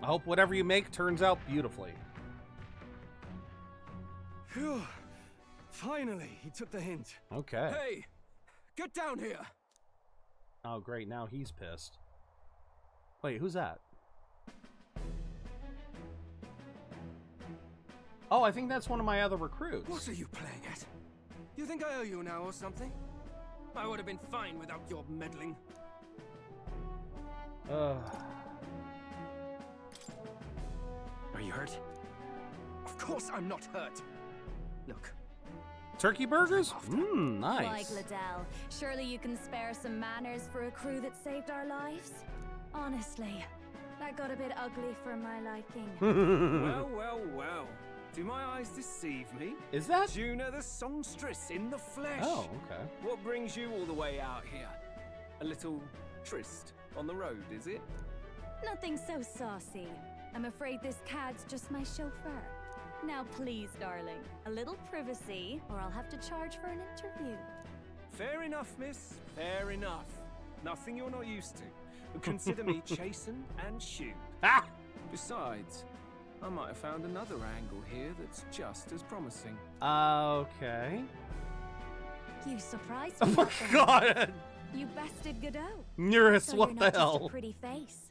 I hope whatever you make turns out beautifully. Phew. Finally, he took the hint. Okay. Hey, get down here. Oh, great. Now he's pissed. Wait, who's that? Oh, I think that's one of my other recruits. What are you playing at? You think I owe you now or something? I would have been fine without your meddling. Ugh. Are you hurt? Of course I'm not hurt. Look. Turkey burgers? Mmm, Why, nice. Gladell, surely you can spare some manners for a crew that saved our lives? Honestly, that got a bit ugly for my liking. Well, well, well. Do my eyes deceive me? Is that Juna the songstress in the flesh? Oh, okay. What brings you all the way out here? A little tryst on the road, is it? Nothing so saucy. I'm afraid this cad's just my chauffeur. Now please, darling, a little privacy, or I'll have to charge for an interview. Fair enough, miss. Fair enough. Nothing you're not used to. But consider me chastened and shoed. Ah! Besides, I might have found another angle here that's just as promising. Okay. You surprised Oh me. my god! You bested Godot. Nearest, So what you're the not hell? Just a pretty face.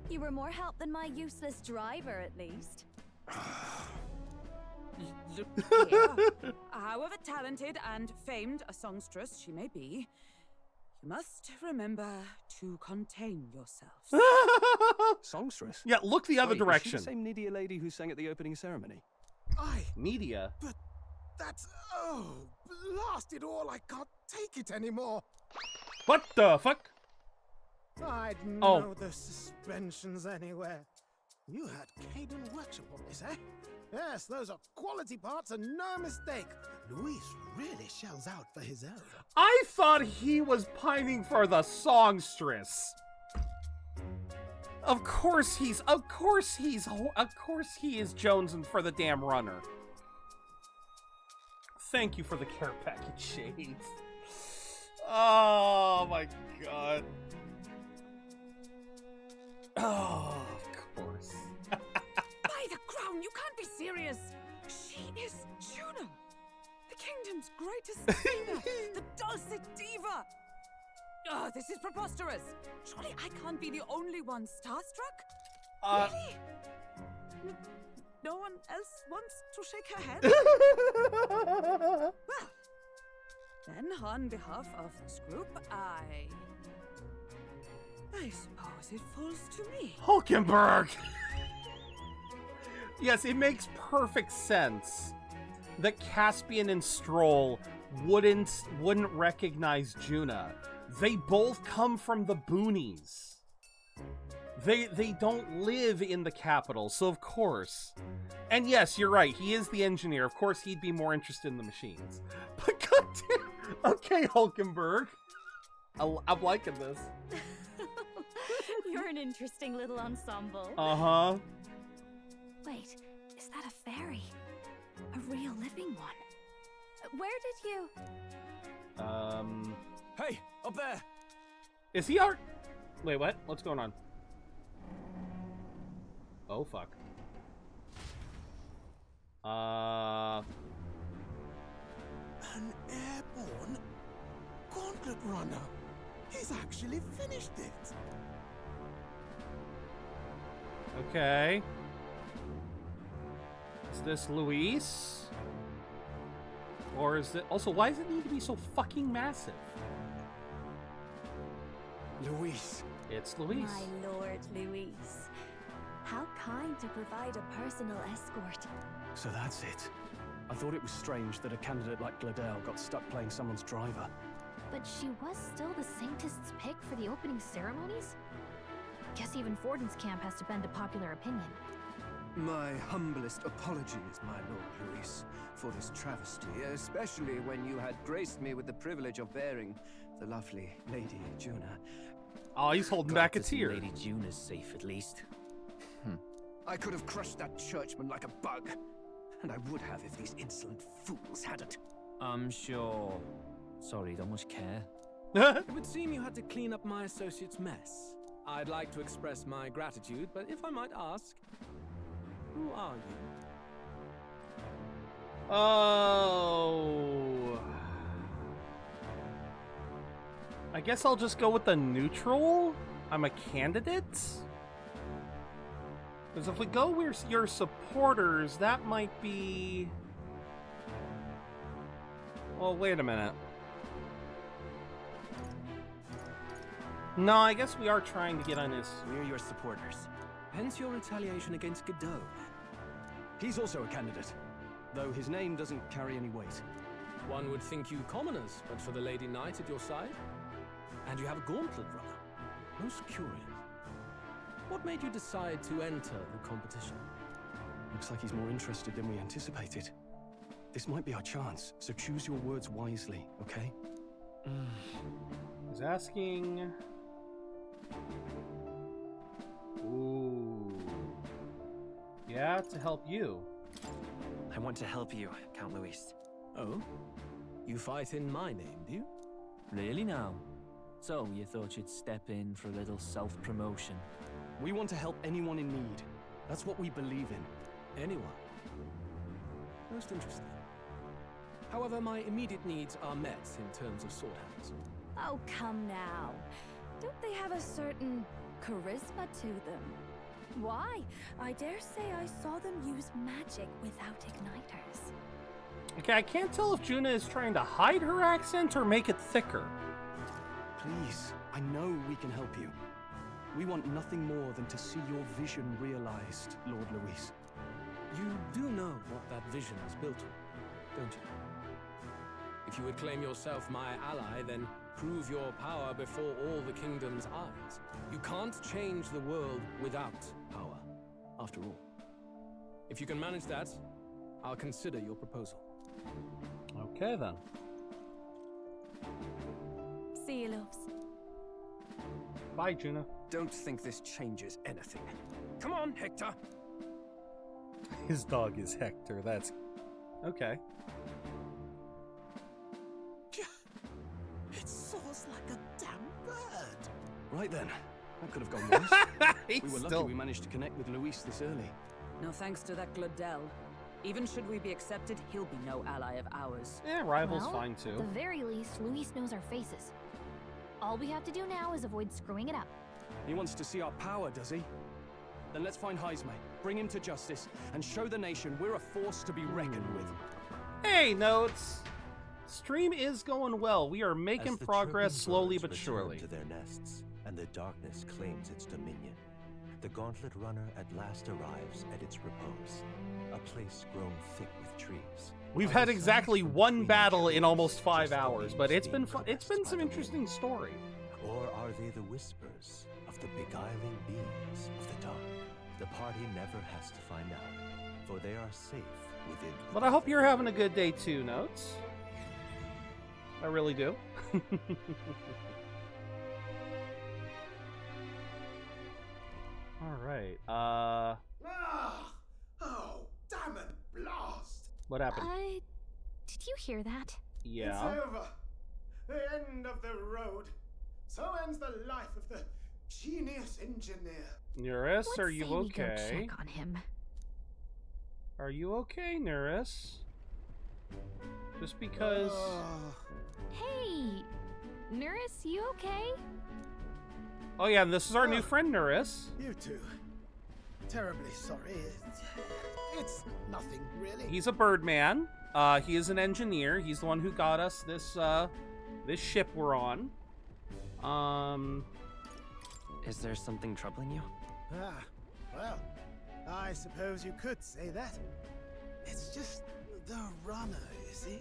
You were more help than my useless driver, at least. Look here. However talented and famed a songstress she may be, you must remember to contain yourselves. Songstress? Yeah, look the other Wait, direction. Is she the same Nidia lady who sang at the opening ceremony? Media? But that's... Oh, blast it all, I can't take it anymore. What the fuck? I'd Oh. know the suspensions anywhere. You had Caden workshop on this, eh? Yes, those are quality parts and no mistake. Luis really shells out for his own. I thought he was pining for the songstress. Of course he is jonesing for the damn runner. Thank you for the care package, Shades. Oh my god. Oh, of course. By the crown, you can't be serious. She is Juno, the kingdom's greatest singer, the dulcet diva. Oh, this is preposterous. Surely I can't be the only one starstruck? Really? No one else wants to shake her hand? Well, then on behalf of this group, I suppose it falls to me. Hulkenberg! Yes, it makes perfect sense that Caspian and Stroll wouldn't recognize Juna. They both come from the boonies. They don't live in the capital, so of course. And yes, you're right, he is the engineer. Of course he'd be more interested in the machines. But goddamn, okay, Hulkenberg. I'm liking this. You're an interesting little ensemble. Uh-huh. Wait, is that a fairy? A real living one? Where did you... Hey, up there! Is he our... Wait, what? What's going on? Oh, fuck. An airborne gauntlet runner. He's actually finished it. Okay. Is this Luis? Or is it... Also, why does it need to be so fucking massive? Luis. It's Luis. My lord, Luis. How kind to provide a personal escort. So that's it. I thought it was strange that a candidate like Gladel got stuck playing someone's driver. But she was still the Saintist's pick for the opening ceremonies? Guess even Forden's camp has to bend to popular opinion. My humblest apologies, my Lord Luis, for this travesty, especially when you had graced me with the privilege of bearing the lovely Lady Juna. Oh, he's holding back a tear. Lady Juna's safe, at least. I could have crushed that churchman like a bug. And I would have if these insolent fools hadn't. I'm sure. Sorry, don't much care. It would seem you had to clean up my associate's mess. I'd like to express my gratitude, but if I might ask, who are you? Oh... I guess I'll just go with the neutral? I'm a candidate? Because if we go with your supporters, that might be... Well, wait a minute. No, I guess we are trying to get on his... We're your supporters. Hence your retaliation against Godot. He's also a candidate, though his name doesn't carry any weight. One would think you commoners, but for the Lady Knight at your side? And you have a gauntlet runner. Most curious. What made you decide to enter the competition? Looks like he's more interested than we anticipated. This might be our chance, so choose your words wisely, okay? He's asking... Ooh. Yeah, to help you. I want to help you, Count Luis. Oh? You fight in my name, do you? Really now? So, you thought you'd step in for a little self-promotion? We want to help anyone in need. That's what we believe in. Anyone? Most interesting. However, my immediate needs are met in terms of sword hands. Oh, come now. Don't they have a certain charisma to them? Why? I dare say I saw them use magic without igniters. Okay, I can't tell if Juna is trying to hide her accent or make it thicker. Please, I know we can help you. We want nothing more than to see your vision realized, Lord Luis. You do know what that vision is built on, don't you? If you would claim yourself my ally, then prove your power before all the kingdom's eyes. You can't change the world without power, after all. If you can manage that, I'll consider your proposal. Okay, then. See you, loves. Bye, Juna. Don't think this changes anything. Come on, Hector! His dog is Hector, that's... Okay. It soars like a damn bird. Right then. That could have gone worse. We were lucky Still- we managed to connect with Luis this early. No thanks to that Gladel. Even should we be accepted, he'll be no ally of ours. Yeah, rival's Well, fine At too. the very least, Luis knows our faces. All we have to do now is avoid screwing it up. He wants to see our power, does he? Then let's find Heisme, bring him to justice, and show the nation we're a force to be reckoned with. Hey, Notes! Stream is going well. We are making As the progress chirping slowly birds but return surely. to their nests, and the darkness claims its dominion, the Gauntlet Runner at last arrives at its repose, a place grown thick with trees. We've had exactly one battle in almost 5 hours, but it's been fun. It's been some interesting story. Or are they the whispers of the beguiling beings of the dark? The party never has to find out, for they are safe within. But I hope you're having a good day too, Notes. I really do. All right. Oh, damn it, blast! What happened? Did you hear that? Yeah. It's over. The end of the road. So ends the life of the genius engineer. Neurus, are you Say we go okay? check on him. Are you okay, Neurus? Just because... Hey, Nurse, you okay? Oh yeah, and this is our new friend, Neurus. You too. Terribly sorry. It's nothing, really. He's a birdman. He is an engineer. He's the one who got us this this ship we're on. Is there something troubling you? Ah, well, I suppose you could say that. It's just the runner, you see?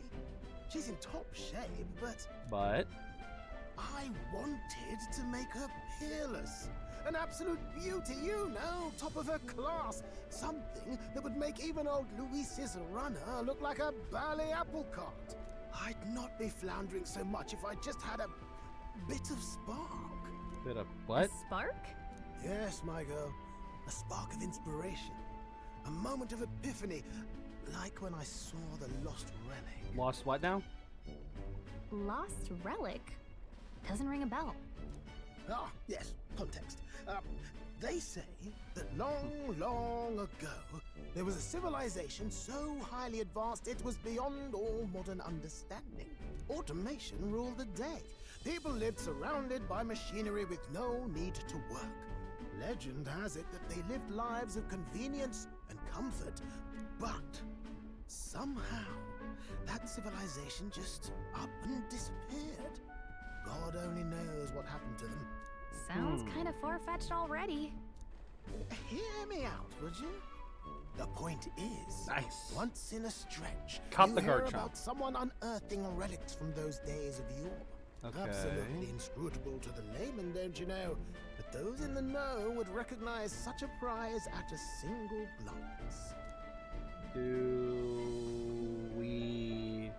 She's in top shape, but I wanted to make her peerless. An absolute beauty, you know, top of her class. Something that would make even old Luis's runner look like a bally apple cart. I'd not be floundering so much if I just had a bit of spark. Bit of what? Spark? Yes, my girl. A spark of inspiration. A moment of epiphany, like when I saw the lost relic. Lost what now? Lost relic? Doesn't ring a bell. Ah, yes, context. They say that long, long ago, there was a civilization so highly advanced it was beyond all modern understanding. Automation ruled the day. People lived surrounded by machinery with no need to work. Legend has it that they lived lives of convenience and comfort, but somehow that civilization just up and disappeared. God only knows what happened to them. Sounds kind of far-fetched already. Hear me out, would you? The point is, nice. Once in a stretch, Cut you the hear guard about chomp. someone unearthing relics from those days of yore. Okay. Absolutely inscrutable to the layman, don't you know? But those in the know would recognize such a prize at a single glance. Do we...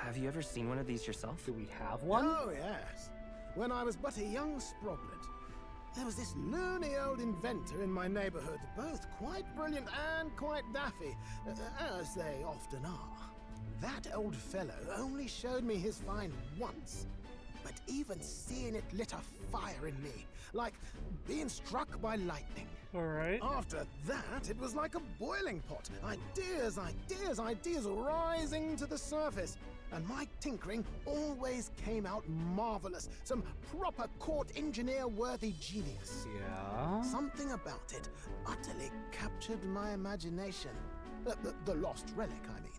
Have you ever seen one of these yourself? Do we have one? Oh, yes. When I was but a young sproglet, there was this loony old inventor in my neighborhood, both quite brilliant and quite daffy, as they often are. That old fellow only showed me his find once, but even seeing it lit a fire in me, like being struck by lightning. All right. After that, it was like a boiling pot. Ideas rising to the surface. and my tinkering always came out marvelous. Some proper court engineer-worthy genius. Yeah? Something about it utterly captured my imagination. The lost relic, I mean.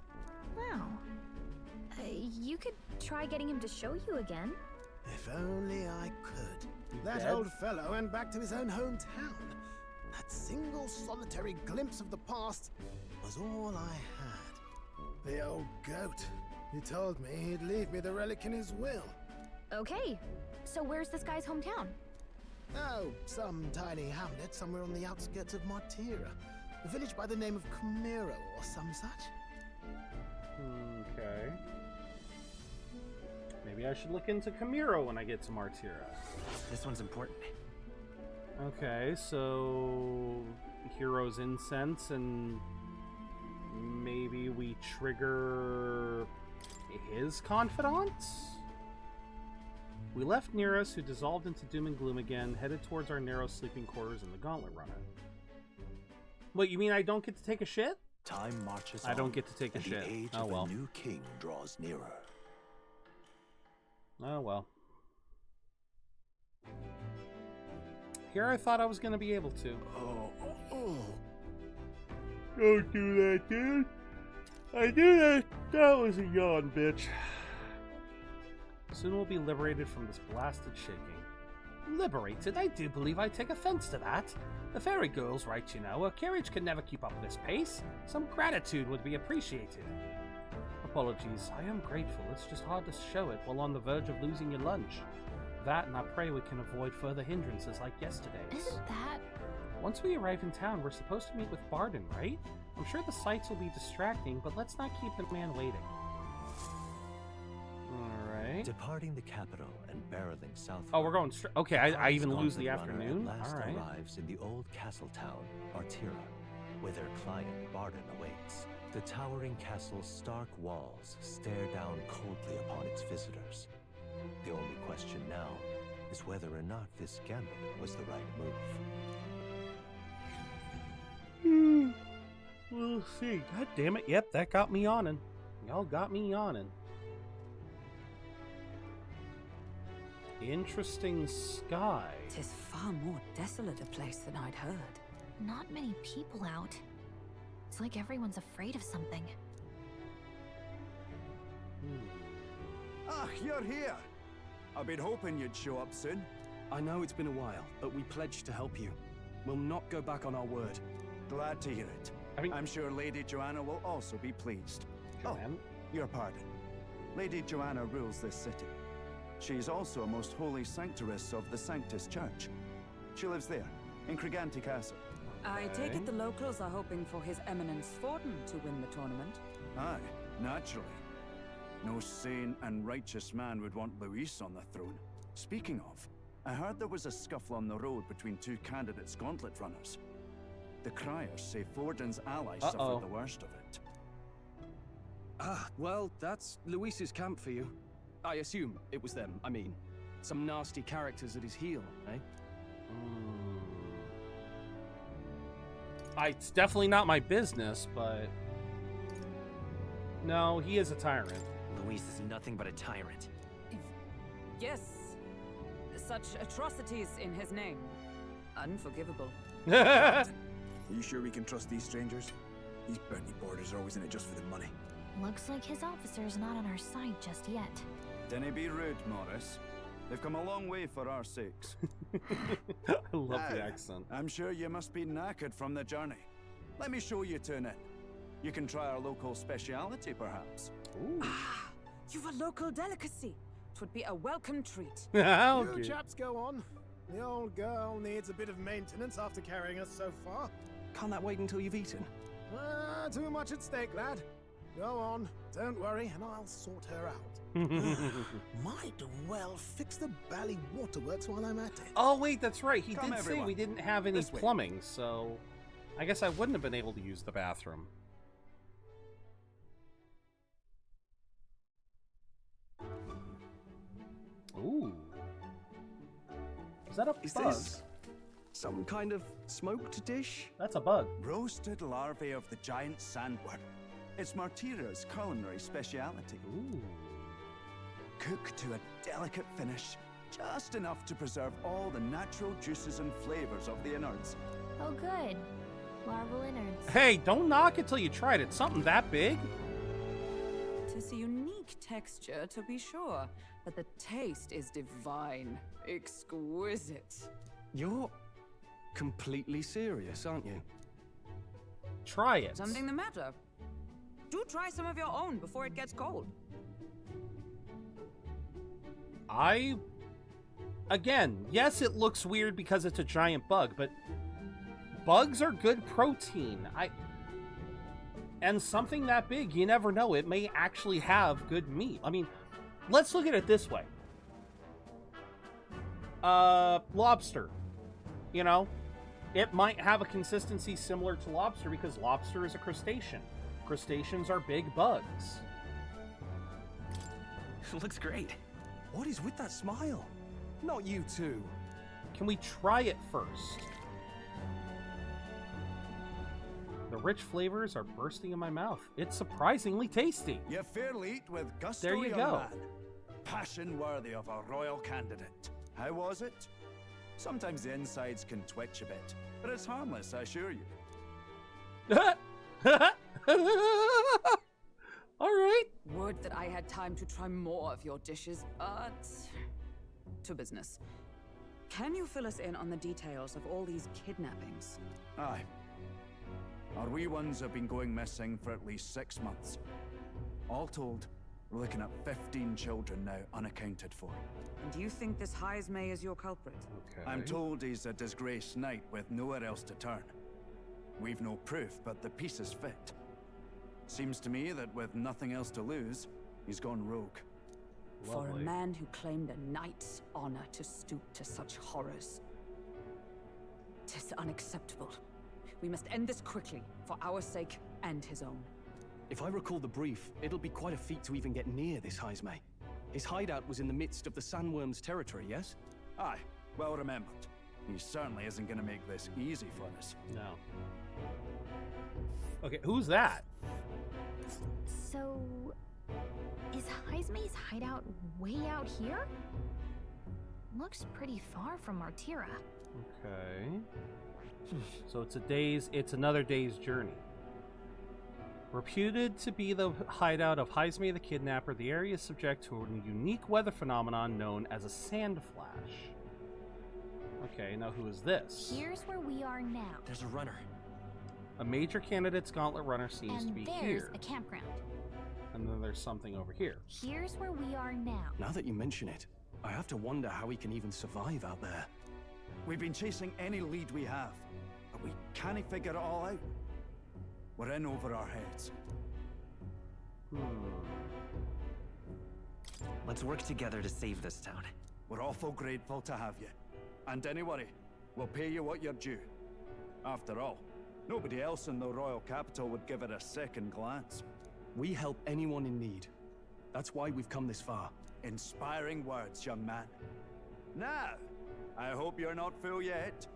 Wow. You could try getting him to show you again. If only I could. That dead? old fellow went back to his own hometown. That single solitary glimpse of the past was all I had. The old goat. He told me he'd leave me the relic in his will. Okay, so where's this guy's hometown? Oh, some tiny hamlet somewhere on the outskirts of Martira. A village by the name of Camiro or some such. Okay. Maybe I should look into Camiro when I get to Martira. This one's important. Okay, so hero's incense, and maybe we trigger his confidants? We left Neros, who dissolved into doom and gloom again, headed towards our narrow sleeping quarters in the Gauntlet Runner. What, you mean I don't get to take a shit? Time marches I on, don't get to take a and shit. The age Oh of well. a new king draws nearer. Oh well. Here I thought I was going to be able to. Don't do that, dude. I knew that. That was a yawn, bitch. Soon we'll be liberated from this blasted shaking. Liberated? I do believe I take offense to that. The fairy girl's right, you know. A carriage can never keep up with this pace. Some gratitude would be appreciated. Apologies. I am grateful. It's just hard to show it while on the verge of losing your lunch. That, and I pray we can avoid further hindrances like yesterday's. Isn't that... Once we arrive in town, we're supposed to meet with Barden, right? I'm sure the sights will be distracting, but let's not keep the man waiting. Alright. Departing the capital and barreling south. Oh, we're going straight. Okay, I even lose the afternoon? Last Alright. arrives in the old castle town, Martira, where their client Barden awaits. The towering castle's stark walls stare down coldly upon its visitors. The only question now is whether or not this gambit was the right move. We'll see. God damn it. Yep, that got me yawning. Y'all got me yawning. Interesting sky. 'Tis far more desolate a place than I'd heard. Not many people out. It's like everyone's afraid of something. Ah, you're here. I've been hoping you'd show up soon. I know it's been a while, but we pledged to help you. We'll not go back on our word. Glad to hear it. I'm sure Lady Joanna will also be pleased. Joanna? Oh, your pardon. Lady Joanna rules this city. She's also a most holy sanctuaress of the Sanctus Church. She lives there, in Crigante Castle. I take it the locals are hoping for His Eminence Forden to win the tournament. Aye, naturally. No sane and righteous man would want Luis on the throne. Speaking of, I heard there was a scuffle on the road between two candidates gauntlet runners. The criers say Forden's allies suffered the worst of it. Ah, well, that's Luis's camp for you. I assume it was them, I mean. Some nasty characters at his heel, eh? It's definitely not my business, but... No, he is a tyrant. Luis is nothing but a tyrant. Yes. Such atrocities in his name. Unforgivable. Are you sure we can trust these strangers? These bounty boarders are always in it just for the money. Looks like his officer's not on our side just yet. Dinna be rude, Morris. They've come a long way for our sakes. I love the accent. I'm sure you must be knackered from the journey. Let me show you to an inn. You can try our local speciality, perhaps. Ah, you've a local delicacy. It would be a welcome treat. You chaps go on. The old girl needs a bit of maintenance after carrying us so far. Can't that wait until you've eaten? Too much at stake, lad. Go on, don't worry, and I'll sort her out. Might well fix the Bally Waterworks while I'm at it. Oh, wait, that's right. He Come, did say everyone. we didn't have any This way. plumbing, so I guess I wouldn't have been able to use the bathroom. Ooh. Is that a Is bug? this some kind of smoked dish? That's a bug. Roasted larvae of the giant sandworm. It's Martira's culinary speciality. Ooh. Cooked to a delicate finish, just enough to preserve all the natural juices and flavors of the innards. Oh, good. Larval innards. Hey, don't knock it till you tried it. Something that big? Tis a unique texture, to be sure, but the taste is divine. Exquisite. You're completely serious, aren't you? Try it. Something the matter? Do try some of your own before it gets cold. Again, yes, it looks weird because it's a giant bug, but bugs are good protein. And something that big, you never know, it may actually have good meat. I mean, let's look at it this way. Lobster. You know, it might have a consistency similar to lobster because lobster is a crustacean. Crustaceans are big bugs. Looks great. What is with that smile? Not you too. Can we try it first? The rich flavors are bursting in my mouth. It's surprisingly tasty. You fairly eat with gusto, There you young go. man. Passion worthy of a royal candidate. How was it? Sometimes the insides can twitch a bit, but it's harmless, I assure you. All right. Would that I had time to try more of your dishes, but to business. Can you fill us in on the details of all these kidnappings? Aye. Our wee ones have been going missing for at least 6 months. All told, we're looking at 15 children now unaccounted for. And do you think this Heismay is your culprit? Okay. I'm told he's a disgraced knight with nowhere else to turn. We've no proof, but the pieces fit. Seems to me that with nothing else to lose, he's gone rogue. For a man who claimed a knight's honor to stoop to such horrors. 'Tis unacceptable. We must end this quickly, for our sake and his own. If I recall the brief, it'll be quite a feat to even get near this Heismay. His hideout was in the midst of the sandworm's territory, yes? Aye, well remembered. He certainly isn't going to make this easy for us. No. Okay, who's that? So, is Heismay's hideout way out here? Looks pretty far from Martira. Okay. So it's another day's journey. Reputed to be the hideout of Heismay the Kidnapper, the area is subject to a unique weather phenomenon known as a sand flash. Okay, now who is this? Here's where we are now. There's a runner. A major candidate's gauntlet runner seems to be there's here. a campground. And then there's something over here. Here's where we are now. Now that you mention it, I have to wonder how he can even survive out there. We've been chasing any lead we have, but we can't figure it all out. We're in over our heads. Let's work together to save this town. We're awful grateful to have you. And don't worry, we'll pay you what you're due. After all, nobody else in the royal capital would give it a second glance. We help anyone in need. That's why we've come this far. Inspiring words, young man. Now, I hope you're not full yet.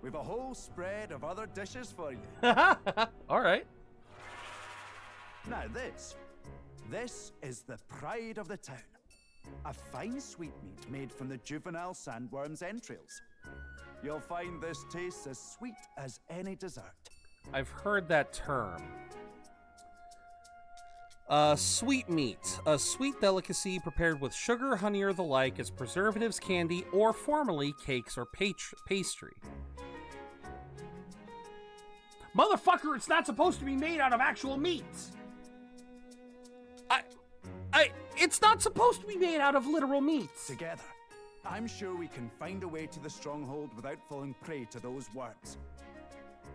We've a whole spread of other dishes for you. All right. Now this is the pride of the town. A fine sweetmeat made from the juvenile sandworm's entrails. You'll find this tastes as sweet as any dessert. I've heard that term. Sweetmeat, a sweet delicacy prepared with sugar, honey, or the like as preservatives, candy, or formerly cakes or pastry. Motherfucker, it's not supposed to be made out of actual meat. It's not supposed to be made out of literal meat. Together, I'm sure we can find a way to the stronghold without falling prey to those words.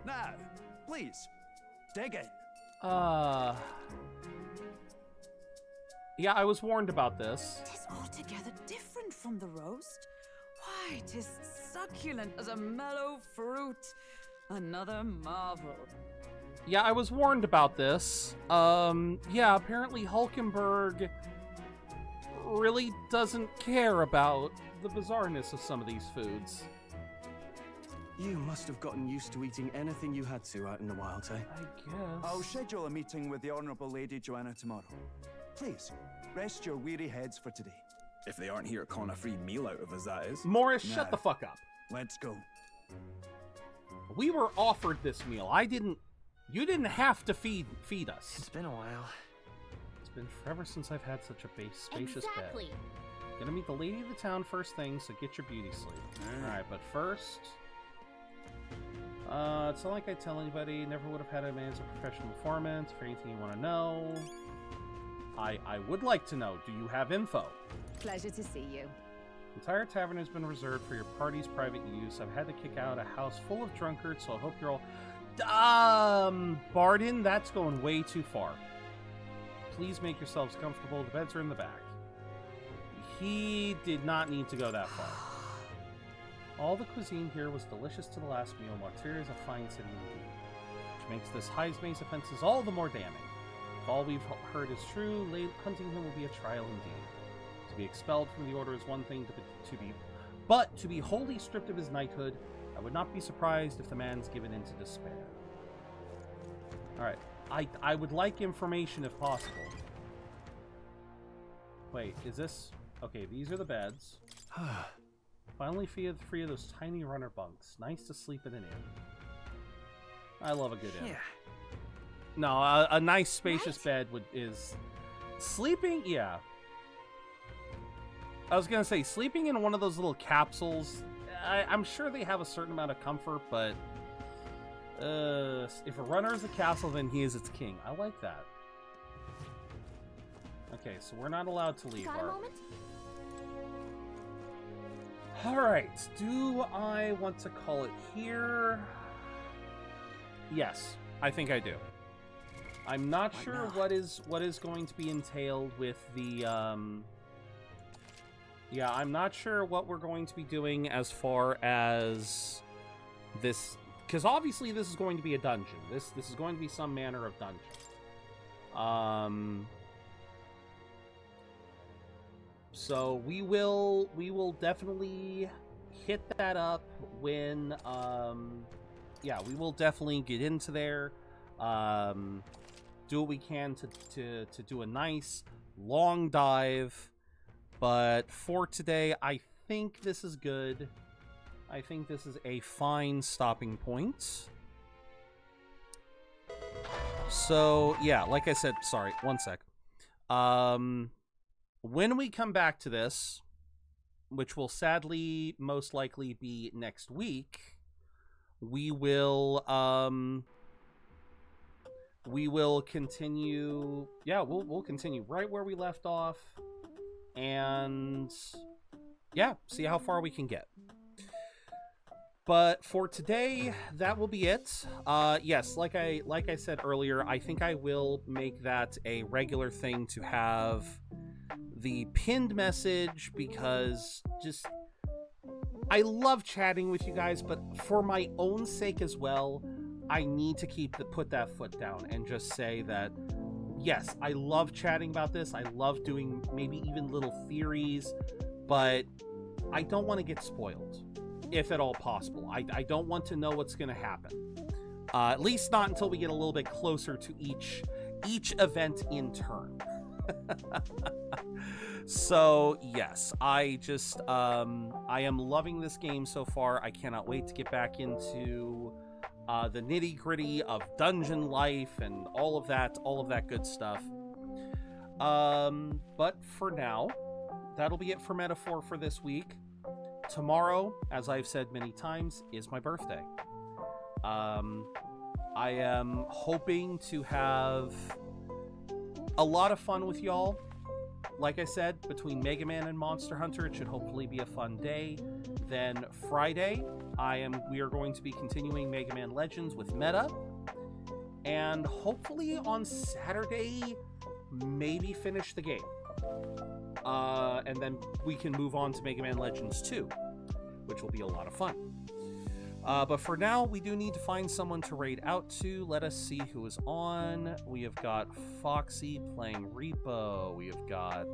Now, please, dig in. Yeah, I was warned about this. 'Tis altogether different from the roast. Why, 'tis succulent as a mellow fruit. Another marvel. Yeah, I was warned about this. Yeah, apparently Hulkenberg really doesn't care about the bizarreness of some of these foods. You must have gotten used to eating anything you had to out in the wild, eh? I guess. I'll schedule a meeting with the Honourable Lady Joanna tomorrow. Please, rest your weary heads for today. If they aren't here to con a free meal out of us, that is. Morris, shut the fuck up. Let's go. We were offered this meal. You didn't have to feed us. It's been a while. It's been forever since I've had such a spacious Exactly. bed. Gonna meet the lady of the town first thing, so get your beauty sleep. Alright, but first... it's not like I tell anybody, never would have had him as a professional informant. For anything you want to know, I would like to know, do you have info? Pleasure to see you. The entire tavern has been reserved for your party's private use. I've had to kick out a house full of drunkards, so I hope you're all... Barden, that's going way too far. Please make yourselves comfortable. The beds are in the back. He did not need to go that far. All the cuisine here was delicious to the last meal. Montreal is a fine city indeed, which makes this Heismay's offenses all the more damning. If all we've heard is true, hunting him will be a trial indeed. To be expelled from the order is one thing, but to be wholly stripped of his knighthood, I would not be surprised if the man's given in to despair. Alright, I would like information if possible. Wait, is this... Okay, these are the beds. Finally free of those tiny runner bunks. Nice to sleep in an inn. I love a good inn. Yeah. No, a nice spacious bed is... Sleeping? Yeah. I was gonna say, sleeping in one of those little capsules, I'm sure they have a certain amount of comfort, but... if a runner is a castle, then he is its king. I like that. Okay, so we're not allowed to leave. Got a moment? Alright, do I want to call it here? Yes, I think I do. I'm not sure what is going to be entailed with the, yeah, I'm not sure what we're going to be doing as far as this, because obviously this is going to be a dungeon. This is going to be some manner of dungeon. So we will definitely hit that up when, yeah, we will definitely get into there, do what we can to do a nice long dive, but for today, I think this is good. I think this is a fine stopping point. So, yeah, like I said, sorry, one sec. When we come back to this, which will sadly most likely be next week, we will continue, yeah, we'll continue right where we left off, and yeah, see how far we can get. But for today, that will be it. Yes, like I said earlier, I think I will make that a regular thing to have the pinned message, because just I love chatting with you guys, but for my own sake as well, I need to put that foot down and just say that yes, I love chatting about this. I love doing maybe even little theories, but I don't want to get spoiled, if at all possible. I don't want to know what's going to happen. At least not until we get a little bit closer to each event in turn. So yes, I just I am loving this game so far. I cannot wait to get back into the nitty-gritty of dungeon life and all of that good stuff. But for now, that'll be it for Metaphor for this week. Tomorrow, as I've said many times, is my birthday. I am hoping to have a lot of fun with y'all. Like I said, between Mega Man and Monster Hunter, it should hopefully be a fun day. Then Friday, we are going to be continuing Mega Man Legends with Meta. And hopefully on Saturday, maybe finish the game. And then we can move on to Mega Man Legends 2, which will be a lot of fun. But for now, we do need to find someone to raid out to. Let us see who is on. We have got Foxy playing Repo. We have got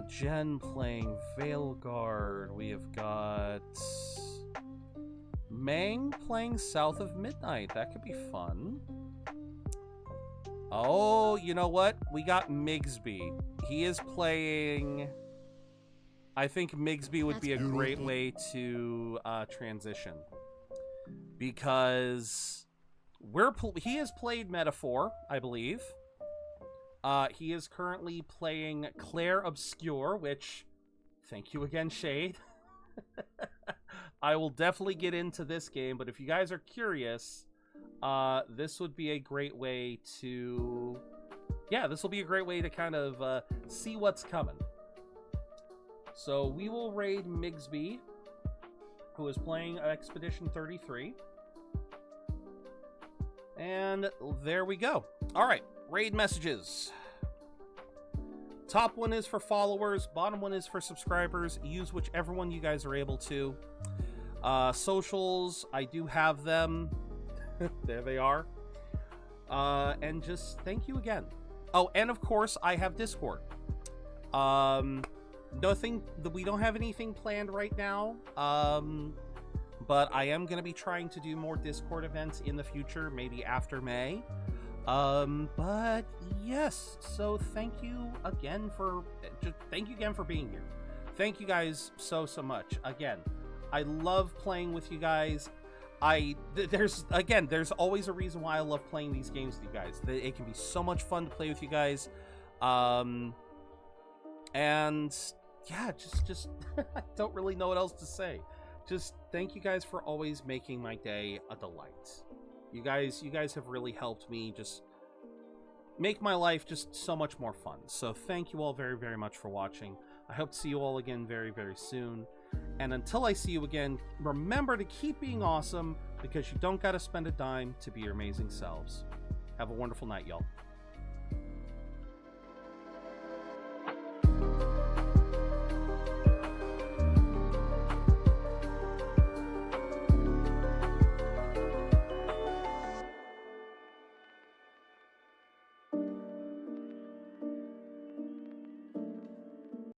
Jen playing Veilguard. We have got Mang playing South of Midnight. That could be fun. Oh, you know what? We got Migsby. He is playing... I think Migsby would be a great way to transition. Because he has played Metaphor, I believe. He is currently playing Claire Obscure, which... Thank you again, Shade. I will definitely get into this game, but if you guys are curious, this would be a great way to... Yeah, this will be a great way to kind of see what's coming. So we will raid Migsby, who is playing Expedition 33. And there we go. All right, raid messages. Top one is for followers, bottom one is for subscribers. Use whichever one you guys are able to. Socials, I do have them. There they are. And just thank you again. Oh, and of course, I have Discord. We don't have anything planned right now. But I am going to be trying to do more Discord events in the future, maybe after May. But yes, so thank you again for being here. Thank you guys so much. Again, I love playing with you guys. There's always a reason why I love playing these games with you guys. It can be so much fun to play with you guys. And yeah, just I don't really know what else to say. Just thank you guys for always making my day a delight. You guys have really helped me just make my life just so much more fun. So thank you all very, very much for watching. I hope to see you all again very, very soon. And until I see you again, remember to keep being awesome, because you don't gotta spend a dime to be your amazing selves. Have a wonderful night, y'all.